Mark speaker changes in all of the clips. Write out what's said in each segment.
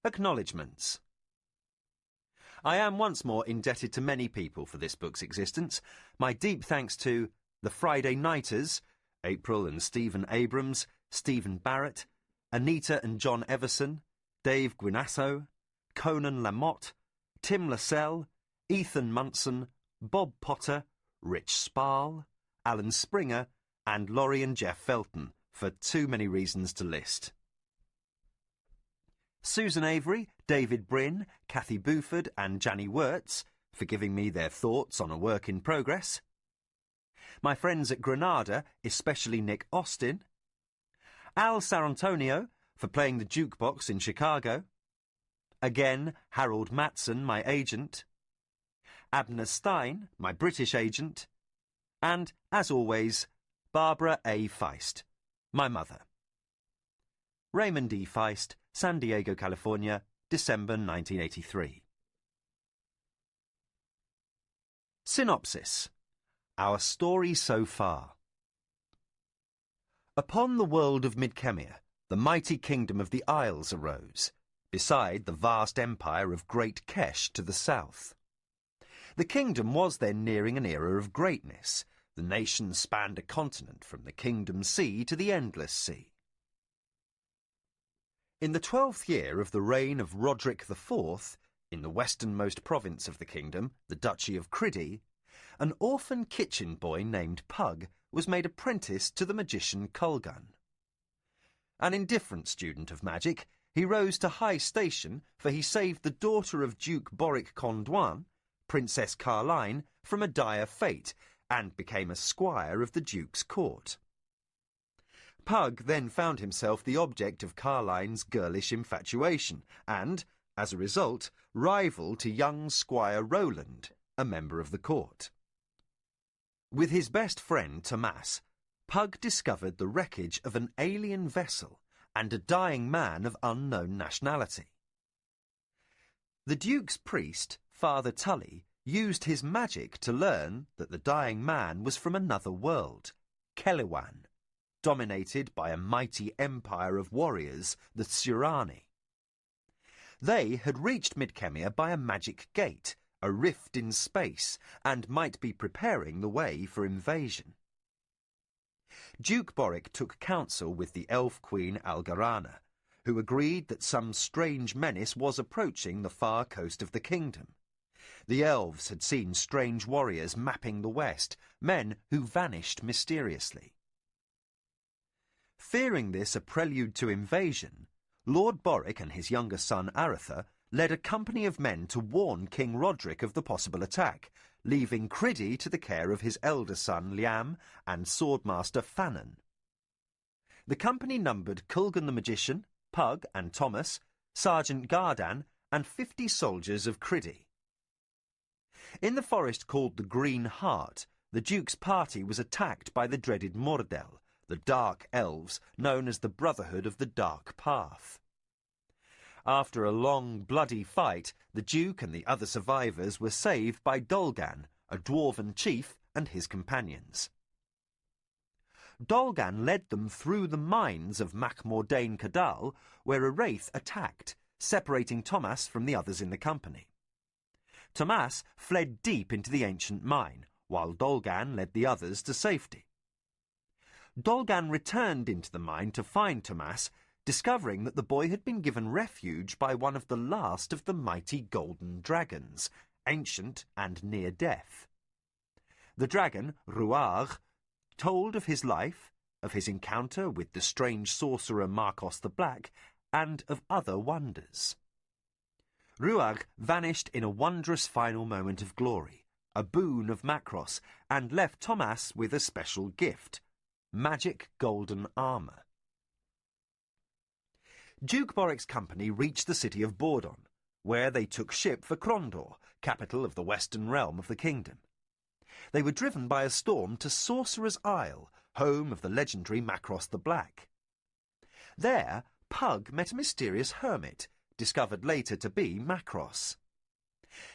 Speaker 1: Acknowledgements. I am once more indebted to many people for this book's existence. My deep thanks to the Friday Nighters, April and Stephen Abrams, Stephen Barrett, Anita and John Everson, Dave Guinasso, Conan Lamotte, Tim Lascelle, Ethan Munson, Bob Potter, Rich Sparl, Alan Springer, and Laurie and Jeff Felton, for too many reasons to list. Susan Avery, David Bryn, Kathy Buford and Janny Wirtz for giving me their thoughts on a work in progress. My friends at Granada, especially Nick Austin. Al Sarantonio for playing the jukebox in Chicago. Again, Harold Matson, my agent. Abner Stein, my British agent. And, as always, Barbara A. Feist, my mother. Raymond E. Feist, San Diego, California, December 1983. Synopsis. Our story so far. Upon the world of Midkemia, the mighty kingdom of the Isles arose, beside the vast empire of Great Kesh to the south. The kingdom was then nearing an era of greatness. The nation spanned a continent from the Kingdom Sea to the Endless Sea. In the 12th year of the reign of Roderick IV, in the westernmost province of the kingdom, the Duchy of Criddy, an orphan kitchen boy named Pug was made apprentice to the magician Culgun. An indifferent student of magic, he rose to high station, for he saved the daughter of Duke Boric Condoin, Princess Carline, from a dire fate, and became a squire of the Duke's court. Pug then found himself the object of Carline's girlish infatuation, and, as a result, rival to young Squire Roland, a member of the court. With his best friend, Tomas, Pug discovered the wreckage of an alien vessel and a dying man of unknown nationality. The Duke's priest, Father Tully, used his magic to learn that the dying man was from another world, Kelewan, dominated by a mighty empire of warriors, the Tsurani. They had reached Midkemia by a magic gate, a rift in space, and might be preparing the way for invasion. Duke Boric took counsel with the elf queen Algarana, who agreed that some strange menace was approaching the far coast of the kingdom. The elves had seen strange warriors mapping the west, men who vanished mysteriously. Fearing this a prelude to invasion, Lord Boric and his younger son Arutha led a company of men to warn King Roderick of the possible attack, leaving Criddy to the care of his elder son Liam and swordmaster Fannon. The company numbered Culgun the magician, Pug and Thomas, Sergeant Gardan, and 50 soldiers of Criddy. In the forest called the Green Heart, the Duke's party was attacked by the dreaded Mordel, the dark elves known as the Brotherhood of the Dark Path. After a long, bloody fight, the Duke and the other survivors were saved by Dolgan, a dwarven chief, and his companions. Dolgan led them through the mines of Macmordain Cadal, where a wraith attacked, separating Thomas from the others in the company. Thomas fled deep into the ancient mine, while Dolgan led the others to safety. Dolgan returned into the mine to find Thomas, discovering that the boy had been given refuge by one of the last of the mighty golden dragons, ancient and near death. The dragon, Ruagh, told of his life, of his encounter with the strange sorcerer Marcos the Black, and of other wonders. Ruagh vanished in a wondrous final moment of glory, a boon of Macross, and left Thomas with a special gift, magic golden armour. Duke Boric's company reached the city of Bordon, where they took ship for Crondor, capital of the western realm of the kingdom. They were driven by a storm to Sorcerer's Isle, home of the legendary Macross the Black. There, Pug met a mysterious hermit, discovered later to be Macross.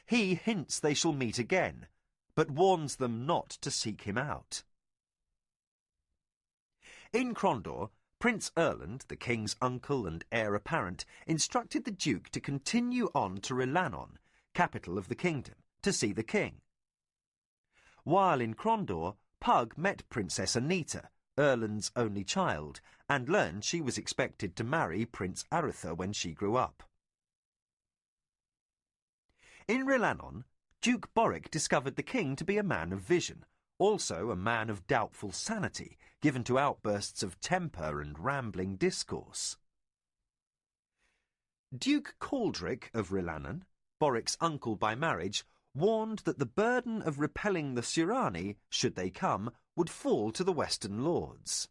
Speaker 1: He hints they shall meet again, but warns them not to seek him out. In Crondor, Prince Erland, the king's uncle and heir apparent, instructed the duke to continue on to Rilanon, capital of the kingdom, to see the king. While in Crondor, Pug met Princess Anita, Erland's only child, and learned she was expected to marry Prince Arutha when she grew up. In Rilanon, Duke Boric discovered the king to be a man of vision, also a man of doubtful sanity, given to outbursts of temper and rambling discourse. Duke Caldric of Rilanon, Boric's uncle by marriage, warned that the burden of repelling the Surani, should they come, would fall to the western lords.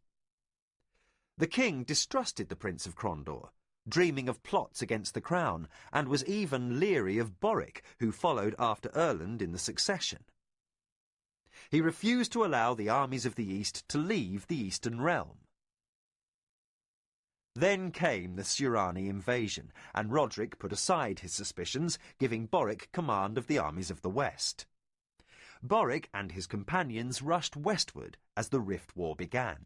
Speaker 1: The king distrusted the Prince of Crondor, dreaming of plots against the crown, and was even leery of Boric, who followed after Erland in the succession. He refused to allow the armies of the East to leave the Eastern realm. Then came the Surani invasion, and Roderick put aside his suspicions, giving Boric command of the armies of the West. Boric and his companions rushed westward as the Rift War began.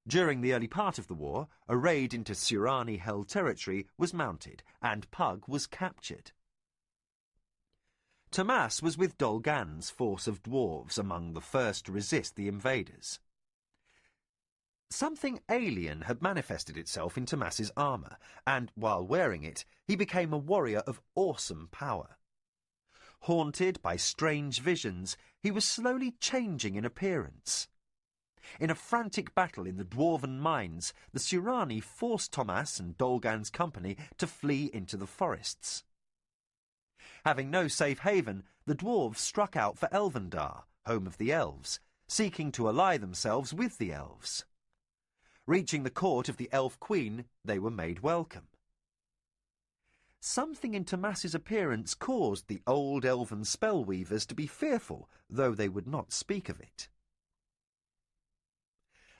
Speaker 1: During the early part of the war, a raid into Surani-held territory was mounted, and Pug was captured. Tomas was with Dolgan's force of dwarves among the first to resist the invaders. Something alien had manifested itself in Tomas's armour, and while wearing it, he became a warrior of awesome power. Haunted by strange visions, he was slowly changing in appearance. In a frantic battle in the dwarven mines, the Surani forced Tomas and Dolgan's company to flee into the forests. Having no safe haven, the dwarves struck out for Elvendar, home of the elves, seeking to ally themselves with the elves. Reaching the court of the elf queen, they were made welcome. Something in Tomas's appearance caused the old elven spellweavers to be fearful, though they would not speak of it.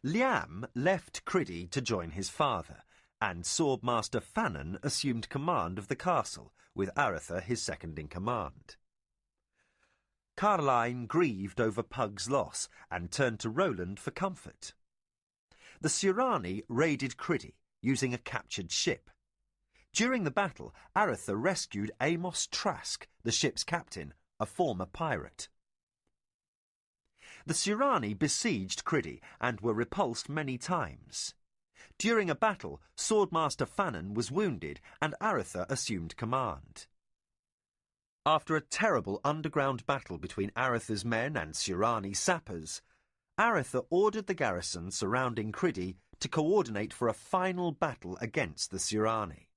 Speaker 1: Liam left Criddy to join his father, and Swordmaster Fannon assumed command of the castle, with Arutha his second-in-command. Carline grieved over Pug's loss and turned to Roland for comfort. The Surani raided Criddy, using a captured ship. During the battle, Arutha rescued Amos Trask, the ship's captain, a former pirate. The Surani besieged Criddy and were repulsed many times. During a battle, Swordmaster Fannon was wounded and Arutha assumed command. After a terrible underground battle between Arutha's men and Surani sappers, Arutha ordered the garrison surrounding Criddy to coordinate for a final battle against the Surani.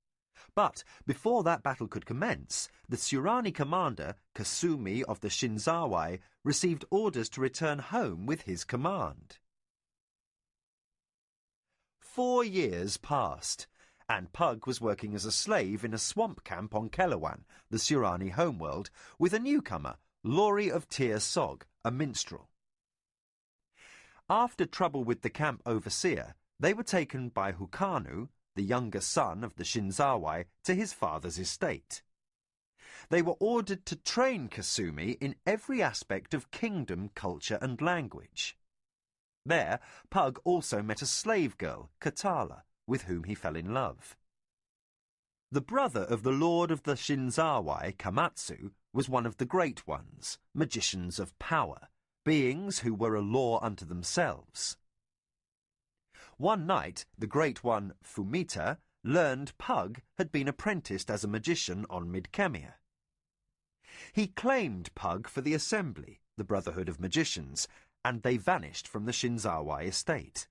Speaker 1: But before that battle could commence, the Surani commander, Kasumi of the Shinzawai, received orders to return home with his command. 4 years passed, and Pug was working as a slave in a swamp camp on Kelawan, the Surani homeworld, with a newcomer, Laurie of Tir Sog, a minstrel. After trouble with the camp overseer, they were taken by Hukanu, the younger son of the Shinzawai, to his father's estate. They were ordered to train Kasumi in every aspect of kingdom, culture and language. There, Pug also met a slave girl, Katala, with whom he fell in love. The brother of the lord of the Shinzawai, Kamatsu, was one of the Great Ones, magicians of power, beings who were a law unto themselves. One night, the Great One, Fumita, learned Pug had been apprenticed as a magician on Midkemia. He claimed Pug for the Assembly, the Brotherhood of Magicians, and they vanished from the Shinzawai estate.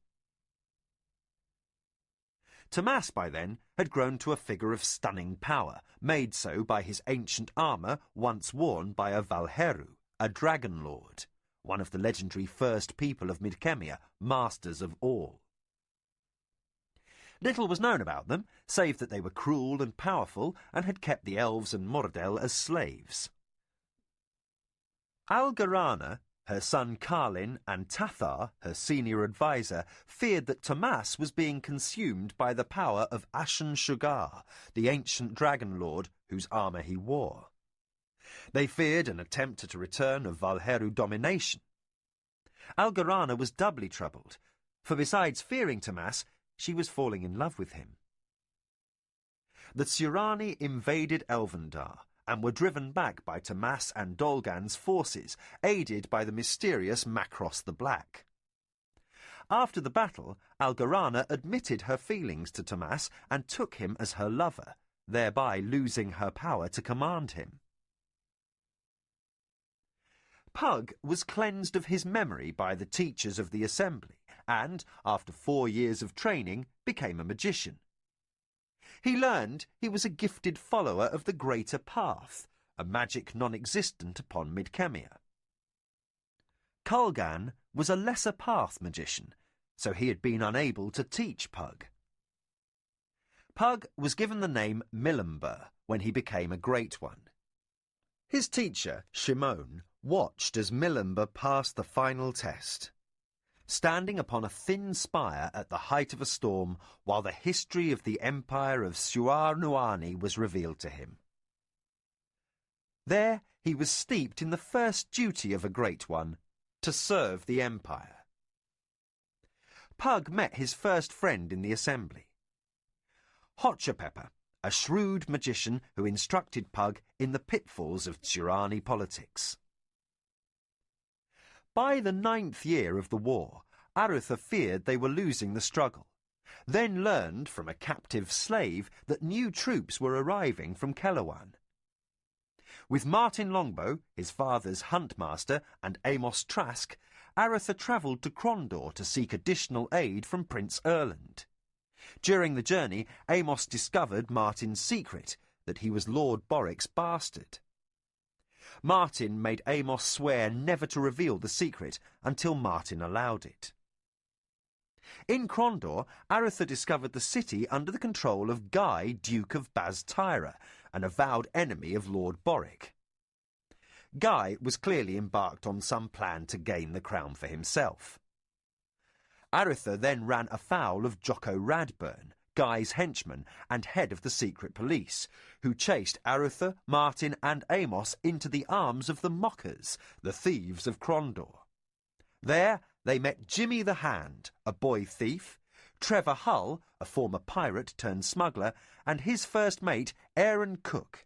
Speaker 1: Tomas, by then, had grown to a figure of stunning power, made so by his ancient armour once worn by a Valheru, a dragon lord, one of the legendary first people of Midkemia, masters of all. Little was known about them, save that they were cruel and powerful and had kept the elves and Mordel as slaves. Algarana, her son Carlin, and Tathar, her senior adviser, feared that Tomas was being consumed by the power of Ashen Shugar, the ancient dragon lord whose armour he wore. They feared an attempt at a return of Valheru domination. Algarana was doubly troubled, for besides fearing Tomas, she was falling in love with him. The Tsurani invaded Elvendar and were driven back by Tomas and Dolgan's forces, aided by the mysterious Macross the Black. After the battle, Algarana admitted her feelings to Tomas and took him as her lover, thereby losing her power to command him. Pug was cleansed of his memory by the teachers of the assembly and, after 4 years of training, became a magician. He learned he was a gifted follower of the Greater Path, a magic non-existent upon Midkemia. Kulgan was a lesser path magician, so he had been unable to teach Pug. Pug was given the name Milimber when he became a Great One. His teacher, Shimon, watched as Milimber passed the final test, standing upon a thin spire at the height of a storm while the history of the empire of Suar-Nuani was revealed to him. There he was steeped in the first duty of a Great One, to serve the empire. Pug met his first friend in the assembly, Hotchapepper, a shrewd magician who instructed Pug in the pitfalls of Tsurani politics. By the 9th year of the war, Arutha feared they were losing the struggle, then learned from a captive slave that new troops were arriving from Kellowan. With Martin Longbow, his father's huntmaster, and Amos Trask, Arutha travelled to Krondor to seek additional aid from Prince Erland. During the journey, Amos discovered Martin's secret, that he was Lord Boric's bastard. Martin made Amos swear never to reveal the secret until Martin allowed it. In Krondor, Arutha discovered the city under the control of Guy, Duke of Baz-Tyra, an avowed enemy of Lord Boric. Guy was clearly embarked on some plan to gain the crown for himself. Arutha then ran afoul of Jocko Radburn, Guy's henchman and head of the secret police, who chased Arutha, Martin and Amos into the arms of the Mockers, the thieves of Krondor. There they met Jimmy the Hand, a boy thief, Trevor Hull, a former pirate turned smuggler, and his first mate, Aaron Cook.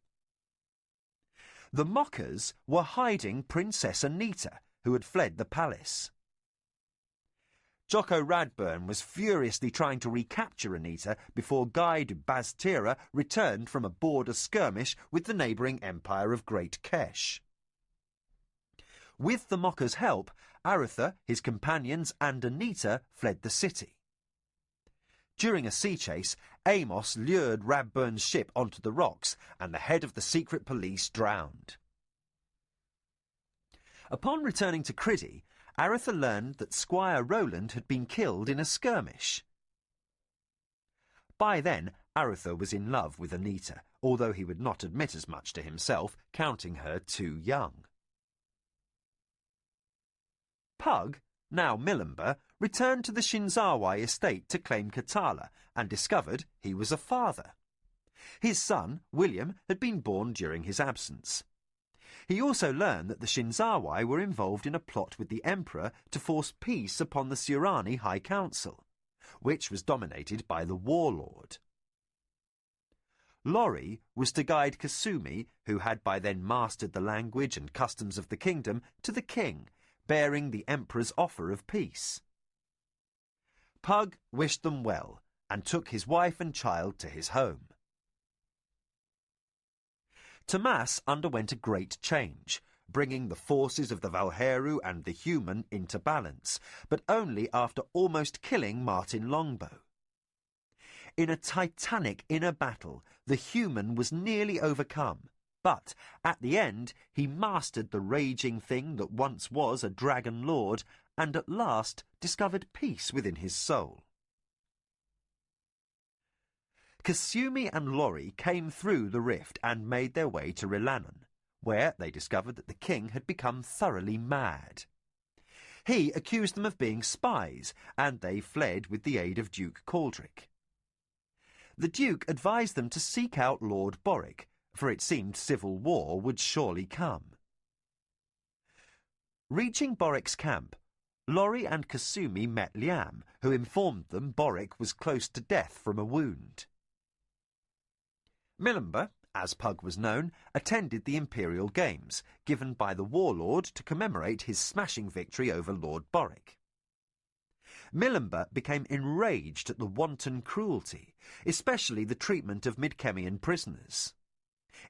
Speaker 1: The Mockers were hiding Princess Anita, who had fled the palace. Jocko Radburn was furiously trying to recapture Anita before Guy de Baz-Tyra returned from a border skirmish with the neighbouring empire of Great Kesh. With the Mockers' help, Arutha, his companions and Anita fled the city. During a sea chase, Amos lured Radburn's ship onto the rocks and the head of the secret police drowned. Upon returning to Criddy, Arutha learned that Squire Roland had been killed in a skirmish. By then, Arutha was in love with Anita, although he would not admit as much to himself, counting her too young. Pug, now Milimber, returned to the Shinzawai estate to claim Katala and discovered he was a father. His son, William, had been born during his absence. He also learned that the Shinzawai were involved in a plot with the Emperor to force peace upon the Tsurani High Council, which was dominated by the Warlord. Lori was to guide Kasumi, who had by then mastered the language and customs of the kingdom, to the king, bearing the Emperor's offer of peace. Pug wished them well and took his wife and child to his home. Tomas underwent a great change, bringing the forces of the Valheru and the human into balance, but only after almost killing Martin Longbow. In a titanic inner battle, the human was nearly overcome, but at the end he mastered the raging thing that once was a dragon lord and at last discovered peace within his soul. Kasumi and Lori came through the rift and made their way to Rilannon, where they discovered that the king had become thoroughly mad. He accused them of being spies, and they fled with the aid of Duke Caldric. The Duke advised them to seek out Lord Boric, for it seemed civil war would surely come. Reaching Boric's camp, Lorry and Kasumi met Liam, who informed them Boric was close to death from a wound. Milimber, as Pug was known, attended the Imperial Games, given by the warlord to commemorate his smashing victory over Lord Boric. Milimber became enraged at the wanton cruelty, especially the treatment of Midkemian prisoners.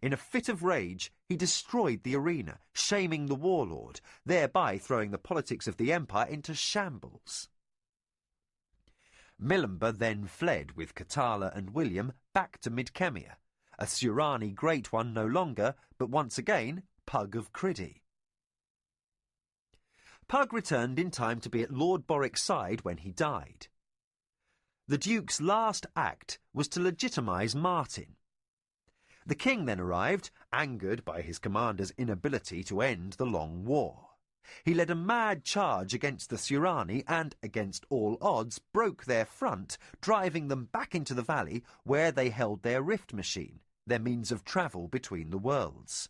Speaker 1: In a fit of rage, he destroyed the arena, shaming the warlord, thereby throwing the politics of the empire into shambles. Milimber then fled with Katala and William back to Midkemia, a Surani great one no longer, but once again Pug of Criddy. Pug returned in time to be at Lord Boric's side when he died. The Duke's last act was to legitimise Martin. The king then arrived, angered by his commander's inability to end the long war. He led a mad charge against the Surani and, against all odds, broke their front, driving them back into the valley where they held their rift machine, their means of travel between the worlds.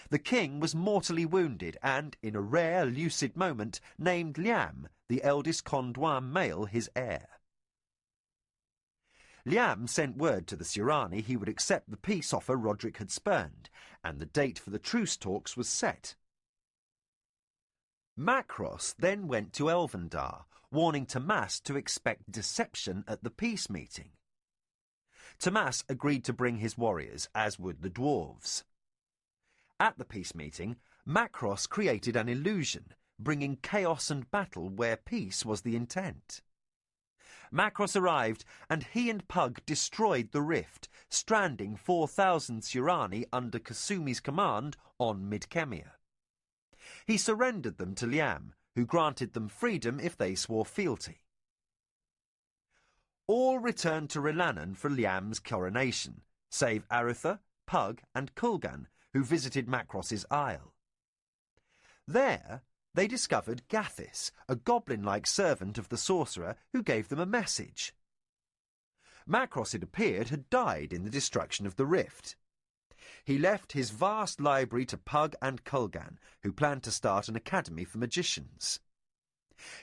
Speaker 1: The king was mortally wounded and, in a rare, lucid moment, named Liam, the eldest Condoin male, his heir. Liam sent word to the Surani he would accept the peace offer Roderick had spurned, and the date for the truce talks was set. Macross then went to Elvendar, warning Tomas to expect deception at the peace meeting. Tomas agreed to bring his warriors, as would the dwarves. At the peace meeting, Macross created an illusion, bringing chaos and battle where peace was the intent. Macross arrived, and he and Pug destroyed the rift, stranding 4,000 Surani under Kasumi's command on Midkemia. He surrendered them to Liam, who granted them freedom if they swore fealty. All returned to Rilannan for Liam's coronation, save Arutha, Pug and Kulgan, who visited Macross's isle. There, they discovered Gathis, a goblin-like servant of the sorcerer who gave them a message. Macross, it appeared, had died in the destruction of the rift. He left his vast library to Pug and Kulgan, who planned to start an academy for magicians.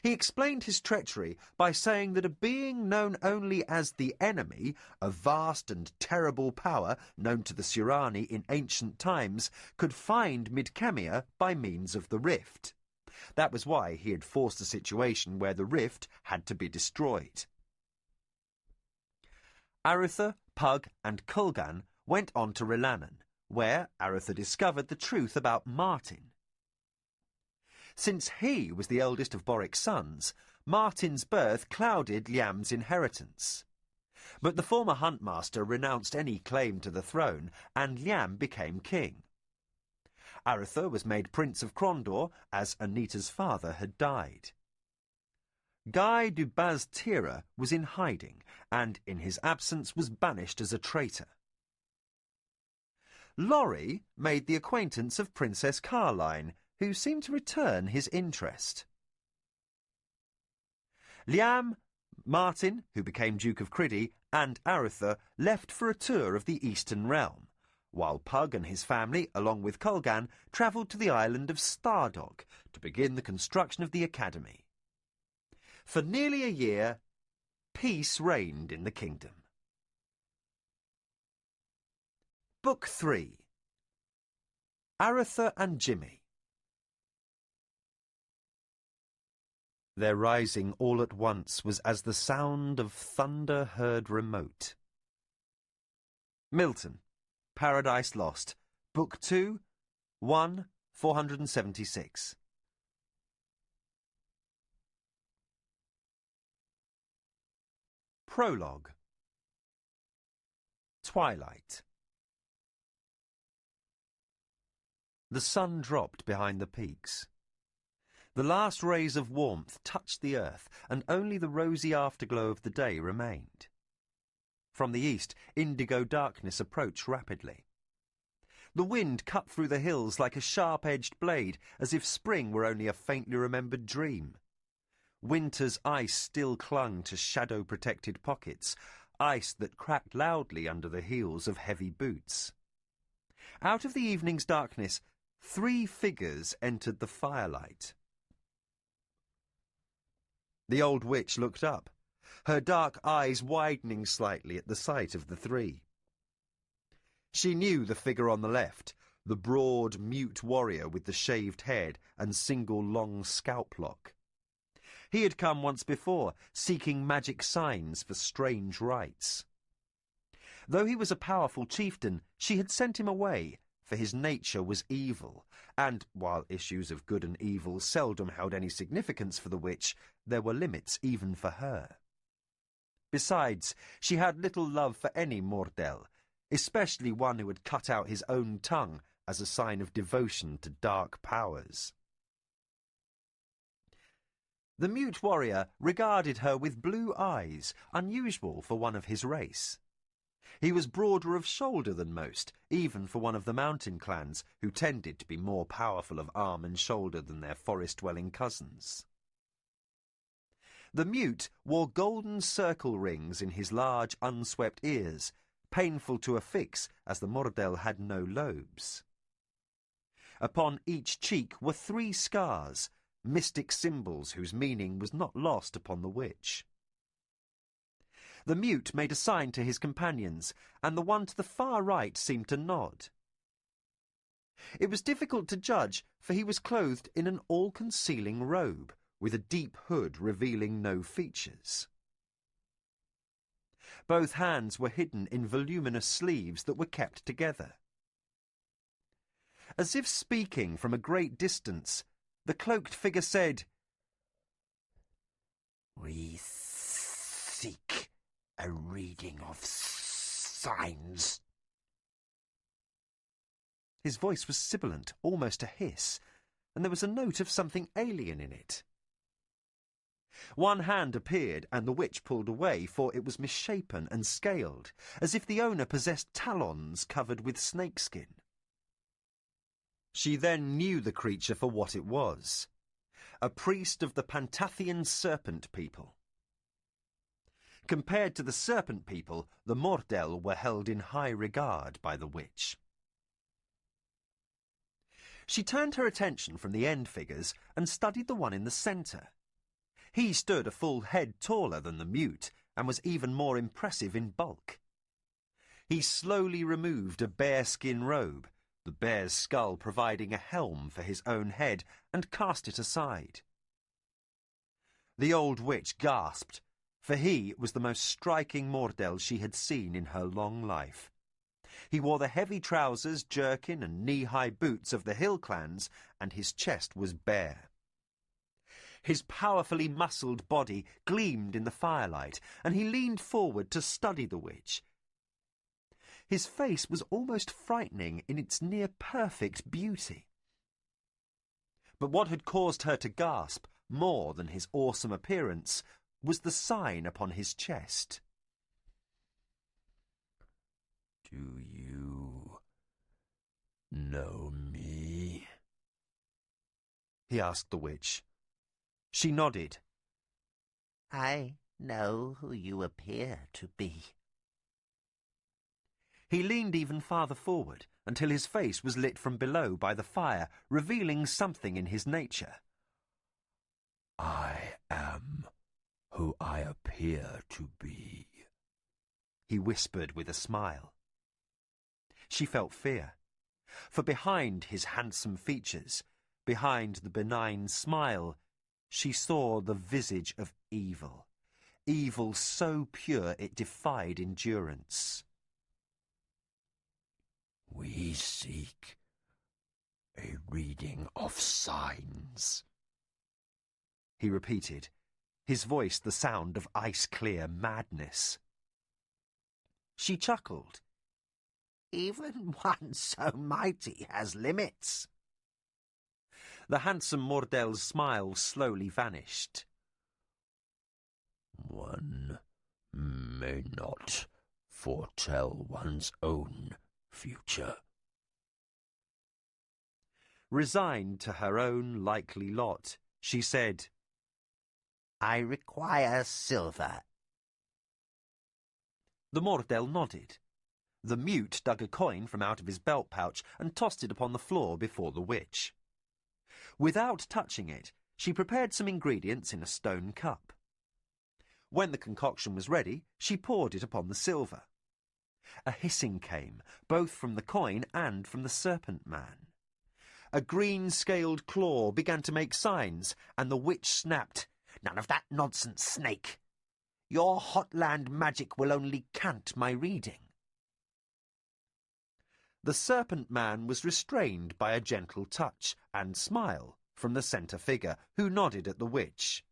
Speaker 1: He explained his treachery by saying that a being known only as the Enemy, a vast and terrible power known to the Surani in ancient times, could find Midkemia by means of the rift. That was why he had forced a situation where the rift had to be destroyed. Arutha, Pug and Kulgan went on to Rilannan, where Arutha discovered the truth about Martin. Since he was the eldest of Boric's sons, Martin's birth clouded Liam's inheritance. But the former huntmaster renounced any claim to the throne, and Liam became king. Arutha was made Prince of Krondor, as Anita's father had died. Guy du Baz-Tira was in hiding, and in his absence was banished as a traitor. Lorry made the acquaintance of Princess Carline, who seemed to return his interest. Liam, Martin, who became Duke of Criddy, and Arutha left for a tour of the Eastern Realm, while Pug and his family, along with Kulgan, travelled to the island of Stardog to begin the construction of the Academy. For nearly a year, peace reigned in the kingdom. Book 3. Arutha and Jimmy. Their rising all at once was as the sound of thunder heard remote. Milton, Paradise Lost, Book 2, 1, 476. Prologue. Twilight. The sun dropped behind the peaks. The last rays of warmth touched the earth, and only the rosy afterglow of the day remained. From the east, indigo darkness approached rapidly. The wind cut through the hills like a sharp-edged blade, as if spring were only a faintly remembered dream. Winter's ice still clung to shadow-protected pockets, ice that cracked loudly under the heels of heavy boots. Out of the evening's darkness, 3 figures entered the firelight. The old witch looked up, her dark eyes widening slightly at the sight of the three. She knew the figure on the left, the broad, mute warrior with the shaved head and single long scalp lock. He had come once before, seeking magic signs for strange rites. Though he was a powerful chieftain, she had sent him away, for his nature was evil, and, while issues of good and evil seldom held any significance for the witch, there were limits even for her. Besides, she had little love for any Mordell, especially one who had cut out his own tongue as a sign of devotion to dark powers. The mute warrior regarded her with blue eyes, unusual for one of his race. He was broader of shoulder than most, even for one of the mountain clans, who tended to be more powerful of arm and shoulder than their forest-dwelling cousins. The mute wore golden circle rings in his large, unswept ears, painful to affix as the Mordell had no lobes. Upon each cheek were 3 scars, mystic symbols whose meaning was not lost upon the witch. The mute made a sign to his companions, and the one to the far right seemed to nod. It was difficult to judge, for he was clothed in an all-concealing robe, with a deep hood revealing no features. Both hands were hidden in voluminous sleeves that were kept together. As if speaking from a great distance, the cloaked figure said, "We seek a reading of signs." His voice was sibilant, almost a hiss, and there was a note of something alien in it. One hand appeared, and the witch pulled away, for it was misshapen and scaled, as if the owner possessed talons covered with snakeskin. She then knew the creature for what it was, a priest of the Pantathian serpent people. Compared to the serpent people, the Mordell were held in high regard by the witch. She turned her attention from the end figures and studied the one in the centre. He stood a full head taller than the mute and was even more impressive in bulk. He slowly removed a bearskin robe, the bear's skull providing a helm for his own head, and cast it aside. The old witch gasped, for he was the most striking Mordell she had seen in her long life. He wore the heavy trousers, jerkin, and knee-high boots of the hill clans, and his chest was bare. His powerfully muscled body gleamed in the firelight, and he leaned forward to study the witch. His face was almost frightening in its near-perfect beauty. But what had caused her to gasp, more than his awesome appearance, was the sign upon his chest. "Do you know me?" he asked the witch. She nodded.
Speaker 2: "I know who you appear to be."
Speaker 1: He leaned even farther forward, until his face was lit from below by the fire, revealing something in his nature.
Speaker 3: "I am who I appear to be,"
Speaker 1: he whispered with a smile. She felt fear, for behind his handsome features, behind the benign smile, she saw the visage of evil, evil so pure it defied endurance.
Speaker 3: "We seek a reading of signs,"
Speaker 1: he repeated, his voice the sound of ice-clear madness. She chuckled.
Speaker 2: "Even one so mighty has limits."
Speaker 1: The handsome Mordell's smile slowly vanished.
Speaker 3: "One may not foretell one's own future."
Speaker 1: Resigned to her own likely lot, she said,
Speaker 2: "I require silver."
Speaker 1: The Mordell nodded. The mute dug a coin from out of his belt pouch and tossed it upon the floor before the witch. Without touching it, she prepared some ingredients in a stone cup. When the concoction was ready, she poured it upon the silver. A hissing came, both from the coin and from the serpent man. A green-scaled claw began to make signs, and the witch snapped,
Speaker 2: "None of that nonsense, snake! Your hotland magic will only cant my reading."
Speaker 1: The serpent man was restrained by a gentle touch and smile from the centre figure, who nodded at the witch.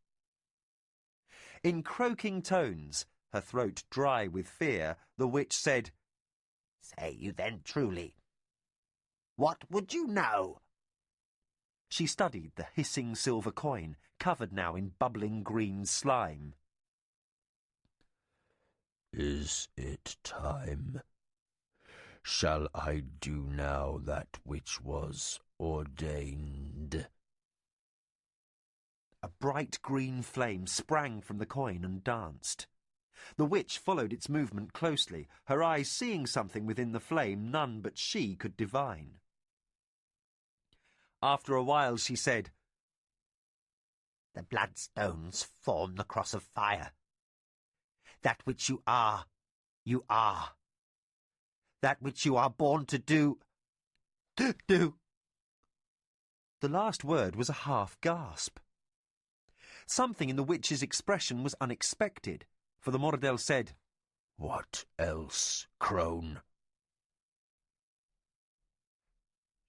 Speaker 1: In croaking tones, her throat dry with fear, the witch said,
Speaker 2: "Say you then truly, what would you know?"
Speaker 1: She studied the hissing silver coin, covered now in bubbling green slime.
Speaker 3: Is it time? Shall I do now that which was ordained?
Speaker 1: A bright green flame sprang from the coin and danced. The witch followed its movement closely, her eyes seeing something within the flame none but she could divine. After a while she said,
Speaker 2: "The bloodstones form the cross of fire. That which you are, you are. That which you are born to do, do."
Speaker 1: The last word was a half gasp. Something in the witch's expression was unexpected, for the Mordell said,
Speaker 3: What else, crone?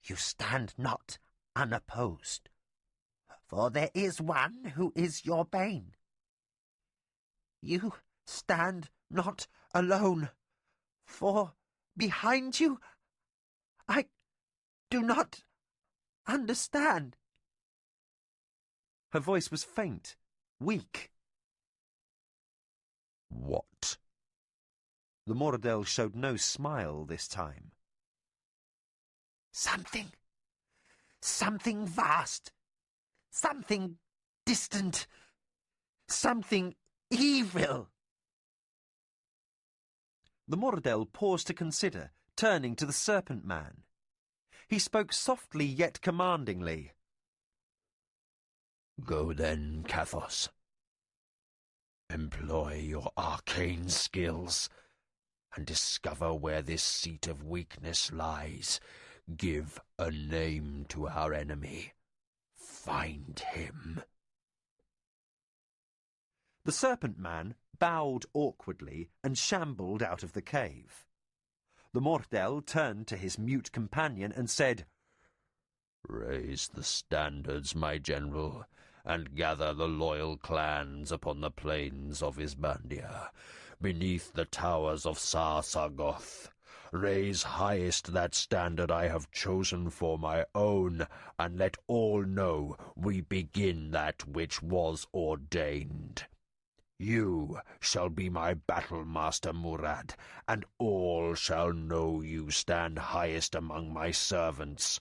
Speaker 2: "You stand not unopposed, for there is one who is your bane. You stand not alone, for behind you I do not understand."
Speaker 1: Her voice was faint, weak.
Speaker 3: What?
Speaker 1: The Mordell showed no smile this time.
Speaker 2: Something vast, something distant, something evil."
Speaker 1: The Mordell paused to consider, turning to the serpent man. He spoke softly yet commandingly.
Speaker 3: Go then, Kathos. Employ your arcane skills, and discover where this seat of weakness lies. Give a name to our enemy. Find him.
Speaker 1: The serpent man bowed awkwardly and shambled out of the cave. The Mordell turned to his mute companion and said,
Speaker 3: Raise the standards, my general, and gather the loyal clans upon the plains of Isbandia, beneath the towers of Sargoth. Raise highest that standard I have chosen for my own, and let all know we begin that which was ordained. You shall be my battle master, Murad, and all shall know you stand highest among my servants.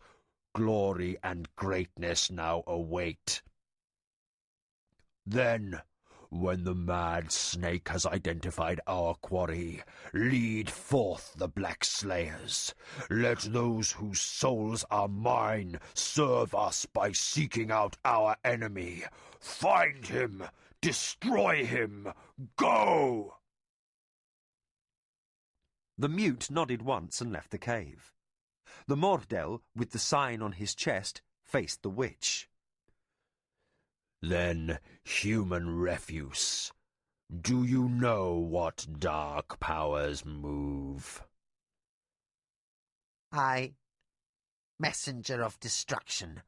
Speaker 3: Glory and greatness now await. Then, when the mad snake has identified our quarry, lead forth the Black Slayers. Let those whose souls are mine serve us by seeking out our enemy. Find him! Destroy him! Go!
Speaker 1: The mute nodded once and left the cave. The Mordell, with the sign on his chest, faced the witch.
Speaker 3: Then, human refuse, do you know what dark powers move?
Speaker 2: "I, messenger of destruction,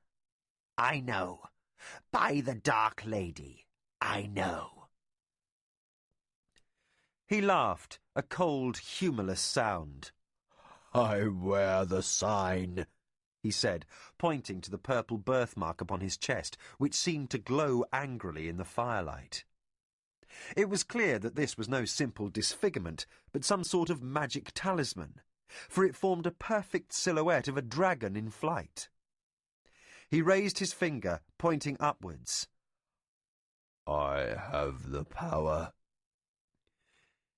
Speaker 2: I know. By the Dark Lady, I know."
Speaker 1: He laughed, a cold, humourless sound.
Speaker 3: I wear the sign,
Speaker 1: he said, pointing to the purple birthmark upon his chest, which seemed to glow angrily in the firelight. It was clear that this was no simple disfigurement, but some sort of magic talisman, for it formed a perfect silhouette of a dragon in flight. He raised his finger, pointing upwards.
Speaker 3: I have the power.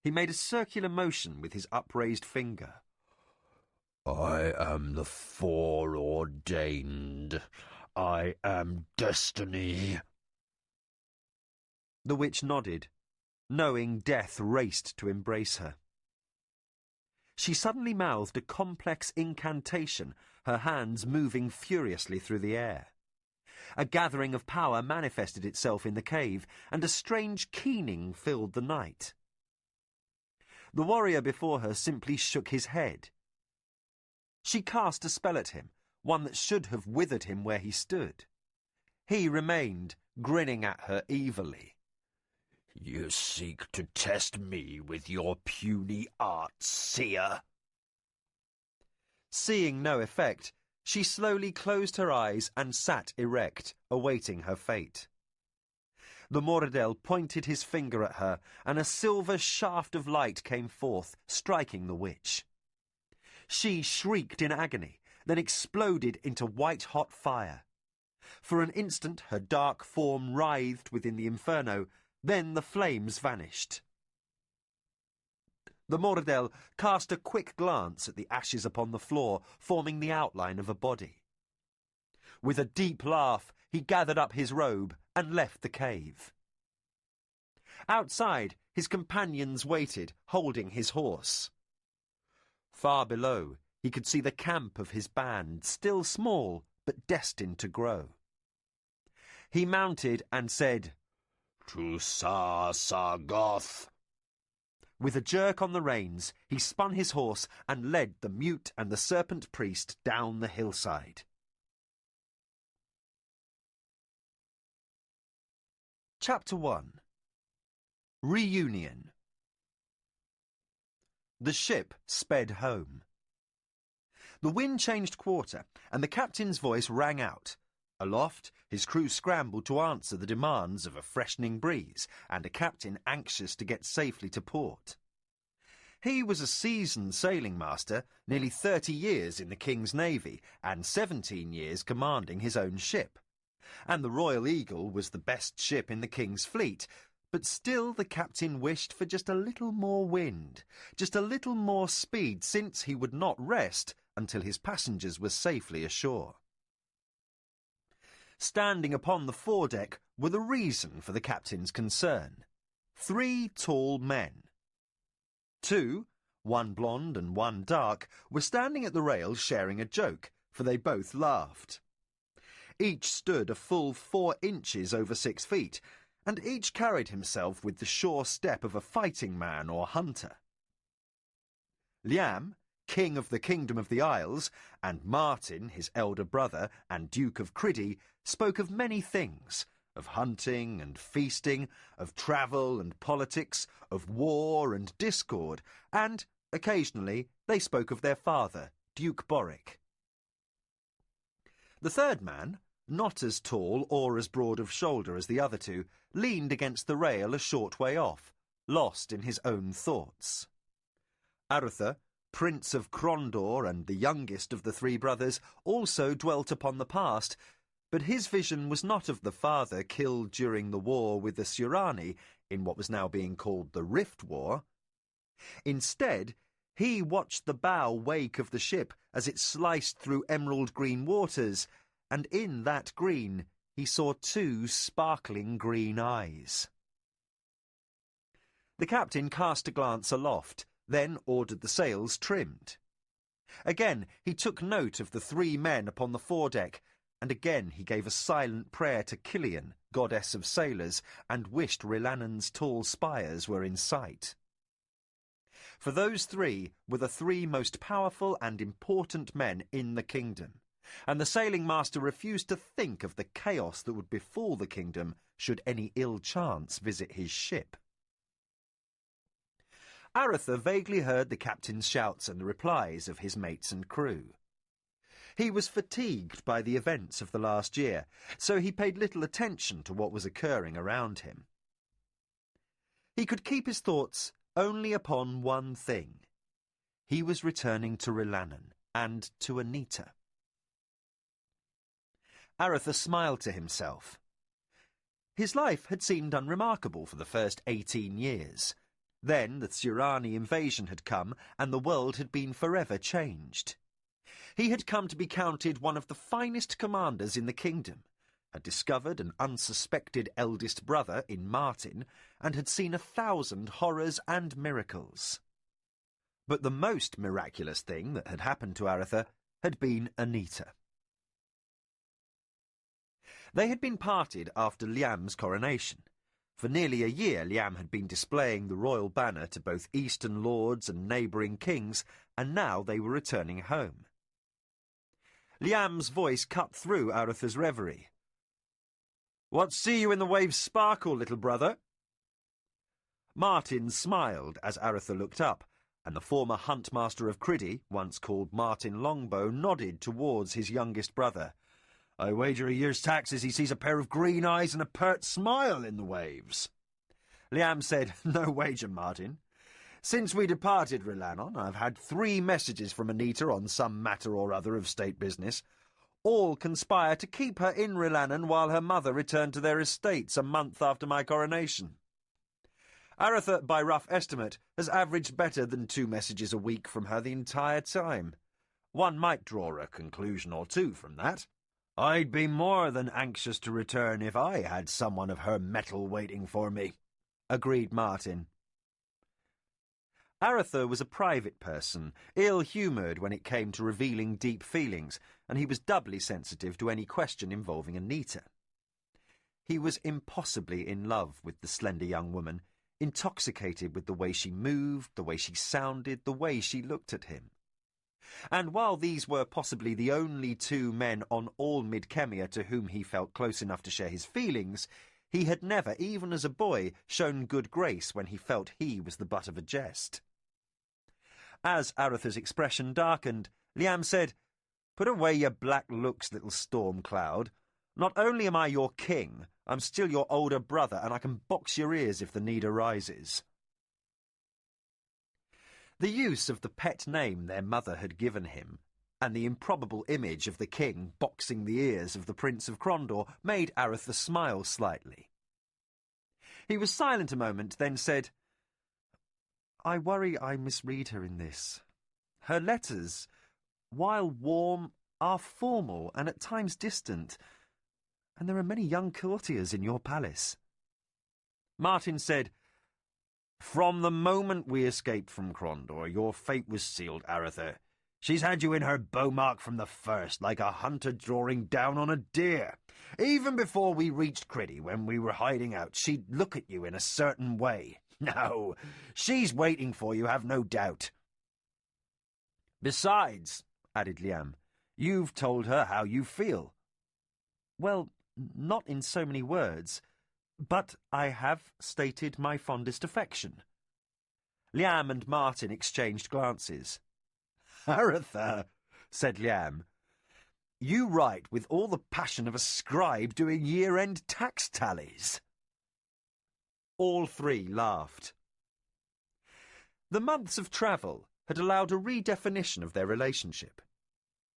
Speaker 1: He made a circular motion with his upraised finger.
Speaker 3: I am the foreordained. I am destiny.
Speaker 1: The witch nodded. knowing death raced to embrace her. She suddenly mouthed a complex incantation, her hands moving furiously through the air. A gathering of power manifested itself in the cave, and a strange keening filled the night. The warrior before her simply shook his head. She cast a spell at him, one that should have withered him where he stood. He remained, grinning at her evilly.
Speaker 3: You seek to test me with your puny arts, seer?
Speaker 1: Seeing no effect, she slowly closed her eyes and sat erect, awaiting her fate. The Moradel pointed his finger at her, and a silver shaft of light came forth, striking the witch. She shrieked in agony, then exploded into white-hot fire. For an instant her dark form writhed within the inferno, then the flames vanished. The Moradel cast a quick glance at the ashes upon the floor, forming the outline of a body. With a deep laugh, he gathered up his robe and left the cave. Outside, his companions waited, holding his horse. Far below, he could see the camp of his band, still small, but destined to grow. He mounted and said,
Speaker 3: "To Sarsagoth."
Speaker 1: With a jerk on the reins, he spun his horse and led the mute and the serpent priest down the hillside. Chapter 1. Reunion. The ship sped home. The wind changed quarter, and the captain's voice rang out. Aloft, his crew scrambled to answer the demands of a freshening breeze and a captain anxious to get safely to port. He was a seasoned sailing master, nearly 30 years in the King's Navy and 17 years commanding his own ship. And the Royal Eagle was the best ship in the King's fleet, but still the captain wished for just a little more wind, just a little more speed, since he would not rest until his passengers were safely ashore. Standing upon the foredeck were the reason for the captain's concern. 3 tall men. 2, one blonde and one dark, were standing at the rail sharing a joke, for they both laughed. Each stood a full 4 inches over 6 feet, and each carried himself with the sure step of a fighting man or hunter. Liam, King of the Kingdom of the Isles, and Martin, his elder brother and Duke of Criddy, spoke of many things, of hunting and feasting, of travel and politics, of war and discord, and, occasionally, they spoke of their father, Duke Boric. The third man, not as tall or as broad of shoulder as the other two, leaned against the rail a short way off, lost in his own thoughts. Arutha, Prince of Krondor and the youngest of the 3 brothers, also dwelt upon the past, but his vision was not of the father killed during the war with the Surani in what was now being called the Riftwar. Instead, he watched the bow wake of the ship as it sliced through emerald green waters, and in that green he saw 2 sparkling green eyes. The captain cast a glance aloft, then ordered the sails trimmed. Again he took note of the 3 men upon the foredeck, and again he gave a silent prayer to Killian, goddess of sailors, and wished Rilannon's tall spires were in sight. For those 3 were the 3 most powerful and important men in the kingdom, and the sailing master refused to think of the chaos that would befall the kingdom should any ill chance visit his ship. Arutha vaguely heard the captain's shouts and the replies of his mates and crew. He was fatigued by the events of the last year, so he paid little attention to what was occurring around him. He could keep his thoughts only upon one thing. He was returning to Rilannon and to Anita. Arutha smiled to himself. His life had seemed unremarkable for the first 18 years. Then the Surani invasion had come, and the world had been forever changed. He had come to be counted one of the finest commanders in the kingdom, had discovered an unsuspected eldest brother in Martin, and had seen 1,000 horrors and miracles. But the most miraculous thing that had happened to Arutha had been Anita. They had been parted after Liam's coronation. For nearly a year Liam had been displaying the royal banner to both eastern lords and neighbouring kings, and now they were returning home. Liam's voice cut through Arutha's reverie. "What see you in the waves sparkle, little brother?" Martin smiled as Arutha looked up, and the former huntmaster of Criddy, once called Martin Longbow, nodded towards his youngest brother. "I wager a year's taxes he sees a pair of green eyes and a pert smile in the waves." Liam said, "No wager, Martin. Since we departed Rilanon, I've had 3 messages from Anita on some matter or other of state business. All conspire to keep her in Rilanon while her mother returned to their estates a month after my coronation. Arutha, by rough estimate, has averaged better than 2 messages a week from her the entire time. One might draw a conclusion or 2 from that. I'd be more than anxious to return if I had someone of her mettle waiting for me," agreed Martin. Arutha was a private person, ill-humoured when it came to revealing deep feelings, and he was doubly sensitive to any question involving Anita. He was impossibly in love with the slender young woman, intoxicated with the way she moved, the way she sounded, the way she looked at him. And while these were possibly the only 2 men on all Mid-Kemia to whom he felt close enough to share his feelings, he had never, even as a boy, shown good grace when he felt he was the butt of a jest. As Arutha's expression darkened, Liam said, "Put away your black looks, little storm cloud. Not only am I your king, I'm still your older brother, and I can box your ears if the need arises." The use of the pet name their mother had given him, and the improbable image of the king boxing the ears of the Prince of Crondor, made Arutha smile slightly. He was silent a moment, then said, "I worry I misread her in this. Her letters, while warm, are formal and at times distant, and there are many young courtiers in your palace." Martin said, "From the moment we escaped from Crondor, your fate was sealed, Arutha. She's had you in her bowmark from the first, like a hunter drawing down on a deer. Even before we reached Criddy, when we were hiding out, she'd look at you in a certain way. No, she's waiting for you, have no doubt." "Besides," added Liam, "you've told her how you feel." "Well, not in so many words, but I have stated my fondest affection." Liam and Martin exchanged glances. "Arutha," said Liam, "you write with all the passion of a scribe doing year-end tax tallies." All 3 laughed. The months of travel had allowed a redefinition of their relationship.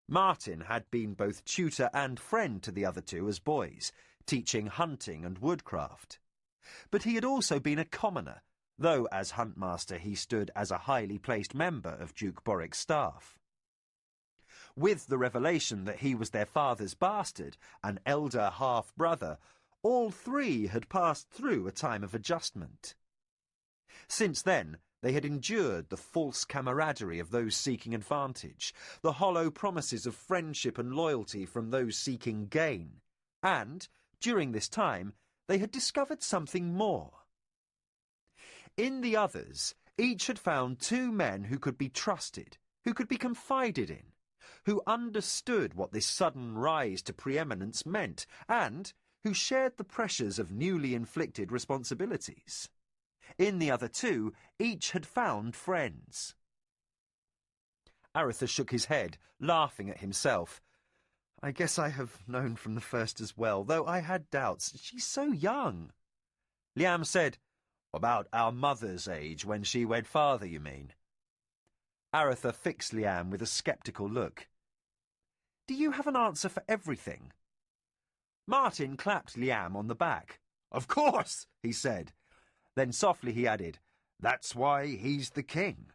Speaker 1: Martin had been both tutor and friend to the other 2 as boys, teaching hunting and woodcraft. But he had also been a commoner, though as huntmaster he stood as a highly placed member of Duke Boric's staff. With the revelation that he was their father's bastard, an elder half-brother, all 3 had passed through a time of adjustment. Since then, they had endured the false camaraderie of those seeking advantage, the hollow promises of friendship and loyalty from those seeking gain, and, during this time, they had discovered something more. In the others, each had found 2 men who could be trusted, who could be confided in, who understood what this sudden rise to preeminence meant, and who shared the pressures of newly inflicted responsibilities. In the other 2, each had found friends. Arutha shook his head, laughing at himself. "I guess I have known from the first as well, though I had doubts. She's so young." Liam said, "About our mother's age when she wed father, you mean?" Arutha fixed Liam with a sceptical look. "Do you have an answer for everything?" Martin clapped Liam on the back. "Of course," he said. Then softly he added, "That's why he's the king."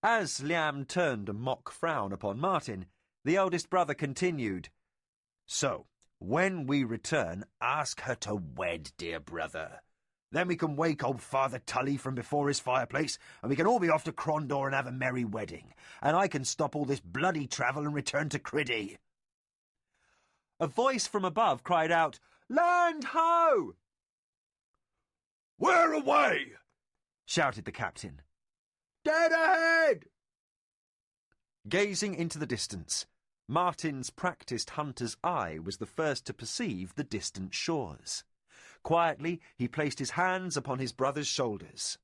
Speaker 1: As Liam turned a mock frown upon Martin, the eldest brother continued, "So, When we return, ask her to wed, dear brother. Then we can wake old Father Tully from before his fireplace, and we can all be off to Crondor and have a merry wedding. And I can stop all this bloody travel and return to Criddy."
Speaker 4: A voice from above cried out, "Land ho!"
Speaker 3: "Where away?"
Speaker 4: shouted the captain.
Speaker 1: "Dead ahead!" Gazing into the distance, Martin's practised hunter's eye was the first to perceive the distant shores. Quietly, he placed his hands upon his brother's shoulders.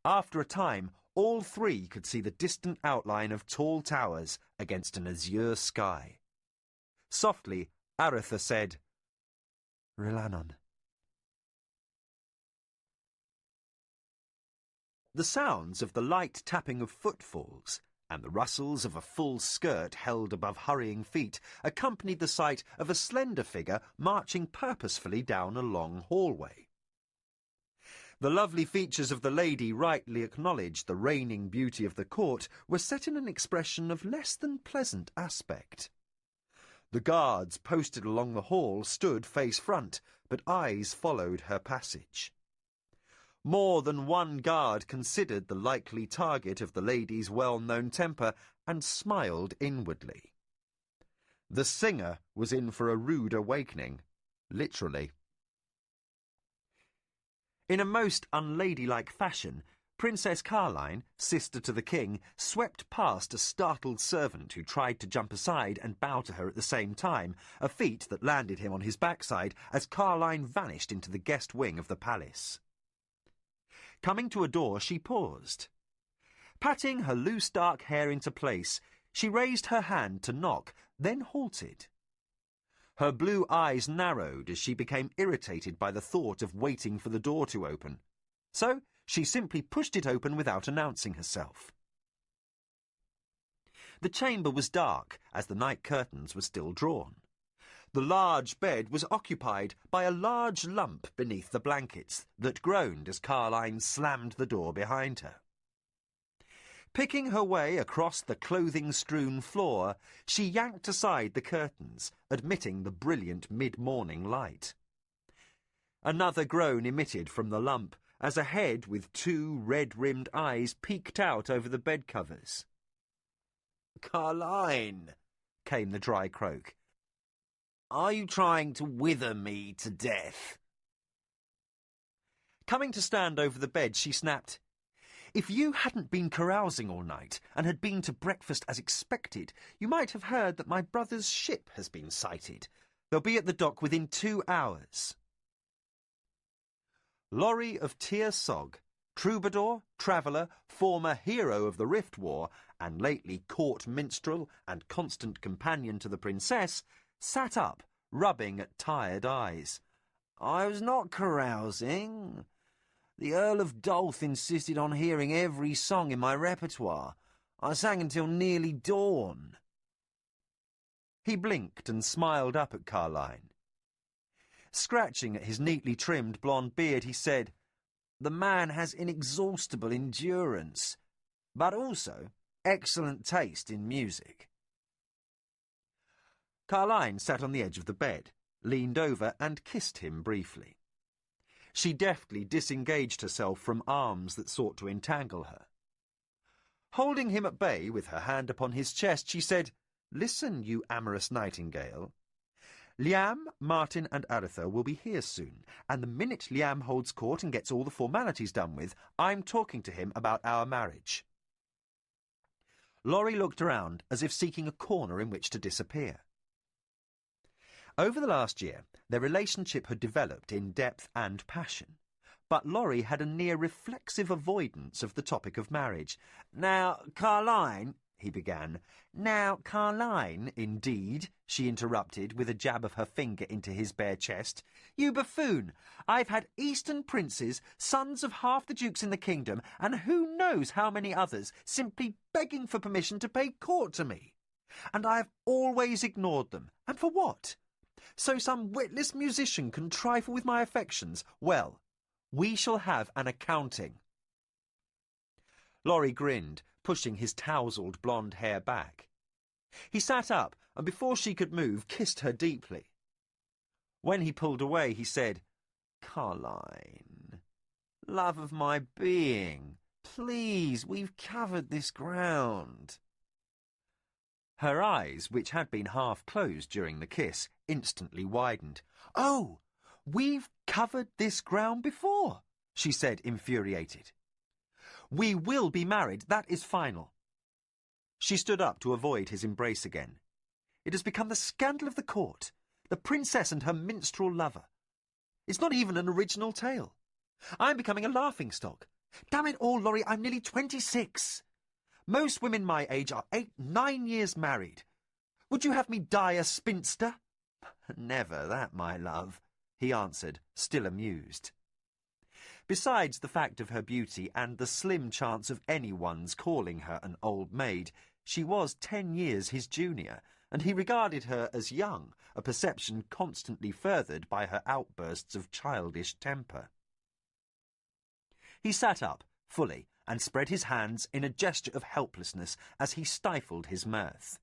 Speaker 1: After a time, all three could see the distant outline of tall towers against an azure sky. Softly, Arutha said, "Rilanon." The sounds of the light tapping of footfalls and the rustles of a full skirt held above hurrying feet accompanied the sight of a slender figure marching purposefully down a long hallway. The lovely features of the lady rightly acknowledged the reigning beauty of the court were set in an expression of less than pleasant aspect. The guards posted along the hall stood face front, but eyes followed her passage. More than one guard considered the likely target of the lady's well-known temper and smiled inwardly. The singer was in for a rude awakening, literally. In a most unladylike fashion, Princess Carline, sister to the king, swept past a startled servant who tried to jump aside and bow to her at the same time, a feat that landed him on his backside as Carline vanished into the guest wing of the palace. Coming to a door, she paused. Patting her loose dark hair into place, she raised her hand to knock, then halted. Her blue eyes narrowed as she became irritated by the thought of waiting for the door to open. So she simply pushed it open without announcing herself. The chamber was dark, as the night curtains were still drawn. The large bed was occupied by a large lump beneath the blankets that groaned as Carline slammed the door behind her. Picking her way across the clothing-strewn floor, she yanked aside the curtains, admitting the brilliant mid-morning light. Another groan emitted from the lump as a head with two red-rimmed eyes peeked out over the bed-covers.
Speaker 2: "Carline," came the dry croak. "Are you trying to wither me to death?"
Speaker 4: Coming to stand over the bed, she snapped, "If you hadn't been carousing all night and had been to breakfast as expected, you might have heard that my brother's ship has been sighted. They'll be at the dock within 2 hours." Lorry of Tir Sog, troubadour, traveller, former hero of the Rift War, and lately court minstrel and constant companion to the princess, sat up, rubbing at tired eyes.
Speaker 2: "I was not carousing. The Earl of Dolph insisted on hearing every song in my repertoire. I sang until nearly dawn."
Speaker 4: He blinked and smiled up at Carline. Scratching at his neatly trimmed blonde beard, he said,
Speaker 2: "The man has inexhaustible endurance, but also excellent taste in music."
Speaker 4: Carline sat on the edge of the bed, leaned over and kissed him briefly. She deftly disengaged herself from arms that sought to entangle her. Holding him at bay with her hand upon his chest, she said, "Listen, you amorous nightingale. Liam, Martin and Arutha will be here soon, and the minute Liam holds court and gets all the formalities done with, I'm talking to him about our marriage." Laurie looked around as if seeking a corner in which to disappear. Over the last year, their relationship had developed in depth and passion, but Laurie had a near reflexive avoidance of the topic of marriage.
Speaker 2: "Now, Carline,"
Speaker 4: he began.
Speaker 2: "Now, Carline,
Speaker 4: Indeed," she interrupted with a jab of her finger into his bare chest. "You buffoon! I've had Eastern princes, sons of half the dukes in the kingdom, and who knows how many others, simply begging for permission to pay court to me. And I have always ignored them. And for what? So some witless musician can trifle with my affections? Well, we shall have an accounting." Laurie grinned, pushing his tousled blonde hair back. He sat up, and before she could move, kissed her deeply. When he pulled away, he said, "Carline, love of my being, please, we've covered this ground." Her eyes, which had been half closed during the kiss, instantly widened. "Oh, we've covered this ground before," she said, infuriated. "We will be married, that is final." She stood up to avoid his embrace again. "It has become the scandal of the court. The princess and her minstrel lover. It's not even an original tale. I'm becoming a laughingstock. Damn it all, Laurie, I'm nearly 26. Most women my age are 8, 9 years married. Would you have me die a spinster?" "Never that, my love," he answered, still amused. Besides the fact of her beauty and the slim chance of anyone's calling her an old maid, she was 10 years his junior, and he regarded her as young, a perception constantly furthered by her outbursts of childish temper. He sat up, fully, and spread his hands in a gesture of helplessness as he stifled his mirth.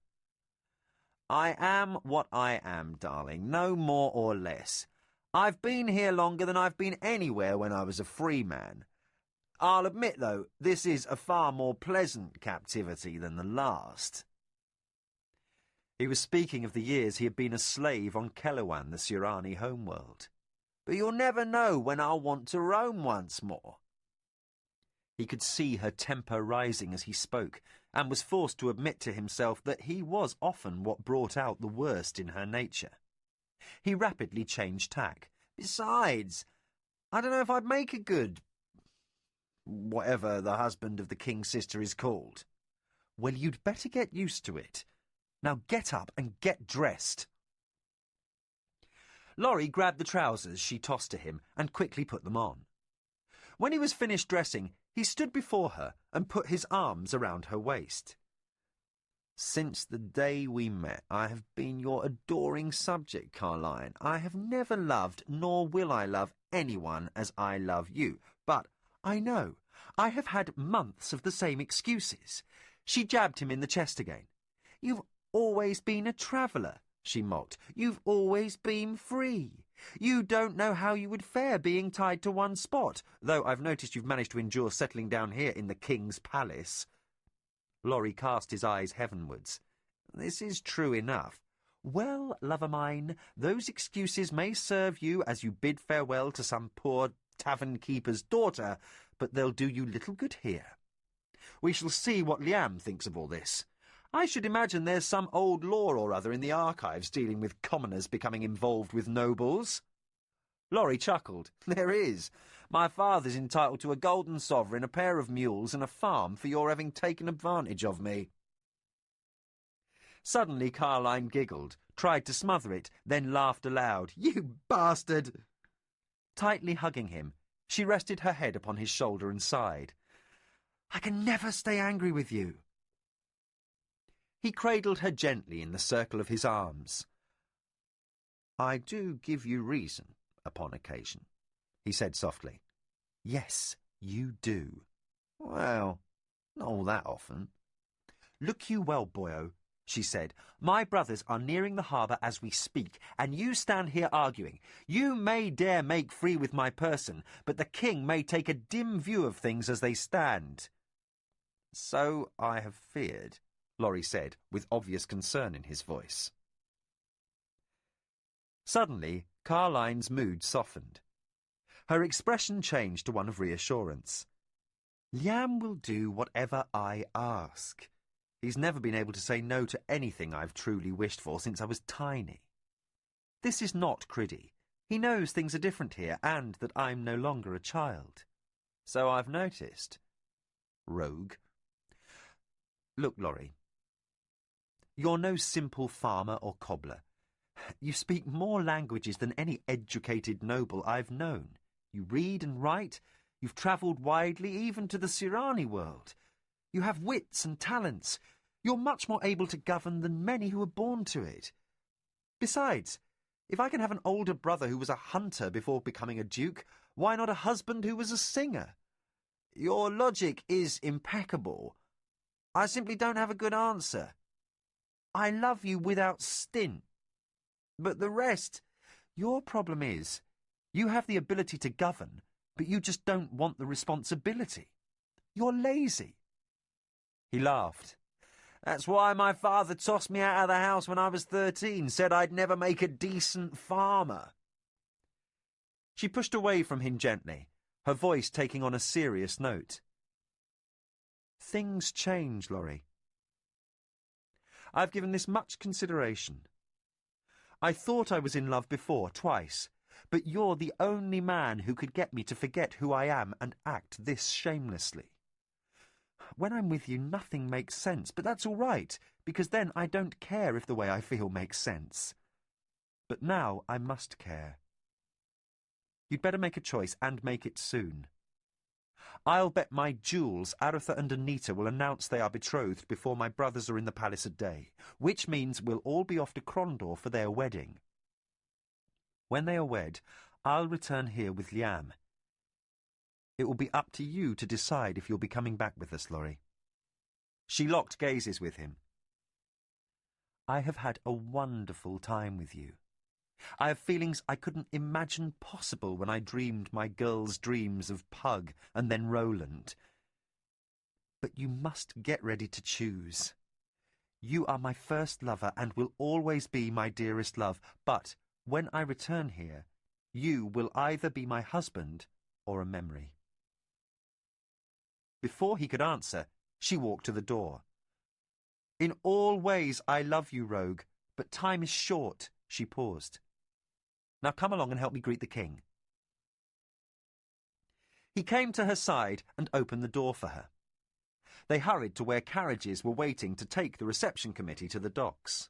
Speaker 4: "I am what I am, darling, no more or less. I've been here longer than I've been anywhere when I was a free man. I'll admit, though, this is a far more pleasant captivity than the last." He was speaking of the years he had been a slave on Kelowan, the Surani homeworld. "But you'll never know when I'll want to roam once more." He could see her temper rising as he spoke, and was forced to admit to himself that he was often what brought out the worst in her nature. He rapidly changed tack. "Besides, I don't know if I'd make a good... whatever the husband of the king's sister is called." "Well, you'd better get used to it. Now get up and get dressed." Laurie grabbed the trousers she tossed to him and quickly put them on. When he was finished dressing, he stood before her and put his arms around her waist. "Since the day we met, I have been your adoring subject, Carline. I have never loved, nor will I love anyone as I love you. But I know I have had months of the same excuses." She jabbed him in the chest again. "You've always been a traveller," she mocked. "You've always been free. You don't know how you would fare being tied to one spot, though I've noticed you've managed to endure settling down here in the king's palace." Laurie cast his eyes heavenwards. "This is true enough. Well, lover mine, those excuses may serve you as you bid farewell to some poor tavern-keeper's daughter, but they'll do you little good here. We shall see what Liam thinks of all this. I should imagine there's some old law or other in the archives dealing with commoners becoming involved with nobles." Laurie chuckled. "There is. My father's entitled to a golden sovereign, a pair of mules, and a farm for your having taken advantage of me." Suddenly Carline giggled, tried to smother it, then laughed aloud. "You bastard!" Tightly hugging him, she rested her head upon his shoulder and sighed. "I can never stay angry with you." He cradled her gently in the circle of his arms. "I do give you reason upon occasion," he said softly. "Yes, you do." "Well, not all that often." "Look you well, boyo," she said. "My brothers are nearing the harbour as we speak, and you stand here arguing. You may dare make free with my person, but the king may take a dim view of things as they stand." "So I have feared," Laurie said, with obvious concern in his voice. Suddenly, Carline's mood softened. Her expression changed to one of reassurance. "Liam will do whatever I ask. He's never been able to say no to anything I've truly wished for since I was tiny. This is not Criddy. He knows things are different here, and that I'm no longer a child. So I've noticed. Rogue. Look, Laurie. You're no simple farmer or cobbler. You speak more languages than any educated noble I've known. You read and write. You've travelled widely, even to the Surani world. You have wits and talents. You're much more able to govern than many who were born to it. Besides, if I can have an older brother who was a hunter before becoming a duke, why not a husband who was a singer? Your logic is impeccable. I simply don't have a good answer. I love you without stint. But the rest, your problem is, you have the ability to govern, but you just don't want the responsibility. You're lazy. He laughed. That's why my father tossed me out of the house when I was 13, said I'd never make a decent farmer. She pushed away from him gently, her voice taking on a serious note. Things change, Laurie. I've given this much consideration. I thought I was in love before, twice, but you're the only man who could get me to forget who I am and act this shamelessly. When I'm with you, nothing makes sense, but that's all right, because then I don't care if the way I feel makes sense. But now I must care. You'd better make a choice, and make it soon. I'll bet my jewels Arutha and Anita will announce they are betrothed before my brothers are in the palace a day, which means we'll all be off to Krondor for their wedding. When they are wed, I'll return here with Liam. It will be up to you to decide if you'll be coming back with us, Laurie. She locked gazes with him. I have had a wonderful time with you. I have feelings I couldn't imagine possible when I dreamed my girl's dreams of Pug and then Roland. But you must get ready to choose. You are my first lover and will always be my dearest love, but when I return here, you will either be my husband or a memory. Before he could answer, she walked to the door. In all ways I love you, Rogue, but time is short, she paused. Now come along and help me greet the king. He came to her side and opened the door for her. They hurried to where carriages were waiting to take the reception committee to the docks.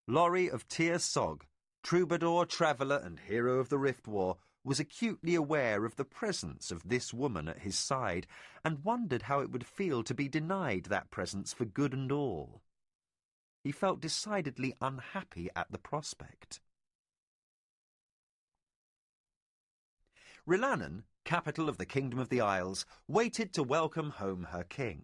Speaker 4: Laurie of Tir Sog, troubadour, traveller and hero of the Riftwar, was acutely aware of the presence of this woman at his side and wondered how it would feel to be denied that presence for good and all. He felt decidedly unhappy at the prospect. Rhiannon, capital of the Kingdom of the Isles, waited to welcome home her king.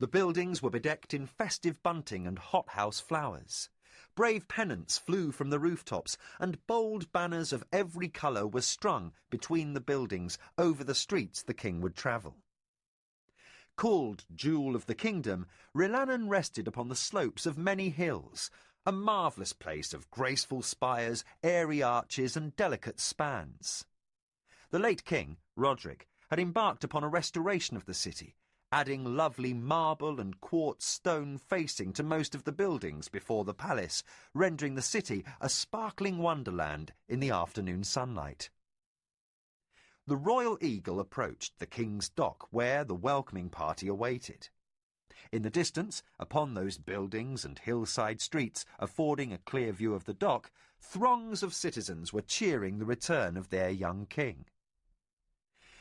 Speaker 4: The buildings were bedecked in festive bunting and hothouse flowers. Brave pennants flew from the rooftops, and bold banners of every colour were strung between the buildings over the streets the king would travel. Called Jewel of the Kingdom, Rhiannon rested upon the slopes of many hills, a marvellous place of graceful spires, airy arches and delicate spans. The late king, Roderick, had embarked upon a restoration of the city, adding lovely marble and quartz stone facing to most of the buildings before the palace, rendering the city a sparkling wonderland in the afternoon sunlight. The Royal Eagle approached the King's Dock, where the welcoming party awaited. In the distance, upon those buildings and hillside streets affording a clear view of the dock, throngs of citizens were cheering the return of their young king.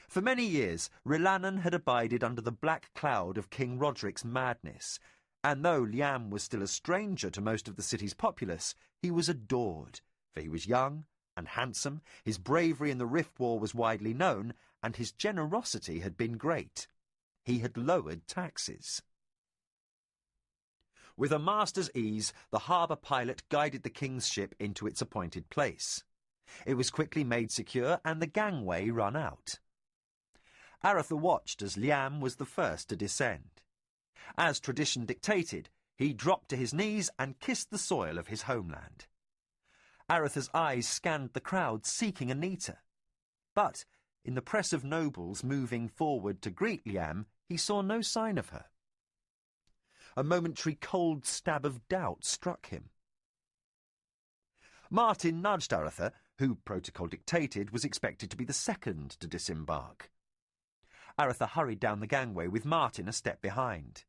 Speaker 4: For many years, Rhiannon had abided under the black cloud of King Roderick's madness, and though Liam was still a stranger to most of the city's populace, he was adored, for he was young and handsome, his bravery in the Riftwar was widely known, and his generosity had been great. He had lowered taxes. With a master's ease, the harbour pilot guided the king's ship into its appointed place. It was quickly made secure, and the gangway run out. Arutha watched as Liam was the first to descend. As tradition dictated, he dropped to his knees and kissed the soil of his homeland. Arutha's eyes scanned the crowd, seeking Anita. But, in the press of nobles moving forward to greet Liam, he saw no sign of her. A momentary cold stab of doubt struck him. Martin nudged Arutha, who, protocol dictated, was expected to be the second to disembark. Arutha hurried down the gangway with Martin a step behind.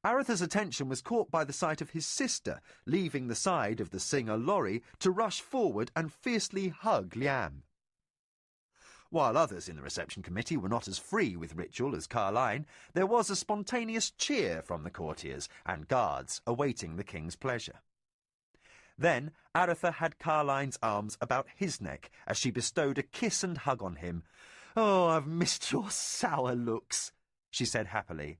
Speaker 4: Arutha's attention was caught by the sight of his sister, leaving the side of the singer Laurie to rush forward and fiercely hug Liam. While others in the reception committee were not as free with ritual as Carline, there was a spontaneous cheer from the courtiers and guards awaiting the king's pleasure. Then Arutha had Carline's arms about his neck as she bestowed a kiss and hug on him. "Oh, I've missed your sour looks," she said happily.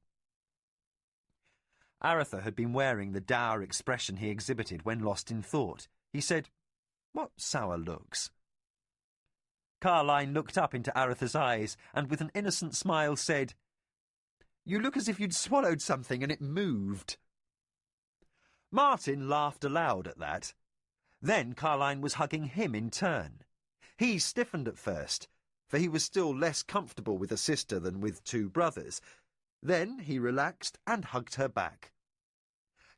Speaker 4: Arutha had been wearing the dour expression he exhibited when lost in thought. He said, "What sour looks?" Carline looked up into Arutha's eyes and with an innocent smile said, "You look as if you'd swallowed something and it moved." Martin laughed aloud at that. Then Carline was hugging him in turn. He stiffened at first, for he was still less comfortable with a sister than with two brothers. Then he relaxed and hugged her back.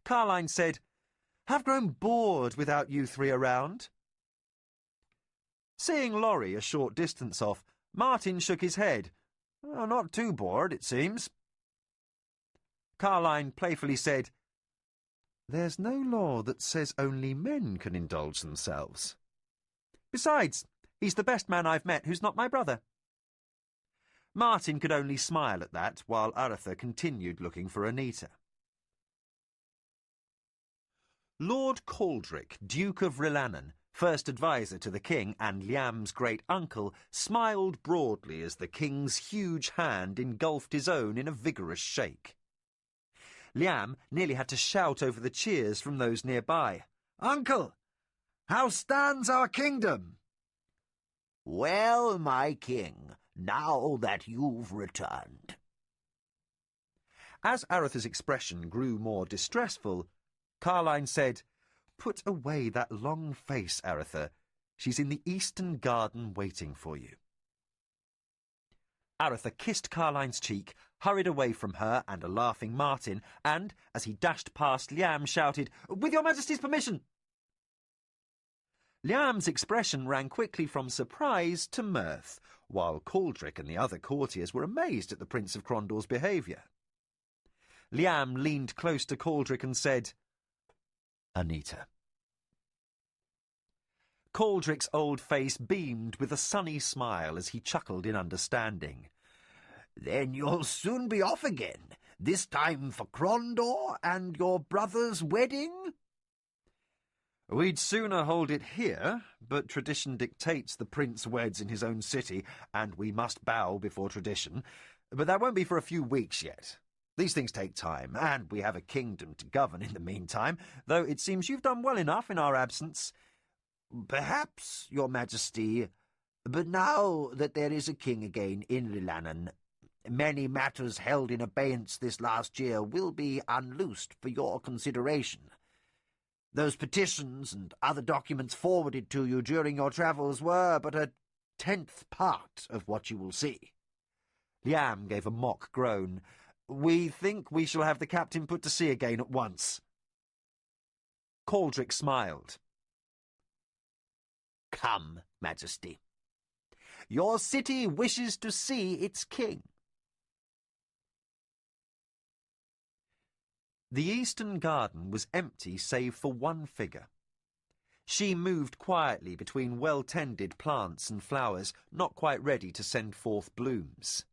Speaker 4: Carline said, "I've grown bored without you three around." Seeing Laurie a short distance off, Martin shook his head. "Oh, not too bored, it seems." Carline playfully said, "There's no law that says only men can indulge themselves. Besides, he's the best man I've met who's not my brother." Martin could only smile at that, while Arutha continued looking for Anita. Lord Caldric, Duke of Rilannon, first adviser to the king and Liam's great-uncle, smiled broadly as the king's huge hand engulfed his own in a vigorous shake. Liam nearly had to shout over the cheers from those nearby. "Uncle, how stands our kingdom?"
Speaker 2: "Well, my king, now that you've returned."
Speaker 4: As Arutha's expression grew more distressful, Carline said, "Put away that long face, Arutha. She's in the eastern garden waiting for you." Arutha kissed Carline's cheek, hurried away from her and a laughing Martin, and, as he dashed past Liam, shouted, "With your Majesty's permission!" Liam's expression ran quickly from surprise to mirth, while Caldric and the other courtiers were amazed at the Prince of Crondor's behaviour. Liam leaned close to Caldric and said, "Anita." Caldric's old face beamed with a sunny smile as he chuckled in understanding.
Speaker 2: "Then you'll soon be off again, this time for Crondor and your brother's wedding?"
Speaker 4: "We'd sooner hold it here, but tradition dictates the prince weds in his own city, and we must bow before tradition. But that won't be for a few weeks yet. These things take time, and we have a kingdom to govern in the meantime, though it seems you've done well enough in our absence."
Speaker 2: "Perhaps, your Majesty, but now that there is a king again in Rilannon, many matters held in abeyance this last year will be unloosed for your consideration. Those petitions and other documents forwarded to you during your travels were but a 10th part of what you will see."
Speaker 4: Liam gave a mock groan. "We think we shall have the captain put to sea again at once." Caldric smiled.
Speaker 2: "Come, Majesty. Your city wishes to see its king."
Speaker 4: The eastern garden was empty save for one figure. She moved quietly between well-tended plants and flowers, not quite ready to send forth blooms.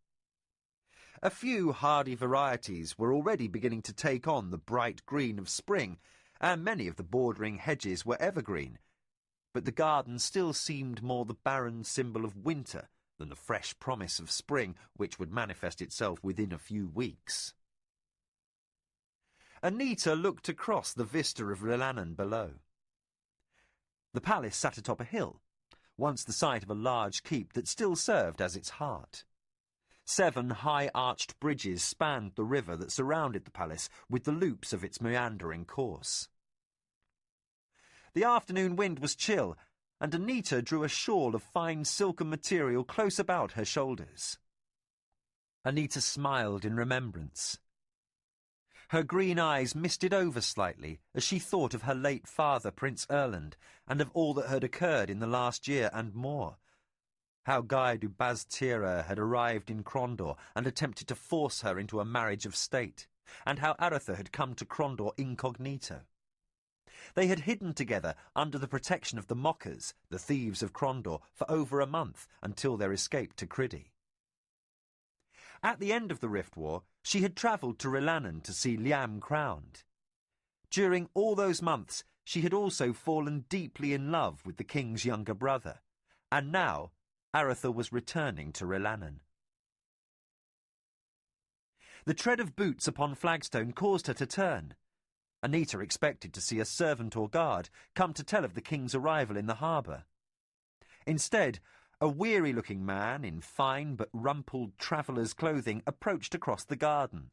Speaker 4: A few hardy varieties were already beginning to take on the bright green of spring, and many of the bordering hedges were evergreen, but the garden still seemed more the barren symbol of winter than the fresh promise of spring, which would manifest itself within a few weeks. Anita looked across the vista of Rilannon below. The palace sat atop a hill, once the site of a large keep that still served as its heart. 7 high-arched bridges spanned the river that surrounded the palace with the loops of its meandering course. The afternoon wind was chill, and Anita drew a shawl of fine silken material close about her shoulders. Anita smiled in remembrance. Her green eyes misted over slightly as she thought of her late father, Prince Erland, and of all that had occurred in the last year and more. How Guy du Baz-Tira had arrived in Crondor and attempted to force her into a marriage of state, and how Arutha had come to Crondor incognito. They had hidden together under the protection of the Mockers, the thieves of Crondor, for over a month until their escape to Criddy. At the end of the Rift War, she had travelled to Rilannon to see Liam crowned. During all those months, she had also fallen deeply in love with the king's younger brother, and now Arutha was returning to Rilannon. The tread of boots upon flagstone caused her to turn. Anita expected to see a servant or guard come to tell of the king's arrival in the harbour. Instead, a weary-looking man in fine but rumpled traveller's clothing approached across the garden.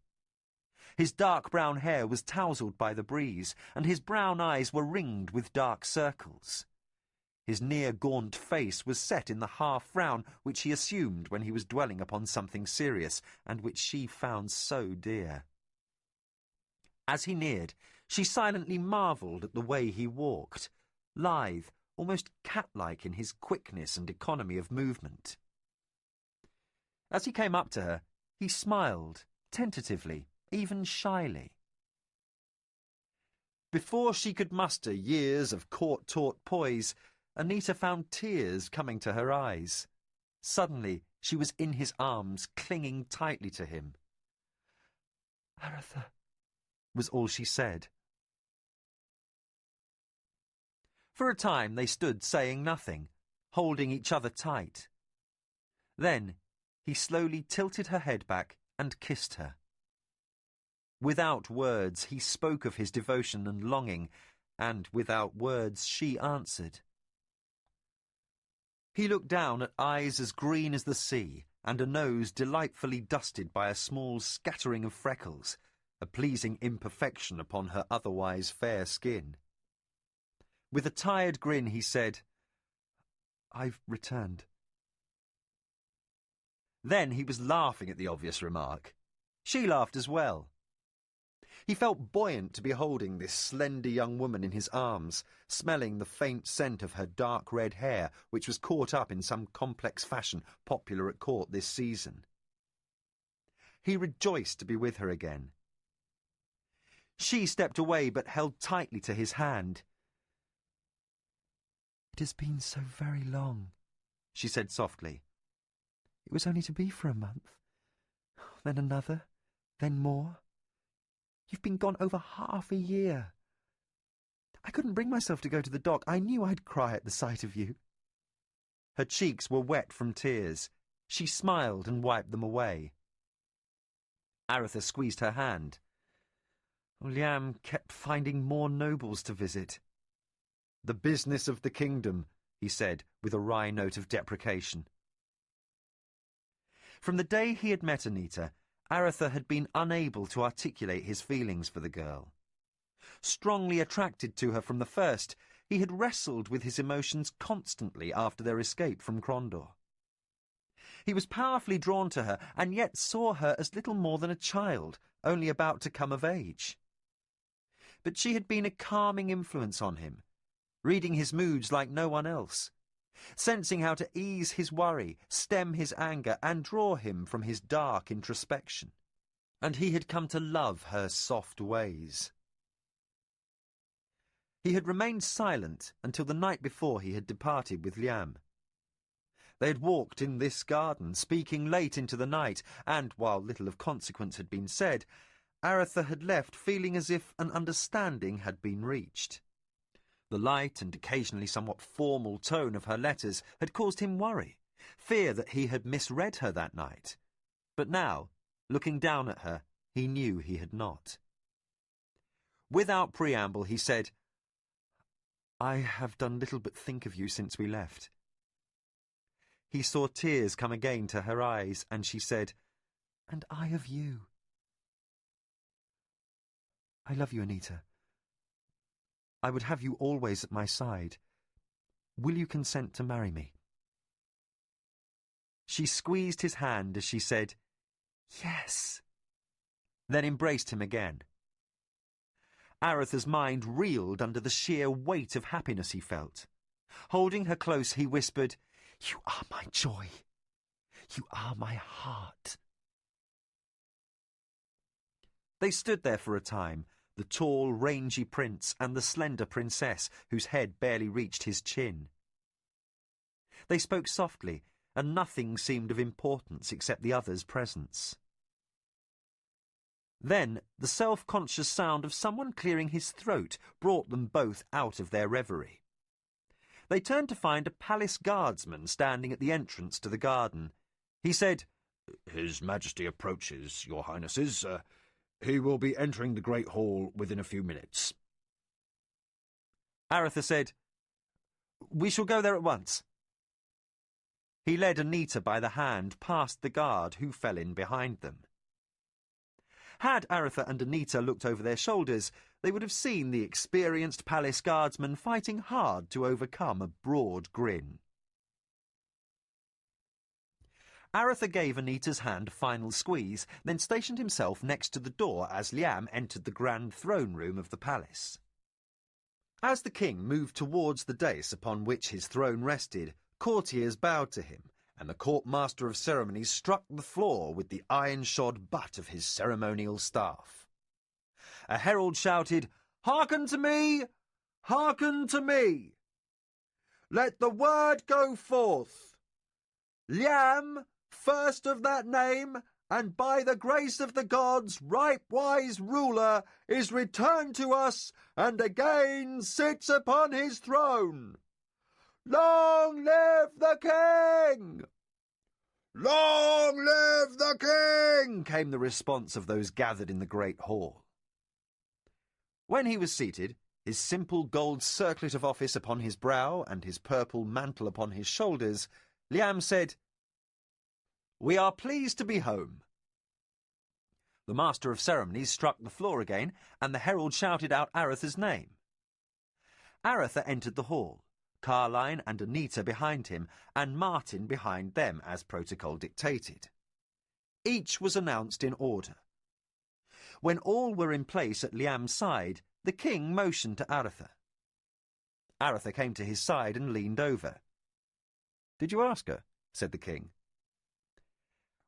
Speaker 4: His dark brown hair was tousled by the breeze, and his brown eyes were ringed with dark circles. His near-gaunt face was set in the half-frown which he assumed when he was dwelling upon something serious, and which she found so dear. As he neared, she silently marvelled at the way he walked, lithe, almost cat-like in his quickness and economy of movement. As he came up to her, he smiled, tentatively, even shyly. Before she could muster years of court-taught poise, Anita found tears coming to her eyes. Suddenly, she was in his arms, clinging tightly to him. "Arutha," was all she said. For a time they stood saying nothing, holding each other tight. Then he slowly tilted her head back and kissed her. Without words he spoke of his devotion and longing, and without words she answered. He looked down at eyes as green as the sea, and a nose delightfully dusted by a small scattering of freckles, a pleasing imperfection upon her otherwise fair skin. With a tired grin he said, "I've returned." Then he was laughing at the obvious remark. She laughed as well. He felt buoyant to be holding this slender young woman in his arms, smelling the faint scent of her dark red hair, which was caught up in some complex fashion popular at court this season. He rejoiced to be with her again. She stepped away but held tightly to his hand. "It has been so very long," she said softly. "It was only to be for a month, then another, then more. You've been gone over half a year. I couldn't bring myself to go to the dock. I knew I'd cry at the sight of you." Her cheeks were wet from tears. She smiled and wiped them away. Arutha squeezed her hand. Liam kept finding more nobles to visit. "The business of the kingdom," he said, with a wry note of deprecation. From the day he had met Anita, Arutha had been unable to articulate his feelings for the girl. Strongly attracted to her from the first, he had wrestled with his emotions constantly after their escape from Crondor. He was powerfully drawn to her, and yet saw her as little more than a child, only about to come of age. But she had been a calming influence on him, reading his moods like no one else, sensing how to ease his worry, stem his anger, and draw him from his dark introspection. And he had come to love her soft ways. He had remained silent until the night before he had departed with Liam. They had walked in this garden, speaking late into the night, and, while little of consequence had been said, Arutha had left feeling as if an understanding had been reached. The light and occasionally somewhat formal tone of her letters had caused him worry, fear that he had misread her that night. But now, looking down at her, he knew he had not. Without preamble, he said, "I have done little but think of you since we left." He saw tears come again to her eyes, and she said, "And I of you." "I love you, Anita. I would have you always at my side. Will you consent to marry me?" She squeezed his hand as she said, "Yes," then embraced him again. Arutha's mind reeled under the sheer weight of happiness he felt. Holding her close, he whispered, "You are my joy. You are my heart." They stood there for a time, the tall, rangy prince and the slender princess, whose head barely reached his chin. They spoke softly, and nothing seemed of importance except the other's presence. Then the self-conscious sound of someone clearing his throat brought them both out of their reverie. They turned to find a palace guardsman standing at the entrance to the garden. He said, His Majesty approaches, your Highnesses. He will be entering the Great Hall within a few minutes.
Speaker 1: Arutha said, "We shall go there at once." He led Anita by the hand past the guard, who fell in behind them. Had Arutha and Anita looked over their shoulders, they would have seen the experienced palace guardsman fighting hard to overcome a broad grin. Arutha gave Anita's hand a final squeeze, then stationed himself next to the door as Liam entered the grand throne room of the palace. As the king moved towards the dais upon which his throne rested, courtiers bowed to him, and the court master of ceremonies struck the floor with the iron-shod butt of his ceremonial staff. A herald shouted, "Hearken to me! Hearken to me! Let the word go forth! Liam, first of that name, and by the grace of the gods, ripe-wise ruler, is returned to us, and again sits upon his throne. Long live the king! Long live the king! Came the response of those gathered in the great hall. When he was seated, his simple gold circlet of office upon his brow and his purple mantle upon his shoulders, Liam said, "We are pleased to be home." The master of ceremonies struck the floor again, and the herald shouted out Arutha's name. Arutha entered the hall, Carline and Anita behind him, and Martin behind them, as protocol dictated. Each was announced in order. When all were in place at Liam's side, the king motioned to Arutha. Arutha came to his side and leaned over. "Did you ask her?" said the king.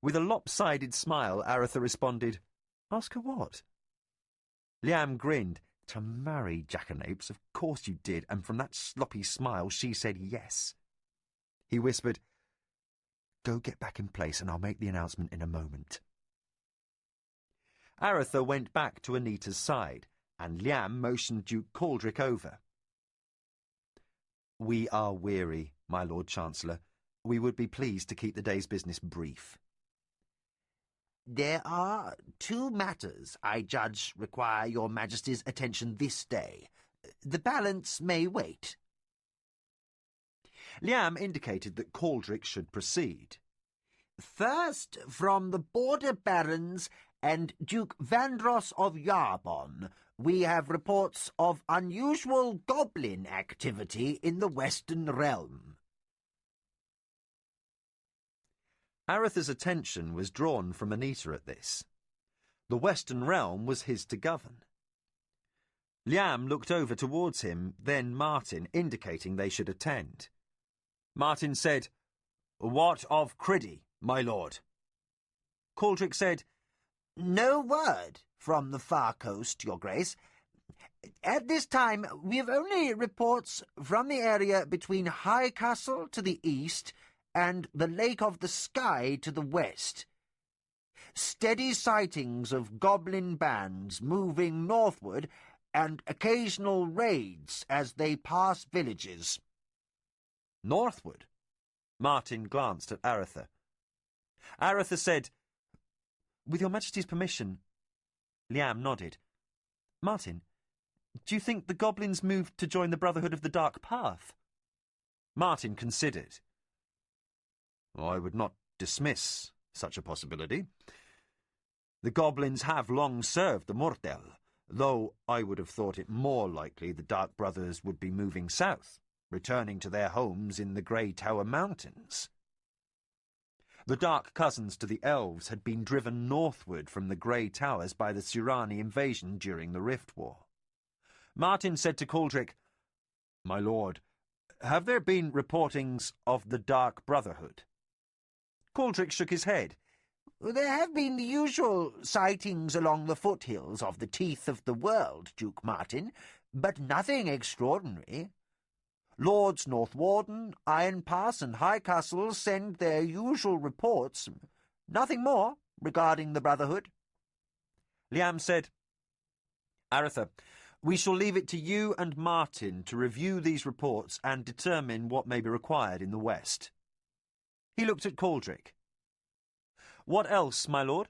Speaker 1: With a lopsided smile, Arutha responded, "Ask her what?" Liam grinned. "To marry, jackanapes, of course you did, and from that sloppy smile she said yes." He whispered, "Go get back in place and I'll make the announcement in a moment." Arutha went back to Anita's side, and Liam motioned Duke Caldric over. "We are weary, my Lord Chancellor. We would be pleased to keep the day's business brief."
Speaker 2: "There are 2 matters I judge require your Majesty's attention this day. The balance may wait."
Speaker 1: Liam indicated that Caldric should proceed.
Speaker 2: "First, from the border barons and Duke Vandross of Yarbon, we have reports of unusual goblin activity in the Western Realm."
Speaker 1: Arutha's attention was drawn from Anita at this. The Western Realm was his to govern. Liam looked over towards him, then Martin, indicating they should attend. Martin said, "What of Criddy, my lord?"
Speaker 2: Caldric said, "No word from the far coast, your grace. At this time, we have only reports from the area between High Castle to the east and the Lake of the Sky to the west. Steady sightings of goblin bands moving northward and occasional raids as they pass villages."
Speaker 1: "Northward?" Martin glanced at Arutha. Arutha said, "With your Majesty's permission." Liam nodded. "Martin, do you think the goblins moved to join the Brotherhood of the Dark Path?" Martin considered. "I would not dismiss such a possibility. The goblins have long served the Mordel, though I would have thought it more likely the Dark Brothers would be moving south, returning to their homes in the Grey Tower Mountains. The Dark Cousins to the Elves had been driven northward from the Grey Towers by the Surani invasion during the Rift War." Martin said to Caldric, "My lord, have there been reportings of the Dark Brotherhood?" Caldric shook his head.
Speaker 2: "There have been the usual sightings along the foothills of the Teeth of the World, Duke Martin, but nothing extraordinary. Lords Northwarden, Iron Pass, and High Castle send their usual reports. Nothing more regarding the Brotherhood."
Speaker 1: Liam said, "Arutha, we shall leave it to you and Martin to review these reports and determine what may be required in the west." He looked at Caldric.
Speaker 4: What else, my lord?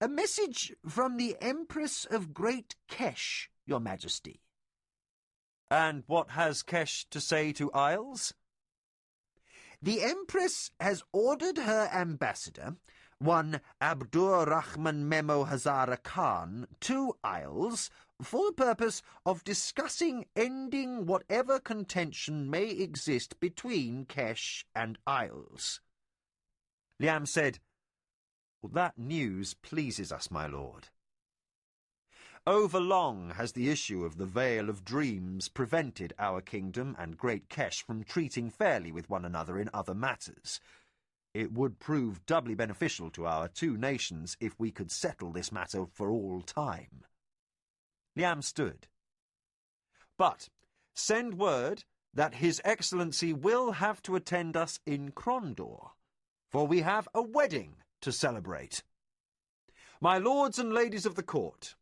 Speaker 2: A message from the Empress of Great Kesh, your majesty.
Speaker 4: And what has Kesh to say to Isles?
Speaker 2: The Empress has ordered her ambassador, one Abdur Rahman Memo Hazara Khan, to Isles for the purpose of discussing ending whatever contention may exist between Kesh and Isles.
Speaker 4: Liam said, "Well, that news pleases us, my lord. Overlong has the issue of the Vale of Dreams prevented our kingdom and Great Kesh from treating fairly with one another in other matters. It would prove doubly beneficial to our two nations if we could settle this matter for all time." Liam stood. "But send word that His Excellency will have to attend us in Krondor, for we have a wedding to celebrate. My lords and ladies of the court,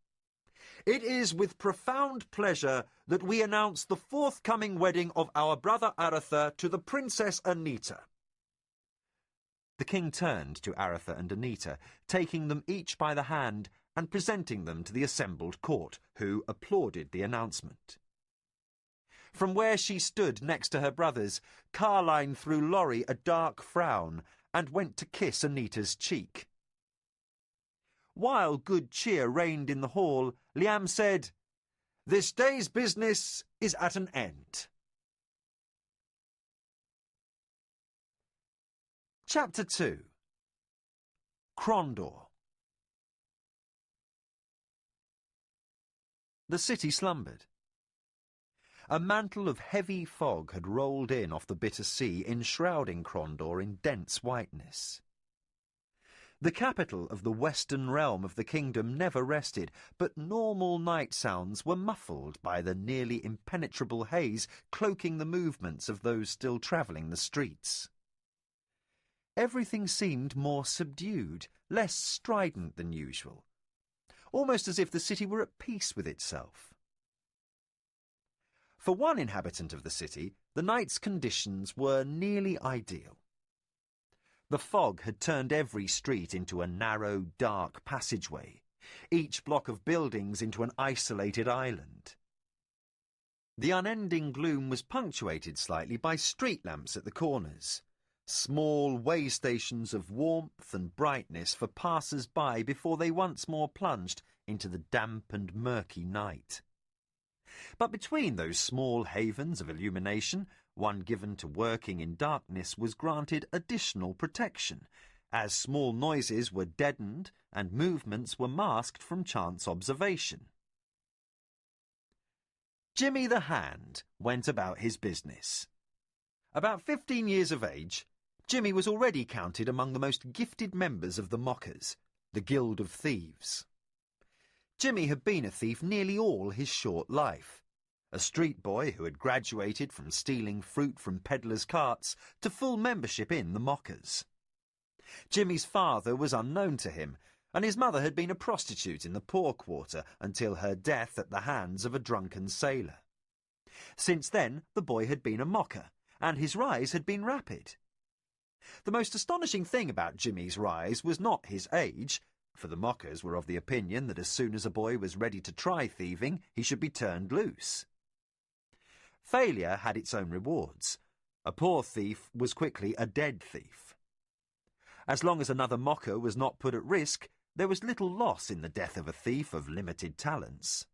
Speaker 4: it is with profound pleasure that we announce the forthcoming wedding of our brother Arutha to the Princess Anita." The king turned to Arutha and Anita, taking them each by the hand and presenting them to the assembled court, who applauded the announcement. From where she stood next to her brothers, Carline threw Laurie a dark frown and went to kiss Anita's cheek. While good cheer reigned in the hall, Liam said, "This day's business is at an end." Chapter 2. Krondor. The city slumbered. A mantle of heavy fog had rolled in off the bitter sea, enshrouding Krondor in dense whiteness. The capital of the western realm of the kingdom never rested, but normal night sounds were muffled by the nearly impenetrable haze cloaking the movements of those still travelling the streets. Everything seemed more subdued, less strident than usual, almost as if the city were at peace with itself. For one inhabitant of the city, the night's conditions were nearly ideal. The fog had turned every street into a narrow, dark passageway, each block of buildings into an isolated island. The unending gloom was punctuated slightly by street lamps at the corners, small way stations of warmth and brightness for passers-by before they once more plunged into the damp and murky night. But between those small havens of illumination, one given to working in darkness was granted additional protection, as small noises were deadened and movements were masked from chance observation. Jimmy the Hand went about his business. About 15 years of age, Jimmy was already counted among the most gifted members of the Mockers, the Guild of Thieves. Jimmy had been a thief nearly all his short life, a street boy who had graduated from stealing fruit from peddlers' carts to full membership in the Mockers. Jimmy's father was unknown to him, and his mother had been a prostitute in the poor quarter until her death at the hands of a drunken sailor. Since then, the boy had been a Mocker, and his rise had been rapid. The most astonishing thing about Jimmy's rise was not his age, for the Mockers were of the opinion that as soon as a boy was ready to try thieving, he should be turned loose. Failure had its own rewards. A poor thief was quickly a dead thief. As long as another Mocker was not put at risk, there was little loss in the death of a thief of limited talents.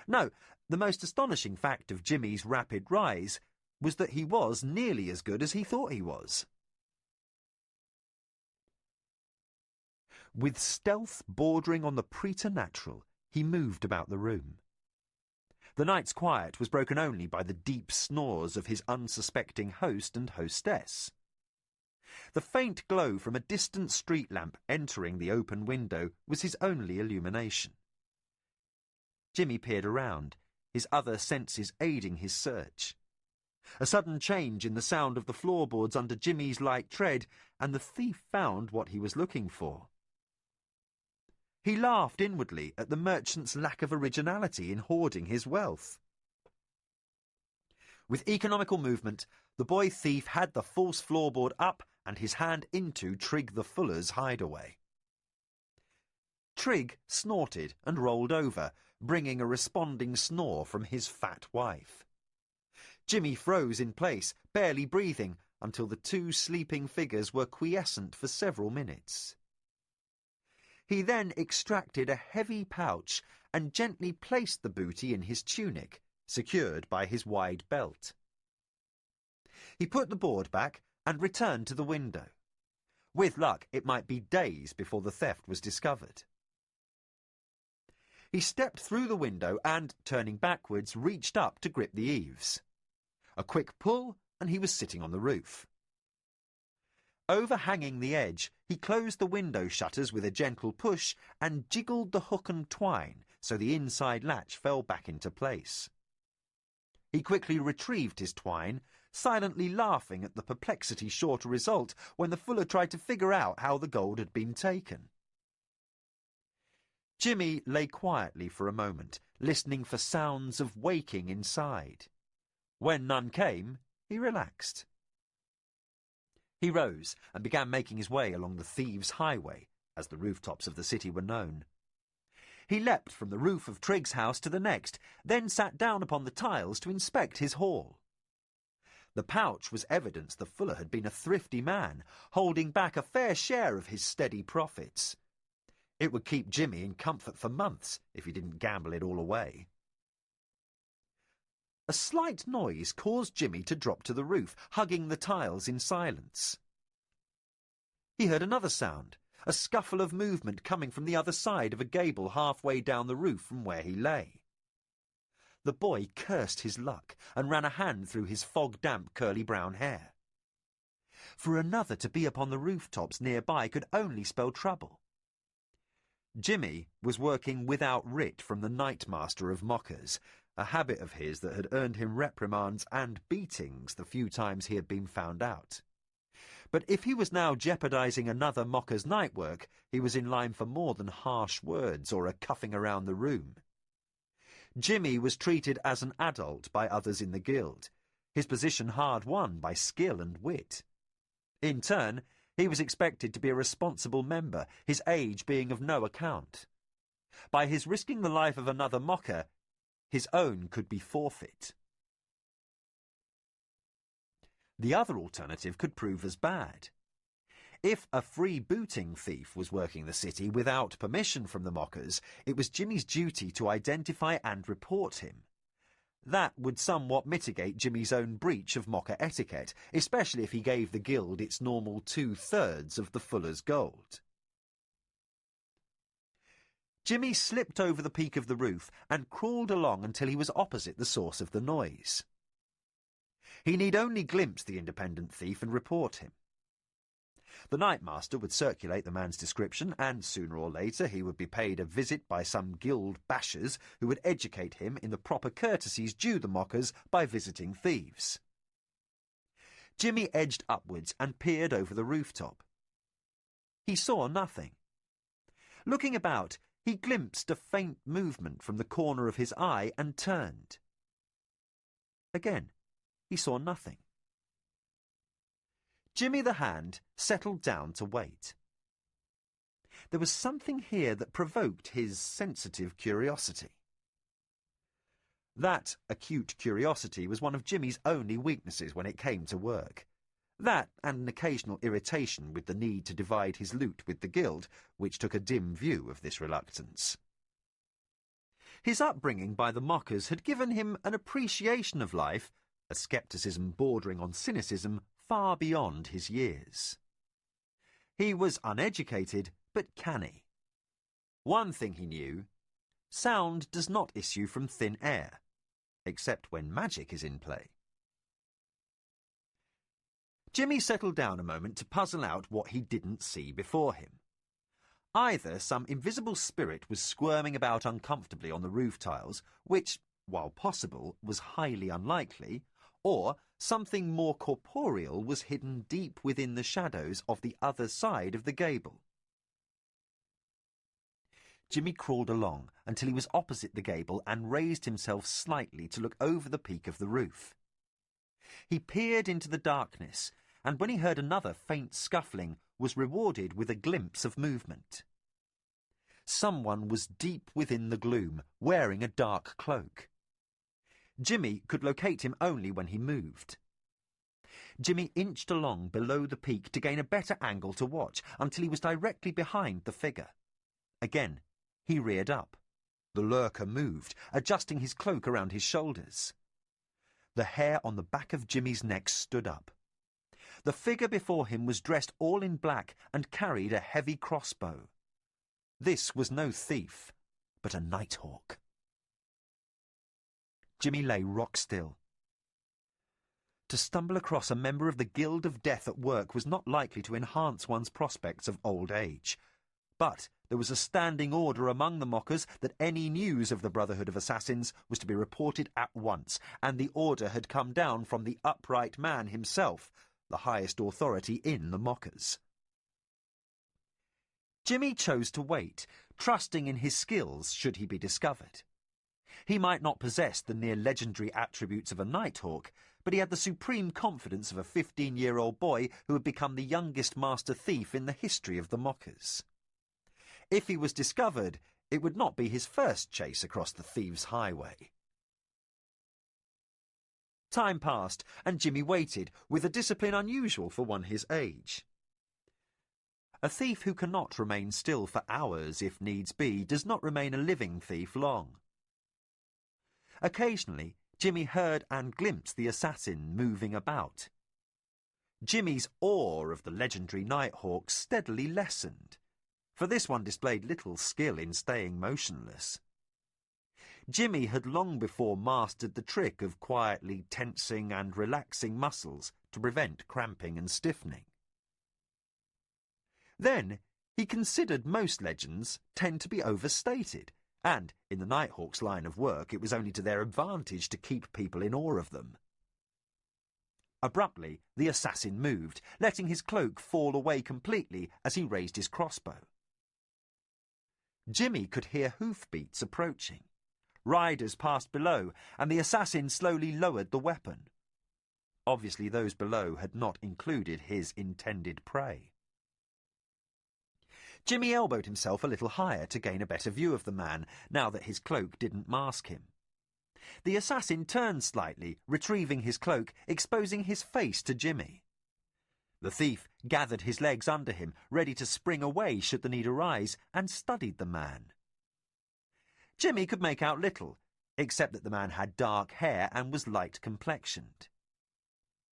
Speaker 4: No, the most astonishing fact of Jimmy's rapid rise was that he was nearly as good as he thought he was. With stealth bordering on the preternatural, he moved about the room. The night's quiet was broken only by the deep snores of his unsuspecting host and hostess. The faint glow from a distant street lamp entering the open window was his only illumination. Jimmy peered around, his other senses aiding his search. A sudden change in the sound of the floorboards under Jimmy's light tread, and the thief found what he was looking for. He laughed inwardly at the merchant's lack of originality in hoarding his wealth. With economical movement, the boy thief had the false floorboard up
Speaker 1: and his hand into Trig the Fuller's hideaway. Trig snorted and rolled over, bringing a responding snore from his fat wife. Jimmy froze in place, barely breathing, until the two sleeping figures were quiescent for several minutes. He then extracted a heavy pouch and gently placed the booty in his tunic, secured by his wide belt. He put the board back and returned to the window. With luck, it might be days before the theft was discovered. He stepped through the window and, turning backwards, reached up to grip the eaves. A quick pull, and he was sitting on the roof. Overhanging the edge, he closed the window shutters with a gentle push and jiggled the hook and twine so the inside latch fell back into place. He quickly retrieved his twine, silently laughing at the perplexity sure to result when the Fuller tried to figure out how the gold had been taken. Jimmy lay quietly for a moment, listening for sounds of waking inside. When none came, he relaxed. He rose and began making his way along the Thieves' Highway, as the rooftops of the city were known. He leapt from the roof of Trig's house to the next, then sat down upon the tiles to inspect his haul. The pouch was evidence the Fuller had been a thrifty man, holding back a fair share of his steady profits. It would keep Jimmy in comfort for months if he didn't gamble it all away. A slight noise caused Jimmy to drop to the roof, hugging the tiles in silence. He heard another sound, a scuffle of movement coming from the other side of a gable halfway down the roof from where he lay. The boy cursed his luck and ran a hand through his fog-damp curly brown hair. For another to be upon the rooftops nearby could only spell trouble. Jimmy was working without writ from the Nightmaster of Mockers, a habit of his that had earned him reprimands and beatings the few times he had been found out. But if he was now jeopardizing another Mocker's night work, he was in line for more than harsh words or a cuffing around the room. Jimmy was treated as an adult by others in the guild, his position hard won by skill and wit. In turn, he was expected to be a responsible member, his age being of no account. By his risking the life of another Mocker, his own could be forfeit. The other alternative could prove as bad. If a freebooting thief was working the city without permission from the Mockers, it was Jimmy's duty to identify and report him. That would somewhat mitigate Jimmy's own breach of Mocker etiquette, especially if he gave the guild its normal 2/3 of the Fuller's gold. Jimmy slipped over the peak of the roof and crawled along until he was opposite the source of the noise. He need only glimpse the independent thief and report him. The Nightmaster would circulate the man's description, and sooner or later he would be paid a visit by some guild bashers who would educate him in the proper courtesies due the Mockers by visiting thieves. Jimmy edged upwards and peered over the rooftop. He saw nothing. Looking about, he glimpsed a faint movement from the corner of his eye and turned. Again, he saw nothing. Jimmy the Hand settled down to wait. There was something here that provoked his sensitive curiosity. That acute curiosity was one of Jimmy's only weaknesses when it came to work. That and an occasional irritation with the need to divide his loot with the guild, which took a dim view of this reluctance. His upbringing by the Mockers had given him an appreciation of life, a scepticism bordering on cynicism, far beyond his years. He was uneducated, but canny. One thing he knew: sound does not issue from thin air, except when magic is in play. Jimmy settled down a moment to puzzle out what he didn't see before him. Either some invisible spirit was squirming about uncomfortably on the roof tiles, which, while possible, was highly unlikely, or something more corporeal was hidden deep within the shadows of the other side of the gable. Jimmy crawled along until he was opposite the gable and raised himself slightly to look over the peak of the roof. He peered into the darkness
Speaker 4: and when he heard another faint scuffling, was rewarded with a glimpse of movement. Someone was deep within the gloom, wearing a dark cloak. Jimmy could locate him only when he moved. Jimmy inched along below the peak to gain a better angle to watch until he was directly behind the figure. Again, he reared up. The lurker moved, adjusting his cloak around his shoulders. The hair on the back of Jimmy's neck stood up. The figure before him was dressed all in black and carried a heavy crossbow. This was no thief, but a nighthawk. Jimmy lay rock still. To stumble across a member of the Guild of Death at work was not likely to enhance one's prospects of old age. But there was a standing order among the mockers that any news of the Brotherhood of Assassins was to be reported at once, and the order had come down from the upright man himself, the highest authority in the mockers. Jimmy chose to wait, trusting in his skills should he be discovered. He might not possess the near-legendary attributes of a nighthawk, but he had the supreme confidence of a 15-year-old boy who had become the youngest master thief in the history of the mockers. If he was discovered, it would not be his first chase across the thieves' highway. Time passed, and Jimmy waited, with a discipline unusual for one his age. A thief who cannot remain still for hours, if needs be, does not remain a living thief long. Occasionally, Jimmy heard and glimpsed the assassin moving about. Jimmy's awe of the legendary Nighthawk steadily lessened, for this one displayed little skill in staying motionless. Jimmy had long before mastered the trick of quietly tensing and relaxing muscles to prevent cramping and stiffening. Then he considered most legends tend to be overstated, and in the Nighthawk's line of work it was only to their advantage to keep people in awe of them. Abruptly, the assassin moved, letting his cloak fall away completely as he raised his crossbow. Jimmy could hear hoofbeats approaching. Riders passed below, and the assassin slowly lowered the weapon. Obviously those below had not included his intended prey. Jimmy elbowed himself a little higher to gain a better view of the man, now that his cloak didn't mask him. The assassin turned slightly, retrieving his cloak, exposing his face to Jimmy. The thief gathered his legs under him, ready to spring away should the need arise, and studied the man. Jimmy could make out little, except that the man had dark hair and was light-complexioned.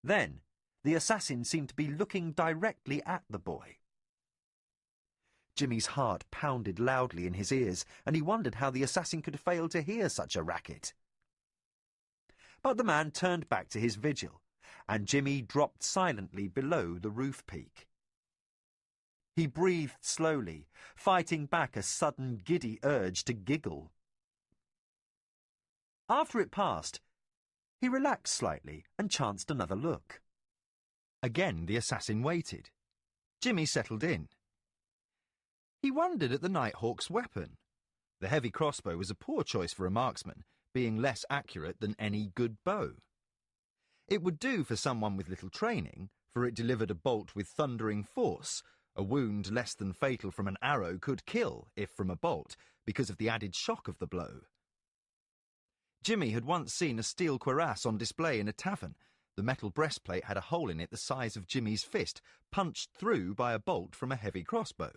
Speaker 4: Then, the assassin seemed to be looking directly at the boy. Jimmy's heart pounded loudly in his ears, and he wondered how the assassin could fail to hear such a racket. But the man turned back to his vigil, and Jimmy dropped silently below the roof peak. He breathed slowly, fighting back a sudden giddy urge to giggle. After it passed, he relaxed slightly and chanced another look. Again the assassin waited. Jimmy settled in. He wondered at the Nighthawk's weapon. The heavy crossbow was a poor choice for a marksman, being less accurate than any good bow. It would do for someone with little training, for it delivered a bolt with thundering force. A wound less than fatal from an arrow could kill, if from a bolt, because of the added shock of the blow. Jimmy had once seen a steel cuirass on display in a tavern. The metal breastplate had a hole in it the size of Jimmy's fist, punched through by a bolt from a heavy crossbow.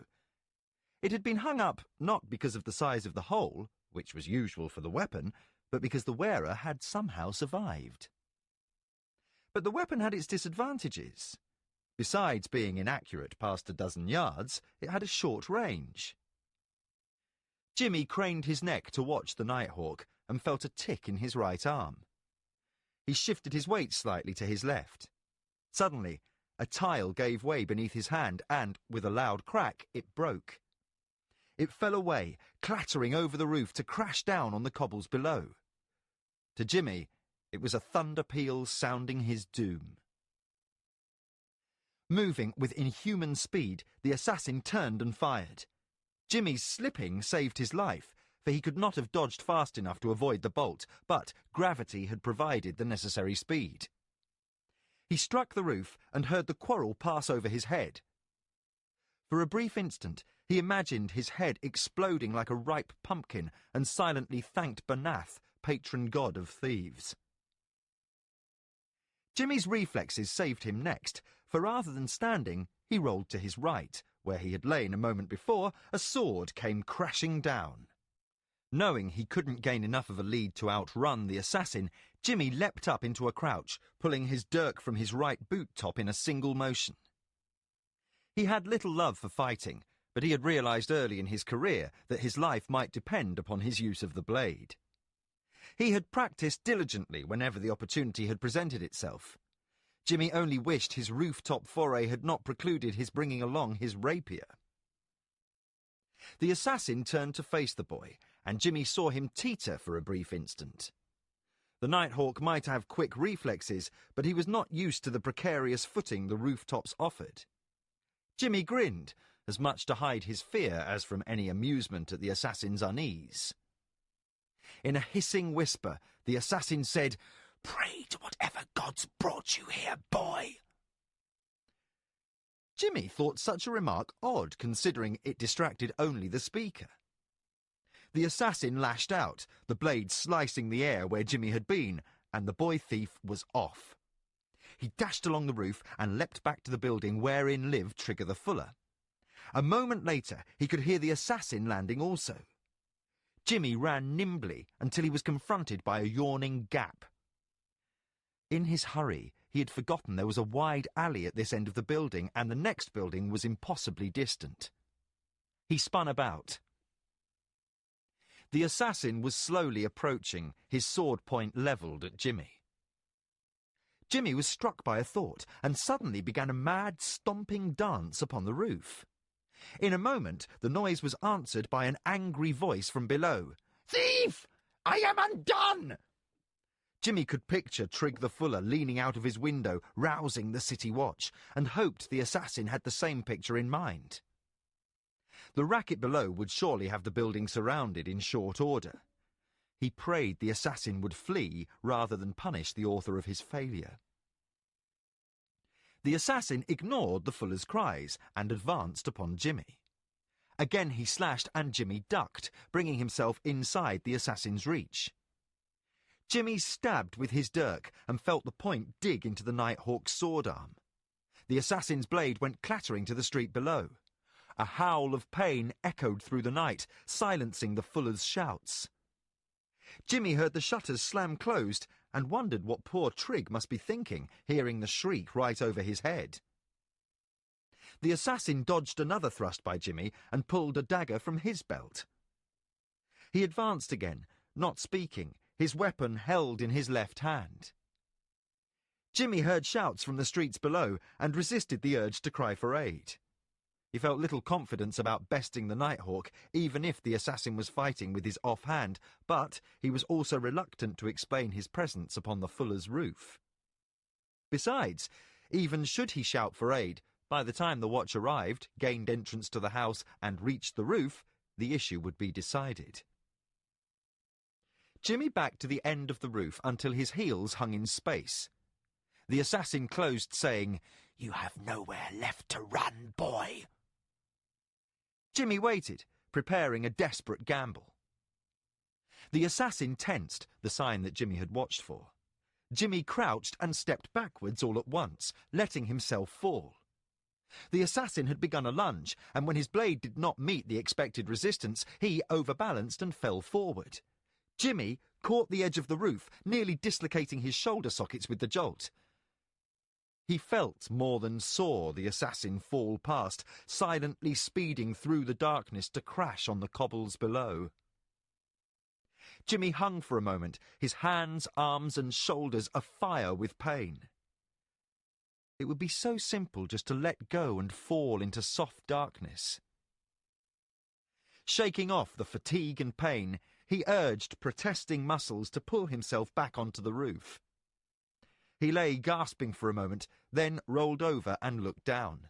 Speaker 4: It had been hung up not because of the size of the hole, which was usual for the weapon, but because the wearer had somehow survived. But the weapon had its disadvantages. Besides being inaccurate past a dozen yards, it had a short range. Jimmy craned his neck to watch the Nighthawk and felt a tick in his right arm. He shifted his weight slightly to his left. Suddenly, a tile gave way beneath his hand and, with a loud crack, it broke. It fell away, clattering over the roof to crash down on the cobbles below. To Jimmy, it was a thunder peal sounding his doom. Moving with inhuman speed, the assassin turned and fired. Jimmy's slipping saved his life, for he could not have dodged fast enough to avoid the bolt, but gravity had provided the necessary speed. He struck the roof and heard the quarrel pass over his head. For a brief instant, he imagined his head exploding like a ripe pumpkin and silently thanked Banath, patron god of thieves. Jimmy's reflexes saved him next, for rather than standing, he rolled to his right. Where he had lain a moment before, a sword came crashing down. Knowing he couldn't gain enough of a lead to outrun the assassin, Jimmy leapt up into a crouch, pulling his dirk from his right boot top in a single motion. He had little love for fighting, but he had realised early in his career that his life might depend upon his use of the blade. He had practised diligently whenever the opportunity had presented itself. Jimmy only wished his rooftop foray had not precluded his bringing along his rapier. The assassin turned to face the boy, and Jimmy saw him teeter for a brief instant. The Nighthawk might have quick reflexes, but he was not used to the precarious footing the rooftops offered. Jimmy grinned, as much to hide his fear as from any amusement at the assassin's unease. In a hissing whisper, the assassin said, "Pray to whatever gods brought you here, boy." Jimmy thought such a remark odd, considering it distracted only the speaker. The assassin lashed out, the blade slicing the air where Jimmy had been, and the boy thief was off. He dashed along the roof and leapt back to the building wherein lived Trigger the Fuller. A moment later, he could hear the assassin landing also. Jimmy ran nimbly until he was confronted by a yawning gap. In his hurry, he had forgotten there was a wide alley at this end of the building, and the next building was impossibly distant. He spun about. The assassin was slowly approaching, his sword point levelled at Jimmy. Jimmy was struck by a thought, and suddenly began a mad, stomping dance upon the roof. In a moment, the noise was answered by an angry voice from below. "Thief! I am undone!" Jimmy could picture Trig the Fuller leaning out of his window, rousing the city watch, and hoped the assassin had the same picture in mind. The racket below would surely have the building surrounded in short order. He prayed the assassin would flee rather than punish the author of his failure. The assassin ignored the Fuller's cries and advanced upon Jimmy. Again he slashed, and Jimmy ducked, bringing himself inside the assassin's reach. Jimmy stabbed with his dirk and felt the point dig into the Nighthawk's sword arm. The assassin's blade went clattering to the street below. A howl of pain echoed through the night, silencing the Fuller's shouts. Jimmy heard the shutters slam closed and wondered what poor Trig must be thinking, hearing the shriek right over his head. The assassin dodged another thrust by Jimmy and pulled a dagger from his belt. He advanced again, not speaking, his weapon held in his left hand. Jimmy heard shouts from the streets below and resisted the urge to cry for aid. He felt little confidence about besting the Nighthawk, even if the assassin was fighting with his offhand, but he was also reluctant to explain his presence upon the Fuller's roof. Besides, even should he shout for aid, by the time the watch arrived, gained entrance to the house, and reached the roof, the issue would be decided. Jimmy backed to the end of the roof until his heels hung in space. The assassin closed, saying, "You have nowhere left to run, boy." Jimmy waited, preparing a desperate gamble. The assassin tensed, the sign that Jimmy had watched for. Jimmy crouched and stepped backwards all at once, letting himself fall. The assassin had begun a lunge, and when his blade did not meet the expected resistance, he overbalanced and fell forward. Jimmy caught the edge of the roof, nearly dislocating his shoulder sockets with the jolt. He felt more than saw the assassin fall past, silently speeding through the darkness to crash on the cobbles below. Jimmy hung for a moment, his hands, arms and shoulders afire with pain. It would be so simple just to let go and fall into soft darkness. Shaking off the fatigue and pain, he urged protesting muscles to pull himself back onto the roof. He lay gasping for a moment, then rolled over and looked down.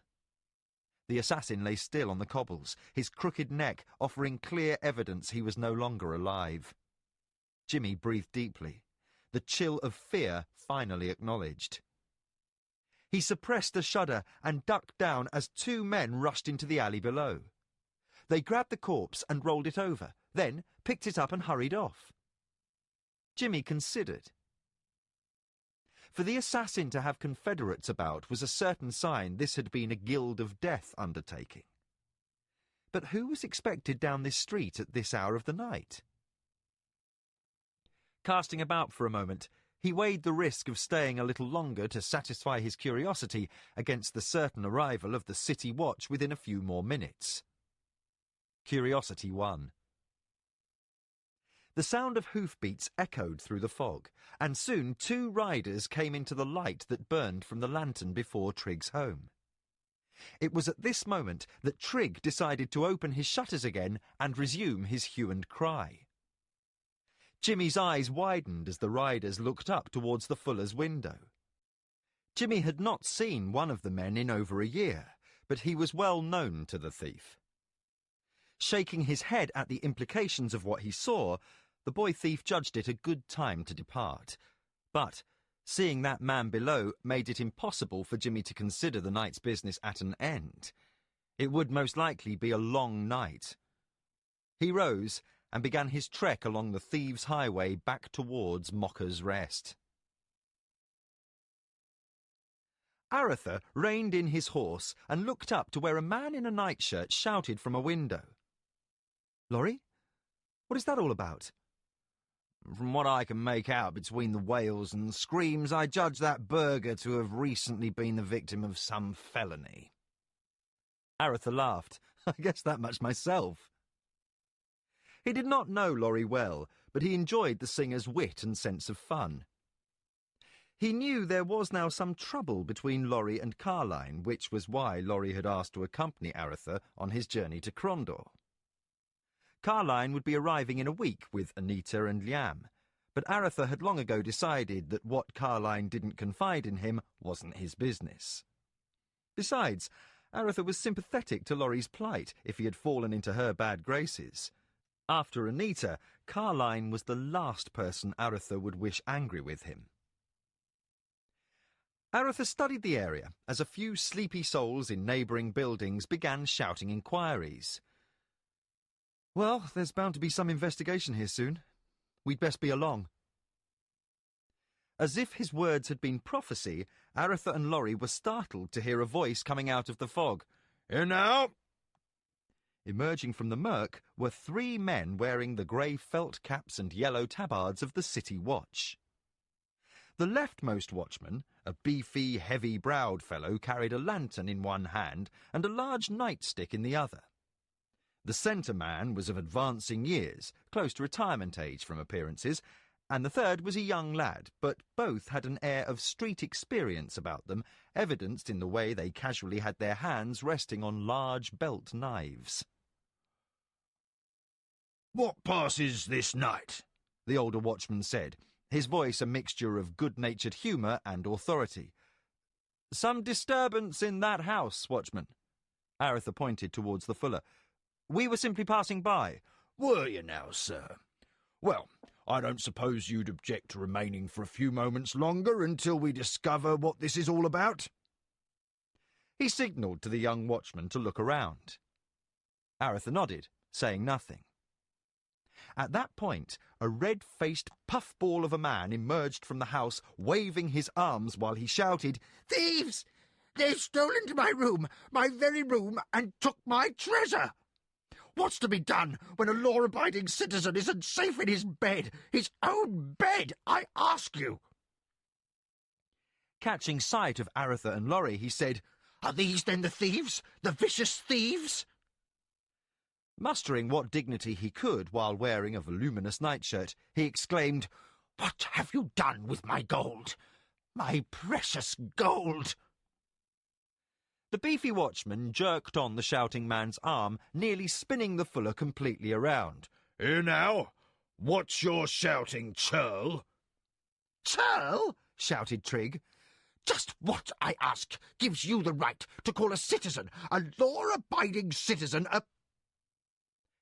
Speaker 4: The assassin lay still on the cobbles, his crooked neck offering clear evidence he was no longer alive. Jimmy breathed deeply, the chill of fear finally acknowledged. He suppressed a shudder and ducked down as two men rushed into the alley below. They grabbed the corpse and rolled it over, then picked it up and hurried off. Jimmy considered. For the assassin to have confederates about was a certain sign this had been a Guild of Death undertaking. But who was expected down this street at this hour of the night? Casting about for a moment, he weighed the risk of staying a little longer to satisfy his curiosity against the certain arrival of the city watch within a few more minutes. Curiosity won. The sound of hoofbeats echoed through the fog, and soon two riders came into the light that burned from the lantern before Trigg's home. It was at this moment that Trigg decided to open his shutters again and resume his hue and cry. Jimmy's eyes widened as the riders looked up towards the fuller's window. Jimmy had not seen one of the men in over a year, but he was well known to the thief. Shaking his head at the implications of what he saw, the boy thief judged it a good time to depart. But seeing that man below made it impossible for Jimmy to consider the night's business at an end. It would most likely be a long night. He rose and began his trek along the thieves' highway back towards Mocker's Rest. Arutha reined in his horse and looked up to where a man in a nightshirt shouted from a window. "Laurie? What is that all about?"
Speaker 1: "From what I can make out between the wails and screams, I judge that burgher to have recently been the victim of some felony."
Speaker 4: Arutha laughed. "I guess that much myself." He did not know Laurie well, but he enjoyed the singer's wit and sense of fun. He knew there was now some trouble between Laurie and Carline, which was why Laurie had asked to accompany Arutha on his journey to Crondor. Carline would be arriving in a week with Anita and Liam, but Arutha had long ago decided that what Carline didn't confide in him wasn't his business. Besides, Arutha was sympathetic to Laurie's plight if he had fallen into her bad graces. After Anita, Carline was the last person Arutha would wish angry with him. Arutha studied the area as a few sleepy souls in neighbouring buildings began shouting inquiries. "Well, there's bound to be some investigation here soon. We'd best be along." As if his words had been prophecy, Arutha and Laurie were startled to hear a voice coming out of the fog. "Here now!" Emerging from the murk were three men wearing the grey felt caps and yellow tabards of the city watch. The leftmost watchman, a beefy, heavy-browed fellow, carried a lantern in one hand and a large nightstick in the other. The centre man was of advancing years, close to retirement age from appearances, and the third was a young lad, but both had an air of street experience about them, evidenced in the way they casually had their hands resting on large belt knives.
Speaker 3: "What passes this night?"
Speaker 4: the older watchman said, his voice a mixture of good-natured humour and authority. "Some disturbance in that house, watchman." Arutha pointed towards the fuller. "We were simply passing by."
Speaker 3: "Were you now, sir? Well, I don't suppose you'd object to remaining for a few moments longer until we discover what this is all about?"
Speaker 4: He signalled to the young watchman to look around. Arutha nodded, saying nothing. At that point, a red-faced puffball of a man emerged from the house, waving his arms while he shouted,
Speaker 2: "Thieves! They've stolen into my room, my very room, and took my treasure! What's to be done when a law-abiding citizen isn't safe in his bed, his own bed, I ask you?"
Speaker 4: Catching sight of Arutha and Laurie, he said,
Speaker 2: "Are these then the thieves, the vicious thieves?"
Speaker 4: Mustering what dignity he could while wearing a voluminous nightshirt, he exclaimed,
Speaker 2: "What have you done with my gold? My precious gold?"
Speaker 4: The beefy watchman jerked on the shouting man's arm, nearly spinning the fuller completely around.
Speaker 3: "Here now! What's your shouting, churl?"
Speaker 2: "Churl?" shouted Trigg. "Just what, I ask, gives you the right to call a citizen, a law-abiding citizen, a—"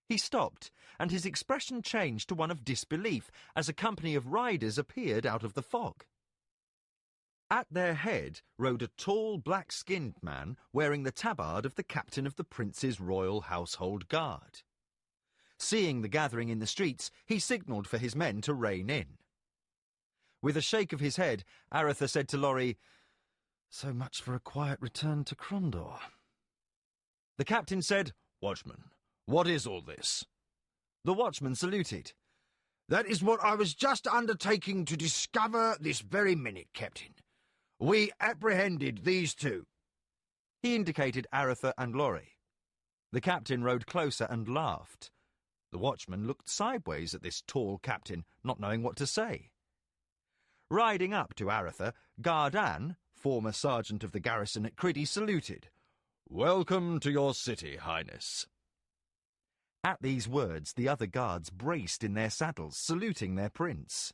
Speaker 4: He stopped, and his expression changed to one of disbelief as a company of riders appeared out of the fog. At their head rode a tall, black-skinned man wearing the tabard of the captain of the prince's royal household guard. Seeing the gathering in the streets, he signalled for his men to rein in. With a shake of his head, Arutha said to Lorry, "So much for a quiet return to Crondor." The captain said,
Speaker 3: "Watchman, what is all this?"
Speaker 4: The watchman saluted.
Speaker 5: "That is what I was just undertaking to discover this very minute, Captain. We apprehended these two."
Speaker 4: He indicated Arutha and Lorry. The captain rode closer and laughed. The watchman looked sideways at this tall captain, not knowing what to say. Riding up to Arutha, Gardan, former sergeant of the garrison at Criddy, saluted.
Speaker 3: "Welcome to your city, Highness."
Speaker 4: At these words, the other guards braced in their saddles, saluting their prince.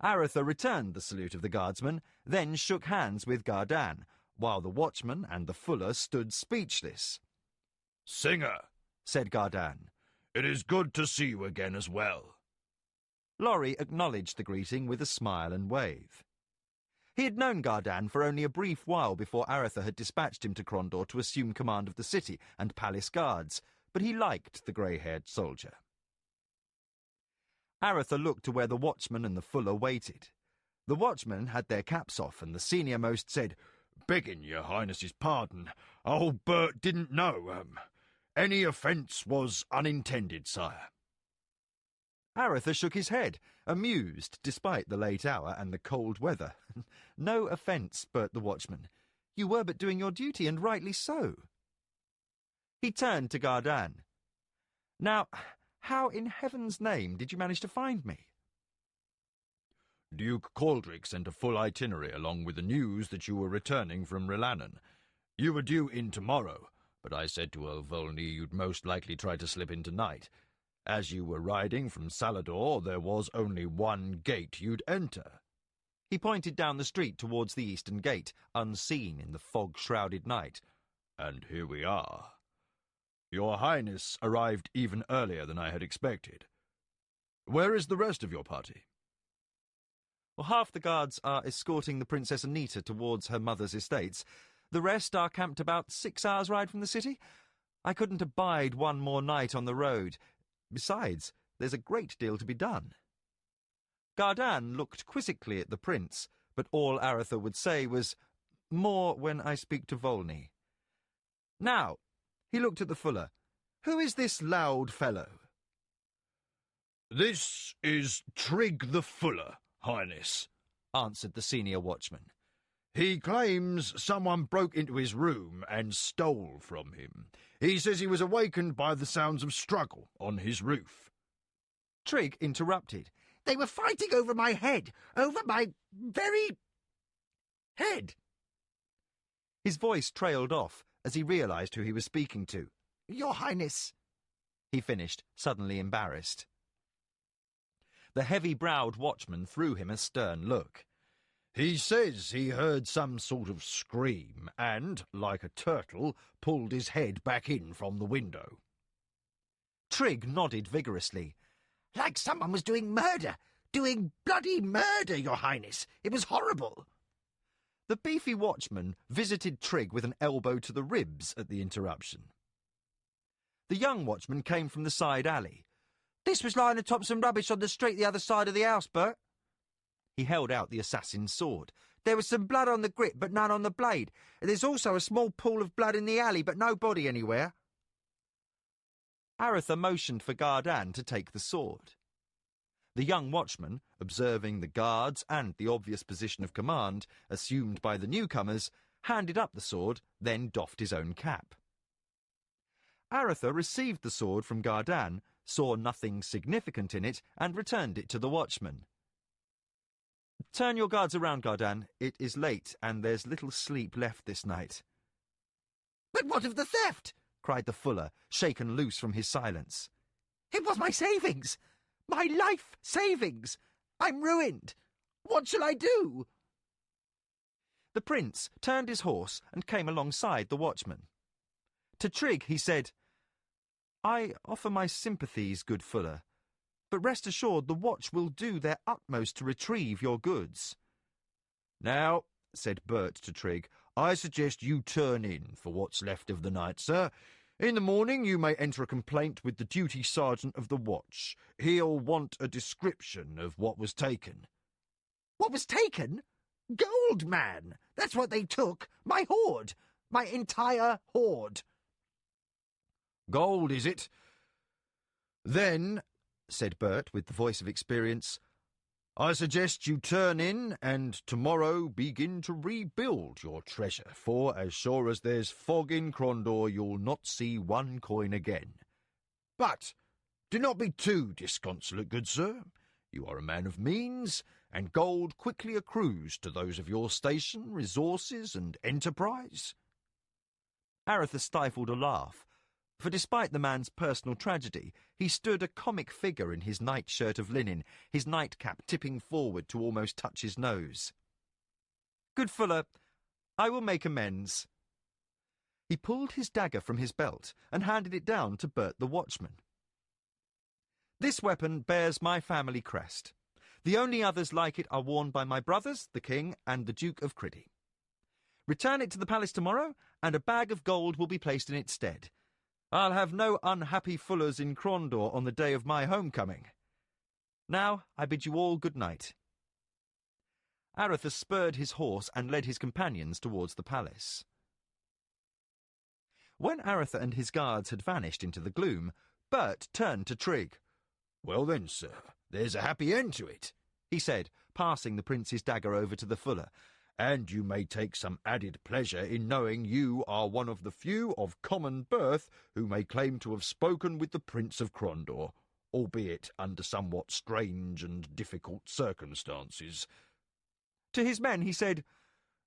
Speaker 4: Arutha returned the salute of the guardsman, then shook hands with Gardan, while the watchman and the fuller stood speechless.
Speaker 3: "Singer," said Gardan, "it is good to see you again as well."
Speaker 4: Lorry acknowledged the greeting with a smile and wave. He had known Gardan for only a brief while before Arutha had dispatched him to Crondor to assume command of the city and palace guards, but he liked the grey-haired soldier. Arutha looked to where the watchman and the fuller waited. The watchmen had their caps off, and the senior-most said,
Speaker 5: "Begging your Highness's pardon, old Bert didn't know. Any offence was unintended, sire."
Speaker 4: Arutha shook his head, amused despite the late hour and the cold weather. "No offence, Bert the watchman. You were but doing your duty, and rightly so." He turned to Gardan. "Now, how in heaven's name did you manage to find me?"
Speaker 3: "Duke Caldric sent a full itinerary along with the news that you were returning from Rilannon. You were due in tomorrow, but I said to Earl Volney you'd most likely try to slip in tonight. As you were riding from Salador, there was only one gate you'd enter." He pointed down the street towards the eastern gate, unseen in the fog-shrouded night. "And here we are. Your Highness arrived even earlier than I had expected. Where is the rest of your party?" "Well, half the guards are escorting the Princess Anita towards her mother's estates. The rest are camped about 6 hours' ride from the city. I couldn't abide one more night on the road. Besides, there's a great deal to be done." Gardan looked quizzically at the prince, but all Arutha would say was, "More when I speak to Volney." Now, he looked at the fuller. "Who is this loud fellow?"
Speaker 5: "This is Trig the Fuller, Highness,"
Speaker 4: answered the senior watchman.
Speaker 5: "He claims someone broke into his room and stole from him. He says he was awakened by the sounds of struggle on his roof."
Speaker 4: Trig interrupted.
Speaker 2: "They were fighting over my head, over my very head."
Speaker 4: His voice trailed off as he realised who he was speaking to.
Speaker 2: "Your Highness,"
Speaker 4: he finished, suddenly embarrassed. The heavy-browed watchman threw him a stern look.
Speaker 5: "He says he heard some sort of scream and, like a turtle, pulled his head back in from the window."
Speaker 4: Trig nodded vigorously.
Speaker 2: "Like someone was doing murder, doing bloody murder, Your Highness. It was horrible."
Speaker 4: The beefy watchman visited Trig with an elbow to the ribs at the interruption. The young watchman came from the side alley.
Speaker 2: "This was lying atop some rubbish on the street the other side of the house, Bert."
Speaker 4: He held out the assassin's sword.
Speaker 2: "There was some blood on the grip, but none on the blade. And there's also a small pool of blood in the alley, but no body anywhere."
Speaker 4: Arutha motioned for Gardan to take the sword. The young watchman, observing the guards and the obvious position of command assumed by the newcomers, handed up the sword, then doffed his own cap. Arutha received the sword from Gardan, saw nothing significant in it, and returned it to the watchman. "Turn your guards around, Gardan. It is late, and there's little sleep left this night."
Speaker 2: "But what of the theft?"
Speaker 4: cried the fuller, shaken loose from his silence.
Speaker 2: "It was my savings! My life savings! I'm ruined! What shall I do?"
Speaker 4: The prince turned his horse and came alongside the watchman. To Trig he said, "I offer my sympathies, good fuller, but rest assured the watch will do their utmost to retrieve your goods."
Speaker 5: "Now," said Bert to Trigg, "I suggest you turn in for what's left of the night, sir. In the morning you may enter a complaint with the duty sergeant of the watch. He'll want a description of what was taken."
Speaker 2: "What was taken? Gold, man! That's what they took! My hoard! My entire hoard!"
Speaker 5: "Gold, is it? Then," said Bert with the voice of experience, "I suggest you turn in and tomorrow begin to rebuild your treasure, for as sure as there's fog in Crondor you'll not see one coin again. But do not be too disconsolate, good sir. You are a man of means, and gold quickly accrues to those of your station, resources, and enterprise."
Speaker 4: Arutha stifled a laugh, for despite the man's personal tragedy, he stood a comic figure in his nightshirt of linen, his nightcap tipping forward to almost touch his nose. "Good Fuller, I will make amends." He pulled his dagger from his belt and handed it down to Bert the watchman. "This weapon bears my family crest. The only others like it are worn by my brothers, the King and the Duke of Criddy. Return it to the palace tomorrow, and a bag of gold will be placed in its stead. I'll have no unhappy Fullers in Crondor on the day of my homecoming. Now I bid you all good night." Arutha spurred his horse and led his companions towards the palace. When Arutha and his guards had vanished into the gloom, Bert turned to Trigg.
Speaker 5: "Well then, sir, there's a happy end to it,"
Speaker 4: he said, passing the prince's dagger over to the Fuller.
Speaker 5: "And you may take some added pleasure in knowing you are one of the few of common birth who may claim to have spoken with the Prince of Crondor, albeit under somewhat strange and difficult circumstances."
Speaker 4: To his men he said,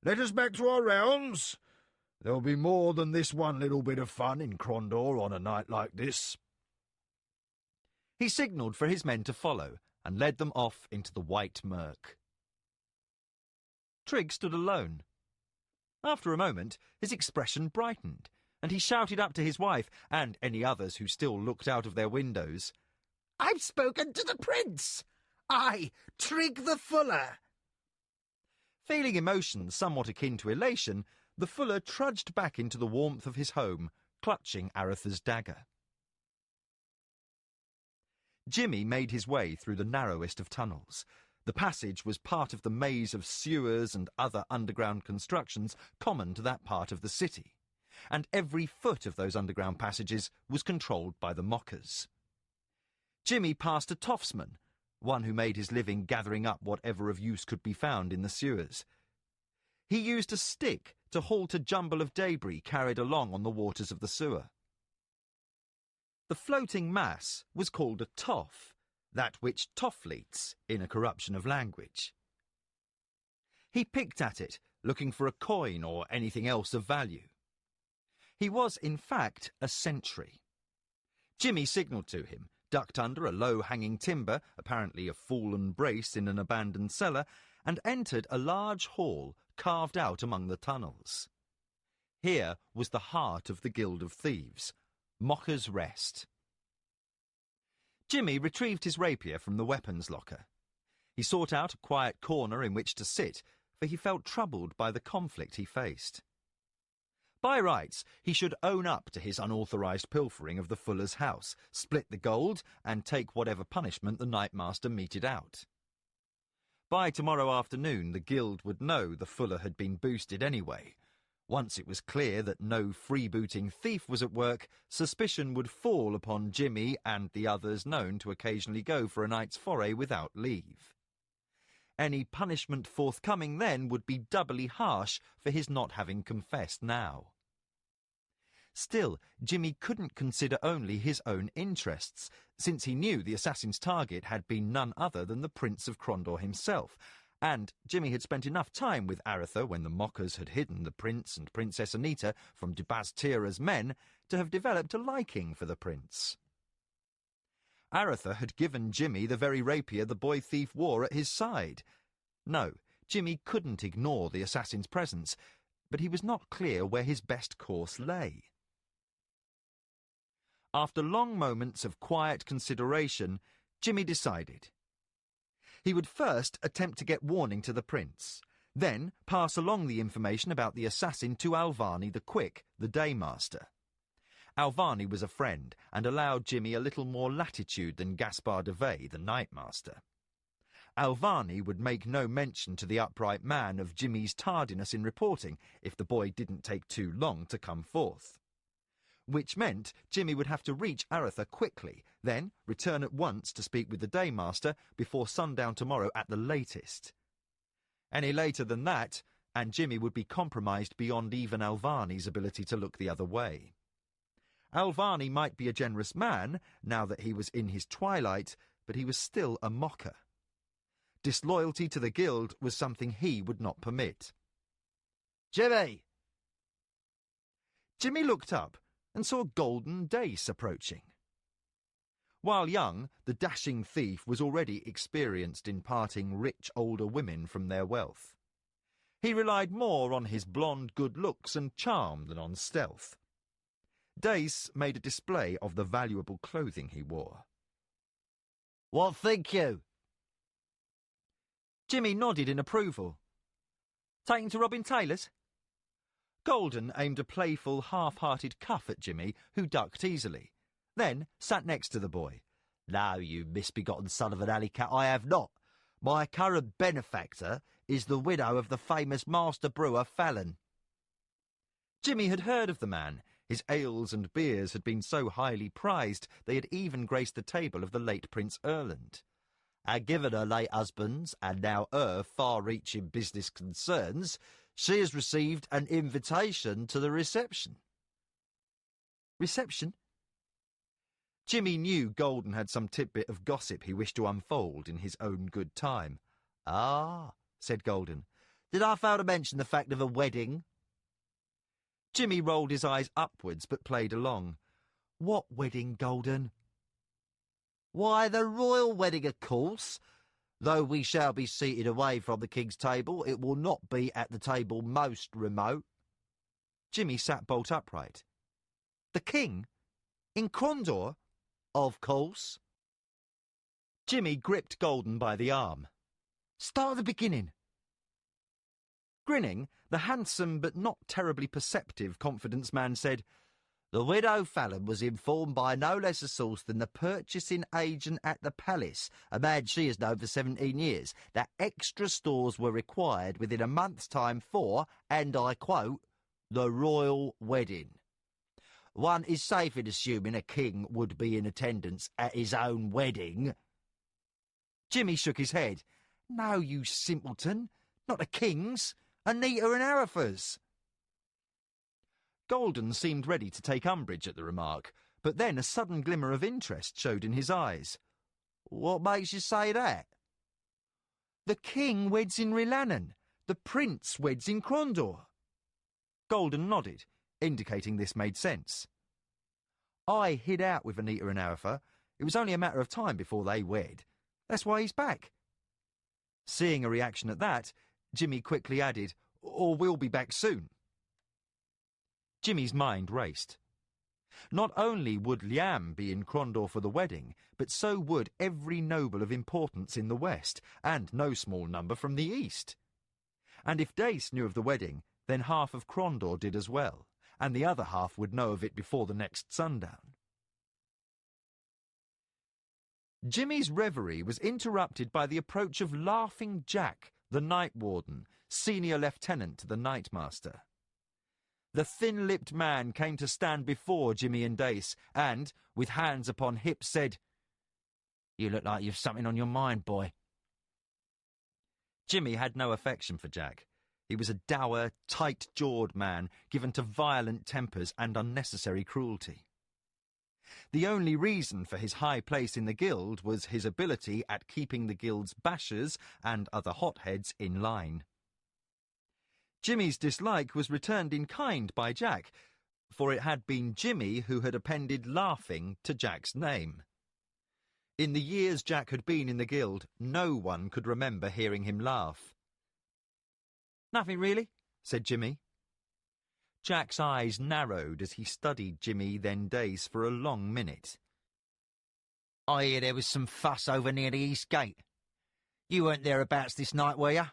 Speaker 5: "Let us back to our realms. There'll be more than this one little bit of fun in Crondor on a night like this."
Speaker 4: He signalled for his men to follow and led them off into the white murk. Trigg stood alone. After a moment, his expression brightened, and he shouted up to his wife and any others who still looked out of their windows,
Speaker 2: "I've spoken to the prince! I, Trigg the Fuller!"
Speaker 4: Feeling emotions somewhat akin to elation, the Fuller trudged back into the warmth of his home, clutching Arutha's dagger. Jimmy made his way through the narrowest of tunnels. The passage was part of the maze of sewers and other underground constructions common to that part of the city, and every foot of those underground passages was controlled by the mockers. Jimmy passed a toffsman, one who made his living gathering up whatever of use could be found in the sewers. He used a stick to halt a jumble of debris carried along on the waters of the sewer. The floating mass was called a toff, that which toffleets in a corruption of language. He picked at it, looking for a coin or anything else of value. He was, in fact, a sentry. Jimmy signalled to him, ducked under a low-hanging timber, apparently a fallen brace in an abandoned cellar, and entered a large hall carved out among the tunnels. Here was the heart of the Guild of Thieves, Mocker's Rest. Jimmy retrieved his rapier from the weapons locker. He sought out a quiet corner in which to sit, for he felt troubled by the conflict he faced. By rights, he should own up to his unauthorised pilfering of the Fuller's house, split the gold, and take whatever punishment the Knightmaster meted out. By tomorrow afternoon, the Guild would know the Fuller had been boosted anyway. Once it was clear that no freebooting thief was at work, suspicion would fall upon Jimmy and the others known to occasionally go for a night's foray without leave. Any punishment forthcoming then would be doubly harsh for his not having confessed now. Still, Jimmy couldn't consider only his own interests, since he knew the assassin's target had been none other than the Prince of Crondor himself, and Jimmy had spent enough time with Arutha when the mockers had hidden the Prince and Princess Anita from Dubaz-Tira's men to have developed a liking for the Prince. Arutha had given Jimmy the very rapier the boy thief wore at his side. No, Jimmy couldn't ignore the assassin's presence, but he was not clear where his best course lay. After long moments of quiet consideration, Jimmy decided. He would first attempt to get warning to the Prince. Then pass along the information about the assassin to Alvani the Quick, the Daymaster. Alvani was a friend and allowed Jimmy a little more latitude than Gaspard de Vey, the Nightmaster. Alvani would make no mention to the upright man of Jimmy's tardiness in reporting if the boy didn't take too long to come forth. Which meant Jimmy would have to reach Arutha quickly, then return at once to speak with the Daymaster before sundown tomorrow at the latest. Any later than that, and Jimmy would be compromised beyond even Alvani's ability to look the other way. Alvani might be a generous man, now that he was in his twilight, but he was still a mocker. Disloyalty to the guild was something he would not permit.
Speaker 2: Jimmy!
Speaker 4: Jimmy looked up and saw Golden Dace approaching. While young, the dashing thief was already experienced in parting rich older women from their wealth. He relied more on his blonde good looks and charm than on stealth. Dace made a display of the valuable clothing he wore.
Speaker 2: What think you?
Speaker 4: Jimmy nodded in approval. Taking to Robin Taylor's? Golden aimed a playful, half-hearted cuff at Jimmy, who ducked easily, then sat next to the boy.
Speaker 2: No, you misbegotten son of an alley cat, I have not. My current benefactor is the widow of the famous master brewer Fallon.
Speaker 4: Jimmy had heard of the man. His ales and beers had been so highly prized they had even graced the table of the late Prince Erland.
Speaker 2: And given her late husband's and now her far-reaching business concerns, she has received an invitation to the reception.
Speaker 4: Reception? Jimmy knew Golden had some tidbit of gossip he wished to unfold in his own good time.
Speaker 2: Ah, said Golden. Did I fail to mention the fact of a wedding?
Speaker 4: Jimmy rolled his eyes upwards but played along.
Speaker 2: What wedding, Golden? Why, the royal wedding, of course. Though we shall be seated away from the king's table, it will not be at the table most remote.
Speaker 4: Jimmy sat bolt upright. The king? In Crondor?
Speaker 2: Of course.
Speaker 4: Jimmy gripped Golden by the arm. Start at the beginning. Grinning, the handsome but not terribly perceptive confidence man said,
Speaker 2: The widow Fallon was informed by no less a source than the purchasing agent at the palace, a man she has known for 17 years, that extra stores were required within a month's time for, and I quote, the royal wedding. One is safe in assuming a king would be in attendance at his own wedding.
Speaker 4: Jimmy shook his head. No, you simpleton. Not the king's. Anita and Arutha's. Golden seemed ready to take umbrage at the remark, but then a sudden glimmer of interest showed in his eyes.
Speaker 2: What makes you say that?
Speaker 4: The king weds in Rilannon. The prince weds in Crondor. Golden nodded, indicating this made sense. I hid out with Anita and Arutha. It was only a matter of time before they wed. That's why he's back. Seeing a reaction at that, Jimmy quickly added, or we'll be back soon. Jimmy's mind raced. Not only would Liam be in Crondor for the wedding, but so would every noble of importance in the west, and no small number from the east. And if Dace knew of the wedding, then half of Crondor did as well, and the other half would know of it before the next sundown. Jimmy's reverie was interrupted by the approach of Laughing Jack, the Night Warden, senior lieutenant to the Nightmaster. The thin-lipped man came to stand before Jimmy and Dace, and, with hands upon hips, said, "You look like you've something on your mind, boy." Jimmy had no affection for Jack. He was a dour, tight-jawed man, given to violent tempers and unnecessary cruelty. The only reason for his high place in the guild was his ability at keeping the guild's bashers and other hotheads in line. Jimmy's dislike was returned in kind by Jack, for it had been Jimmy who had appended Laughing to Jack's name. In the years Jack had been in the guild, no one could remember hearing him laugh. "Nothing really," said Jimmy. Jack's eyes narrowed as he studied Jimmy, then Dace, for a long minute.
Speaker 2: "I hear there was some fuss over near the East Gate. You weren't thereabouts this night, were you?"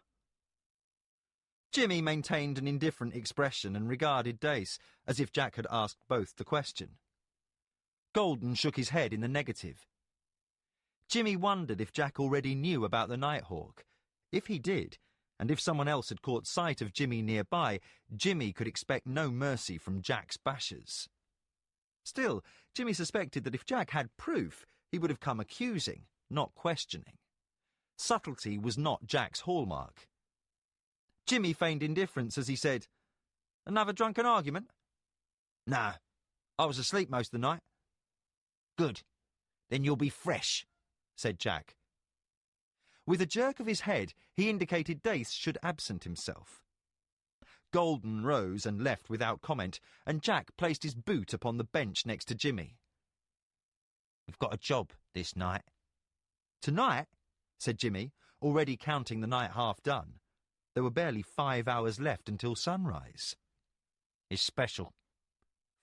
Speaker 4: Jimmy maintained an indifferent expression and regarded Dace, as if Jack had asked both the question. Golden shook his head in the negative. Jimmy wondered if Jack already knew about the Nighthawk. If he did, and if someone else had caught sight of Jimmy nearby, Jimmy could expect no mercy from Jack's bashers. Still, Jimmy suspected that if Jack had proof, he would have come accusing, not questioning. Subtlety was not Jack's hallmark. Jimmy feigned indifference as he said, "Another drunken argument?" "No, I was asleep most of the night." "Good. Then you'll be fresh," said Jack. With a jerk of his head, he indicated Dace should absent himself. Golden rose and left without comment, and Jack placed his boot upon the bench next to Jimmy. "We've got a job this night." "Tonight?" said Jimmy, already counting the night half done. There were barely 5 hours left until sunrise. "It's special.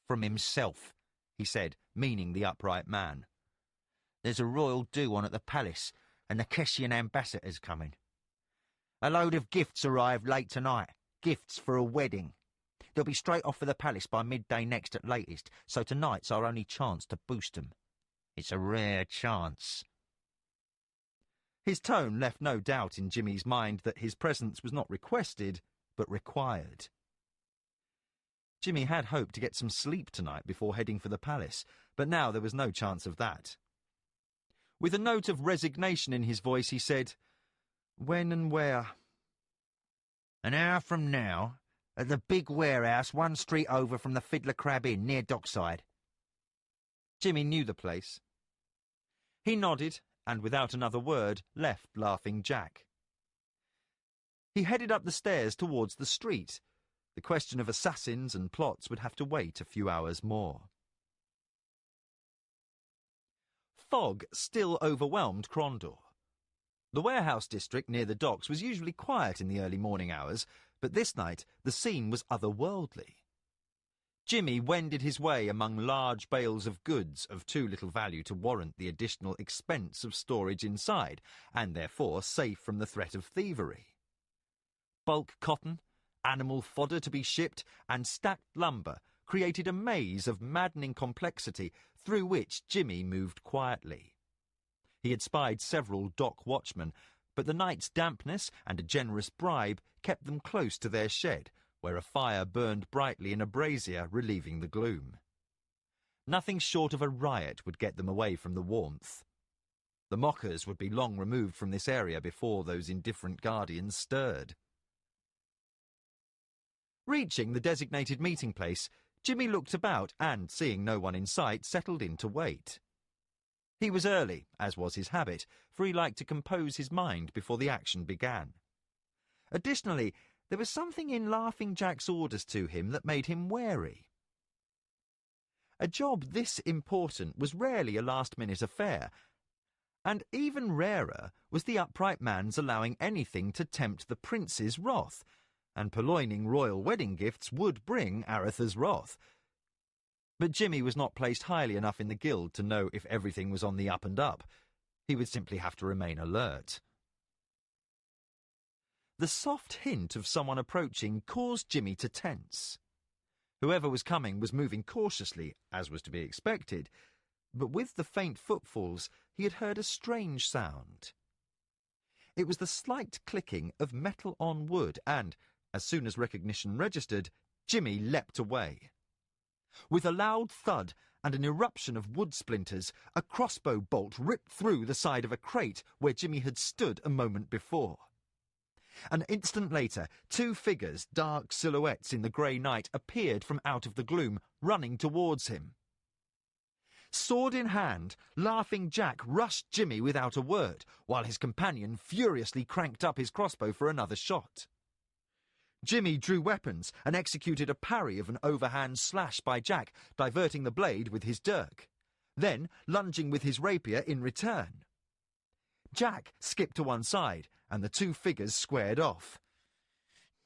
Speaker 4: From himself," he said, meaning the upright man. "There's a royal do on at the palace, and the Kessian ambassador's coming. A load of gifts arrived late tonight, gifts for a wedding. They'll be straight off for the palace by midday next at latest, so tonight's our only chance to boost them. It's a rare chance." His tone left no doubt in Jimmy's mind that his presence was not requested, but required. Jimmy had hoped to get some sleep tonight before heading for the palace, but now there was no chance of that. With a note of resignation in his voice, he said, "When and where?" "An hour from now, at the big warehouse 1 street over from the Fiddler Crab Inn near Dockside." Jimmy knew the place. He nodded, and without another word, left Laughing Jack. He headed up the stairs towards the street. The question of assassins and plots would have to wait a few hours more. Fog still overwhelmed Crondor. The warehouse district near the docks was usually quiet in the early morning hours, but this night the scene was otherworldly. Jimmy wended his way among large bales of goods of too little value to warrant the additional expense of storage inside, and therefore safe from the threat of thievery. Bulk cotton, animal fodder to be shipped, and stacked lumber created a maze of maddening complexity through which Jimmy moved quietly. He had spied several dock watchmen, but the night's dampness and a generous bribe kept them close to their shed, where a fire burned brightly in a brazier, relieving the gloom. Nothing short of a riot would get them away from the warmth. The mockers would be long removed from this area before those indifferent guardians stirred. Reaching the designated meeting place, Jimmy looked about and, seeing no one in sight, settled in to wait. He was early, as was his habit, for he liked to compose his mind before the action began. Additionally, there was something in Laughing Jack's orders to him that made him wary. A job this important was rarely a last-minute affair, and even rarer was the upright man's allowing anything to tempt the prince's wrath, and purloining royal wedding gifts would bring Arutha's wrath. But Jimmy was not placed highly enough in the guild to know if everything was on the up and up. He would simply have to remain alert. The soft hint of someone approaching caused Jimmy to tense. Whoever was coming was moving cautiously, as was to be expected, but with the faint footfalls he had heard a strange sound. It was the slight clicking of metal on wood, and, as soon as recognition registered, Jimmy leapt away. With a loud thud and an eruption of wood splinters, a crossbow bolt ripped through the side of a crate where Jimmy had stood a moment before. An instant later, 2 figures, dark silhouettes in the grey night, appeared from out of the gloom, running towards him. Sword in hand, Laughing Jack rushed Jimmy without a word, while his companion furiously cranked up his crossbow for another shot. Jimmy drew weapons and executed a parry of an overhand slash by Jack, diverting the blade with his dirk, then lunging with his rapier in return. Jack skipped to one side, and the 2 figures squared off.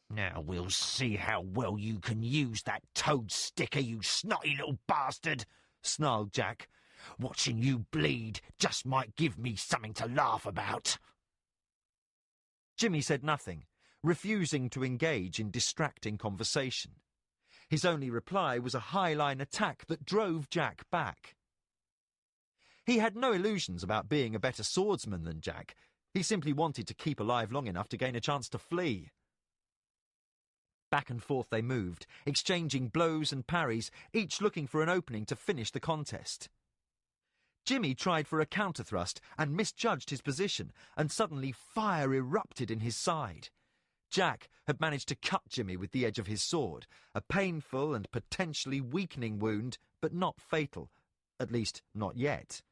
Speaker 2: "Now we'll see how well you can use that toad sticker, you snotty little bastard," snarled Jack. "Watching you bleed just might give me something to laugh about." Jimmy said nothing,
Speaker 4: refusing to engage in distracting conversation. His only reply was a high-line attack that drove Jack back. He had no illusions about being a better swordsman than Jack. He simply wanted to keep alive long enough to gain a chance to flee. Back and forth they moved, exchanging blows and parries, each looking for an opening to finish the contest. Jimmy tried for a counter-thrust and misjudged his position, and suddenly fire erupted in his side. Jack had managed to cut Jimmy with the edge of his sword, a painful and potentially weakening wound, but not fatal, at least not yet.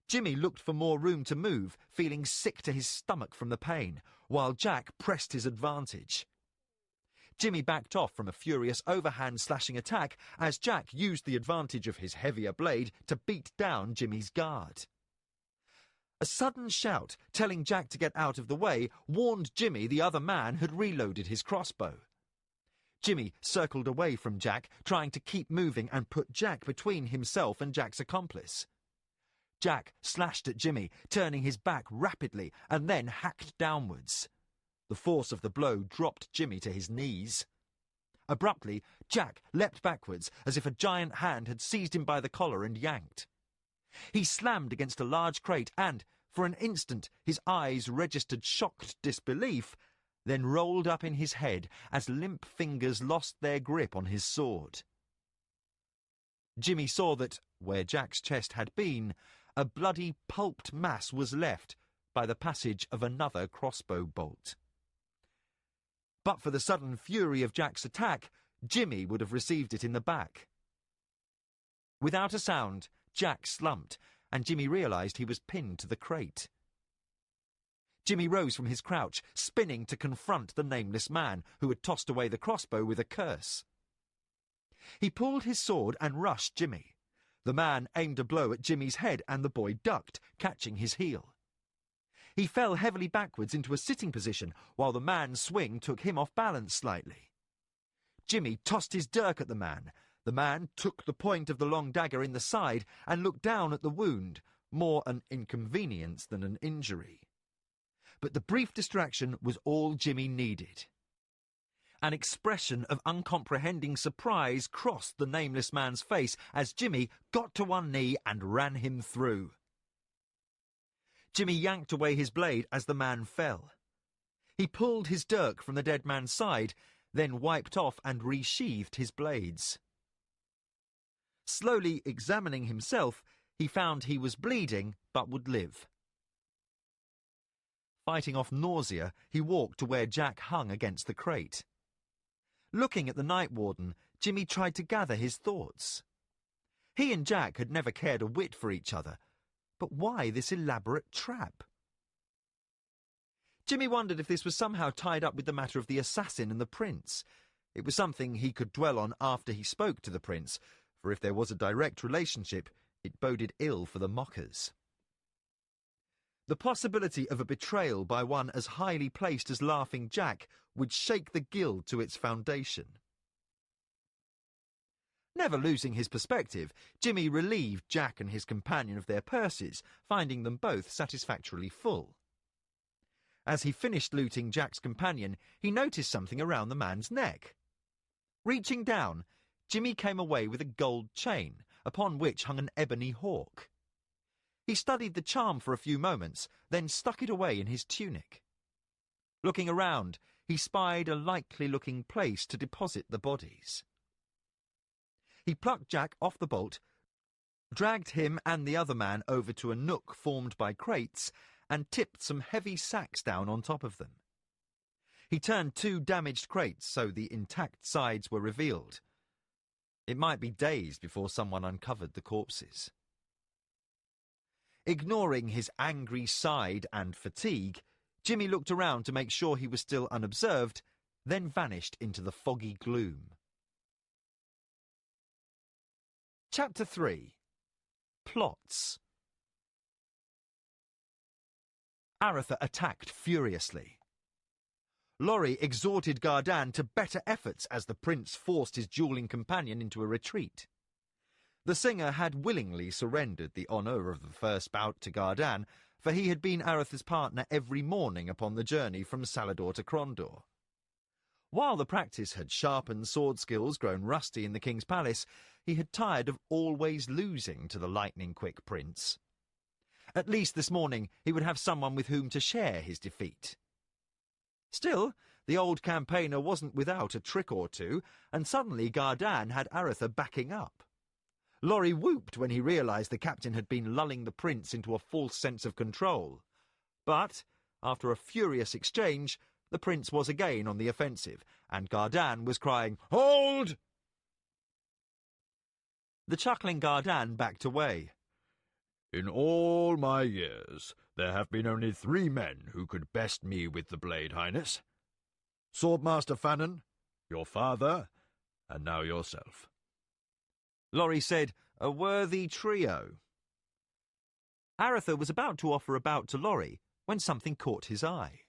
Speaker 4: Jimmy looked for more room to move, feeling sick to his stomach from the pain, while Jack pressed his advantage. Jimmy backed off from a furious overhand slashing attack as Jack used the advantage of his heavier blade to beat down Jimmy's guard. A sudden shout, telling Jack to get out of the way, warned Jimmy the other man had reloaded his crossbow. Jimmy circled away from Jack, trying to keep moving and put Jack between himself and Jack's accomplice. Jack slashed at Jimmy, turning his back rapidly, and then hacked downwards. The force of the blow dropped Jimmy to his knees. Abruptly, Jack leapt backwards as if a giant hand had seized him by the collar and yanked. He slammed against a large crate and, for an instant, his eyes registered shocked disbelief, then rolled up in his head as limp fingers lost their grip on his sword. Jimmy saw that, where Jack's chest had been, a bloody pulped mass was left by the passage of another crossbow bolt. But for the sudden fury of Jack's attack, Jimmy would have received it in the back. Without a sound, Jack slumped, and Jimmy realized he was pinned to the crate. Jimmy rose from his crouch, spinning to confront the nameless man, who had tossed away the crossbow with a curse. He pulled his sword and rushed Jimmy. The man aimed a blow at Jimmy's head, and the boy ducked, catching his heel. He fell heavily backwards into a sitting position, while the man's swing took him off balance slightly. Jimmy tossed his dirk at the man. The man took the point of the long dagger in the side and looked down at the wound, more an inconvenience than an injury. But the brief distraction was all Jimmy needed. An expression of uncomprehending surprise crossed the nameless man's face as Jimmy got to one knee and ran him through. Jimmy yanked away his blade as the man fell. He pulled his dirk from the dead man's side, then wiped off and resheathed his blades. Slowly examining himself, he found he was bleeding but would live. Fighting off nausea, he walked to where Jack hung against the crate. Looking at the night warden, Jimmy tried to gather his thoughts. He and Jack had never cared a whit for each other, but why this elaborate trap? Jimmy wondered if this was somehow tied up with the matter of the assassin and the prince. It was something he could dwell on after he spoke to the prince, for if there was a direct relationship, it boded ill for the mockers. The possibility of a betrayal by one as highly placed as Laughing Jack would shake the guild to its foundation. Never losing his perspective, Jimmy relieved Jack and his companion of their purses, finding them both satisfactorily full. As he finished looting Jack's companion, he noticed something around the man's neck. Reaching down, Jimmy came away with a gold chain, upon which hung an ebony hawk. He studied the charm for a few moments, then stuck it away in his tunic. Looking around, he spied a likely-looking place to deposit the bodies. He plucked Jack off the bolt, dragged him and the other man over to a nook formed by crates, and tipped some heavy sacks down on top of them. He turned 2 damaged crates so the intact sides were revealed. It might be days before someone uncovered the corpses. Ignoring his angry side and fatigue, Jimmy looked around to make sure he was still unobserved, then vanished into the foggy gloom. Chapter 3. Plots. Arutha attacked furiously. Laurie exhorted Gardan to better efforts as the prince forced his duelling companion into a retreat. The singer had willingly surrendered the honour of the first bout to Gardan,
Speaker 5: for he had been Arutha's partner every morning upon the journey from Salador to Crondor. While the practice had sharpened sword skills grown rusty in the king's palace, he had tired of always losing to the lightning-quick prince. At least this morning he would have someone with whom to share his defeat. Still, the old campaigner wasn't without a trick or two, and suddenly Gardan had Arutha backing up. Laurie whooped when he realised the captain had been lulling the prince into a false sense of control. But, after a furious exchange, the prince was again on the offensive, and Gardan was crying, "Hold!" The chuckling Gardan backed away.
Speaker 3: "In all my years, there have been only 3 men who could best me with the blade, Highness. Swordmaster Fannon, your father, and now yourself."
Speaker 5: Laurie said, "A worthy trio." Arutha was about to offer a bout to Laurie when something caught his eye.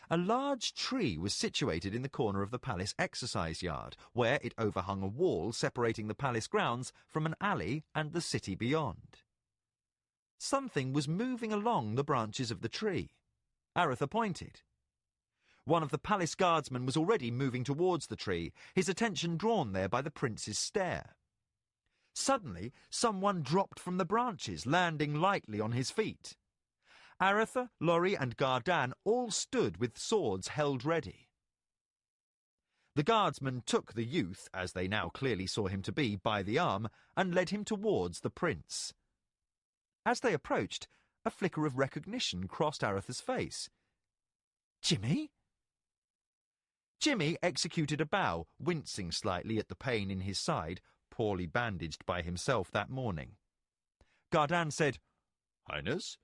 Speaker 5: A large tree was situated in the corner of the palace exercise yard, where it overhung a wall separating the palace grounds from an alley and the city beyond. Something was moving along the branches of the tree. Arutha pointed. One of the palace guardsmen was already moving towards the tree, his attention drawn there by the prince's stare. Suddenly, someone dropped from the branches, landing lightly on his feet. Arutha, Laurie and Gardan all stood with swords held ready. The guardsmen took the youth, as they now clearly saw him to be, by the arm and led him towards the prince. As they approached, a flicker of recognition crossed Arutha's face. "Jimmy?" Jimmy executed a bow, wincing slightly at the pain in his side, poorly bandaged by himself that morning. Gardan said,
Speaker 3: "Highness,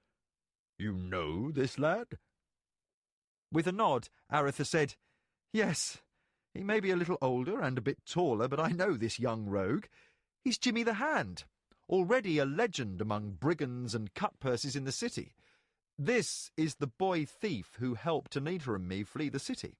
Speaker 3: you know this lad?"
Speaker 5: With a nod, Arutha said, "Yes, he may be a little older and a bit taller, but I know this young rogue. He's Jimmy the Hand, already a legend among brigands and cut-purses in the city. This is the boy thief who helped Anita and me flee the city."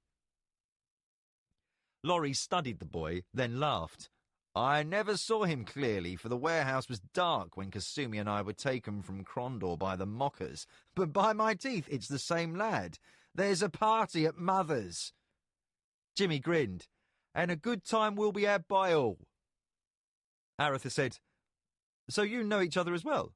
Speaker 5: Laurie studied the boy, then laughed. "I never saw him clearly, for the warehouse was dark when Kasumi and I were taken from Crondor by the mockers. But by my teeth, it's the same lad. There's a party at Mother's." Jimmy grinned. "And a good time will be had by all." Arutha said, "So you know each other as well?"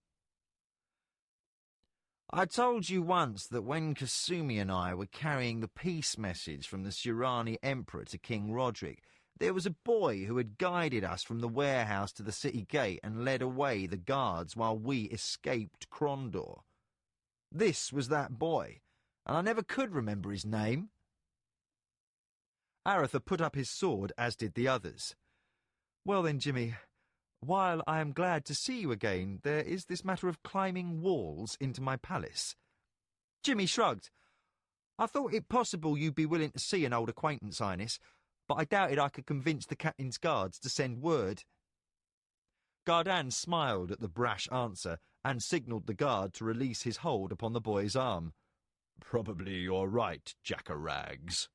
Speaker 5: "I told you once that when Kasumi and I were carrying the peace message from the Surani Emperor to King Roderick, there was a boy who had guided us from the warehouse to the city gate and led away the guards while we escaped Crondor. This was that boy, and I never could remember his name." Arutha put up his sword, as did the others. "Well then, Jimmy, while I am glad to see you again, there is this matter of climbing walls into my palace." Jimmy shrugged. "I thought it possible you'd be willing to see an old acquaintance, Highness, but I doubted I could convince the captain's guards to send word." Gardan smiled at the brash answer and signalled the guard to release his hold upon the boy's arm.
Speaker 3: "Probably you're right, Jack-a-rags."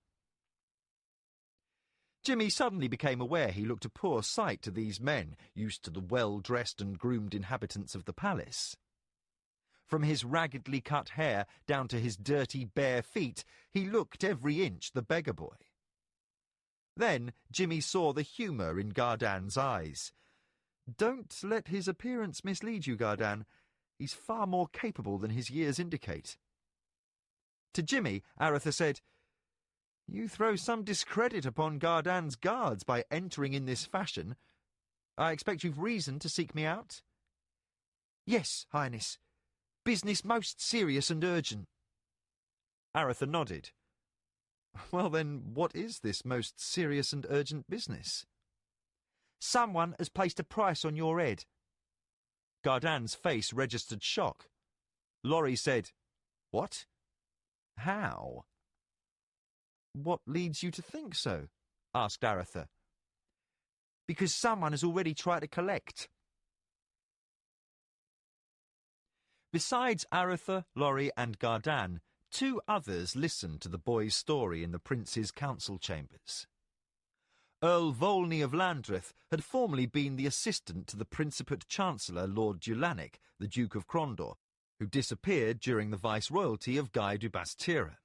Speaker 5: Jimmy suddenly became aware he looked a poor sight to these men, used to the well-dressed and groomed inhabitants of the palace. From his raggedly cut hair down to his dirty bare feet, he looked every inch the beggar boy. Then Jimmy saw the humour in Gardan's eyes. "Don't let his appearance mislead you, Gardan. He's far more capable than his years indicate." To Jimmy, Arutha said, "You throw some discredit upon Gardan's guards by entering in this fashion. I expect you've reason to seek me out?" "Yes, Highness. Business most serious and urgent." Arutha nodded. "Well then, what is this most serious and urgent business?" "Someone has placed a price on your head." Gardan's face registered shock. Laurie said, "What? How?" "What leads you to think so?" asked Arutha. "Because someone has already tried to collect." Besides Arutha, Laurie and Gardan, 2 others listened to the boy's story in the prince's council chambers. Earl Volney of Landreth had formerly been the assistant to the Principate Chancellor Lord Dulanic, the Duke of Crondor,
Speaker 4: who disappeared during the viceroyalty of Guy du Bastira.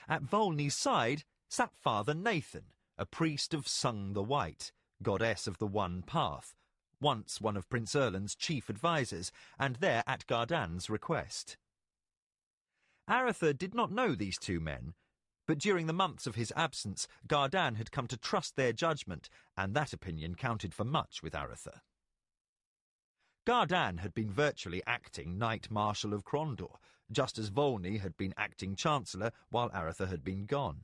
Speaker 4: At Volney's side sat Father Nathan, a priest of Sung the White, goddess of the One Path, once one of Prince Erland's chief advisers, and there at Gardan's request. Arutha did not know these two men, but during the months of his absence, Gardan had come to trust their judgment, and that opinion counted for much with Arutha. Gardan had been virtually acting Knight Marshal of Crondor, just as Volney had been acting Chancellor while Arutha had been gone.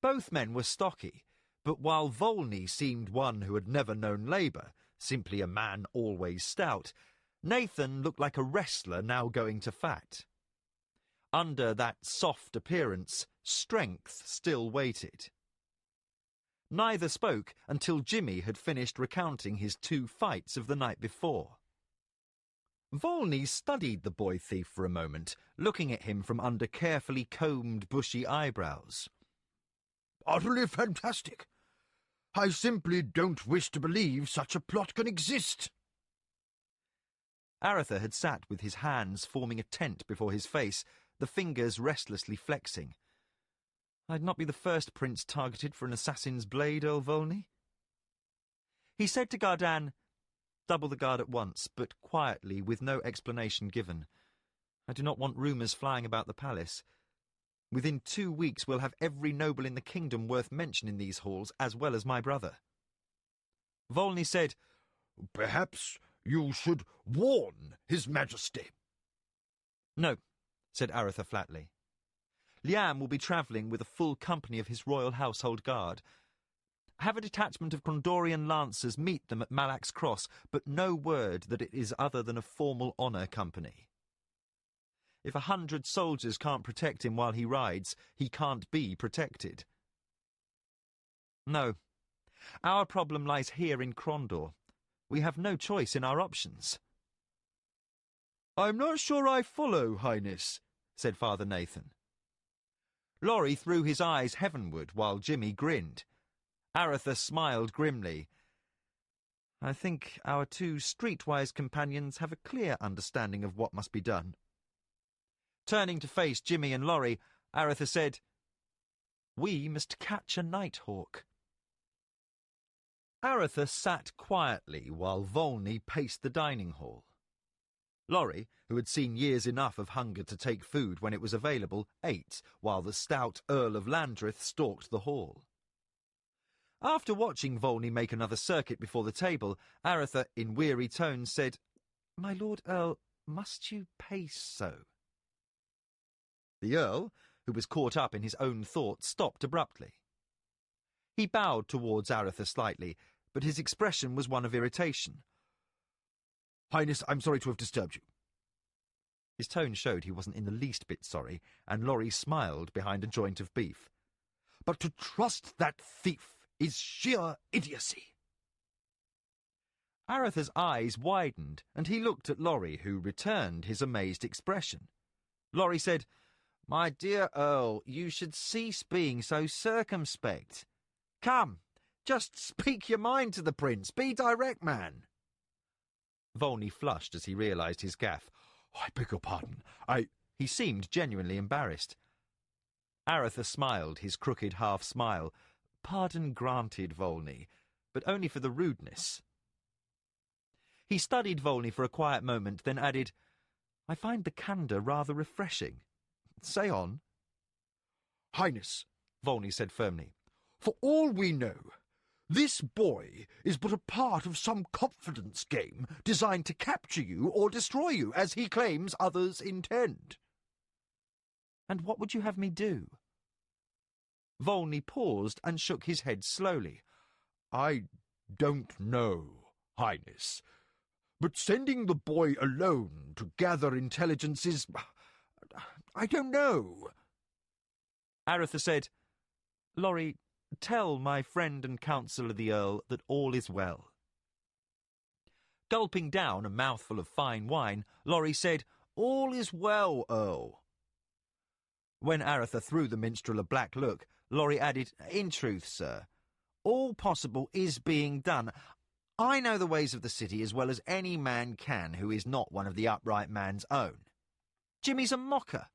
Speaker 4: Both men were stocky, but while Volney seemed one who had never known labour, simply a man always stout, Nathan looked like a wrestler now going to fat. Under that soft appearance, strength still waited. Neither spoke until Jimmy had finished recounting his 2 fights of the night before. Volney studied the boy thief for a moment, looking at him from under carefully combed bushy eyebrows.
Speaker 5: "Utterly fantastic. I simply don't wish to believe such a plot can exist."
Speaker 4: Arutha had sat with his hands forming a tent before his face, the fingers restlessly flexing. "I'd not be the first prince targeted for an assassin's blade, Earl Volney." He said to Gardan, "Double the guard at once, but quietly, with no explanation given. I do not want rumours flying about the palace. Within 2 weeks we'll have every noble in the kingdom worth mention in these halls, as well as my brother." Volney said,
Speaker 5: "Perhaps you should warn His Majesty."
Speaker 4: "No," said Arutha flatly. "Liam will be travelling with a full company of his royal household guard. Have a detachment of Crondorian lancers meet them at Malak's Cross, but no word that it is other than a formal honour company. If 100 soldiers can't protect him while he rides, he can't be protected. No, our problem lies here in Crondor. We have no choice in our options."
Speaker 5: "I'm not sure I follow, Highness," said Father Nathan.
Speaker 4: Laurie threw his eyes heavenward while Jimmy grinned. Arutha smiled grimly. "I think our 2 streetwise companions have a clear understanding of what must be done." Turning to face Jimmy and Laurie, Arutha said, "We must catch a nighthawk." Arutha sat quietly while Volney paced the dining hall. Laurie, who had seen years enough of hunger to take food when it was available, ate, while the stout Earl of Landreth stalked the hall. After watching Volney make another circuit before the table, Arutha, in weary tones, said, "My Lord Earl, must you pace so?" The Earl, who was caught up in his own thoughts, stopped abruptly. He bowed towards Arutha slightly, but his expression was one of irritation.
Speaker 5: "Highness, I'm sorry to have disturbed you."
Speaker 4: His tone showed he wasn't in the least bit sorry, and Laurie smiled behind a joint of beef.
Speaker 5: "But to trust that thief is sheer idiocy."
Speaker 4: Arutha's eyes widened, and he looked at Laurie, who returned his amazed expression. Laurie said, "My dear Earl, you should cease being so circumspect. Come, just speak your mind to the prince. Be direct, man." Volney flushed as he realised his gaffe.
Speaker 5: "I beg your pardon.
Speaker 4: He seemed genuinely embarrassed. Arutha smiled his crooked half-smile. Pardon granted, Volney, but only for the rudeness. He studied Volney for a quiet moment, then added, "I find the candour rather refreshing. Say on."
Speaker 5: "Highness,"
Speaker 4: Volney said firmly,
Speaker 5: "for all we know, this boy is but a part of some confidence game designed to capture you or destroy you, as he claims others intend."
Speaker 4: "And what would you have me do?" Volney paused and shook his head slowly.
Speaker 5: "I don't know, Highness, but sending the boy alone to gather intelligence is... I don't know."
Speaker 4: Arutha said, "Laurie, tell my friend and counsellor the Earl that all is well." Gulping down a mouthful of fine wine, Laurie said, "All is well, Earl." When Arutha threw the minstrel a black look, Laurie added, "In truth, sir, all possible is being done. I know the ways of the city as well as any man can who is not one of the upright man's own. Jimmy's a mocker.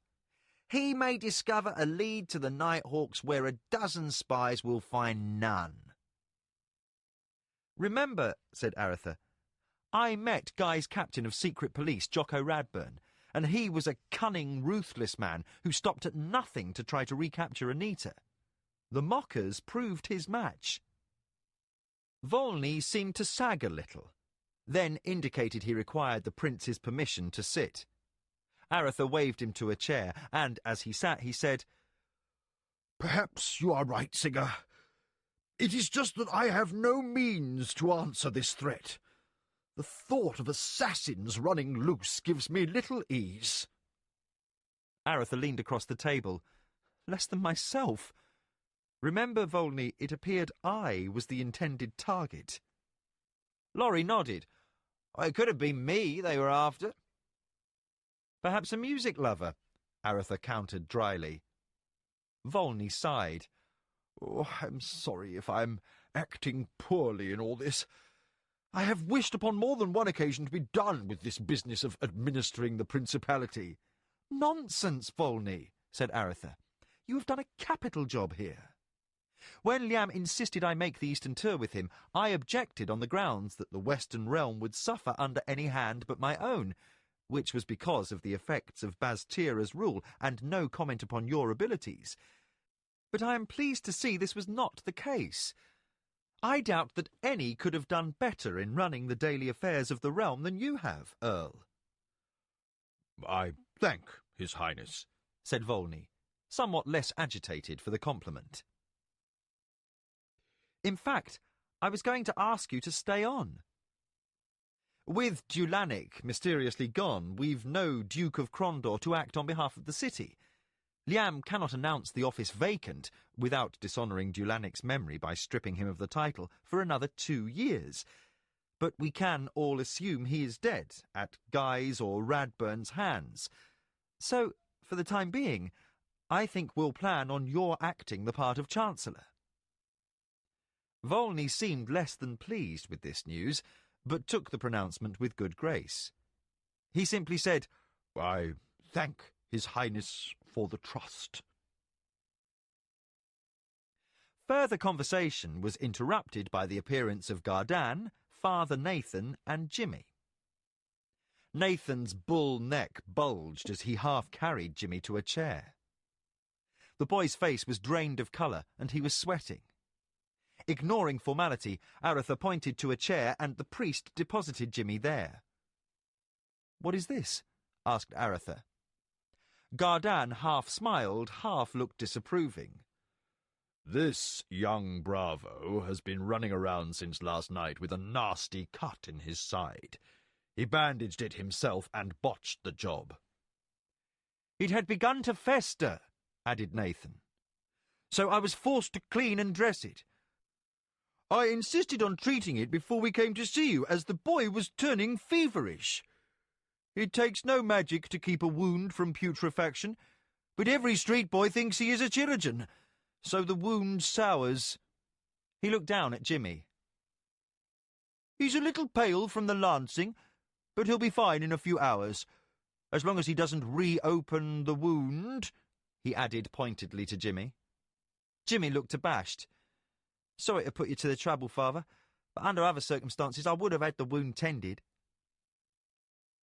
Speaker 4: He may discover a lead to the Nighthawks where a dozen spies will find none. Remember, said Arutha, I met Guy's captain of secret police, Jocko Radburn, and he was a cunning, ruthless man who stopped at nothing to try to recapture Anita. The mockers proved his match. Volney seemed to sag a little, then indicated he required the prince's permission to sit. Arutha waved him to a chair, and as he sat, he said,
Speaker 5: "Perhaps you are right, Singer. It is just that I have no means to answer this threat. The thought of assassins running loose gives me little ease."
Speaker 4: Arutha leaned across the table. Less than myself. Remember, Volney, it appeared I was the intended target. Laurie nodded. It could have been me they were after. Perhaps a music lover, Arutha countered dryly. Volney sighed.
Speaker 5: "Oh, I'm sorry if I'm acting poorly in all this. I have wished upon more than one occasion to be done with this business of administering the principality."
Speaker 4: "Nonsense, Volney," said Arutha. "You have done a capital job here. When Liam insisted I make the Eastern tour with him, I objected on the grounds that the Western realm would suffer under any hand but my own, which was because of the effects of Baz-Tira's rule and no comment upon your abilities. But I am pleased to see this was not the case. I doubt that any could have done better in running the daily affairs of the realm than you have, Earl."
Speaker 5: "I thank His Highness,"
Speaker 4: said Volney, somewhat less agitated for the compliment. "In fact, I was going to ask you to stay on. With Dulanic mysteriously gone, we've no Duke of Krondor to act on behalf of the city. Liam cannot announce the office vacant without dishonouring Dulanic's memory by stripping him of the title for another 2 years. But we can all assume he is dead, at Guy's or Radburn's hands. So, for the time being, I think we'll plan on your acting the part of Chancellor." Volney seemed less than pleased with this news, but took the pronouncement with good grace. He simply said,
Speaker 5: "I thank His Highness for the trust."
Speaker 4: Further conversation was interrupted by the appearance of Gardan, Father Nathan, and Jimmy. Nathan's bull neck bulged as he half carried Jimmy to a chair. The boy's face was drained of colour, and he was sweating. Ignoring formality, Arutha pointed to a chair, and the priest deposited Jimmy there. "What is this?" asked Arutha. Gardan half smiled, half looked disapproving.
Speaker 5: "This young bravo has been running around since last night with a nasty cut in his side. He bandaged it himself and botched the job." "It had begun to fester," added Nathan. "So I was forced to clean and dress it. I insisted on treating it before we came to see you, as the boy was turning feverish. It takes no magic to keep a wound from putrefaction, but every street boy thinks he is a chirurgeon, so the wound sours." He looked down at Jimmy. "He's a little pale from the lancing, but he'll be fine in a few hours, as long as he doesn't reopen the wound," he added pointedly to Jimmy. Jimmy looked abashed. "Sorry to put you to the trouble, Father, but under other circumstances I would have had the wound tended."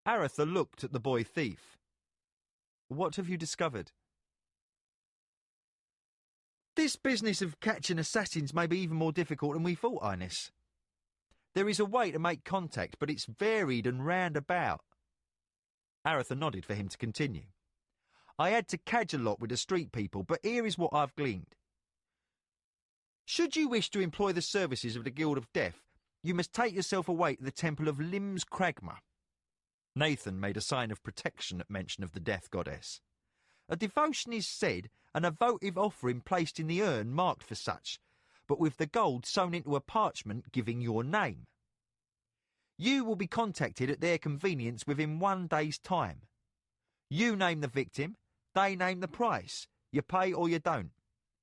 Speaker 5: Arutha looked at the boy thief. "What have you discovered?" "This business of catching assassins may be even more difficult than we thought, Highness. There is a way to make contact, but it's varied and roundabout." Arutha nodded for him to continue. "I had to cadge a lot with the street people, but here is what I've gleaned. Should you wish to employ the services of the Guild of Death, you must take yourself away to the Temple of Limbs Cragma." Nathan made a sign of protection at mention of the death goddess. "A devotion is said, and a votive offering placed in the urn marked for such, but with the gold sewn into a parchment giving your name. You will be contacted at their convenience within 1 day's time. You name the victim, they name the price. You pay or you don't.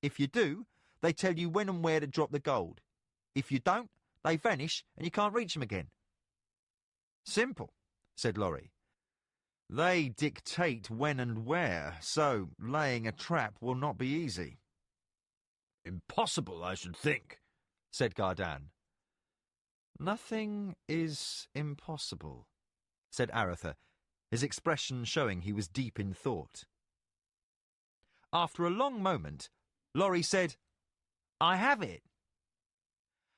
Speaker 5: If you do, they tell you when and where to drop the gold. If you don't,
Speaker 4: They vanish and you can't reach them again.
Speaker 5: Simple, said Laurie. They dictate when and where, so laying a trap will not be easy.
Speaker 3: Impossible, I should think,
Speaker 4: said Gardan. Nothing is impossible, said Arutha, his expression showing he was deep in thought. After a long moment, Laurie said, I have it.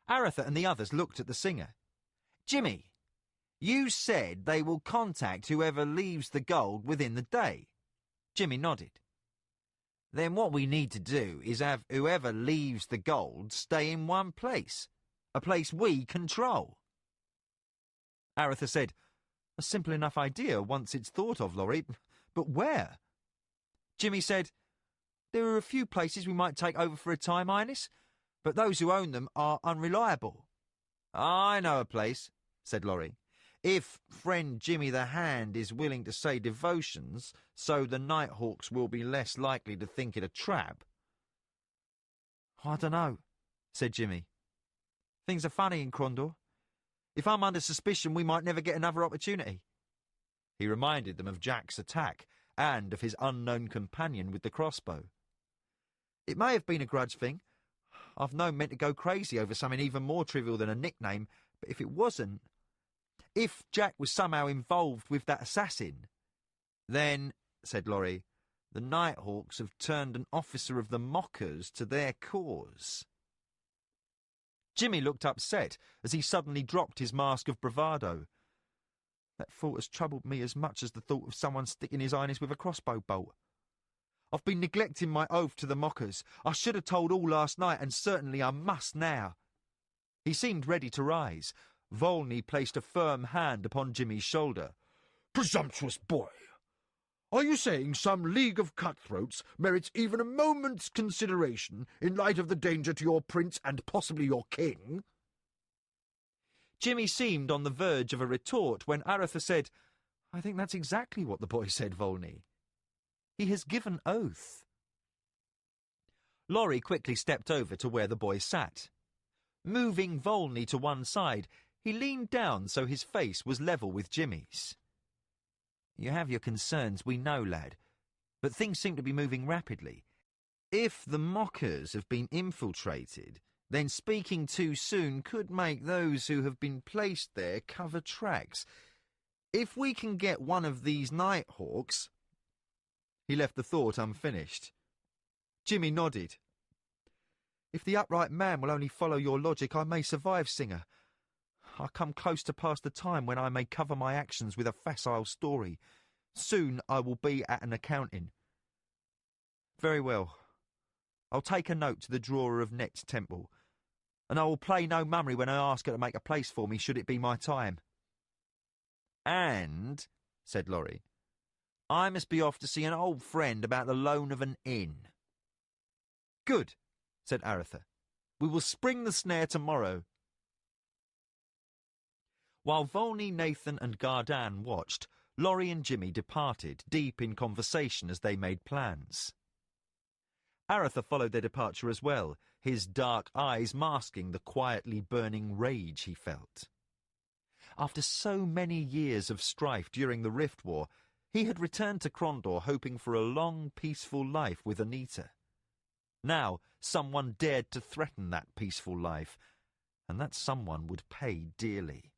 Speaker 4: Arutha and the others looked at the singer. Jimmy, you said they will contact whoever leaves the gold within the day. Jimmy nodded. Then what we need to do is have whoever leaves the gold stay in one place, a place we control. Arutha said, a simple enough idea once it's thought of, Laurie, but where? Jimmy said, there are a few places we might take over for a time, Highness, but those who own them are unreliable. I know a place, said Laurie. If friend Jimmy the Hand is willing to say devotions, so the Nighthawks will be less likely to think it a trap. I don't know, said Jimmy. Things are funny in Crondor. If I'm under suspicion, we might never get another opportunity. He reminded them of Jack's attack and of his unknown companion with the crossbow. It may have been a grudge thing. I've known men to go crazy over something even more trivial than a nickname, but if it wasn't, if Jack was somehow involved with that assassin, then, said Laurie, the Nighthawks have turned an officer of the Mockers to their cause. Jimmy looked upset as he suddenly dropped his mask of bravado. That thought has troubled me as much as the thought of someone sticking his Highness with a crossbow bolt. I've been neglecting my oath to the Mockers. I should have told all last night, and certainly I must now. He seemed ready to rise. Volney placed a firm hand upon Jimmy's shoulder.
Speaker 3: Presumptuous boy! Are you saying some league of cutthroats merits even a moment's consideration in light of the danger to your prince and possibly your king?
Speaker 4: Jimmy seemed on the verge of a retort when Arutha said, I think that's exactly what the boy said, Volney. He has given oath. Laurie quickly stepped over to where the boy sat. Moving Volney to one side, he leaned down so his face was level with Jimmy's. You have your concerns, we know, lad, but things seem to be moving rapidly. If the Mockers have been infiltrated, then speaking too soon could make those who have been placed there cover tracks. If we can get one of these Nighthawks... He left the thought unfinished. Jimmy nodded. If the upright man will only follow your logic, I may survive, Singer. I come close to past the time when I may cover my actions with a facile story. Soon I will be at an accounting. Very well. I'll take a note to the drawer of Net's temple, and I will play no mummery when I ask her to make a place for me should it be my time. And, said Laurie, I must be off to see an old friend about the loan of an inn. Good, said Arutha. We will spring the snare tomorrow. While Volney, Nathan and Gardan watched, Laurie and Jimmy departed, deep in conversation as they made plans. Arutha followed their departure as well, his dark eyes masking the quietly burning rage he felt. After so many years of strife during the Rift War, he had returned to Crondor hoping for a long, peaceful life with Anita. Now someone dared to threaten that peaceful life, and that someone would pay dearly.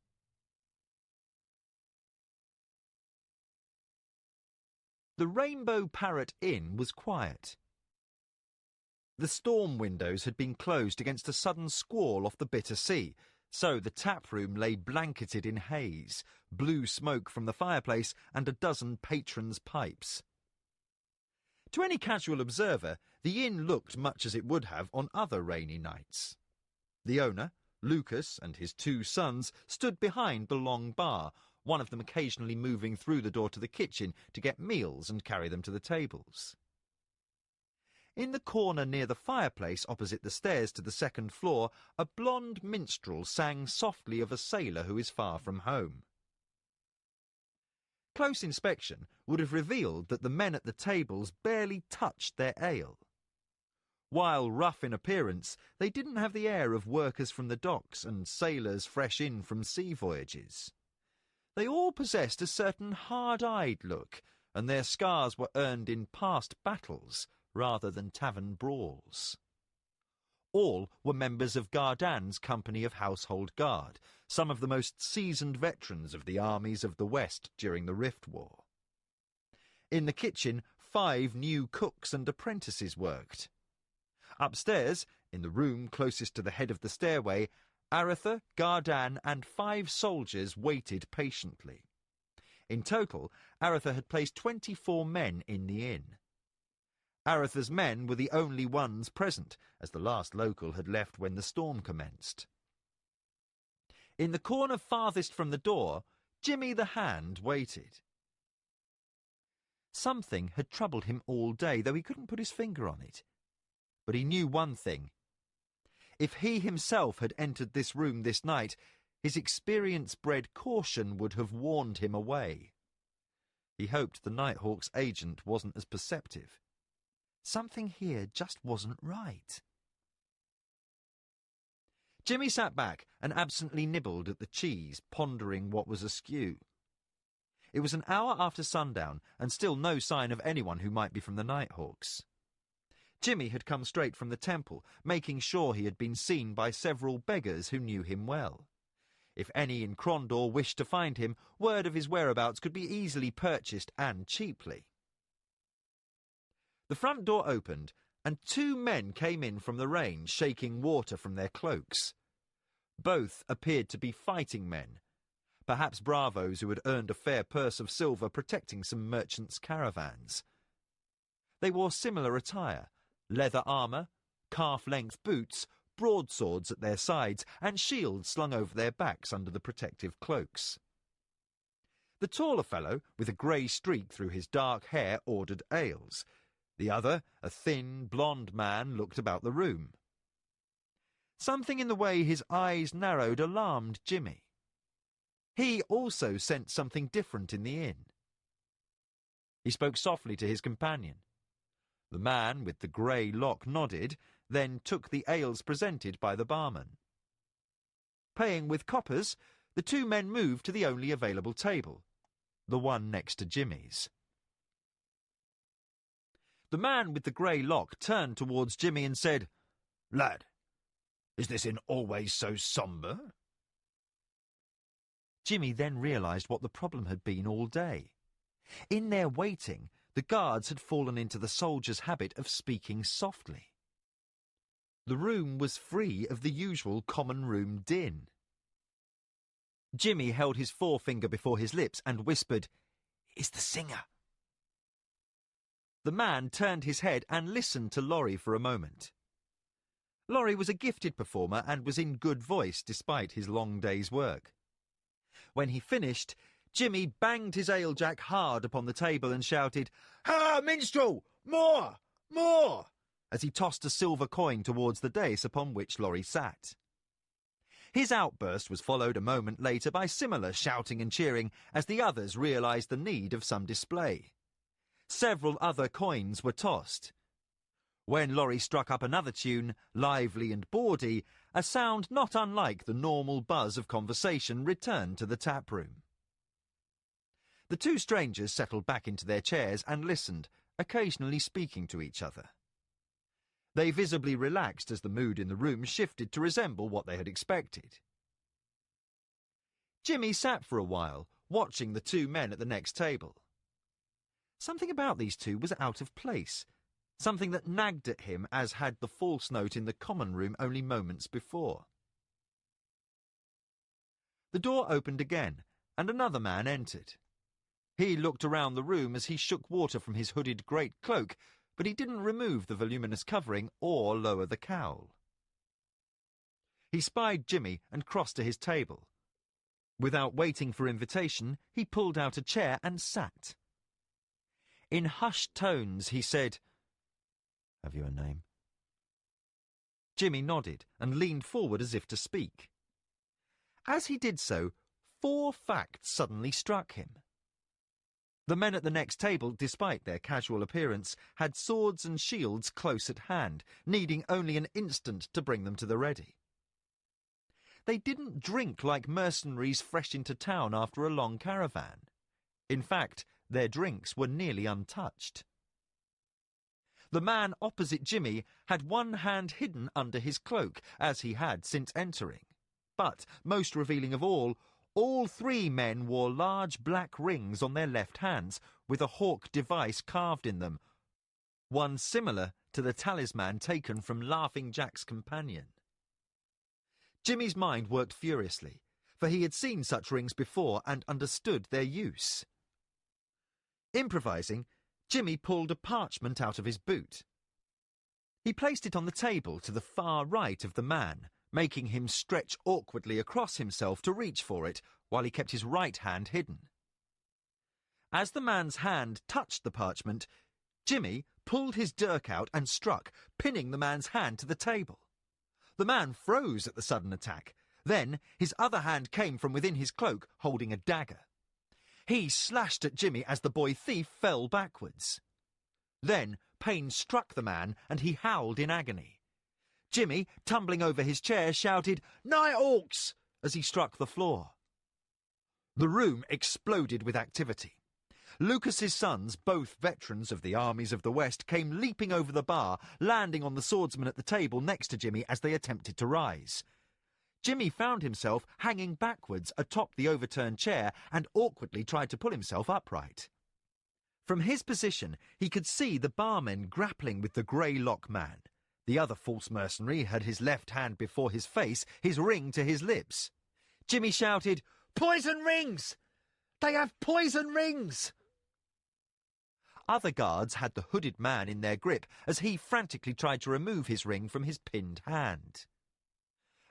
Speaker 4: The Rainbow Parrot Inn was quiet. The storm windows had been closed against a sudden squall off the bitter sea, so the tap room lay blanketed in haze, blue smoke from the fireplace and a dozen patrons' pipes. To any casual observer, the inn looked much as it would have on other rainy nights. The owner, Lucas, and his two sons stood behind the long bar, one of them occasionally moving through the door to the kitchen to get meals and carry them to the tables. In the corner near the fireplace opposite the stairs to the second floor, a blonde minstrel sang softly of a sailor who is far from home. Close inspection would have revealed that the men at the tables barely touched their ale. While rough in appearance, they didn't have the air of workers from the docks and sailors fresh in from sea voyages. They all possessed a certain hard-eyed look, and their scars were earned in past battles rather than tavern brawls. All were members of Gardan's company of household guard, some of the most seasoned veterans of the armies of the West during the Rift War. In the kitchen, 5 new cooks and apprentices worked. Upstairs, in the room closest to the head of the stairway, Arutha, Gardan and 5 soldiers waited patiently. In total, Arutha had placed 24 men in the inn. Arutha's men were the only ones present, as the last local had left when the storm commenced. In the corner farthest from the door, Jimmy the Hand waited. Something had troubled him all day, though he couldn't put his finger on it. But he knew one thing. If he himself had entered this room this night, his experience-bred caution would have warned him away. He hoped the Nighthawk's agent wasn't as perceptive. Something here just wasn't right. Jimmy sat back and absently nibbled at the cheese, pondering what was askew. It was an hour after sundown, and still no sign of anyone who might be from the Nighthawks. Jimmy had come straight from the temple, making sure he had been seen by several beggars who knew him well. If any in Krondor wished to find him, word of his whereabouts could be easily purchased and cheaply. The front door opened, and 2 men came in from the rain, shaking water from their cloaks. Both appeared to be fighting men, perhaps bravos who had earned a fair purse of silver protecting some merchants' caravans. They wore similar attire, leather armour, calf-length boots, broadswords at their sides, and shields slung over their backs under the protective cloaks. The taller fellow, with a grey streak through his dark hair, ordered ales. The other, a thin, blonde man, looked about the room. Something in the way his eyes narrowed alarmed Jimmy. He also sensed something different in the inn. He spoke softly to his companion. The man with the grey lock nodded, then took the ales presented by the barman. Paying with coppers, the 2 men moved to the only available table, the one next to Jimmy's. The man with the grey lock turned towards Jimmy and said, "Lad, is this inn always so sombre?" Jimmy then realised what the problem had been all day. In their waiting, the guards had fallen into the soldiers' habit of speaking softly. The room was free of the usual common room din. Jimmy held his forefinger before his lips and whispered, "It's the singer." The man turned his head and listened to Laurie for a moment. Laurie was a gifted performer and was in good voice despite his long day's work. When he finished, Jimmy banged his ale-jack hard upon the table and shouted, "Ha, minstrel! More! More!" as he tossed a silver coin towards the dais upon which Laurie sat. His outburst was followed a moment later by similar shouting and cheering as the others realised the need of some display. Several other coins were tossed. When Laurie struck up another tune, lively and bawdy, a sound not unlike the normal buzz of conversation returned to the taproom. The 2 strangers settled back into their chairs and listened, occasionally speaking to each other. They visibly relaxed as the mood in the room shifted to resemble what they had expected. Jimmy sat for a while, watching the 2 men at the next table. Something about these 2 was out of place, something that nagged at him as had the false note in the common room only moments before. The door opened again, and another man entered. He looked around the room as he shook water from his hooded great cloak, but he didn't remove the voluminous covering or lower the cowl. He spied Jimmy and crossed to his table. Without waiting for invitation, he pulled out a chair and sat. In hushed tones, he said, "Have you a name?" Jimmy nodded and leaned forward as if to speak. As he did so, 4 facts suddenly struck him. The men at the next table, despite their casual appearance, had swords and shields close at hand, needing only an instant to bring them to the ready. They didn't drink like mercenaries fresh into town after a long caravan. In fact, their drinks were nearly untouched. The man opposite Jimmy had one hand hidden under his cloak, as he had since entering. But, most revealing of all three men wore large black rings on their left hands, with a hawk device carved in them, one similar to the talisman taken from Laughing Jack's companion. Jimmy's mind worked furiously, for he had seen such rings before and understood their use. Improvising, Jimmy pulled a parchment out of his boot. He placed it on the table to the far right of the man, making him stretch awkwardly across himself to reach for it, while he kept his right hand hidden. As the man's hand touched the parchment, Jimmy pulled his dirk out and struck, pinning the man's hand to the table. The man froze at the sudden attack. Then his other hand came from within his cloak, holding a dagger. He slashed at Jimmy as the boy thief fell backwards. Then pain struck the man, and he howled in agony. Jimmy, tumbling over his chair, shouted, "Night Hawks!" as he struck the floor. The room exploded with activity. Lucas's sons, both veterans of the armies of the West, came leaping over the bar, landing on the swordsman at the table next to Jimmy as they attempted to rise. Jimmy found himself hanging backwards atop the overturned chair and awkwardly tried to pull himself upright. From his position, he could see the barmen grappling with the grey lock man. The other false mercenary had his left hand before his face, his ring to his lips. Jimmy shouted, "Poison rings! They have poison rings!" Other guards had the hooded man in their grip as he frantically tried to remove his ring from his pinned hand.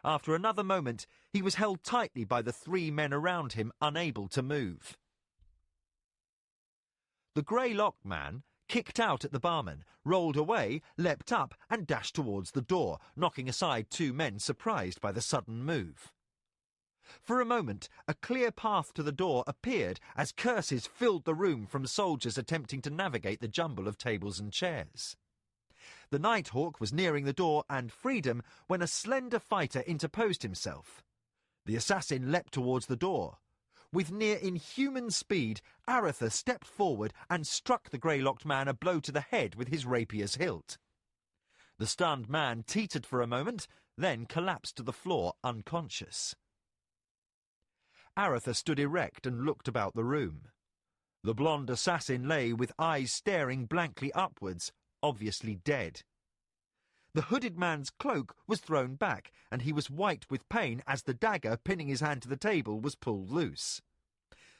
Speaker 4: After another moment, he was held tightly by the three men around him, unable to move. The grey lock man kicked out at the barman, rolled away, leapt up and dashed towards the door, knocking aside two men surprised by the sudden move. For a moment, a clear path to the door appeared as curses filled the room from soldiers attempting to navigate the jumble of tables and chairs. The Nighthawk was nearing the door and freedom when a slender fighter interposed himself. The assassin leapt towards the door. With near inhuman speed, Arutha stepped forward and struck the grey-locked man a blow to the head with his rapier's hilt. The stunned man teetered for a moment, then collapsed to the floor unconscious. Arutha stood erect and looked about the room. The blonde assassin lay with eyes staring blankly upwards, obviously dead. The hooded man's cloak was thrown back, and he was white with pain as the dagger pinning his hand to the table was pulled loose.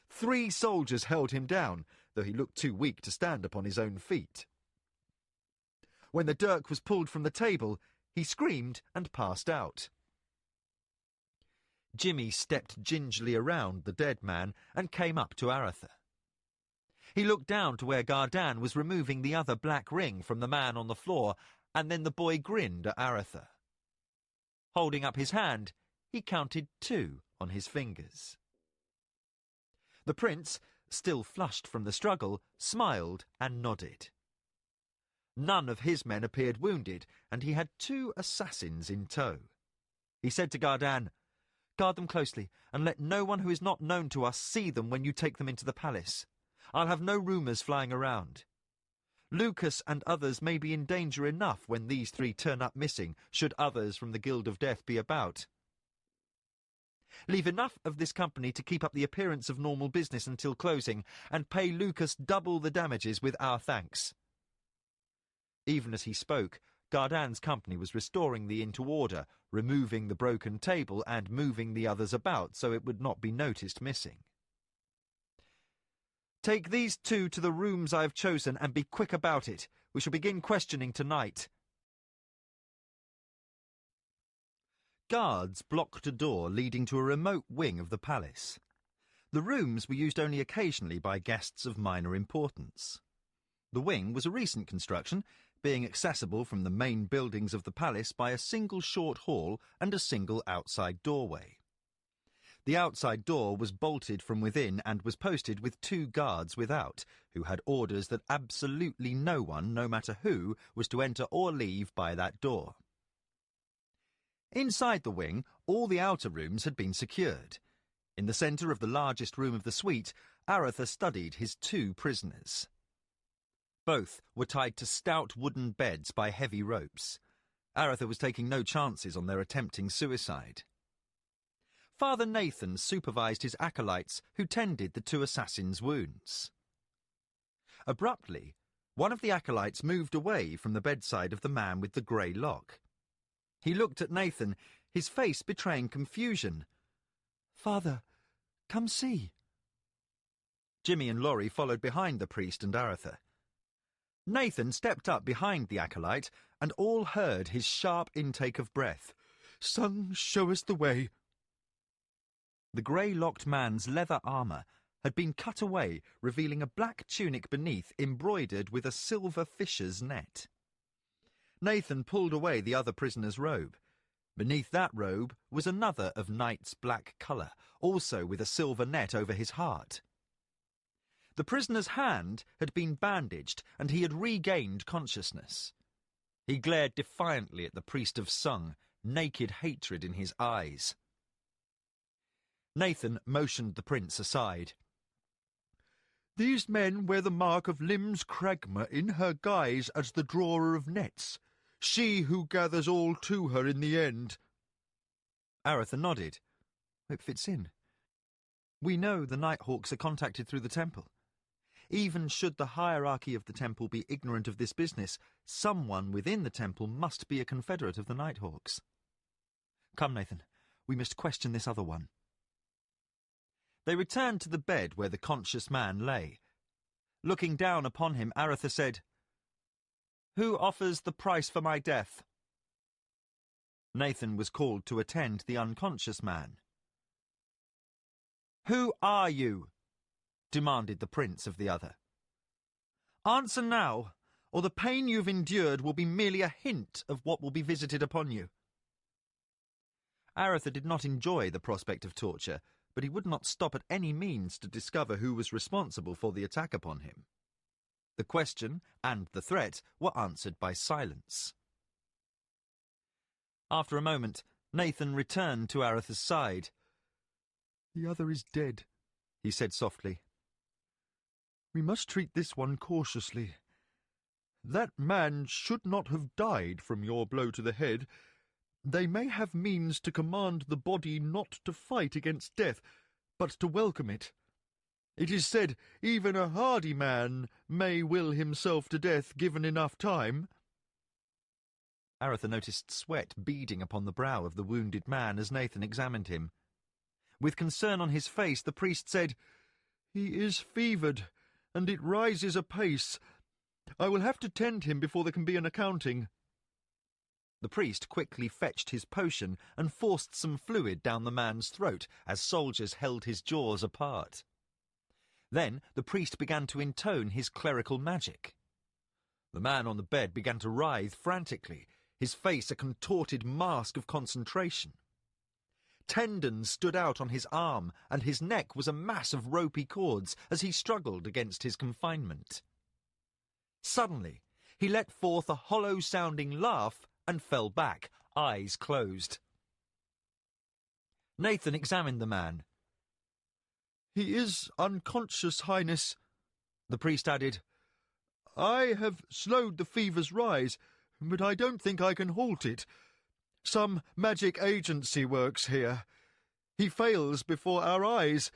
Speaker 4: 3 soldiers held him down, though he looked too weak to stand upon his own feet. When the dirk was pulled from the table, he screamed and passed out. Jimmy stepped gingerly around the dead man and came up to Arutha. He looked down to where Gardan was removing the other black ring from the man on the floor, and then the boy grinned at Arutha. Holding up his hand, he counted 2 on his fingers. The prince, still flushed from the struggle, smiled and nodded. None of his men appeared wounded, and he had 2 assassins in tow. He said to Gardan, "Guard them closely, and let no one who is not known to us see them when you take them into the palace. I'll have no rumours flying around. Lucas and others may be in danger enough when these 3 turn up missing, should others from the Guild of Death be about. Leave enough of this company to keep up the appearance of normal business until closing, and pay Lucas double the damages with our thanks." Even as he spoke, Gardan's company was restoring the inn to order, removing the broken table and moving the others about so it would not be noticed missing. "Take these 2 to the rooms I have chosen and be quick about it. We shall begin questioning tonight." Guards blocked a door leading to a remote wing of the palace. The rooms were used only occasionally by guests of minor importance. The wing was a recent construction, being accessible from the main buildings of the palace by a single short hall and a single outside doorway. The outside door was bolted from within and was posted with 2 guards without, who had orders that absolutely no one, no matter who, was to enter or leave by that door. Inside the wing, all the outer rooms had been secured. In the centre of the largest room of the suite, Arutha studied his 2 prisoners. Both were tied to stout wooden beds by heavy ropes. Arutha was taking no chances on their attempting suicide. Father Nathan supervised his acolytes who tended the 2 assassins' wounds. Abruptly, one of the acolytes moved away from the bedside of the man with the grey lock. He looked at Nathan, his face betraying confusion. "Father, come see." Jimmy and Laurie followed behind the priest and Arutha. Nathan stepped up behind the acolyte, and all heard his sharp intake of breath.
Speaker 5: "Son, show us the way."
Speaker 4: The grey-locked man's leather armour had been cut away, revealing a black tunic beneath embroidered with a silver fisher's net. Nathan pulled away the other prisoner's robe. Beneath that robe was another of knight's black colour, also with a silver net over his heart. The prisoner's hand had been bandaged, and he had regained consciousness. He glared defiantly at the priest of Sung, naked hatred in his eyes. Nathan motioned the prince aside.
Speaker 5: "These men wear the mark of Lim's Cragma in her guise as the drawer of nets, she who gathers all to her in the end."
Speaker 4: Arutha nodded. "It fits in. We know the Nighthawks are contacted through the temple. Even should the hierarchy of the temple be ignorant of this business, someone within the temple must be a confederate of the Nighthawks. Come, Nathan, we must question this other one." They returned to the bed where the conscious man lay. Looking down upon him, Arutha said, "Who offers the price for my death?" Nathan was called to attend the unconscious man. "Who are you?" demanded the prince of the other. "Answer now, or the pain you've endured will be merely a hint of what will be visited upon you." Arutha did not enjoy the prospect of torture, but he would not stop at any means to discover who was responsible for the attack upon him. The question and the threat were answered by silence. After a moment, Nathan returned to Arutha's side.
Speaker 5: "The other is dead," he said softly. "We must treat this one cautiously. That man should not have died from your blow to the head. They may have means to command the body not to fight against death, but to welcome it. It is said even a hardy man may will himself to death given enough time."
Speaker 4: Arutha noticed sweat beading upon the brow of the wounded man as Nathan examined him. With concern on his face, the priest said, "He is fevered, and it rises apace. I will have to tend him before there can be an accounting." The priest quickly fetched his potion and forced some fluid down the man's throat as soldiers held his jaws apart. Then the priest began to intone his clerical magic. The man on the bed began to writhe frantically, his face a contorted mask of concentration. Tendons stood out on his arm, and his neck was a mass of ropey cords as he struggled against his confinement. Suddenly, he let forth a hollow-sounding laugh and fell back, eyes closed. Nathan examined the man.
Speaker 5: "He is unconscious, Highness," the priest added. "I have slowed the fever's rise, but I don't think I can halt it. Some magic agency works here. He fails before our eyes.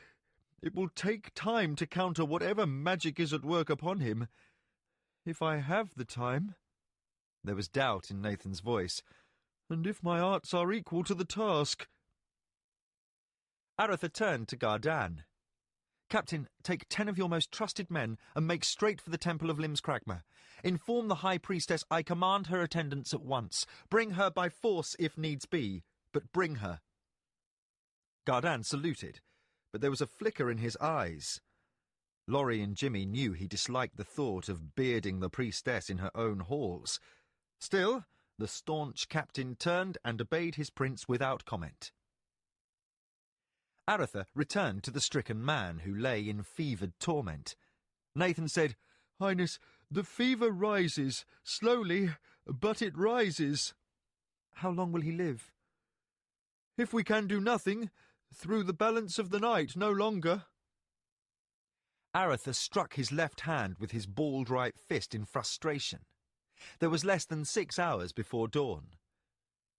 Speaker 5: It will take time to counter whatever magic is at work upon him. If I have the time—" There was doubt in Nathan's voice. "And if my arts are equal to the task."
Speaker 4: Arutha turned to Gardan. "Captain, take 10 of your most trusted men and make straight for the Temple of Lim's Cragma. Inform the High Priestess I command her attendance at once. Bring her by force if needs be, but bring her." Gardan saluted, but there was a flicker in his eyes. Laurie and Jimmy knew he disliked the thought of bearding the priestess in her own halls. Still, the staunch captain turned and obeyed his prince without comment. Arutha returned to the stricken man who lay in fevered torment. Nathan said,
Speaker 5: Highness, the fever rises, slowly, but it rises.
Speaker 4: How long will he live?
Speaker 5: If we can do nothing, through the balance of the night, no longer.
Speaker 4: Arutha struck his left hand with his bald right fist in frustration. There was less than 6 hours before dawn.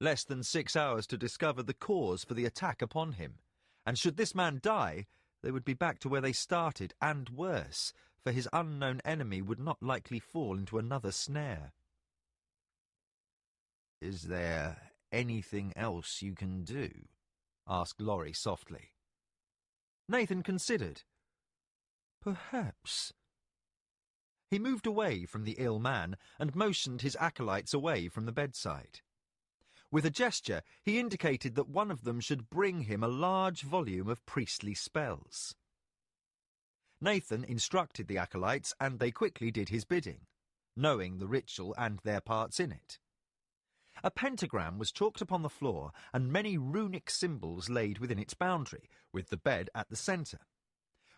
Speaker 4: Less than 6 hours to discover the cause for the attack upon him. And should this man die, they would be back to where they started, and worse, for his unknown enemy would not likely fall into another snare.
Speaker 1: Is there anything else you can do? Asked Laurie softly.
Speaker 4: Nathan considered. Perhaps. He moved away from the ill man and motioned his acolytes away from the bedside. With a gesture, he indicated that one of them should bring him a large volume of priestly spells. Nathan instructed the acolytes, and they quickly did his bidding, knowing the ritual and their parts in it. A pentagram was chalked upon the floor, and many runic symbols laid within its boundary, with the bed at the centre.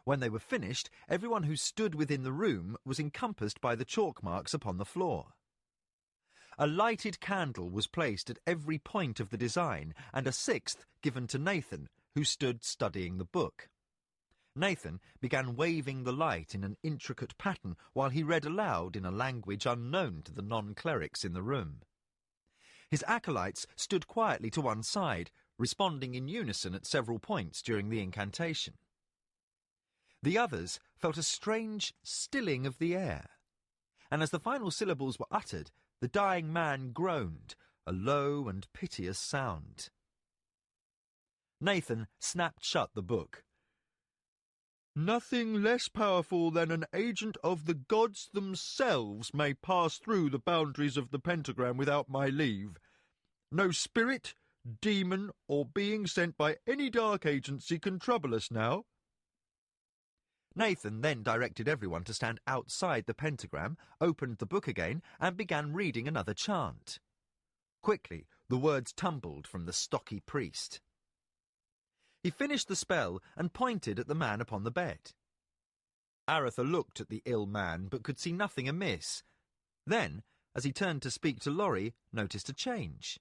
Speaker 4: When they were finished, everyone who stood within the room was encompassed by the chalk marks upon the floor. A lighted candle was placed at every point of the design, and a 6th given to Nathan, who stood studying the book. Nathan began waving the light in an intricate pattern while he read aloud in a language unknown to the non-clerics in the room. His acolytes stood quietly to one side, responding in unison at several points during the incantation. The others felt a strange stilling of the air, and as the final syllables were uttered, the dying man groaned, a low and piteous sound. Nathan snapped shut the book.
Speaker 5: Nothing less powerful than an agent of the gods themselves may pass through the boundaries of the pentagram without my leave. No spirit, demon, or being sent by any dark agency can trouble us now.
Speaker 4: Nathan then directed everyone to stand outside the pentagram, opened the book again, and began reading another chant. Quickly, the words tumbled from the stocky priest. He finished the spell and pointed at the man upon the bed. Arutha looked at the ill man, but could see nothing amiss. Then, as he turned to speak to Laurie, noticed a change.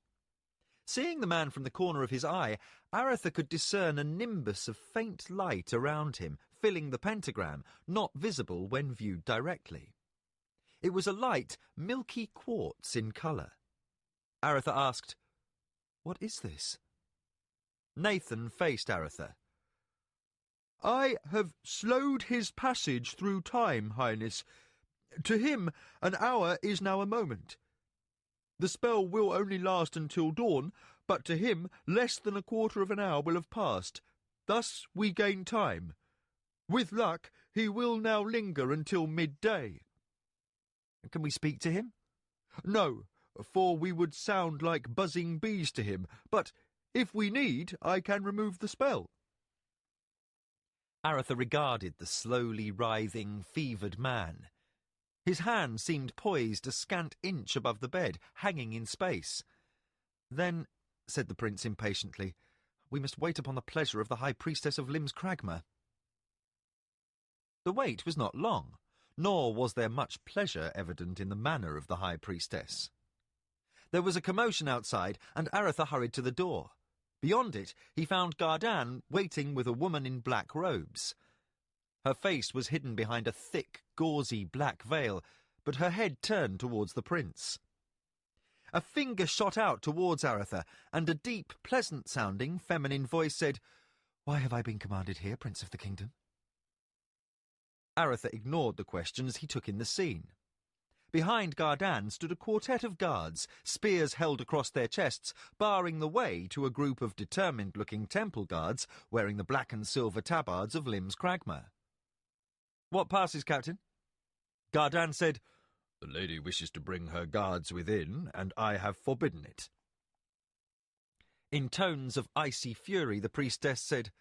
Speaker 4: Seeing the man from the corner of his eye, Arutha could discern a nimbus of faint light around him, filling the pentagram, not visible when viewed directly. It was a light, milky quartz in colour. Arutha asked, "What is this?" Nathan faced Arutha.
Speaker 5: I have slowed his passage through time, Highness. To him, an hour is now a moment. The spell will only last until dawn, but to him less than a quarter of an hour will have passed. Thus we gain time. With luck, he will now linger until midday.
Speaker 4: Can we speak to him?
Speaker 5: No, for we would sound like buzzing bees to him, but if we need, I can remove the spell.
Speaker 4: Arutha regarded the slowly writhing, fevered man. His hand seemed poised a scant inch above the bed, hanging in space. Then, said the prince impatiently, we must wait upon the pleasure of the High Priestess of Limbs Cragma. The wait was not long, nor was there much pleasure evident in the manner of the High Priestess. There was a commotion outside, and Arutha hurried to the door. Beyond it, he found Gardan waiting with a woman in black robes. Her face was hidden behind a thick, gauzy black veil, but her head turned towards the prince. A finger shot out towards Arutha, and a deep, pleasant-sounding feminine voice said, "Why have I been commanded here, Prince of the Kingdom?" Arutha ignored the question as he took in the scene. Behind Gardan stood a quartet of guards, spears held across their chests, barring the way to a group of determined-looking temple guards wearing the black and silver tabards of Limbs Cragma. "What passes, Captain?" Gardan said,
Speaker 5: "The lady wishes to bring her guards within, and I have forbidden it."
Speaker 4: In tones of icy fury, the priestess said,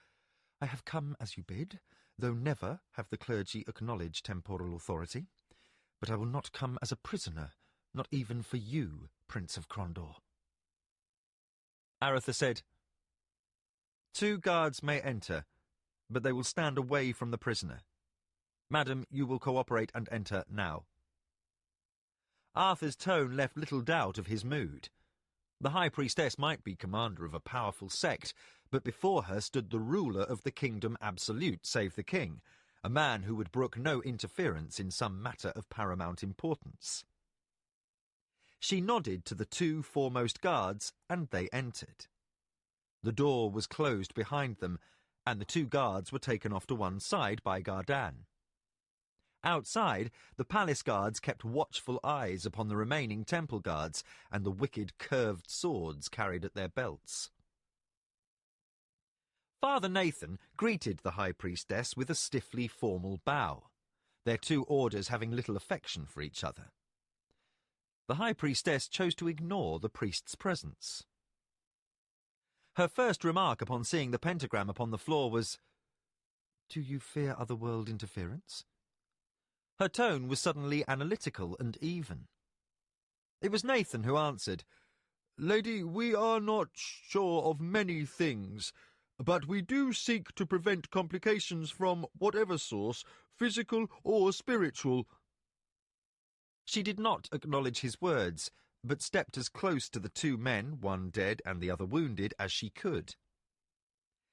Speaker 4: "I have come as you bid, though never have the clergy acknowledged temporal authority. But I will not come as a prisoner, not even for you, Prince of Krondor." Arutha said, 2 guards may enter, but they will stand away from the prisoner. Madam, you will cooperate and enter now. Arthur's tone left little doubt of his mood. The High Priestess might be commander of a powerful sect, but before her stood the ruler of the kingdom absolute, save the king, a man who would brook no interference in some matter of paramount importance. She nodded to the 2 foremost guards, and they entered. The door was closed behind them, and the 2 guards were taken off to one side by Gardan. Outside, the palace guards kept watchful eyes upon the remaining temple guards and the wicked curved swords carried at their belts. Father Nathan greeted the High Priestess with a stiffly formal bow, their 2 orders having little affection for each other. The High Priestess chose to ignore the priest's presence. Her first remark upon seeing the pentagram upon the floor was, "Do you fear otherworld interference?" Her tone was suddenly analytical and even. It was Nathan who answered,
Speaker 5: "Lady, we are not sure of many things, but we do seek to prevent complications from whatever source, physical or spiritual."
Speaker 4: She did not acknowledge his words, but stepped as close to the 2 men, one dead and the other wounded, as she could.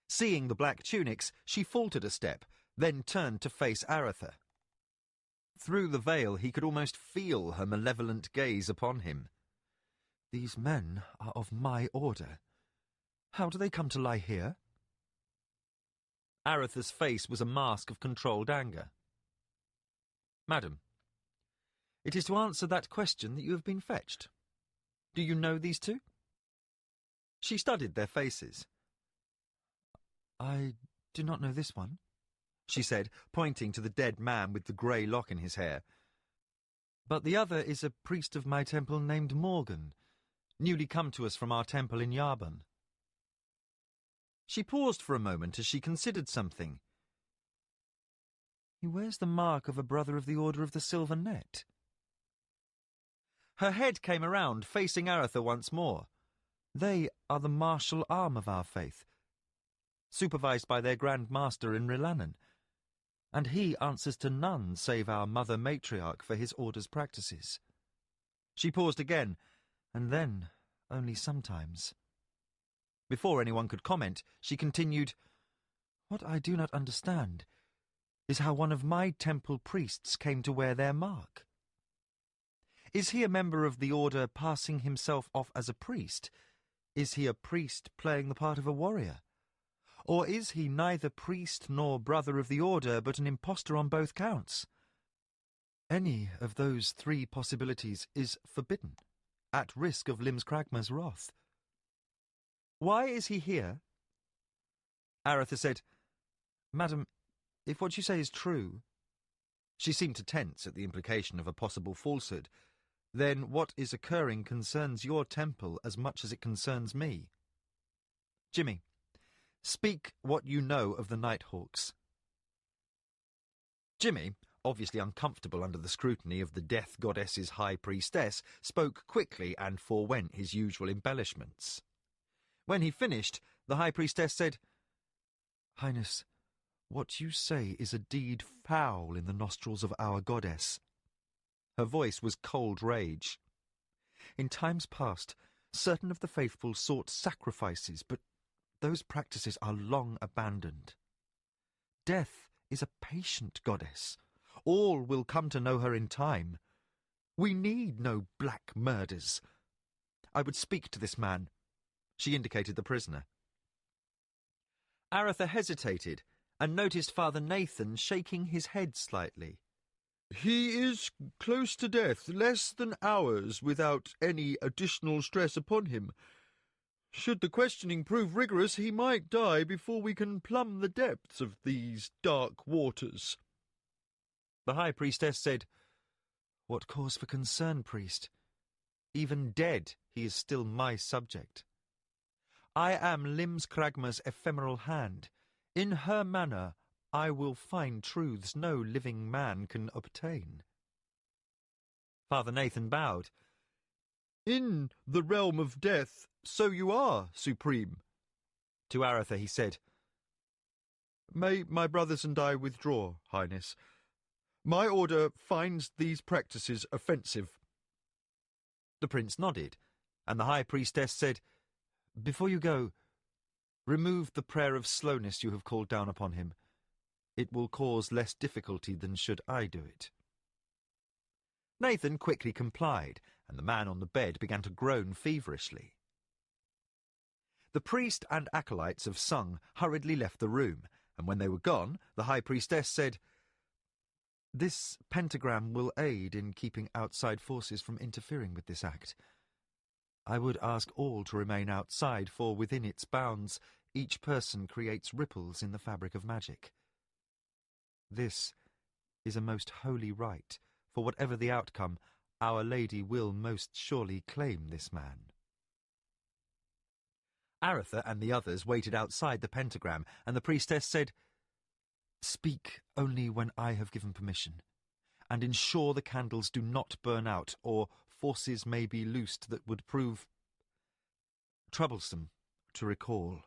Speaker 4: Seeing the black tunics, she faltered a step, then turned to face Arutha. Through the veil he could almost feel her malevolent gaze upon him. "These men are of my order. How do they come to lie here?" Arutha's face was a mask of controlled anger. "Madam, it is to answer that question that you have been fetched. Do you know these 2? She studied their faces. "I do not know this one," she said, pointing to the dead man with the grey lock in his hair. "But the other is a priest of my temple named Morgan, newly come to us from our temple in Yarbon." She paused for a moment as she considered something. "He wears the mark of a brother of the Order of the Silver Net." Her head came around, facing Arutha once more. "They are the martial arm of our faith, supervised by their Grand Master in Rilannan, and he answers to none save our Mother Matriarch for his order's practices." She paused again, and then only sometimes. Before anyone could comment, she continued, "What I do not understand is how one of my temple priests came to wear their mark. Is he a member of the order passing himself off as a priest? Is he a priest playing the part of a warrior? Or is he neither priest nor brother of the order, but an impostor on both counts? Any of those 3 possibilities is forbidden, at risk of Limskragma's wrath. Why is he here?" Arutha said, "Madam, if what you say is true—" She seemed to tense at the implication of a possible falsehood. "Then what is occurring concerns your temple as much as it concerns me. Jimmy, speak what you know of the Nighthawks." Jimmy, obviously uncomfortable under the scrutiny of the Death Goddess's High Priestess, spoke quickly and forewent his usual embellishments. When he finished, the High Priestess said, "Highness, what you say is a deed foul in the nostrils of our goddess." Her voice was cold rage. "In times past, certain of the faithful sought sacrifices, but those practices are long abandoned. Death is a patient goddess. All will come to know her in time. We need no black murders. I would speak to this man." She indicated the prisoner. Arutha hesitated and noticed Father Nathan shaking his head slightly.
Speaker 5: "He is close to death, less than hours, without any additional stress upon him. Should the questioning prove rigorous, he might die before we can plumb the depths of these dark waters."
Speaker 4: The High Priestess said, "What cause for concern, priest? Even dead, he is still my subject. I am Limskragma's ephemeral hand. In her manner, I will find truths no living man can obtain." Father Nathan bowed.
Speaker 5: "In the realm of death, so you are, Supreme." To Arutha he said, "May my brothers and I withdraw, Highness. My order finds these practices offensive." The prince nodded, and the High Priestess said, "Before you go, remove the prayer of slowness you have called down upon him. It will cause less difficulty than should I do it." Nathan quickly complied, and the man on the bed began to groan feverishly. The priest and acolytes of Sung hurriedly left the room, and when they were gone, the High Priestess said, "This pentagram will aid in keeping outside forces from interfering with this act. I would ask all to remain outside, for within its bounds each person creates ripples in the fabric of magic. This is a most holy rite, for whatever the outcome, Our Lady will most surely claim this man." Arutha and the others waited outside the pentagram, and the priestess said, "Speak only when I have given permission, and ensure the candles do not burn out, or forces may be loosed that would prove troublesome to recall."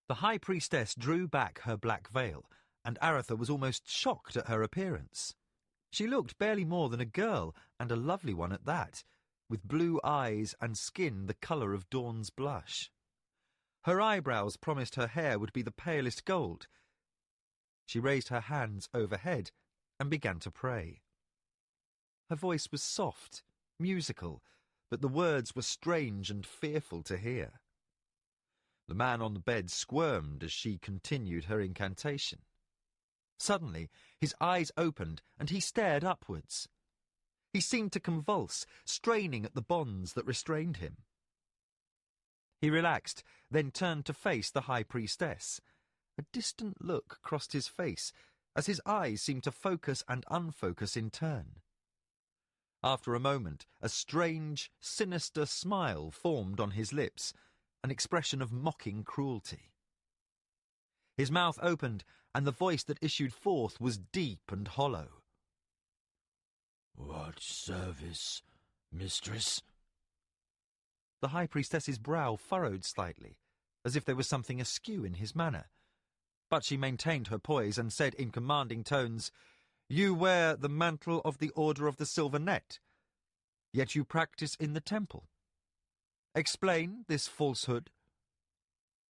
Speaker 5: The High Priestess drew back her black veil, and Arutha was almost shocked at her appearance. She looked barely more than a girl, and a lovely one at that, with blue eyes and skin the colour of dawn's blush. Her eyebrows promised her hair would be the palest gold. She raised her hands overhead and began to pray. Her voice was soft, musical, but the words were strange and fearful to hear. The man on the bed squirmed as she continued her incantation. Suddenly, his eyes opened and he stared upwards. He seemed to convulse, straining at the bonds that restrained him. He relaxed, then turned to face the High Priestess. A distant look crossed his face, as his eyes seemed to focus and unfocus in turn. After a moment, a strange, sinister smile formed on his lips, an expression of mocking cruelty. His mouth opened, and the voice that issued forth was deep and hollow.
Speaker 3: "What service, mistress?"
Speaker 5: The High Priestess's brow furrowed slightly, as if there was something askew in his manner. But she maintained her poise and said in commanding tones, "You wear the mantle of the Order of the Silver Net, yet you practice in the temple. Explain this falsehood."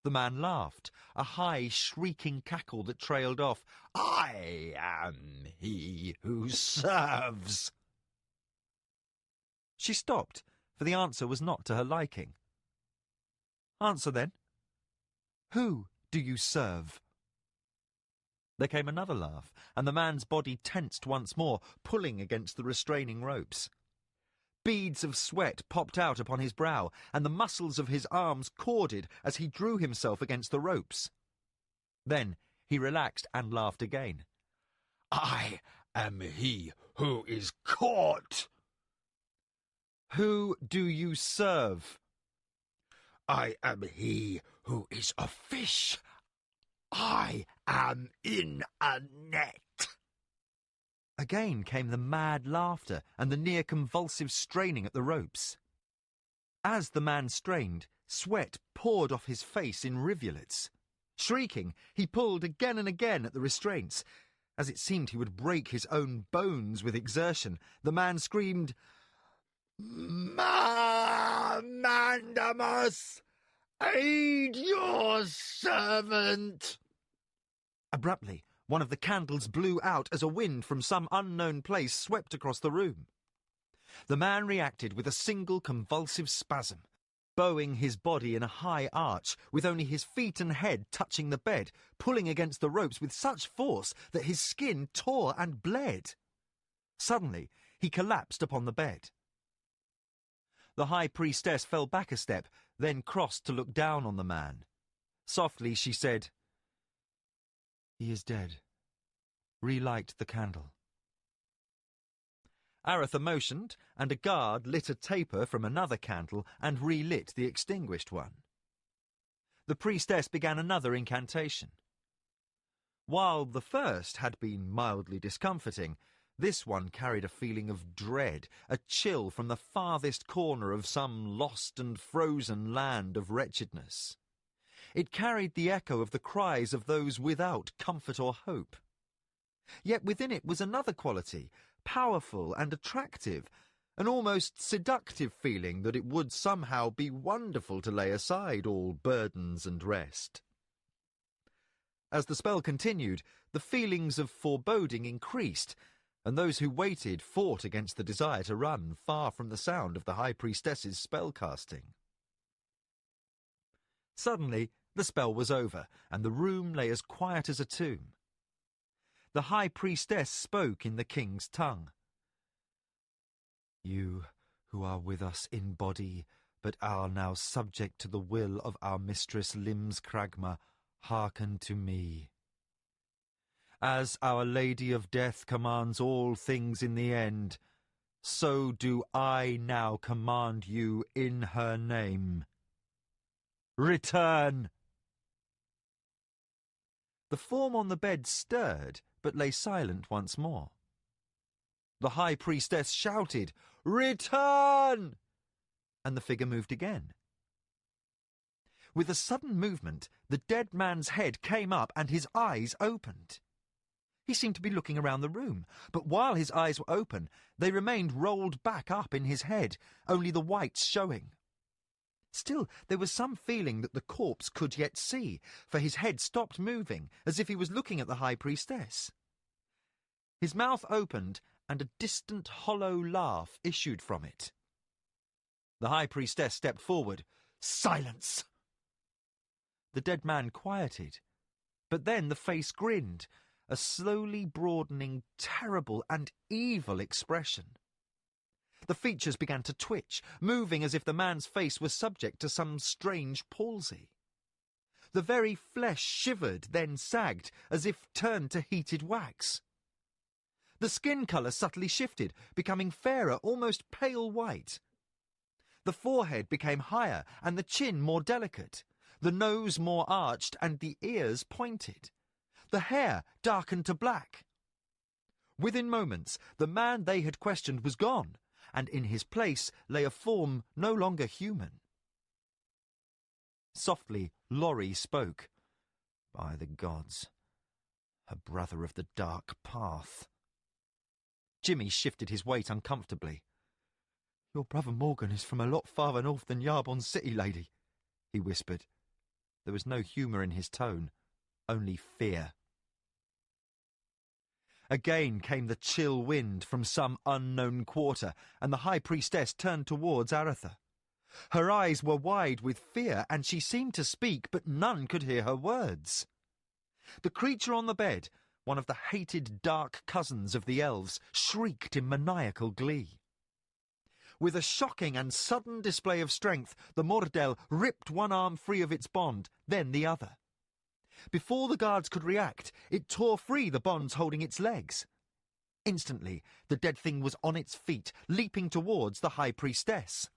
Speaker 5: The man laughed, a high, shrieking cackle that trailed off.
Speaker 3: "I am he who serves."
Speaker 5: She stopped, for the answer was not to her liking. "Answer, then. Who do you serve?" There came another laugh, and the man's body tensed once more, pulling against the restraining ropes. Beads of sweat popped out upon his brow, and the muscles of his arms corded as he drew himself against the ropes. Then he relaxed and laughed again.
Speaker 3: "I am he who is caught."
Speaker 5: "Who do you serve?"
Speaker 3: "I am he who is a fish. I am in a net."
Speaker 5: Again came the mad laughter and the near-convulsive straining at the ropes. As the man strained, sweat poured off his face in rivulets. Shrieking, he pulled again and again at the restraints. As it seemed he would break his own bones with exertion, the man screamed,
Speaker 3: "Mandamus, aid your servant!"
Speaker 5: Abruptly, one of the candles blew out as a wind from some unknown place swept across the room. The man reacted with a single convulsive spasm, bowing his body in a high arch, with only his feet and head touching the bed, pulling against the ropes with such force that his skin tore and bled. Suddenly, he collapsed upon the bed. The High Priestess fell back a step, then crossed to look down on the man. Softly she said, "He is dead. Relight the candle." Arutha motioned, and a guard lit a taper from another candle and relit the extinguished one. The priestess began another incantation. While the first had been mildly discomforting, this one carried a feeling of dread, a chill from the farthest corner of some lost and frozen land of wretchedness.
Speaker 4: It carried the echo of the cries of those without comfort or hope. Yet within it was another quality, powerful and attractive, an almost seductive feeling that it would somehow be wonderful to lay aside all burdens and rest. As the spell continued, the feelings of foreboding increased, and those who waited fought against the desire to run far from the sound of the High Priestess's spell-casting. Suddenly, the spell was over, and the room lay as quiet as a tomb. The High Priestess spoke in the king's tongue. "You, who are with us in body, but are now subject to the will of our mistress Limskragma, hearken to me. As Our Lady of Death commands all things in the end, so do I now command you in her name. Return!" The form on the bed stirred, but lay silent once more. The High Priestess shouted, "Return!" and the figure moved again. With a sudden movement, the dead man's head came up and his eyes opened. He seemed to be looking around the room, but while his eyes were open, they remained rolled back up in his head, only the whites showing. Still, there was some feeling that the corpse could yet see, for his head stopped moving, as if he was looking at the High Priestess. His mouth opened, and a distant hollow laugh issued from it. The High Priestess stepped forward. "Silence!" The dead man quieted, but then the face grinned, a slowly broadening, terrible and evil expression. The features began to twitch, moving as if the man's face was subject to some strange palsy. The very flesh shivered, then sagged, as if turned to heated wax. The skin colour subtly shifted, becoming fairer, almost pale white. The forehead became higher, and the chin more delicate, the nose more arched, and the ears pointed. The hair darkened to black. Within moments, the man they had questioned was gone, and in his place lay a form no longer human. Softly, Laurie spoke. "By the gods, a brother of the dark path." Jimmy shifted his weight uncomfortably. "Your brother Morgan is from a lot farther north than Yarbon City, lady," he whispered. There was no humour in his tone, only fear. Again came the chill wind from some unknown quarter, and the High Priestess turned towards Arutha. Her eyes were wide with fear, and she seemed to speak, but none could hear her words. The creature on the bed, one of the hated dark cousins of the elves, shrieked in maniacal glee. With a shocking and sudden display of strength, the Mordel ripped one arm free of its bond, then the other. Before the guards could react, it tore free the bonds holding its legs. Instantly, the dead thing was on its feet, leaping towards the High Priestess.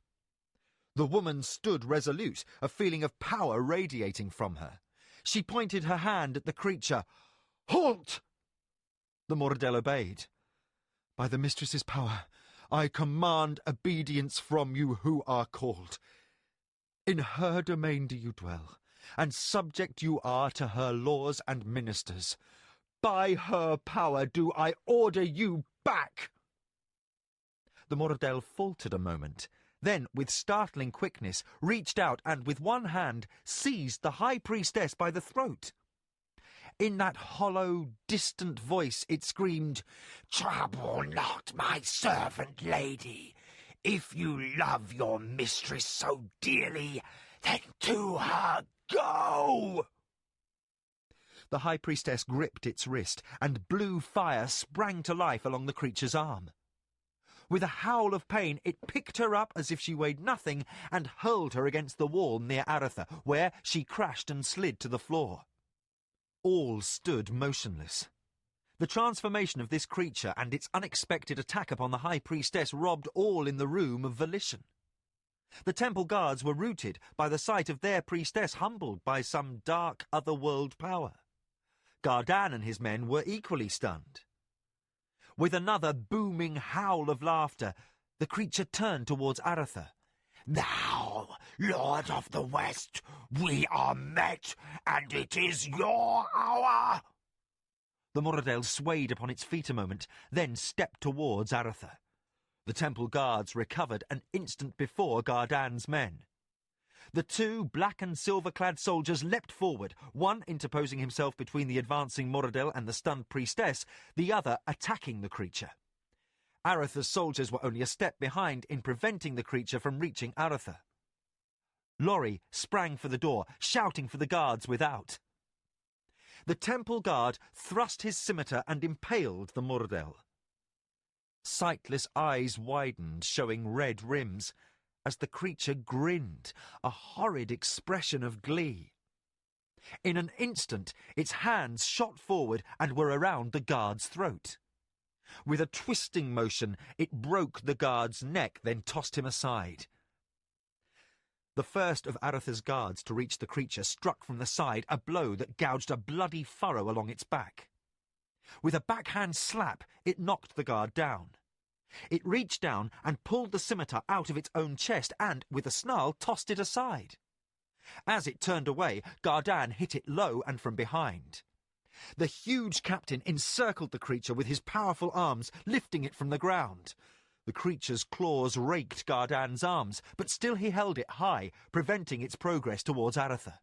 Speaker 4: The woman stood resolute, a feeling of power radiating from her. She pointed her hand at the creature. "Halt!" The Mordel obeyed. "By the mistress's power, I command obedience from you who are called. In her domain do you dwell, and subject you are to her laws and ministers. By her power do I order you back." The Mordel faltered a moment, then, with startling quickness, reached out and with one hand seized the High Priestess by the throat. In that hollow, distant voice it screamed, "Trouble not my servant lady. If you love your mistress so dearly, then to her go!" The High Priestess gripped its wrist, and blue fire sprang to life along the creature's arm. With a howl of pain, it picked her up as if she weighed nothing and hurled her against the wall near Arutha, where she crashed and slid to the floor. All stood motionless. The transformation of this creature and its unexpected attack upon the High Priestess robbed all in the room of volition. The temple guards were rooted by the sight of their priestess humbled by some dark otherworld power. Gardan and his men were equally stunned. With another booming howl of laughter, the creature turned towards Arutha. "Thou
Speaker 2: Lord of the West, we are met, and it is your hour.
Speaker 4: The Moradel swayed upon its feet a moment, then stepped towards Arutha. The temple guards recovered an instant before Gardan's men. The two black and silver-clad soldiers leapt forward, one interposing himself between the advancing Moradel and the stunned priestess, the other attacking the creature. Arutha's soldiers were only a step behind in preventing the creature from reaching Arutha. Lorry sprang for the door, shouting for the guards without. The temple guard thrust his scimitar and impaled the Moradel. Sightless eyes widened, showing red rims, as the creature grinned, a horrid expression of glee. In an instant, its hands shot forward and were around the guard's throat. With a twisting motion, it broke the guard's neck, then tossed him aside. The first of Arutha's guards to reach the creature struck from the side a blow that gouged a bloody furrow along its back. With a backhand slap, it knocked the guard down. It reached down and pulled the scimitar out of its own chest and, with a snarl, tossed it aside. As it turned away, Gardan hit it low and from behind. The huge captain encircled the creature with his powerful arms, lifting it from the ground. The creature's claws raked Gardan's arms, but still he held it high, preventing its progress towards Arutha.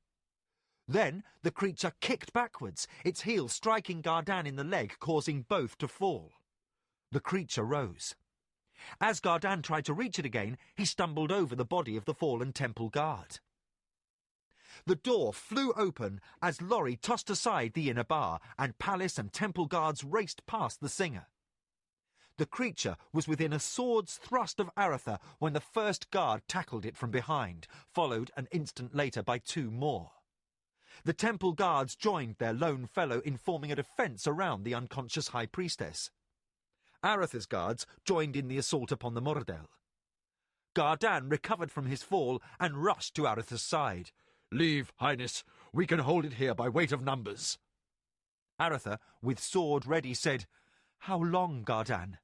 Speaker 4: Then the creature kicked backwards, its heel striking Gardan in the leg, causing both to fall. The creature rose. As Gardan tried to reach it again, he stumbled over the body of the fallen temple guard. The door flew open as Lorry tossed aside the inner bar, and palace and temple guards raced past the singer. The creature was within a sword's thrust of Arutha when the first guard tackled it from behind, followed an instant later by two more. The temple guards joined their lone fellow in forming a defence around the unconscious high priestess. Arutha's guards joined in the assault upon the Moradel. Gardan recovered from his fall and rushed to Arutha's side.
Speaker 5: "Leave, Highness. We can hold it here by weight of numbers."
Speaker 4: Arutha, with sword ready, said, "How long, Gardan?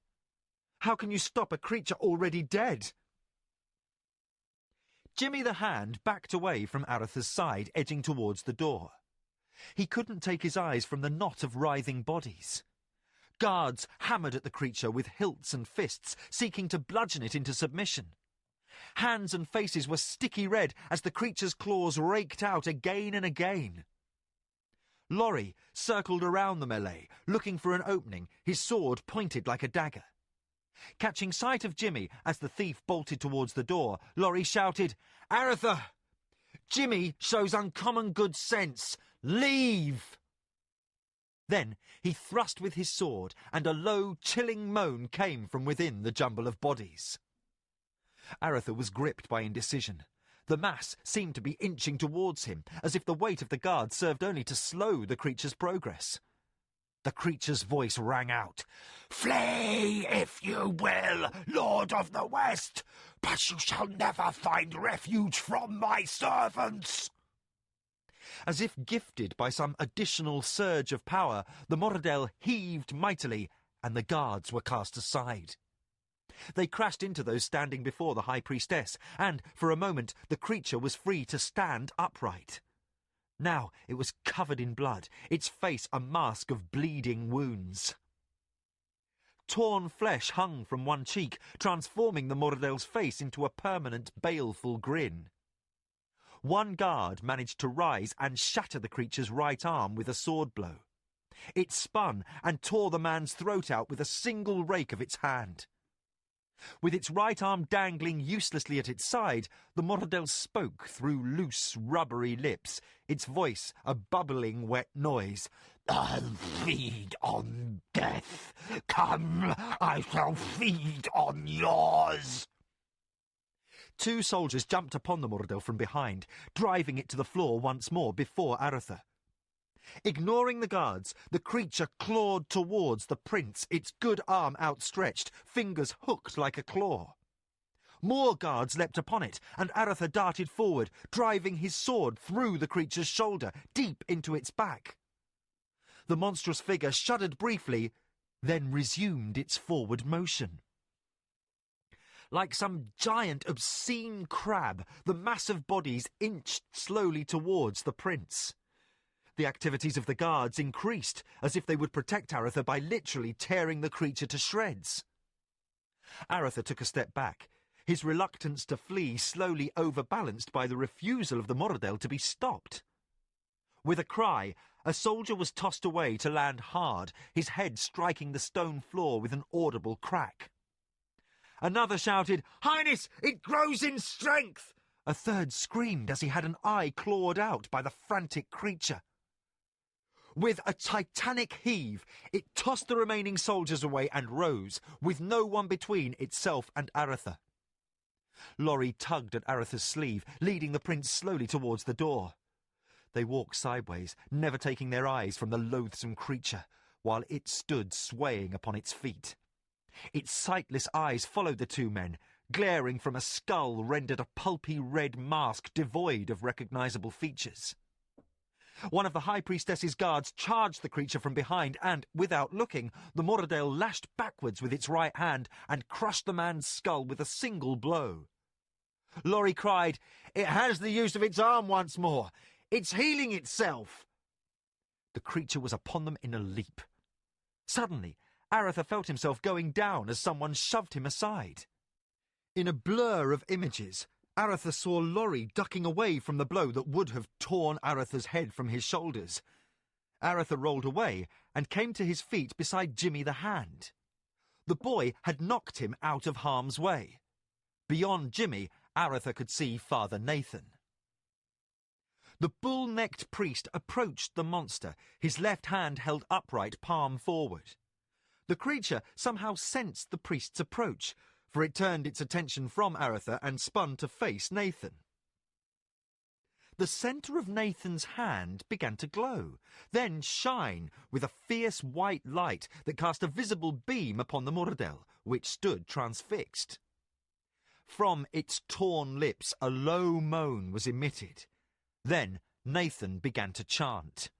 Speaker 4: How can you stop a creature already dead?" Jimmy the Hand backed away from Arutha's side, edging towards the door. He couldn't take his eyes from the knot of writhing bodies. Guards hammered at the creature with hilts and fists, seeking to bludgeon it into submission. Hands and faces were sticky red as the creature's claws raked out again and again. Lorry circled around the melee, looking for an opening, his sword pointed like a dagger. Catching sight of Jimmy as the thief bolted towards the door, Lorry shouted, "Arutha! Jimmy shows uncommon good sense. Leave!" Then he thrust with his sword, and a low, chilling moan came from within the jumble of bodies. Arutha was gripped by indecision. The mass seemed to be inching towards him, as if the weight of the guard served only to slow the creature's progress. The creature's voice rang out, "Flee, if you will, Lord of the West, but you shall never find refuge from my servants." As if gifted by some additional surge of power, the Moradel heaved mightily, and the guards were cast aside. They crashed into those standing before the high priestess, and, for a moment, the creature was free to stand upright. Now it was covered in blood, its face a mask of bleeding wounds. Torn flesh hung from one cheek, transforming the Moradel's face into a permanent, baleful grin. One guard managed to rise and shatter the creature's right arm with a sword blow. It spun and tore the man's throat out with a single rake of its hand. With its right arm dangling uselessly at its side, the Moradel spoke through loose, rubbery lips, its voice a bubbling, wet noise. "I'll feed on death. Come, I shall feed on yours." Two soldiers jumped upon the Moradel from behind, driving it to the floor once more before Arutha. Ignoring the guards, the creature clawed towards the prince, its good arm outstretched, fingers hooked like a claw. More guards leapt upon it, and Arutha darted forward, driving his sword through the creature's shoulder, deep into its back. The monstrous figure shuddered briefly, then resumed its forward motion. Like some giant, obscene crab, the massive bodies inched slowly towards the prince. The activities of the guards increased, as if they would protect Arutha by literally tearing the creature to shreds. Arutha took a step back, his reluctance to flee slowly overbalanced by the refusal of the Moradel to be stopped. With a cry, a soldier was tossed away to land hard, his head striking the stone floor with an audible crack. Another shouted, "Highness, it grows in strength!" A third screamed as he had an eye clawed out by the frantic creature. With a titanic heave, it tossed the remaining soldiers away and rose, with no one between itself and Arutha. Lorry tugged at Arutha's sleeve, leading the prince slowly towards the door. They walked sideways, never taking their eyes from the loathsome creature, while it stood swaying upon its feet. Its sightless eyes followed the two men, glaring from a skull rendered a pulpy red mask devoid of recognizable features. One of the High Priestess's guards charged the creature from behind and, without looking, the Moradel lashed backwards with its right hand and crushed the man's skull with a single blow. Lorry cried, "It has the use of its arm once more! It's healing itself!" The creature was upon them in a leap. Suddenly, Arutha felt himself going down as someone shoved him aside. In a blur of images, Arutha saw Lorry ducking away from the blow that would have torn Arutha's head from his shoulders. Arutha rolled away and came to his feet beside Jimmy the Hand. The boy had knocked him out of harm's way. Beyond Jimmy, Arutha could see Father Nathan. The bull-necked priest approached the monster, his left hand held upright, palm forward. The creature somehow sensed the priest's approach, for it turned its attention from Arutha and spun to face Nathan. The centre of Nathan's hand began to glow, then shine with a fierce white light that cast a visible beam upon the Moradel, which stood transfixed. From its torn lips a low moan was emitted. Then Nathan began to chant.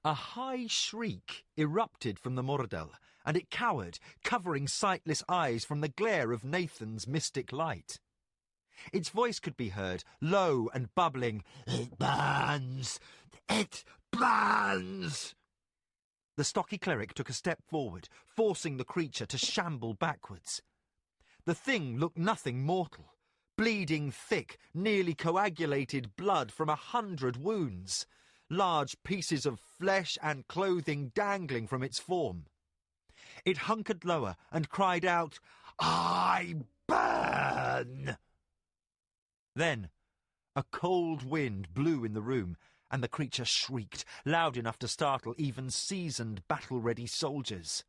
Speaker 4: A high shriek erupted from the Moradel, and it cowered, covering sightless eyes from the glare of Nathan's mystic light. Its voice could be heard, low and bubbling, "It burns! It burns!" The stocky cleric took a step forward, forcing the creature to shamble backwards. The thing looked nothing mortal, bleeding thick, nearly coagulated blood from 100 wounds, large pieces of flesh and clothing dangling from its form. It hunkered lower and cried out, "I burn!" Then a cold wind blew in the room, and the creature shrieked, loud enough to startle even seasoned, battle-ready soldiers.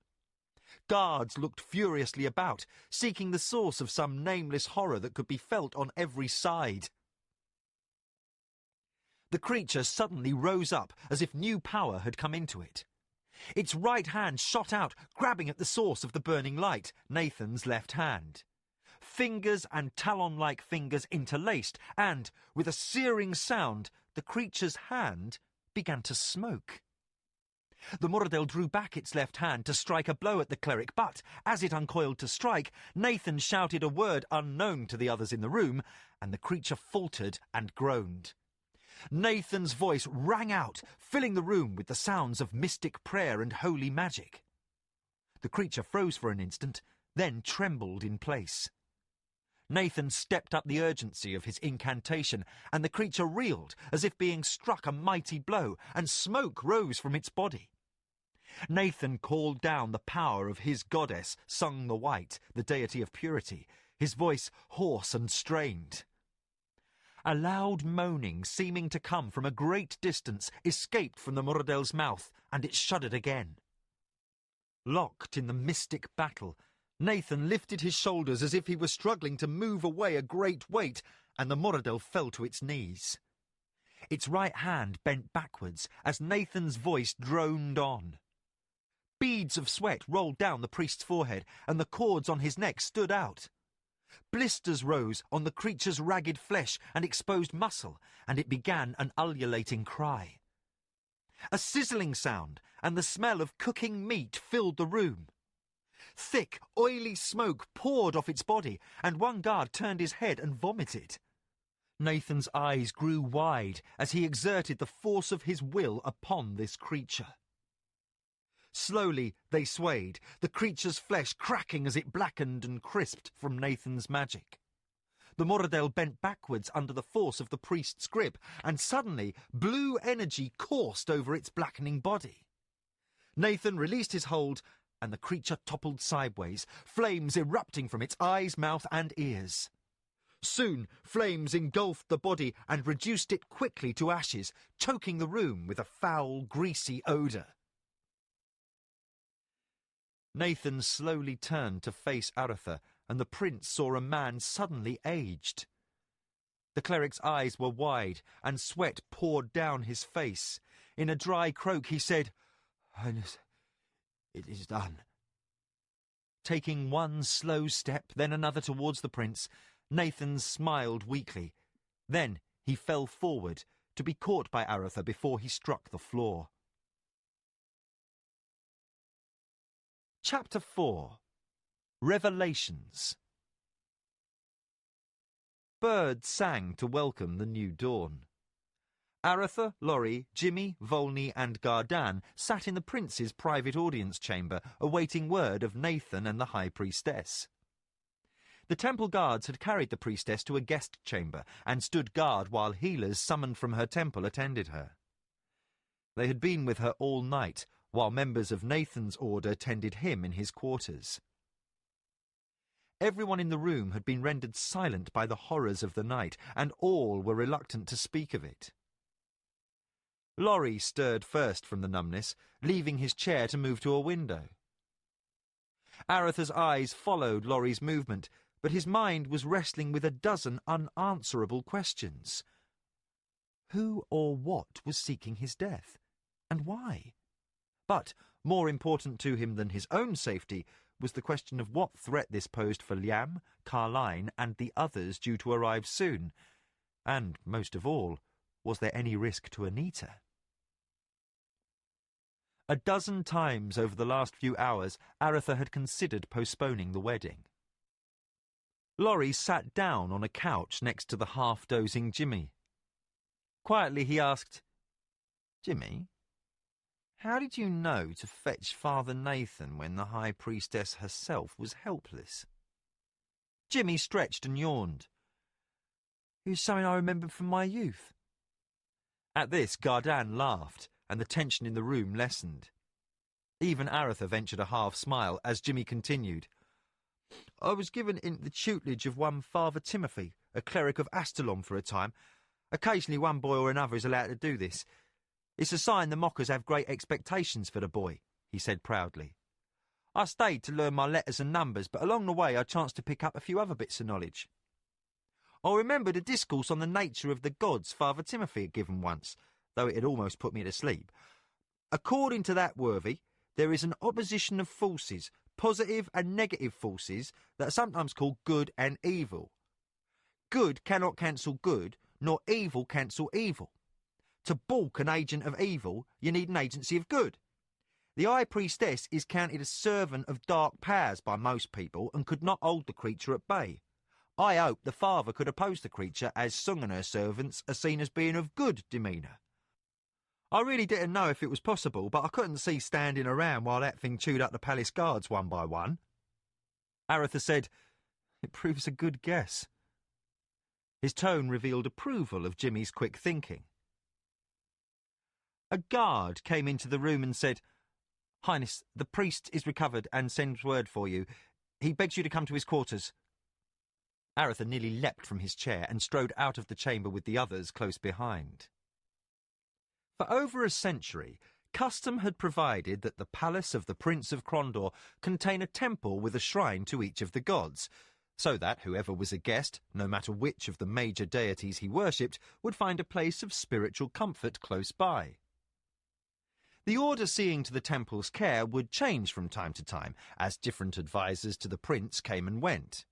Speaker 4: Guards looked furiously about, seeking the source of some nameless horror that could be felt on every side. The creature suddenly rose up, as if new power had come into it. Its right hand shot out, grabbing at the source of the burning light, Nathan's left hand. Fingers and talon-like fingers interlaced, and, with a searing sound, the creature's hand began to smoke. The Moradel drew back its left hand to strike a blow at the cleric, but, as it uncoiled to strike, Nathan shouted a word unknown to the others in the room, and the creature faltered and groaned. Nathan's voice rang out, filling the room with the sounds of mystic prayer and holy magic. The creature froze for an instant, then trembled in place. Nathan stepped up the urgency of his incantation, and the creature reeled as if being struck a mighty blow, and smoke rose from its body. Nathan called down the power of his goddess, Sung the White, the deity of purity, his voice hoarse and strained. A loud moaning, seeming to come from a great distance, escaped from the Moradel's mouth, and it shuddered again. Locked in the mystic battle, Nathan lifted his shoulders as if he were struggling to move away a great weight, and the Moradel fell to its knees. Its right hand bent backwards as Nathan's voice droned on. Beads of sweat rolled down the priest's forehead, and the cords on his neck stood out. Blisters rose on the creature's ragged flesh and exposed muscle, and it began an ululating cry. A sizzling sound and the smell of cooking meat filled the room. Thick, oily smoke poured off its body, and one guard turned his head and vomited. Nathan's eyes grew wide as he exerted the force of his will upon this creature. Slowly they swayed, the creature's flesh cracking as it blackened and crisped from Nathan's magic. The Moradel bent backwards under the force of the priest's grip, and suddenly blue energy coursed over its blackening body. Nathan released his hold, and the creature toppled sideways, flames erupting from its eyes, mouth, and ears. Soon, flames engulfed the body and reduced it quickly to ashes, choking the room with a foul, greasy odour. Nathan slowly turned to face Arutha, and the prince saw a man suddenly aged. The cleric's eyes were wide, and sweat poured down his face. In a dry croak he said, "Highness, it is done." Taking one slow step, then another towards the prince, Nathan smiled weakly. Then he fell forward, to be caught by Arutha before he struck the floor. Chapter 4. Revelations. Birds sang to welcome the new dawn. Arutha, Laurie, Jimmy, Volney and Gardan sat in the prince's private audience chamber, awaiting word of Nathan and the high priestess. The temple guards had carried the priestess to a guest chamber and stood guard while healers summoned from her temple attended her. They had been with her all night, while members of Nathan's order tended him in his quarters. Everyone in the room had been rendered silent by the horrors of the night, and all were reluctant to speak of it. Laurie stirred first from the numbness, leaving his chair to move to a window. Arutha's eyes followed Laurie's movement, but his mind was wrestling with a dozen unanswerable questions. Who or what was seeking his death, and why? But, more important to him than his own safety, was the question of what threat this posed for Liam, Carline, and the others due to arrive soon. And, most of all, was there any risk to Anita? A dozen times over the last few hours, Arutha had considered postponing the wedding. Laurie sat down on a couch next to the half-dozing Jimmy. Quietly he asked, "Jimmy, how did you know to fetch Father Nathan when the High Priestess herself was helpless?" Jimmy stretched and yawned. "It was something I remembered from my youth." At this, Gardan laughed, and the tension in the room lessened. Even Arutha ventured a half-smile as Jimmy continued. "I was given into the tutelage of one Father Timothy, a cleric of Astalon for a time. Occasionally one boy or another is allowed to do this. It's a sign the mockers have great expectations for the boy," he said proudly. "I stayed to learn my letters and numbers, but along the way I chanced to pick up a few other bits of knowledge. I remembered a discourse on the nature of the gods Father Timothy had given once, though it had almost put me to sleep. According to that worthy, there is an opposition of forces, positive and negative forces, that are sometimes called good and evil. Good cannot cancel good, nor evil cancel evil. To balk an agent of evil, you need an agency of good. The High Priestess is counted a servant of dark powers by most people and could not hold the creature at bay. I hope the father could oppose the creature, as Sung and her servants are seen as being of good demeanour. I really didn't know if it was possible, but I couldn't see standing around while that thing chewed up the palace guards one by one." Arutha said, "It proves a good guess." His tone revealed approval of Jimmy's quick thinking. A guard came into the room and said, "Highness, the priest is recovered and sends word for you. He begs you to come to his quarters." Arutha nearly leapt from his chair and strode out of the chamber with the others close behind. For over a century, custom had provided that the palace of the Prince of Krondor contain a temple with a shrine to each of the gods, so that whoever was a guest, no matter which of the major deities he worshipped, would find a place of spiritual comfort close by. The order seeing to the temple's care would change from time to time, as different advisers to the prince came and went.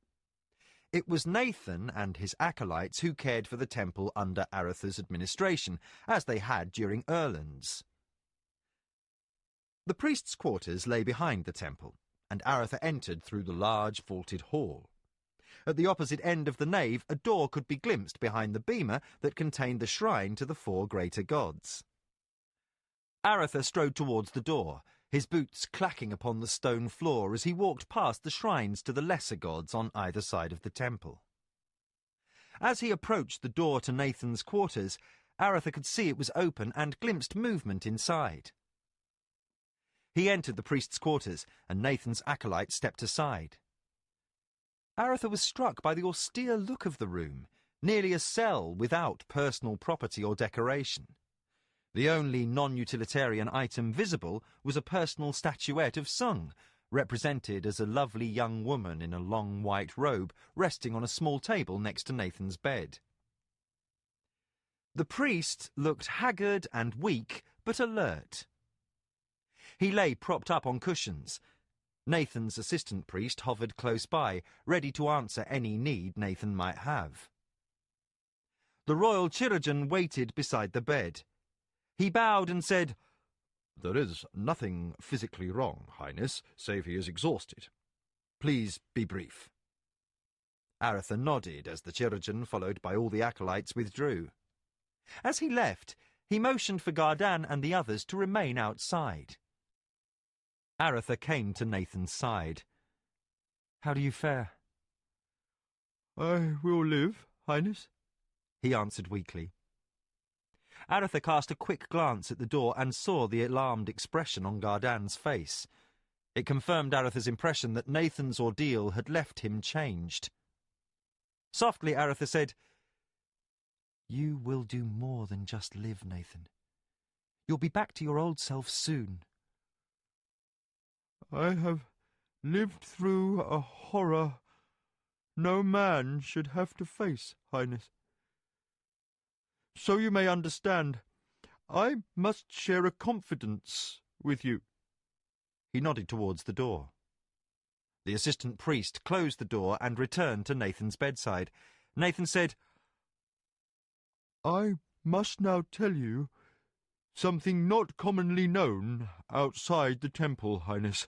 Speaker 4: It was Nathan and his acolytes who cared for the temple under Arutha's administration, as they had during Erland's. The priest's quarters lay behind the temple, and Arutha entered through the large vaulted hall. At the opposite end of the nave, a door could be glimpsed behind the beamer that contained the shrine to the 4 greater gods. Arutha strode towards the door, his boots clacking upon the stone floor as he walked past the shrines to the lesser gods on either side of the temple. As he approached the door to Nathan's quarters, Arutha could see it was open and glimpsed movement inside. He entered the priest's quarters, and Nathan's acolyte stepped aside. Arutha was struck by the austere look of the room, nearly a cell without personal property or decoration. The only non-utilitarian item visible was a personal statuette of Sung, represented as a lovely young woman in a long white robe resting on a small table next to Nathan's bed. The priest looked haggard and weak, but alert. He lay propped up on cushions. Nathan's assistant priest hovered close by, ready to answer any need Nathan might have. The royal chirurgeon waited beside the bed. He bowed and said,
Speaker 5: "There is nothing physically wrong, Highness, save he is exhausted. Please be brief."
Speaker 4: Arutha nodded as the chirurgeon, followed by all the acolytes, withdrew. As he left, he motioned for Gardan and the others to remain outside. Arutha came to Nathan's side. "How do you fare?"
Speaker 5: "I will live, Highness,"
Speaker 4: he answered weakly. Arutha cast a quick glance at the door and saw the alarmed expression on Gardan's face. It confirmed Arutha's impression that Nathan's ordeal had left him changed. Softly, Arutha said, "You will do more than just live, Nathan. You'll be back to your old self soon."
Speaker 5: "I have lived through a horror no man should have to face, Highness. So you may understand, I must share a confidence with you."
Speaker 4: He nodded towards the door. The assistant priest closed the door and returned to Nathan's bedside. Nathan said,
Speaker 5: "I must now tell you something not commonly known outside the temple, Highness.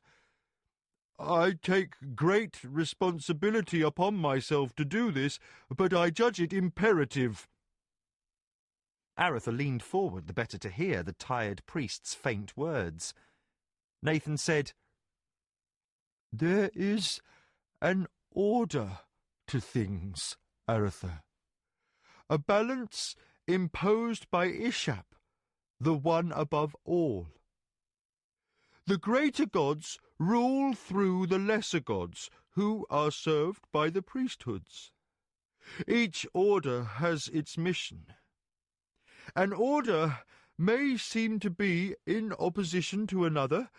Speaker 5: I take great responsibility upon myself to do this, but I judge it imperative."
Speaker 4: Arutha leaned forward the better to hear the tired priest's faint words. Nathan said,
Speaker 5: "There is an order to things, Arutha. A balance imposed by Ishap, the one above all. The greater gods rule through the lesser gods, who are served by the priesthoods. Each order has its mission. An order may seem to be in opposition to another,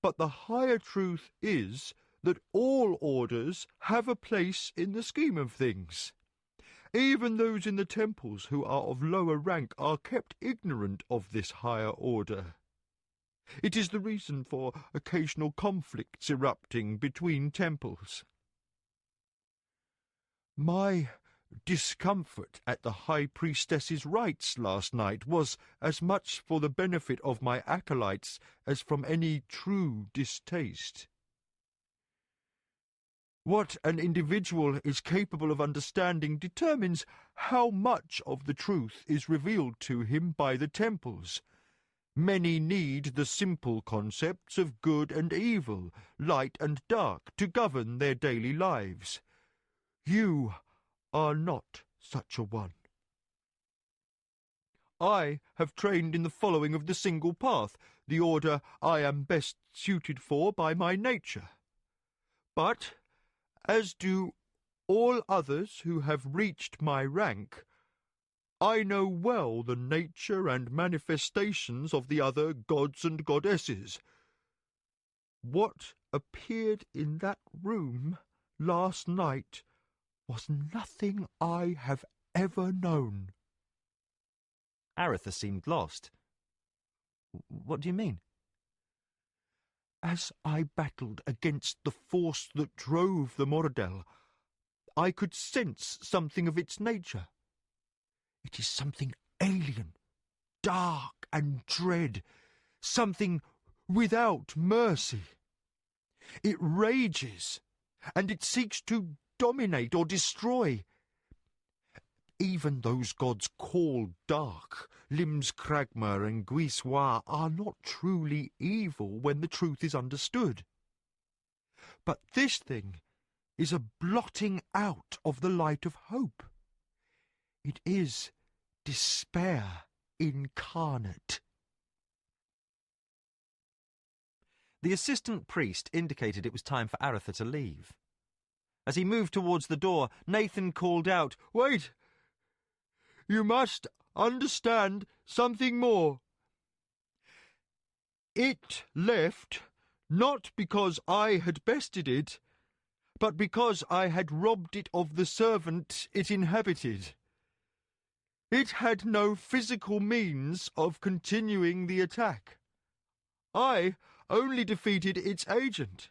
Speaker 5: but the higher truth is that all orders have a place in the scheme of things. Even those in the temples who are of lower rank are kept ignorant of this higher order. It is the reason for occasional conflicts erupting between temples. My discomfort at the High Priestess's rites last night was as much for the benefit of my acolytes as from any true distaste. What an individual is capable of understanding determines how much of the truth is revealed to him by the temples. Many need the simple concepts of good and evil, light and dark, to govern their daily lives. You are not such a one. I have trained in the following of the single path, the order I am best suited for by my nature. But, as do all others who have reached my rank, I know well the nature and manifestations of the other gods and goddesses. What appeared in that room last night was nothing I have ever known."
Speaker 4: Arutha seemed lost. "What do you mean?"
Speaker 5: "As I battled against the force that drove the Mordel, I could sense something of its nature. It is something alien, dark and dread, something without mercy. It rages, and it seeks to dominate or destroy. Even those gods called dark, Limskragma and Gwiswa, are not truly evil when the truth is understood. But this thing is a blotting out of the light of hope. It is despair incarnate.
Speaker 4: The assistant priest indicated it was time for Arutha to leave. As he moved towards the door, Nathan called out,
Speaker 5: "Wait! You must understand something more. It left not because I had bested it, but because I had robbed it of the servant it inhabited. It had no physical means of continuing the attack. I only defeated its agent.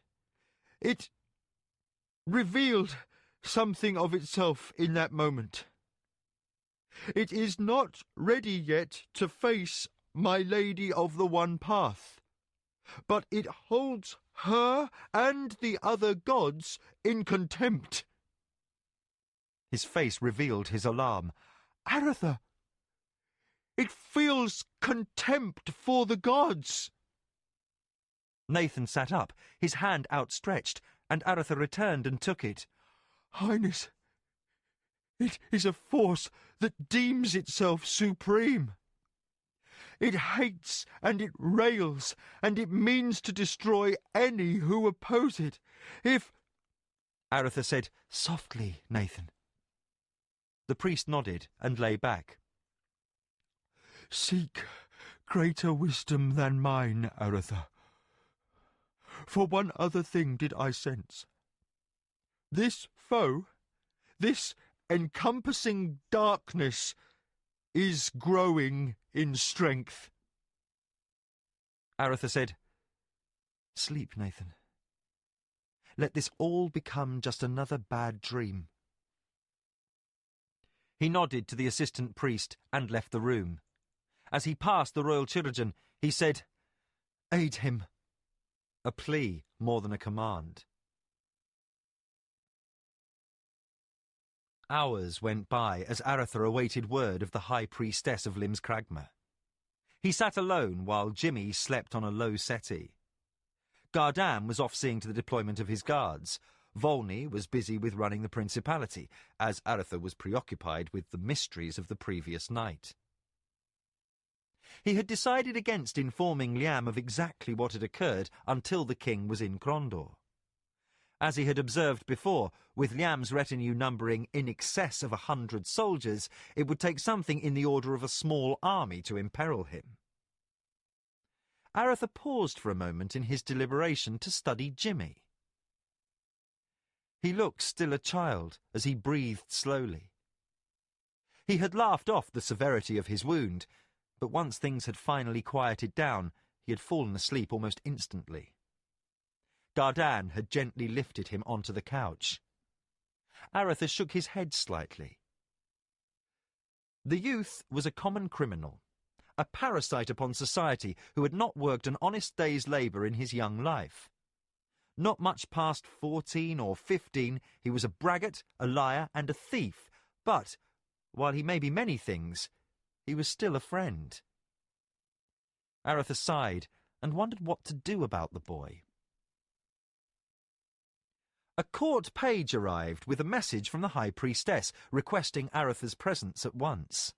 Speaker 5: It revealed something of itself in that moment. It is not ready yet to face my Lady of the One Path, but it holds her and the other gods in contempt."
Speaker 4: His face revealed his alarm.
Speaker 5: "Arutha, it feels contempt for the gods."
Speaker 4: Nathan sat up, his hand outstretched, and Arutha returned and took it.
Speaker 5: "Highness, it is a force that deems itself supreme. It hates and it rails, and it means to destroy any who oppose it. If—"
Speaker 4: Arutha said, "Softly, Nathan." The priest nodded and lay back.
Speaker 5: "Seek greater wisdom than mine, Arutha. For one other thing did I sense. This foe, this encompassing darkness, is growing in strength."
Speaker 4: Arutha said, "Sleep, Nathan. Let this all become just another bad dream." He nodded to the assistant priest and left the room. As he passed the royal chirurgeon, he said, "Aid him," a plea more than a command. Hours went by as Arutha awaited word of the High Priestess of Limskragma. He sat alone while Jimmy slept on a low settee. Gardan was off seeing to the deployment of his guards. Volney was busy with running the principality, as Arutha was preoccupied with the mysteries of the previous night. He had decided against informing Liam of exactly what had occurred until the king was in Krondor. As he had observed before, with Liam's retinue numbering in excess of 100 soldiers, it would take something in the order of a small army to imperil him. Arutha paused for a moment in his deliberation to study Jimmy. He looked still a child as he breathed slowly. He had laughed off the severity of his wound, but once things had finally quieted down, he had fallen asleep almost instantly. Gardan had gently lifted him onto the couch. Arutha shook his head slightly. The youth was a common criminal, a parasite upon society who had not worked an honest day's labour in his young life. Not much past 14 or 15, he was a braggart, a liar, and a thief, but, while he may be many things, he was still a friend. Arutha sighed and wondered what to do about the boy. A court page arrived with a message from the High Priestess requesting Arutha's presence at once.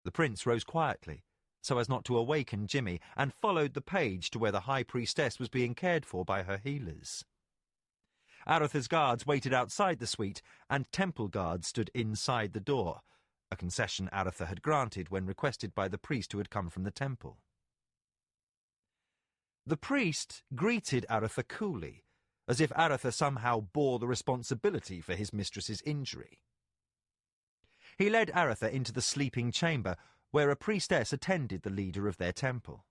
Speaker 4: The prince rose quietly, so as not to awaken Jimmy, and followed the page to where the High Priestess was being cared for by her healers. Arutha's guards waited outside the suite, and temple guards stood inside the door, a concession Arutha had granted when requested by the priest who had come from the temple. The priest greeted Arutha coolly, as if Arutha somehow bore the responsibility for his mistress's injury. He led Arutha into the sleeping chamber, where a priestess attended the leader of their temple.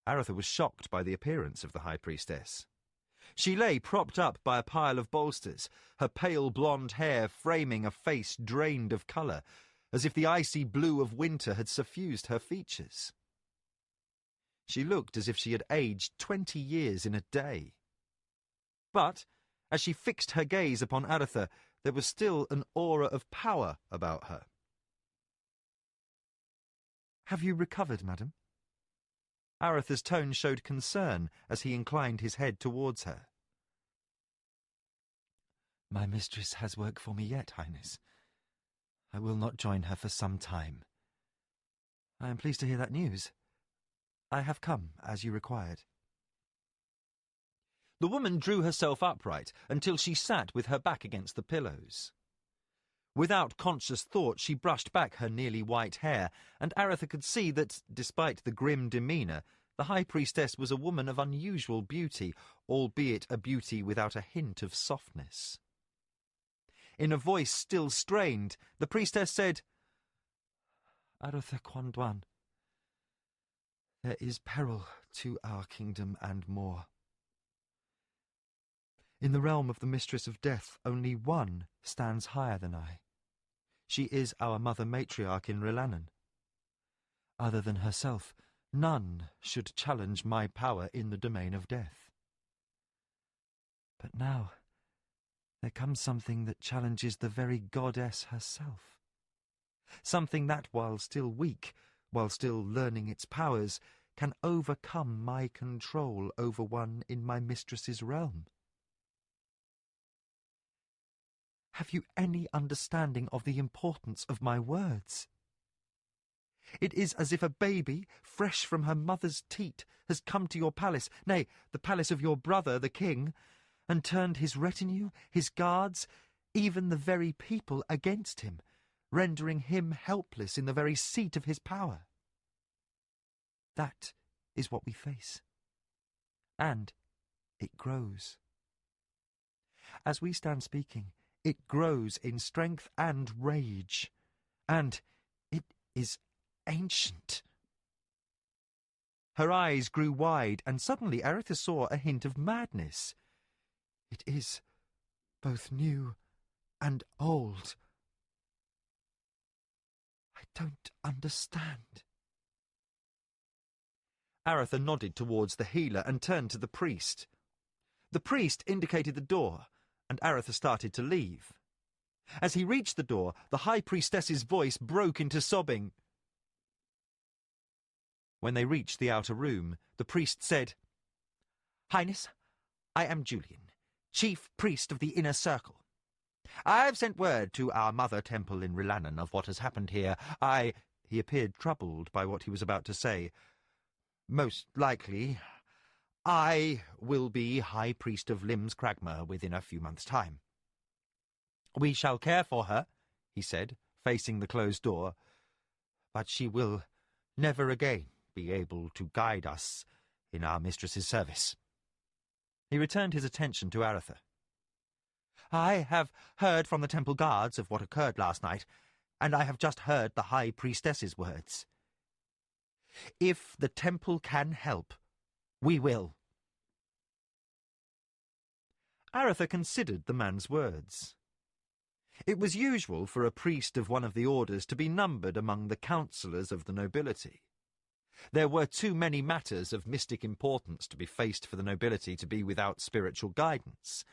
Speaker 4: Arutha was shocked by the appearance of the High Priestess. She lay propped up by a pile of bolsters, her pale blonde hair framing a face drained of colour, as if the icy blue of winter had suffused her features. She looked as if she had aged 20 years in a day. But, as she fixed her gaze upon Arutha, there was still an aura of power about her. "Have you recovered, madam?" Arutha's tone showed concern as he inclined his head towards her. "My mistress has work for me yet, Highness. I will not join her for some time. I am pleased to hear that news. I have come, as you required." The woman drew herself upright until she sat with her back against the pillows. Without conscious thought, she brushed back her nearly white hair, and Arutha could see that, despite the grim demeanour, the High Priestess was a woman of unusual beauty, albeit a beauty without a hint of softness. In a voice still strained, the priestess said, "Arutha Quandwan, there is peril to our kingdom and more. In the realm of the Mistress of Death, only one stands higher than I. She is our mother matriarch in Rilannon. Other than herself, none should challenge my power in the domain of death. But now, there comes something that challenges the very goddess herself. Something that, while still weak, while still learning its powers, can overcome my control over one in my mistress's realm. Have you any understanding of the importance of my words? It is as if a baby, fresh from her mother's teat, has come to your palace, nay, the palace of your brother, the king, and turned his retinue, his guards, even the very people against him, rendering him helpless in the very seat of his power. That is what we face. And it grows. As we stand speaking, it grows in strength and rage, and it is ancient." Her eyes grew wide, and suddenly Arutha saw a hint of madness. "It is both new and old. I don't understand." Arutha nodded towards the healer and turned to the priest. The priest indicated the door, and Arutha started to leave. As he reached the door, the High Priestess's voice broke into sobbing. When they reached the outer room, the priest said, "Highness, I am Julian, chief priest of the Inner Circle. I have sent word to our mother temple in Rilannon of what has happened here. He appeared troubled by what he was about to say. "Most likely, I will be High Priest of Limbs Cragmar within a few months' time. We shall care for her," he said, facing the closed door, "but she will never again be able to guide us in our mistress's service." He returned his attention to Arutha. "I have heard from the temple guards of what occurred last night, and I have just heard the High Priestess's words. If the temple can help, we will." Arutha considered the man's words. It was usual for a priest of one of the orders to be numbered among the counsellors of the nobility. There were too many matters of mystic importance to be faced for the nobility to be without spiritual guidance.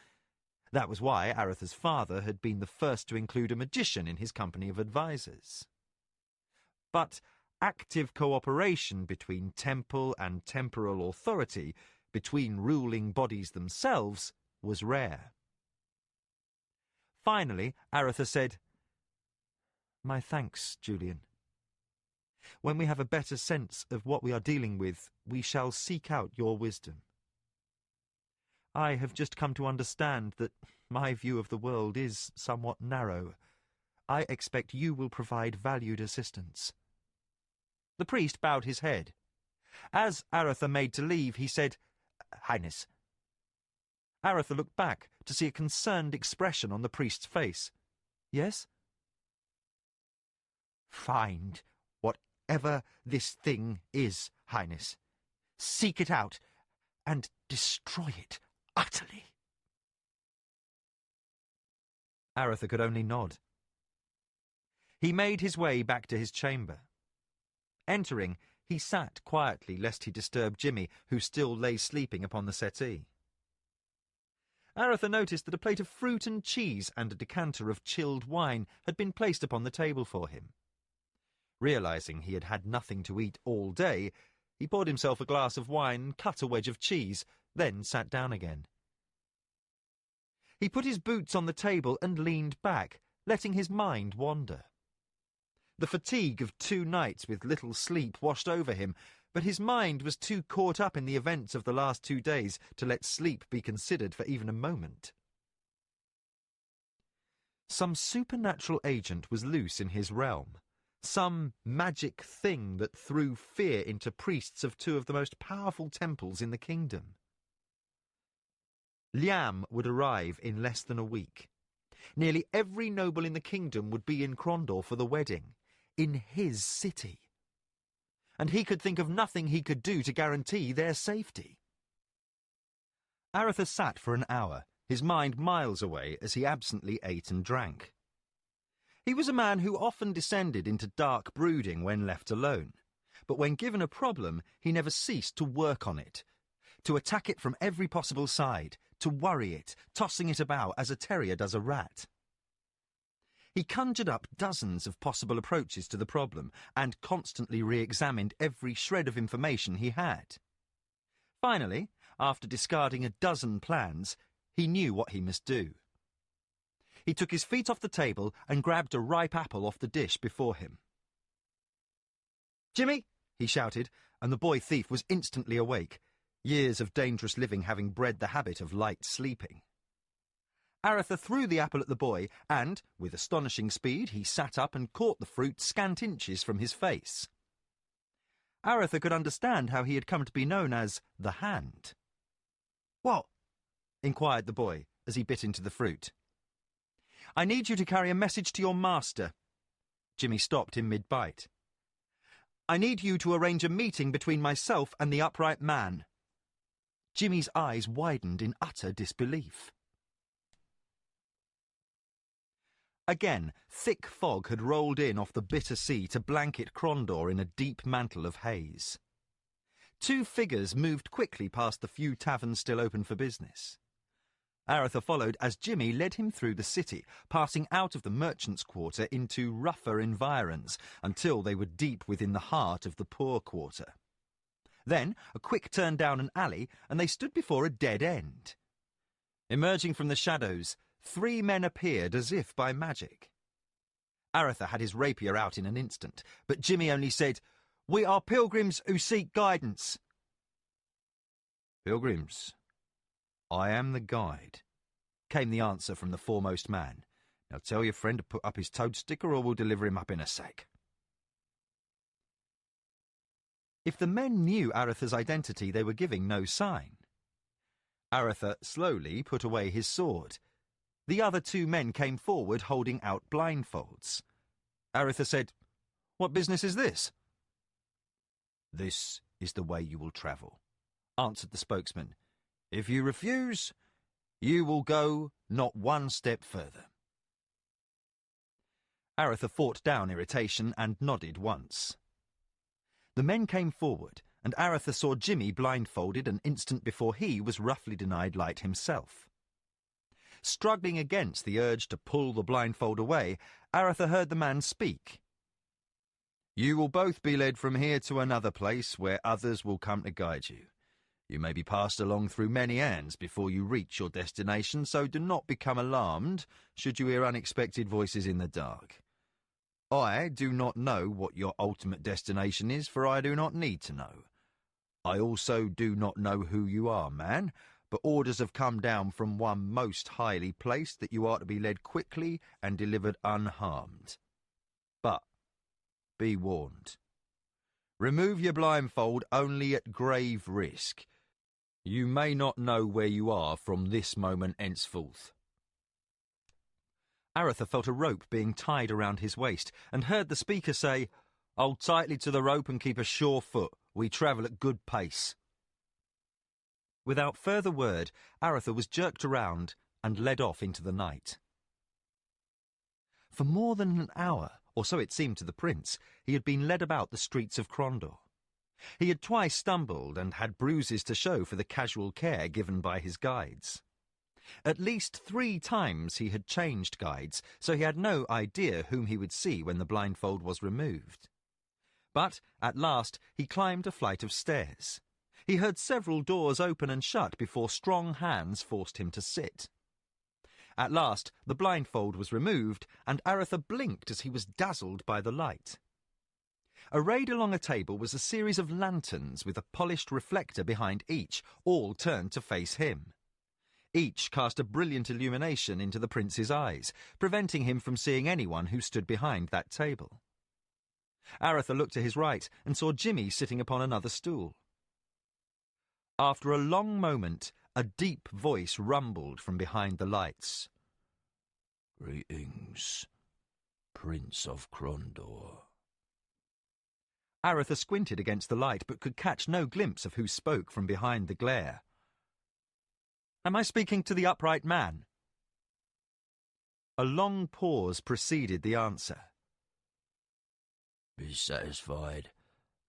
Speaker 4: That was why Arutha's father had been the first to include a magician in his company of advisers. But active cooperation between temple and temporal authority, between ruling bodies themselves, was rare. Finally, Arutha said, "My thanks, Julian. When we have a better sense of what we are dealing with, we shall seek out your wisdom. I have just come to understand that my view of the world is somewhat narrow. I expect you will provide valued assistance." The priest bowed his head. As Arutha made to leave, he said, "Highness." Arutha looked back to see a concerned expression on the priest's face. "Yes?" "Find whatever this thing is, Highness. Seek it out and destroy it utterly." Arutha could only nod. He made his way back to his chamber. Entering, He sat quietly lest he disturb Jimmy, who still lay sleeping upon the settee. Arutha noticed that a plate of fruit and cheese and a decanter of chilled wine had been placed upon the table for him. Realising he had had nothing to eat all day, he poured himself a glass of wine and cut a wedge of cheese, then sat down again. He put his boots on the table and leaned back, letting his mind wander. The fatigue of 2 nights with little sleep washed over him, but his mind was too caught up in the events of the last 2 days to let sleep be considered for even a moment. Some supernatural agent was loose in his realm, some magic thing that threw fear into priests of 2 of the most powerful temples in the kingdom. Liam would arrive in less than a week. Nearly every noble in the kingdom would be in Crondor for the wedding, in his city. And he could think of nothing he could do to guarantee their safety. Arutha sat for an hour, his mind miles away as he absently ate and drank. He was a man who often descended into dark brooding when left alone, but when given a problem, he never ceased to work on it, to attack it from every possible side, to worry it, tossing it about as a terrier does a rat. He conjured up dozens of possible approaches to the problem and constantly re-examined every shred of information he had. Finally, after discarding a dozen plans, he knew what he must do. He took his feet off the table and grabbed a ripe apple off the dish before him. "Jimmy!" he shouted, and the boy thief was instantly awake, years of dangerous living having bred the habit of light sleeping. Arutha threw the apple at the boy, and, with astonishing speed, he sat up and caught the fruit scant inches from his face. Arutha could understand how he had come to be known as the Hand. "What?" inquired the boy as he bit into the fruit. "I need you to carry a message to your master." Jimmy stopped in mid-bite. "I need you to arrange a meeting between myself and the upright man." Jimmy's eyes widened in utter disbelief. Again, thick fog had rolled in off the bitter sea to blanket Crondor in a deep mantle of haze. 2 figures moved quickly past the few taverns still open for business. Arutha followed as Jimmy led him through the city, passing out of the merchants' quarter into rougher environs, until they were deep within the heart of the poor quarter. Then, a quick turn down an alley, and they stood before a dead end. Emerging from the shadows, 3 men appeared as if by magic. Arutha had his rapier out in an instant, but Jimmy only said, "We are pilgrims who seek guidance." "Pilgrims, I am the guide," came the answer from the foremost man. "Now tell your friend to put up his toad sticker or we'll deliver him up in a sack." If the men knew Arutha's identity, they were giving no sign. Arutha slowly put away his sword. The other 2 men came forward holding out blindfolds. Arutha said, "What business is this?" "This is the way you will travel," answered the spokesman. "If you refuse, you will go not 1 step further." Arutha fought down irritation and nodded once. The men came forward, and Arutha saw Jimmy blindfolded an instant before he was roughly denied light himself. Struggling against the urge to pull the blindfold away, Arutha heard the man speak. "You will both be led from here to another place where others will come to guide you. You may be passed along through many hands before you reach your destination, so do not become alarmed should you hear unexpected voices in the dark. I do not know what your ultimate destination is, for I do not need to know. I also do not know who you are, man, but orders have come down from one most highly placed that you are to be led quickly and delivered unharmed. But be warned. Remove your blindfold only at grave risk. You may not know where you are from this moment henceforth." Arutha felt a rope being tied around his waist and heard the speaker say, "Hold tightly to the rope and keep a sure foot. We travel at good pace." Without further word, Arutha was jerked around and led off into the night. For more than an hour, or so it seemed to the prince, he had been led about the streets of Crondor. He had twice stumbled and had bruises to show for the casual care given by his guides. At least 3 times he had changed guides, so he had no idea whom he would see when the blindfold was removed. But at last he climbed a flight of stairs. He heard several doors open and shut before strong hands forced him to sit. At last the blindfold was removed, and Arutha blinked as he was dazzled by the light. Arrayed along a table was a series of lanterns with a polished reflector behind each, all turned to face him. Each cast a brilliant illumination into the prince's eyes, preventing him from seeing anyone who stood behind that table. Arutha looked to his right and saw Jimmy sitting upon another stool. After a long moment, a deep voice rumbled from behind the lights.
Speaker 3: "Greetings, Prince of Krondor."
Speaker 4: Arutha squinted against the light but could catch no glimpse of who spoke from behind the glare. "Am I speaking to the upright man?" A long pause preceded the answer.
Speaker 3: "Be satisfied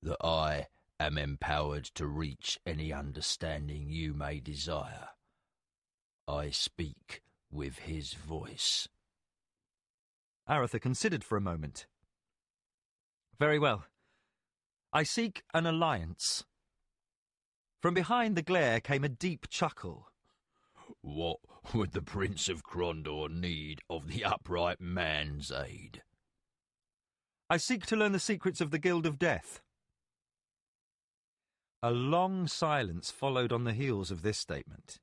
Speaker 3: that I am empowered to reach any understanding you may desire. I speak with his voice."
Speaker 4: Arutha considered for a moment. "Very well. I seek an alliance." From behind the glare came a deep chuckle.
Speaker 3: "What would the Prince of Krondor need of the upright man's aid?"
Speaker 4: "I seek to learn the secrets of the Guild of Death." A long silence followed on the heels of this statement.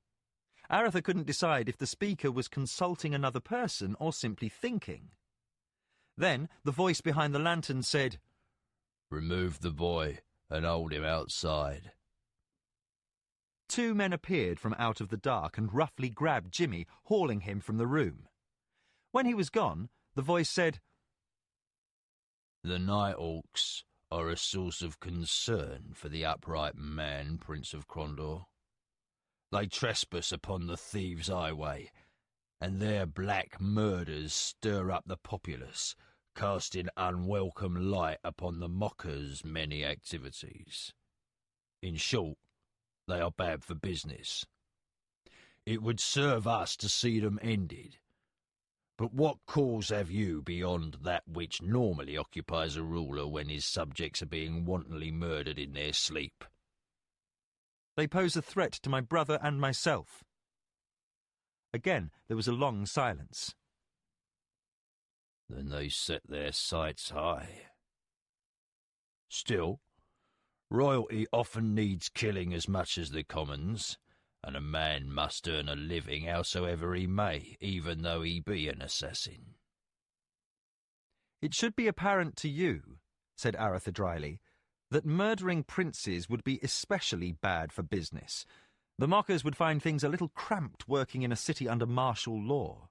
Speaker 4: Arutha couldn't decide if the speaker was consulting another person or simply thinking. Then the voice behind the lantern said,
Speaker 3: "Remove the boy and hold him outside."
Speaker 4: 2 men appeared from out of the dark and roughly grabbed Jimmy, hauling him from the room. When he was gone, the voice said,
Speaker 3: "The Nighthawks are a source of concern for the upright man, Prince of Krondor. They trespass upon the thieves' highway, and their black murders stir up the populace, casting unwelcome light upon the mockers' many activities. In short, they are bad for business. It would serve us to see them ended. But what cause have you beyond that which normally occupies a ruler when his subjects are being wantonly murdered in their sleep?"
Speaker 4: "They pose a threat to my brother and myself." Again there was a long silence.
Speaker 3: "Then they set their sights high. Still, royalty often needs killing as much as the commons, and a man must earn a living howsoever he may, even though he be an assassin."
Speaker 4: "It should be apparent to you," said Arutha dryly, "that murdering princes would be especially bad for business. The mockers would find things a little cramped working in a city under martial law."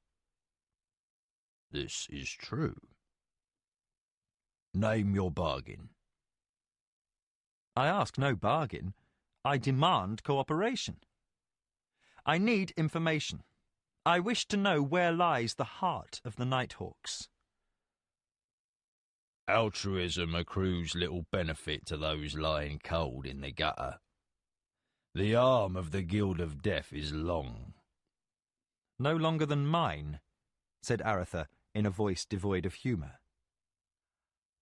Speaker 3: "This is true. Name your bargain."
Speaker 4: "I ask no bargain. I demand cooperation. I need information. I wish to know where lies the heart of the Nighthawks."
Speaker 3: "Altruism accrues little benefit to those lying cold in the gutter. The arm of the Guild of Death is long."
Speaker 4: "No longer than mine," said Arutha in a voice devoid of humour.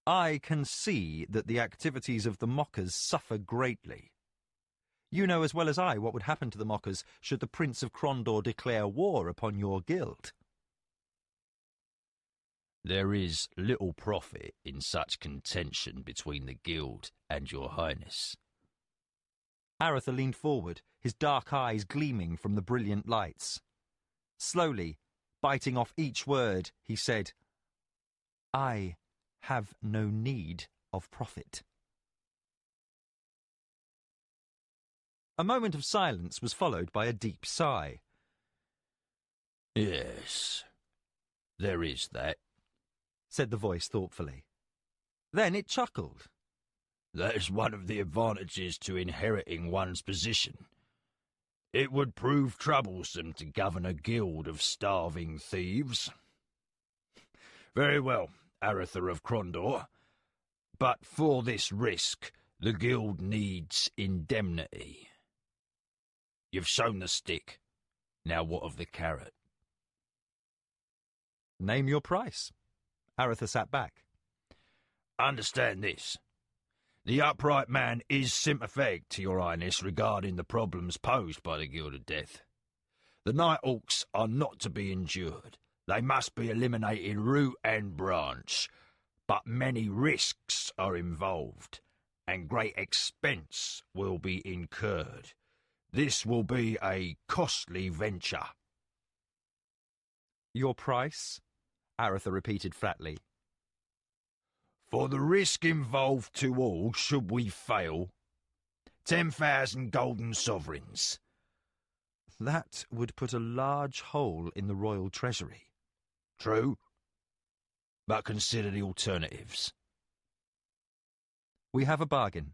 Speaker 4: "I can see that the activities of the mockers suffer greatly. You know as well as I what would happen to the mockers should the Prince of Krondor declare war upon your guild."
Speaker 3: "There is little profit in such contention between the guild and your highness."
Speaker 4: Arutha leaned forward, his dark eyes gleaming from the brilliant lights. Slowly, biting off each word, he said, "I have no need of profit." A moment of silence was followed by a deep sigh.
Speaker 3: "Yes, there is that,"
Speaker 4: said the voice thoughtfully. Then it chuckled.
Speaker 3: "That is one of the advantages to inheriting one's position. It would prove troublesome to govern a guild of starving thieves. Very well, Arutha of Krondor, but for this risk, The guild needs indemnity. You've shown the stick. Now what of the carrot?
Speaker 4: Name your price. Arutha sat back.
Speaker 3: Understand this. The upright man is sympathetic to your highness regarding the problems posed by the Guild of Death. The Night Hawks are not to be endured. They must be eliminated root and branch. But many risks are involved, and great expense will be incurred. This will be a costly venture.
Speaker 4: Your price? Arutha repeated flatly.
Speaker 3: For the risk involved to all, should we fail, 10,000 golden sovereigns.
Speaker 4: That would put a large hole in the royal treasury.
Speaker 3: True, but consider the alternatives.
Speaker 4: We have a bargain.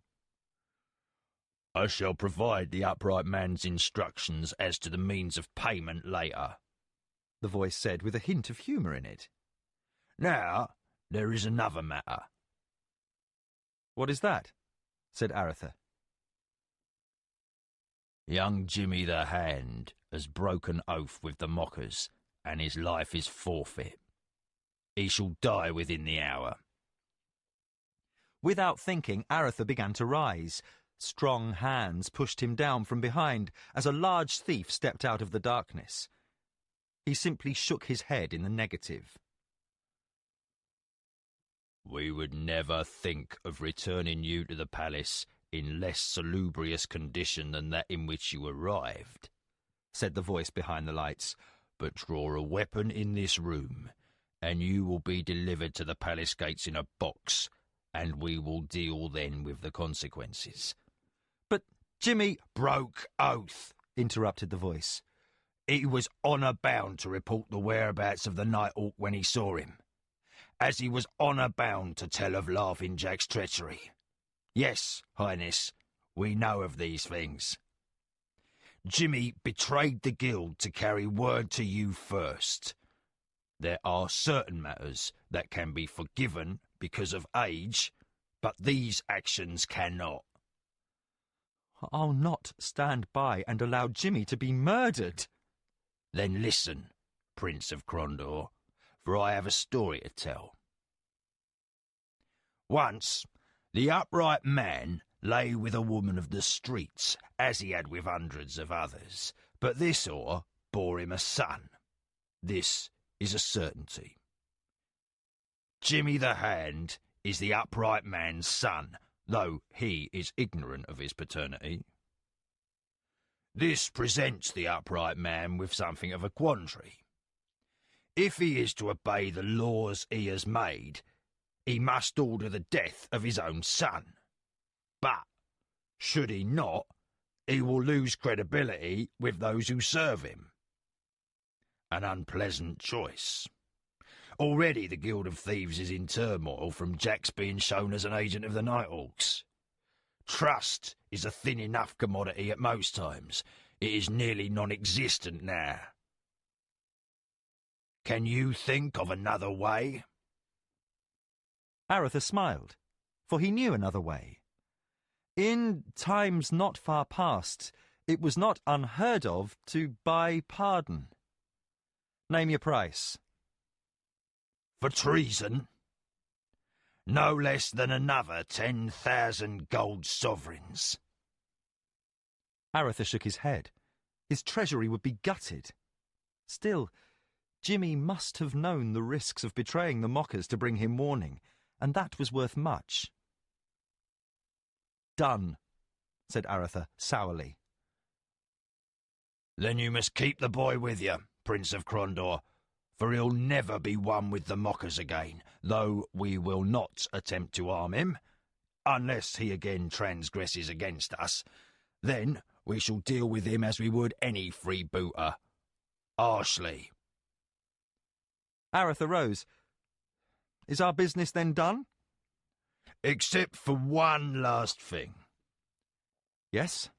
Speaker 3: I shall provide the upright man's instructions as to the means of payment later,
Speaker 4: the voice said with a hint of humour in it.
Speaker 3: Now, there is another matter.
Speaker 4: What is that? Said Arutha.
Speaker 3: Young Jimmy the Hand has broken oath with the mockers, and his life is forfeit. He shall die within the hour.
Speaker 4: Without thinking, Arutha began to rise. Strong hands pushed him down from behind as a large thief stepped out of the darkness. He simply shook his head in the negative.
Speaker 3: We would never think of returning you to the palace in less salubrious condition than that in which you arrived, said the voice behind the lights. But draw a weapon in this room, and you will be delivered to the palace gates in a box, and we will deal then with the consequences.
Speaker 4: But Jimmy...
Speaker 3: Broke oath,
Speaker 4: interrupted the voice.
Speaker 3: He was honour bound to report the whereabouts of the Night Hawk when he saw him, as he was honour bound to tell of Laughing Jack's treachery. Yes, Highness, we know of these things. Jimmy betrayed the guild to carry word to you first. There are certain matters that can be forgiven because of age, but these actions cannot.
Speaker 4: I'll not stand by and allow Jimmy to be murdered.
Speaker 3: Then listen, Prince of Crondor, for I have a story to tell. Once, the upright man lay with a woman of the streets, as he had with hundreds of others, but this or bore him a son. This is a certainty. Jimmy the Hand is the upright man's son, though he is ignorant of his paternity. This presents the upright man with something of a quandary. If he is to obey the laws he has made, he must order the death of his own son. But, should he not, he will lose credibility with those who serve him. An unpleasant choice. Already the Guild of Thieves is in turmoil from Jack's being shown as an agent of the Nighthawks. Trust is a thin enough commodity at most times. It is nearly non-existent now. Can you think of another way?
Speaker 4: Arutha smiled, for he knew another way. In times not far past, it was not unheard of to buy pardon. Name your price.
Speaker 3: For treason? No less than another 10,000 gold sovereigns.
Speaker 4: Arutha shook his head. His treasury would be gutted. Still, Jimmy must have known the risks of betraying the mockers to bring him warning, and that was worth much. Done, said Arutha sourly.
Speaker 3: Then you must keep the boy with you, Prince of Crondor, for he'll never be one with the mockers again, though we will not attempt to harm him, unless he again transgresses against us. Then we shall deal with him as we would any freebooter, harshly.
Speaker 4: Arutha rose. Is our business then done?
Speaker 3: Except for one last thing.
Speaker 4: Yes?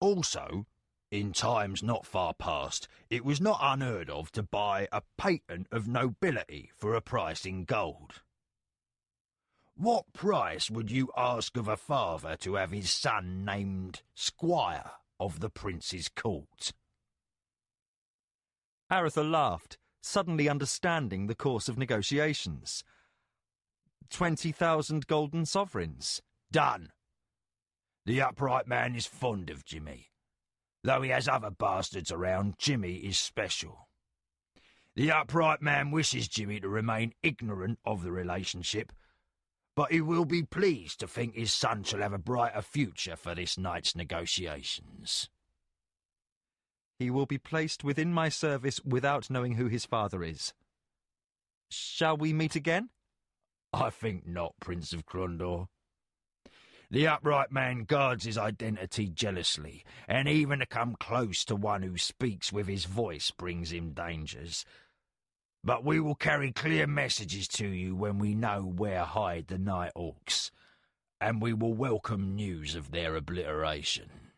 Speaker 3: Also, in times not far past, it was not unheard of to buy a patent of nobility for a price in gold.
Speaker 5: What price would you ask of a father to have his son named Squire of the Prince's court?"
Speaker 4: Arutha laughed, suddenly understanding the course of negotiations. 20,000 golden sovereigns.
Speaker 5: "Done. The upright man is fond of Jimmy. Though he has other bastards around, Jimmy is special. The upright man wishes Jimmy to remain ignorant of the relationship, but he will be pleased to think his son shall have a brighter future for this night's negotiations."
Speaker 4: "He will be placed within my service without knowing who his father is. Shall we meet again?"
Speaker 5: "I think not, Prince of Crondor. The upright man guards his identity jealously, and even to come close to one who speaks with his voice brings him dangers. But we will carry clear messages to you when we know where hide the Night Hawks, and we will welcome news of their obliteration."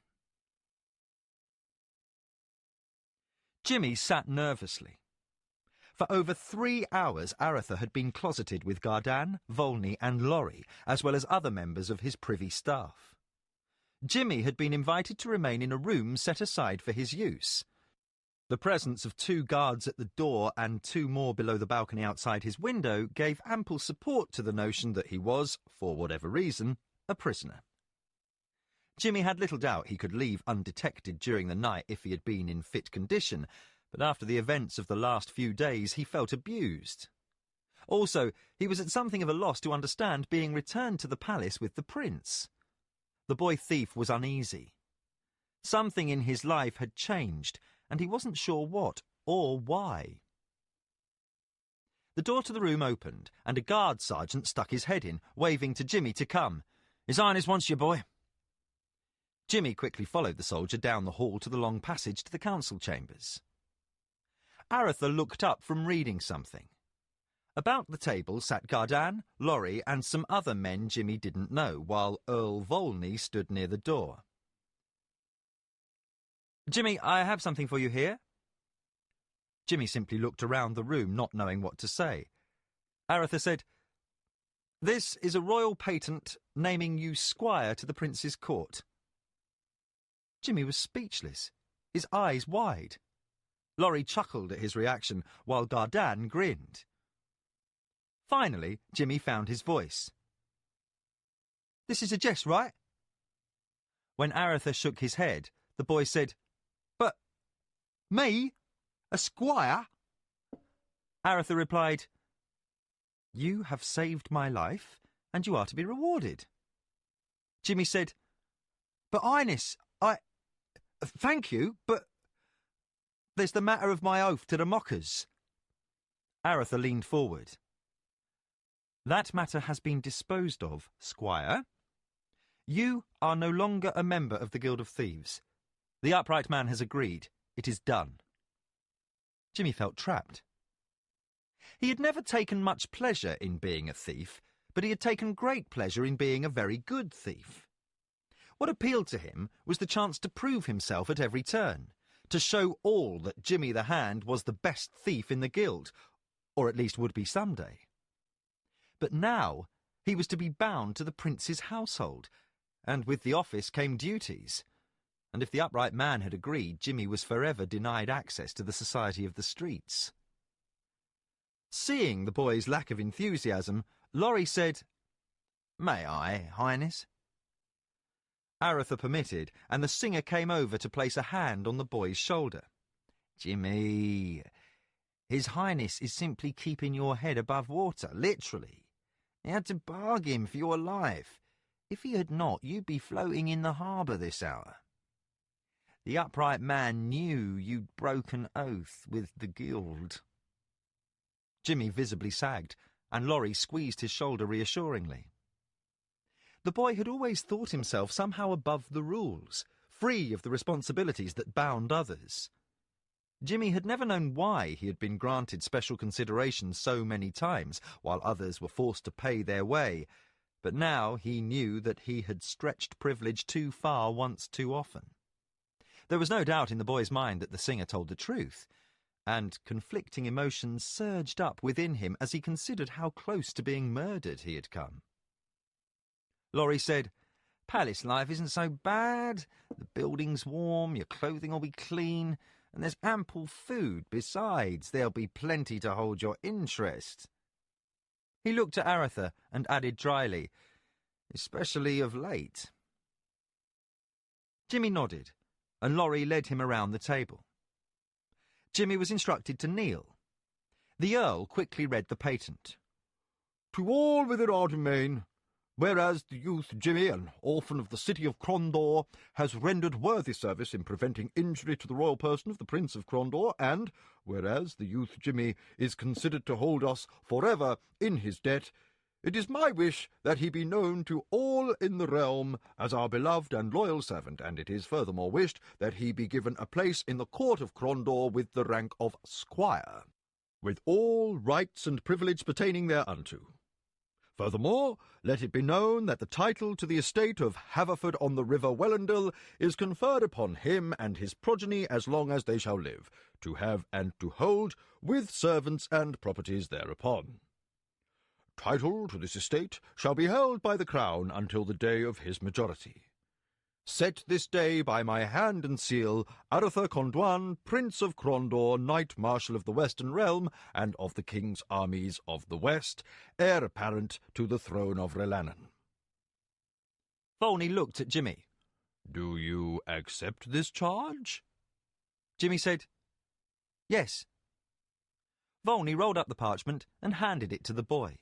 Speaker 4: Jimmy sat nervously. For over 3 hours, Arutha had been closeted with Gardan, Volney and Lorry, as well as other members of his privy staff. Jimmy had been invited to remain in a room set aside for his use. The presence of 2 guards at the door and 2 more below the balcony outside his window gave ample support to the notion that he was, for whatever reason, a prisoner. Jimmy had little doubt he could leave undetected during the night if he had been in fit condition, but after the events of the last few days he felt abused. Also, he was at something of a loss to understand being returned to the palace with the prince. The boy thief was uneasy. Something in his life had changed, and he wasn't sure what or why. The door to the room opened, and a guard sergeant stuck his head in, waving to Jimmy to come.
Speaker 5: "His Highness wants you, boy."
Speaker 4: Jimmy quickly followed the soldier down the hall to the long passage to the council chambers. Arutha looked up from reading something. About the table sat Gardan, Lorry, and some other men Jimmy didn't know, while Earl Volney stood near the door. "Jimmy, I have something for you here." Jimmy simply looked around the room, not knowing what to say. Arutha said, "This is a royal patent naming you Squire to the Prince's court." Jimmy was speechless, his eyes wide. Lorry chuckled at his reaction, while Gardan grinned. Finally, Jimmy found his voice. "This is a jest, right?" When Arutha shook his head, the boy said, "But me? A squire?" Arutha replied, "You have saved my life, and you are to be rewarded." Jimmy said, "But Highness, thank you, but there's the matter of my oath to the mockers." Arutha leaned forward. "That matter has been disposed of, Squire. You are no longer a member of the Guild of Thieves. The upright man has agreed. It is done." Jimmy felt trapped. He had never taken much pleasure in being a thief, but he had taken great pleasure in being a very good thief. What appealed to him was the chance to prove himself at every turn, to show all that Jimmy the Hand was the best thief in the guild, or at least would be someday. But now he was to be bound to the prince's household, and with the office came duties. And if the upright man had agreed, Jimmy was forever denied access to the society of the streets. Seeing the boy's lack of enthusiasm, Lorry said, "May I, Highness?" Arutha permitted, and the singer came over to place a hand on the boy's shoulder. "Jimmy, His Highness is simply keeping your head above water, literally. He had to bargain for your life. If he had not, you'd be floating in the harbour this hour. The upright man knew you'd broken oath with the guild." Jimmy visibly sagged, and Lorry squeezed his shoulder reassuringly. The boy had always thought himself somehow above the rules, free of the responsibilities that bound others. Jimmy had never known why he had been granted special consideration so many times, while others were forced to pay their way, but now he knew that he had stretched privilege too far once too often. There was no doubt in the boy's mind that the singer told the truth, and conflicting emotions surged up within him as he considered how close to being murdered he had come. Laurie said, "Palace life isn't so bad. The building's warm, your clothing will be clean, and there's ample food. Besides, there'll be plenty to hold your interest." He looked at Arutha and added dryly, "Especially of late." Jimmy nodded, and Laurie led him around the table. Jimmy was instructed to kneel. The Earl quickly read the patent.
Speaker 5: "To all within our domain, whereas the youth Jimmy, an orphan of the city of Crondor, has rendered worthy service in preventing injury to the royal person of the Prince of Crondor, and whereas the youth Jimmy is considered to hold us forever in his debt, it is my wish that he be known to all in the realm as our beloved and loyal servant, and it is furthermore wished that he be given a place in the court of Crondor with the rank of squire, with all rights and privilege pertaining thereunto. Furthermore, let it be known that the title to the estate of Haverford on the river Wellendale is conferred upon him and his progeny as long as they shall live, to have and to hold, with servants and properties thereupon. Title to this estate shall be held by the Crown until the day of his majority. Set this day by my hand and seal, Arutha Condwan, Prince of Crondor, Knight Marshal of the Western Realm, and of the King's armies of the West, heir apparent to the throne of Relanan."
Speaker 4: Volney looked at Jimmy.
Speaker 5: "Do you accept this charge?"
Speaker 4: Jimmy said, "Yes." Volney rolled up the parchment and handed it to the boy.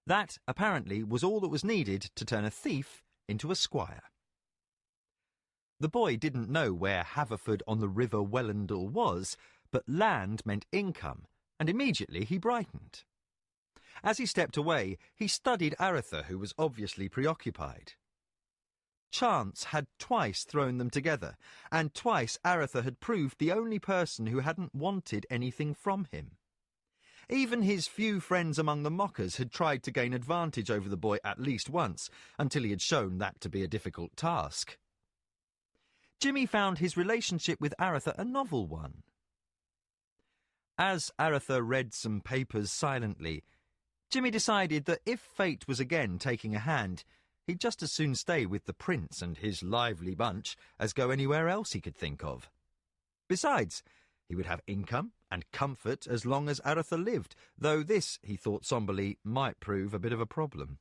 Speaker 4: That, apparently, was all that was needed to turn a thief into a squire. The boy didn't know where Haverford on the river Wellendale was, but land meant income, and immediately he brightened. As he stepped away, he studied Arutha, who was obviously preoccupied. Chance had twice thrown them together, and twice Arutha had proved the only person who hadn't wanted anything from him. Even his few friends among the mockers had tried to gain advantage over the boy at least once, until he had shown that to be a difficult task. Jimmy found his relationship with Arutha a novel one. As Arutha read some papers silently, Jimmy decided that if fate was again taking a hand, he'd just as soon stay with the prince and his lively bunch as go anywhere else he could think of. Besides, he would have income and comfort as long as Arutha lived, though this, he thought somberly, might prove a bit of a problem.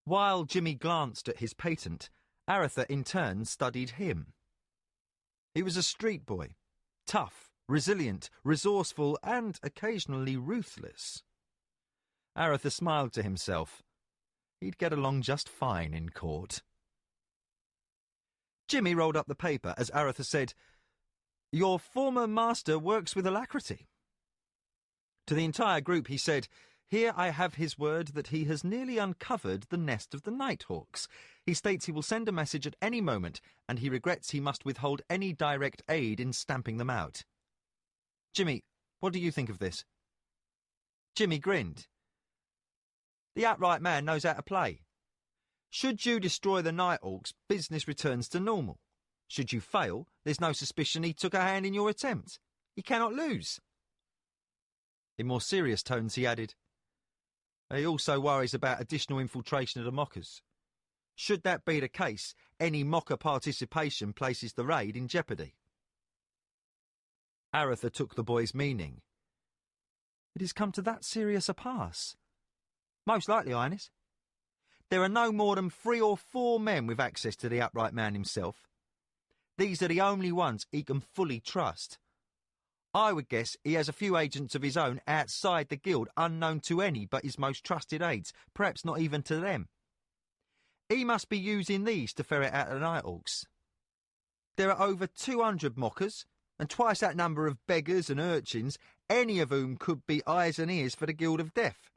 Speaker 4: While Jimmy glanced at his patent, Arutha in turn studied him. He was a street boy, tough, resilient, resourceful, and occasionally ruthless. Arutha smiled to himself. He'd get along just fine in court. Jimmy rolled up the paper as Arutha said, "Your former master works with alacrity." To the entire group he said, "Here I have his word that he has nearly uncovered the nest of the Nighthawks. He states he will send a message at any moment, and he regrets he must withhold any direct aid in stamping them out. Jimmy, what do you think of this?" Jimmy grinned. "The upright man knows how to play. Should you destroy the Nighthawks, business returns to normal. Should you fail, there's no suspicion he took a hand in your attempt. He cannot lose." In more serious tones he added, "He also worries about additional infiltration of the mockers. Should that be the case, any mocker participation places the raid in jeopardy." Arutha took the boy's meaning. "It has come to that serious a pass?" "Most likely, Highness. There are no more than 3 or 4 men with access to the upright man himself. These are the only ones he can fully trust. I would guess he has a few agents of his own outside the guild, unknown to any but his most trusted aides, perhaps not even to them. He must be using these to ferret out the Nighthawks. There are over 200 mockers, and twice that number of beggars and urchins, any of whom could be eyes and ears for the Guild of Death."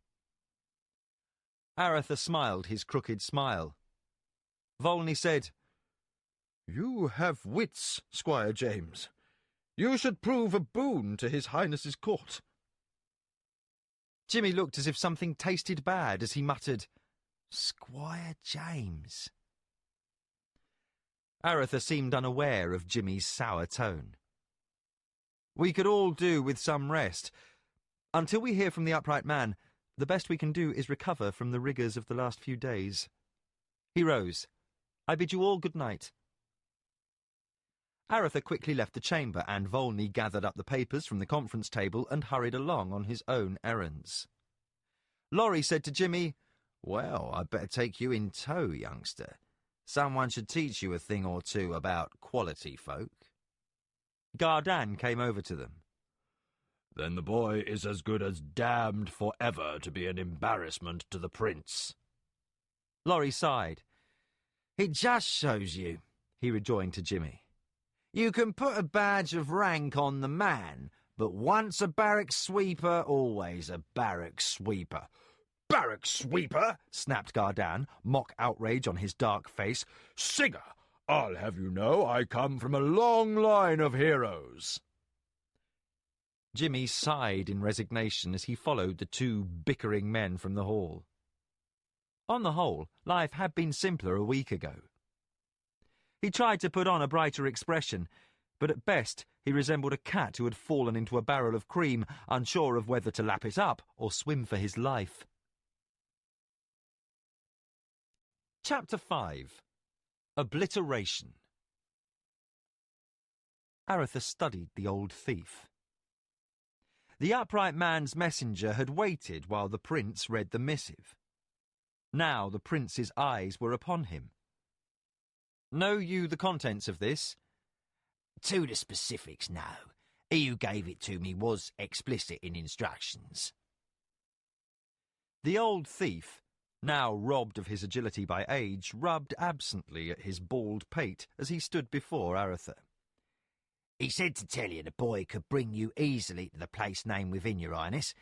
Speaker 4: Arutha smiled his crooked smile. Volney said,
Speaker 5: "You have wits, Squire James. You should prove a boon to His Highness's court."
Speaker 4: Jimmy looked as if something tasted bad as he muttered, "Squire James." Arutha seemed unaware of Jimmy's sour tone. "We could all do with some rest. Until we hear from the upright man, The best we can do is recover from the rigours of the last few days. He rose. I bid you all good night. Arutha quickly left the chamber, and Volney gathered up the papers from the conference table and hurried along on his own errands. Laurie said to Jimmy, "Well, I'd better take you in tow, youngster. Someone should teach you a thing or two about quality folk." Gardan came over to them.
Speaker 3: "Then the boy is as good as damned for ever to be an embarrassment to the prince."
Speaker 4: Laurie sighed.
Speaker 2: "It just shows you," he rejoined to Jimmy. "You can put a badge of rank on the man, but once a barrack sweeper, always a barrack sweeper."
Speaker 5: "Barrack sweeper!"
Speaker 4: snapped Gardan, mock outrage on his dark face.
Speaker 5: "Singer, I'll have you know I come from a long line of heroes."
Speaker 4: Jimmy sighed in resignation as he followed the two bickering men from the hall. On the whole, life had been simpler a week ago. He tried to put on a brighter expression, but at best he resembled a cat who had fallen into a barrel of cream, unsure of whether to lap it up or swim for his life. Chapter 5. Obliteration. Arutha studied the old thief. The upright man's messenger had waited while the prince read the missive. Now the prince's eyes were upon him. "Know you the contents of this?"
Speaker 2: "To the specifics, no. He who gave it to me was explicit in instructions."
Speaker 4: The old thief, now robbed of his agility by age, rubbed absently at his bald pate as he stood before Arutha.
Speaker 2: "He said to tell you the boy could bring you easily to the place named within your highness.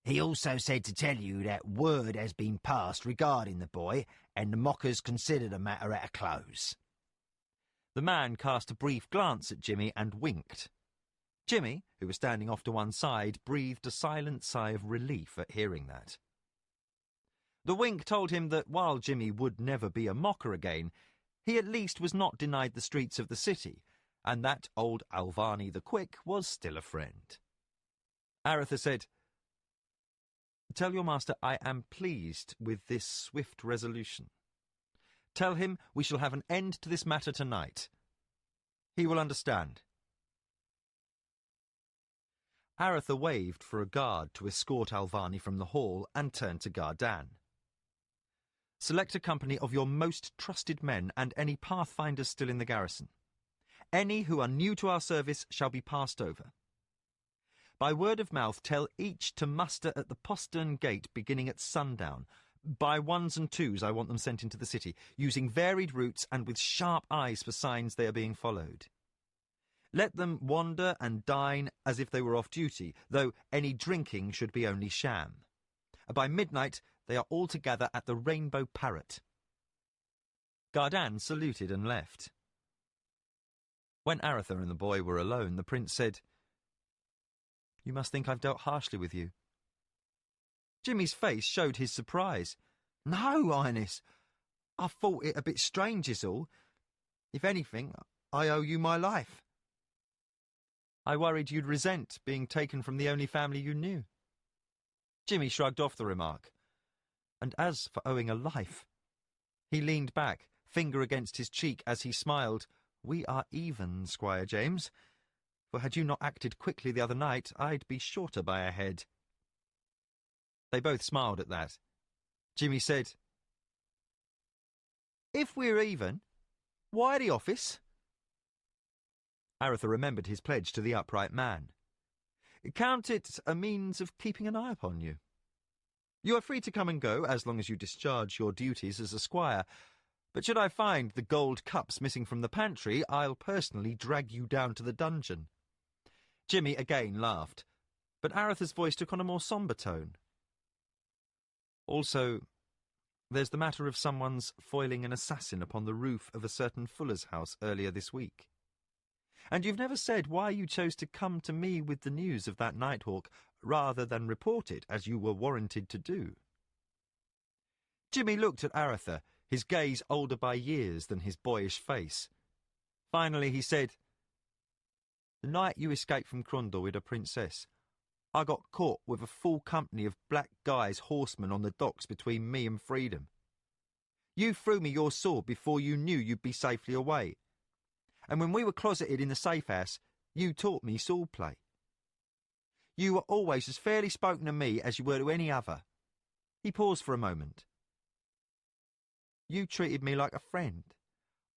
Speaker 2: He also said to tell you that word has been passed regarding the boy, and the mockers consider the matter at a close."
Speaker 4: The man cast a brief glance at Jimmy and winked. Jimmy, who was standing off to one side, breathed a silent sigh of relief at hearing that. The wink told him that while Jimmy would never be a mocker again, he at least was not denied the streets of the city, and that old Alvani the Quick was still a friend. Arutha said, "Tell your master I am pleased with this swift resolution. Tell him we shall have an end to this matter tonight. He will understand." Arutha waved for a guard to escort Alvani from the hall and turned to Gardan. "Select a company of your most trusted men and any pathfinders still in the garrison. Any who are new to our service shall be passed over. By word of mouth, tell each to muster at the postern gate beginning at sundown. By ones and twos I want them sent into the city, using varied routes and with sharp eyes for signs they are being followed. Let them wander and dine as if they were off duty, though any drinking should be only sham. By midnight they are all together at the Rainbow Parrot." Gardan saluted and left. When Arutha and the boy were alone, the prince said, "You must think I've dealt harshly with you." Jimmy's face showed his surprise. "No, Highness. I thought it a bit strange is all. If anything, I owe you my life." "I worried you'd resent being taken from the only family you knew." Jimmy shrugged off the remark. "And as for owing a life..." He leaned back, finger against his cheek as he smiled. "We are even, Squire James. For had you not acted quickly the other night, I'd be shorter by a head." They both smiled at that. Jimmy said, "If we're even, why the office?" Arutha remembered his pledge to the upright man. "Count it a means of keeping an eye upon you. You are free to come and go as long as you discharge your duties as a squire, but should I find the gold cups missing from the pantry, I'll personally drag you down to the dungeon." Jimmy again laughed, but Arutha's voice took on a more sombre tone. "Also, there's the matter of someone's foiling an assassin upon the roof of a certain fuller's house earlier this week. And you've never said why you chose to come to me with the news of that Nighthawk, rather than report it, as you were warranted to do." Jimmy looked at Arutha, his gaze older by years than his boyish face. Finally he said, "The night you escaped from Crondor with a princess, I got caught with a full company of black guys horsemen on the docks between me and freedom. You threw me your sword before you knew you'd be safely away. And when we were closeted in the safe house, you taught me sword play. You were always as fairly spoken to me as you were to any other. He paused for a moment. You treated me like a friend.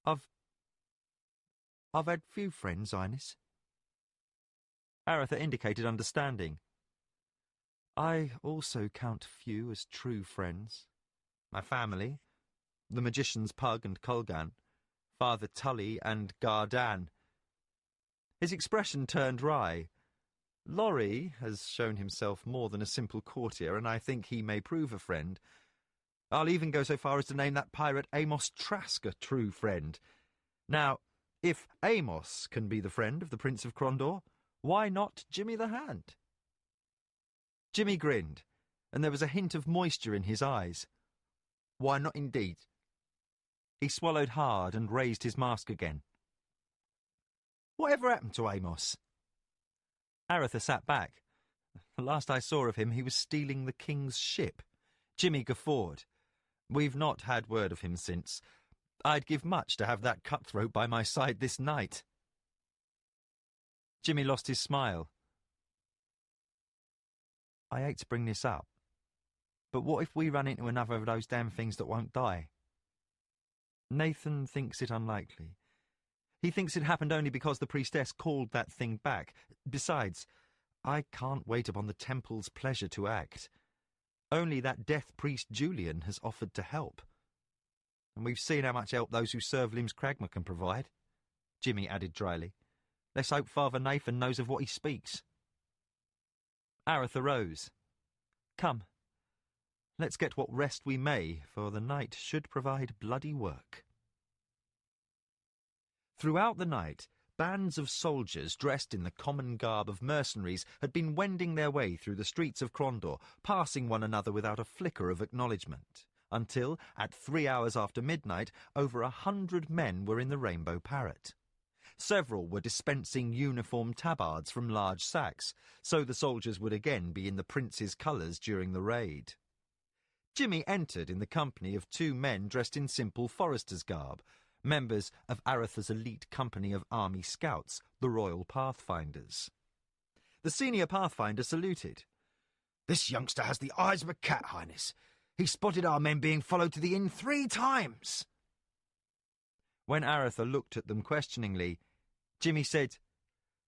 Speaker 4: I've had few friends, Highness. Arutha indicated understanding. I also count few as true friends. My family, the magicians Pug and Kulgan, Father Tully and Gardan. His expression turned wry. Laurie has shown himself more than a simple courtier, and I think he may prove a friend. I'll even go so far as to name that pirate Amos Trask a true friend. Now, if Amos can be the friend of the Prince of Crondor, why not Jimmy the Hand? Jimmy grinned, and there was a hint of moisture in his eyes. Why not indeed? He swallowed hard and raised his mask again. Whatever happened to Amos? Arutha sat back. The last I saw of him, he was stealing the king's ship. Jimmy guffawed. We've not had word of him since. I'd give much to have that cutthroat by my side this night. Jimmy lost his smile. I hate to bring this up, but what if we run into another of those damn things that won't die? Nathan thinks it unlikely. He thinks it happened only because the priestess called that thing back. Besides, I can't wait upon the temple's pleasure to act. Only that death priest Julian has offered to help. And we've seen how much help those who serve Limbs Cragma can provide, Jimmy added dryly. Let's hope Father Nathan knows of what he speaks. Arutha rose. Come, let's get what rest we may, for the night should provide bloody work. Throughout the night, bands of soldiers dressed in the common garb of mercenaries had been wending their way through the streets of Crondor, passing one another without a flicker of acknowledgement, until, at 3 hours after midnight, over 100 men were in the Rainbow Parrot. Several were dispensing uniform tabards from large sacks, so the soldiers would again be in the prince's colours during the raid. Jimmy entered in the company of 2 men dressed in simple forester's garb, members of Arutha's elite company of army scouts, the Royal Pathfinders. The senior Pathfinder saluted.
Speaker 5: This youngster has the eyes of a cat, Highness. He spotted our men being followed to the inn 3 times.
Speaker 4: When Arutha looked at them questioningly, Jimmy said,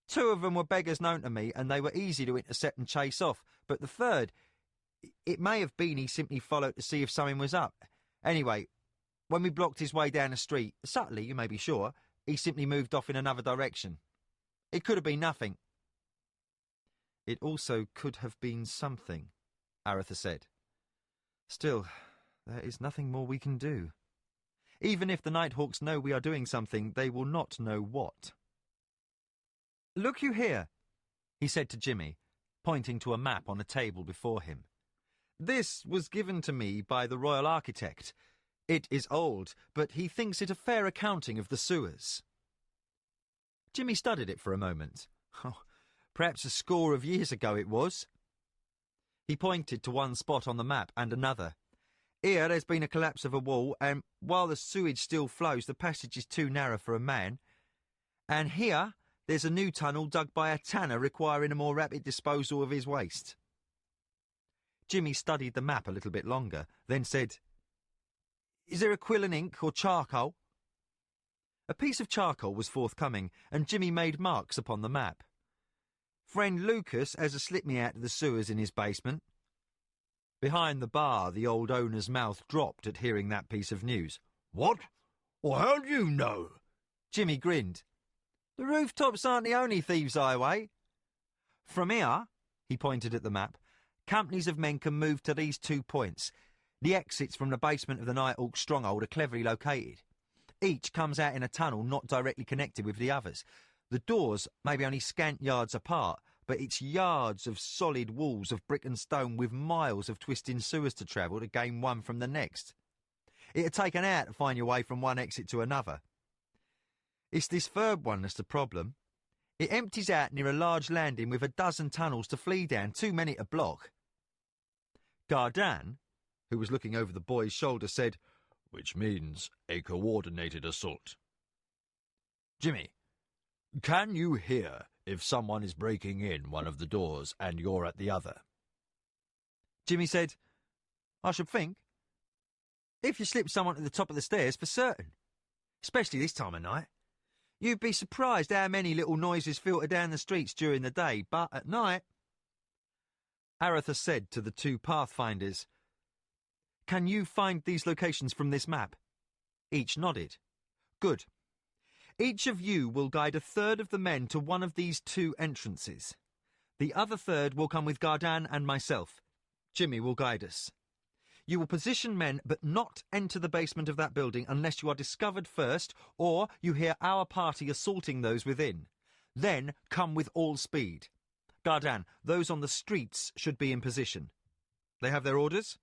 Speaker 4: 2 of them were beggars known to me, and they were easy to intercept and chase off, but the third, it may have been he simply followed to see if something was up. Anyway, when we blocked his way down the street, subtly, you may be sure, he simply moved off in another direction. It could have been nothing. It also could have been something, Arutha said. Still, there is nothing more we can do. Even if the Nighthawks know we are doing something, they will not know what. Look you here, he said to Jimmy, pointing to a map on a table before him. This was given to me by the Royal Architect. It is old, but he thinks it a fair accounting of the sewers. Jimmy studied it for a moment. Oh, perhaps a score of years ago it was. He pointed to one spot on the map and another. Here there's been a collapse of a wall, and while the sewage still flows, the passage is too narrow for a man. And here there's a new tunnel dug by a tanner requiring a more rapid disposal of his waste. Jimmy studied the map a little bit longer, then said, Is there a quill and ink or charcoal? A piece of charcoal was forthcoming, and Jimmy made marks upon the map. Friend Lucas has a slipped me out of the sewers in his basement. Behind the bar, the old owner's mouth dropped at hearing that piece of news.
Speaker 5: What? Well, how do you know?
Speaker 4: Jimmy grinned. The rooftops aren't the only thieves' highway. From here, he pointed at the map, companies of men can move to these 2 points. The exits from the basement of the Nighthawk stronghold are cleverly located. Each comes out in a tunnel not directly connected with the others. The doors may be only scant yards apart, but it's yards of solid walls of brick and stone with miles of twisting sewers to travel to gain one from the next. It'd take an hour to find your way from one exit to another. It's this third one that's the problem.
Speaker 5: It empties out near a large landing with a dozen tunnels to flee down, too many to block. Gardan, who was looking over the boy's shoulder, said,
Speaker 3: Which means a coordinated assault.
Speaker 5: Jimmy,
Speaker 3: Can you hear if someone is breaking in one of the doors and you're at the other?
Speaker 5: Jimmy said, I should think. If you slip someone to the top of the stairs, for certain. Especially this time of night. You'd be surprised how many little noises filter down the streets during the day, but at night... Arutha said to the two pathfinders, Can you find these locations from this map? Each nodded. Good. Each of you will guide a third of the men to one of these two entrances. The other third will come with Gardan and myself. Jimmy will guide us. You will position men but not enter the basement of that building unless you are discovered first or you hear our party assaulting those within. Then come with all speed. Gardan, those on the streets should be in position. They have their orders?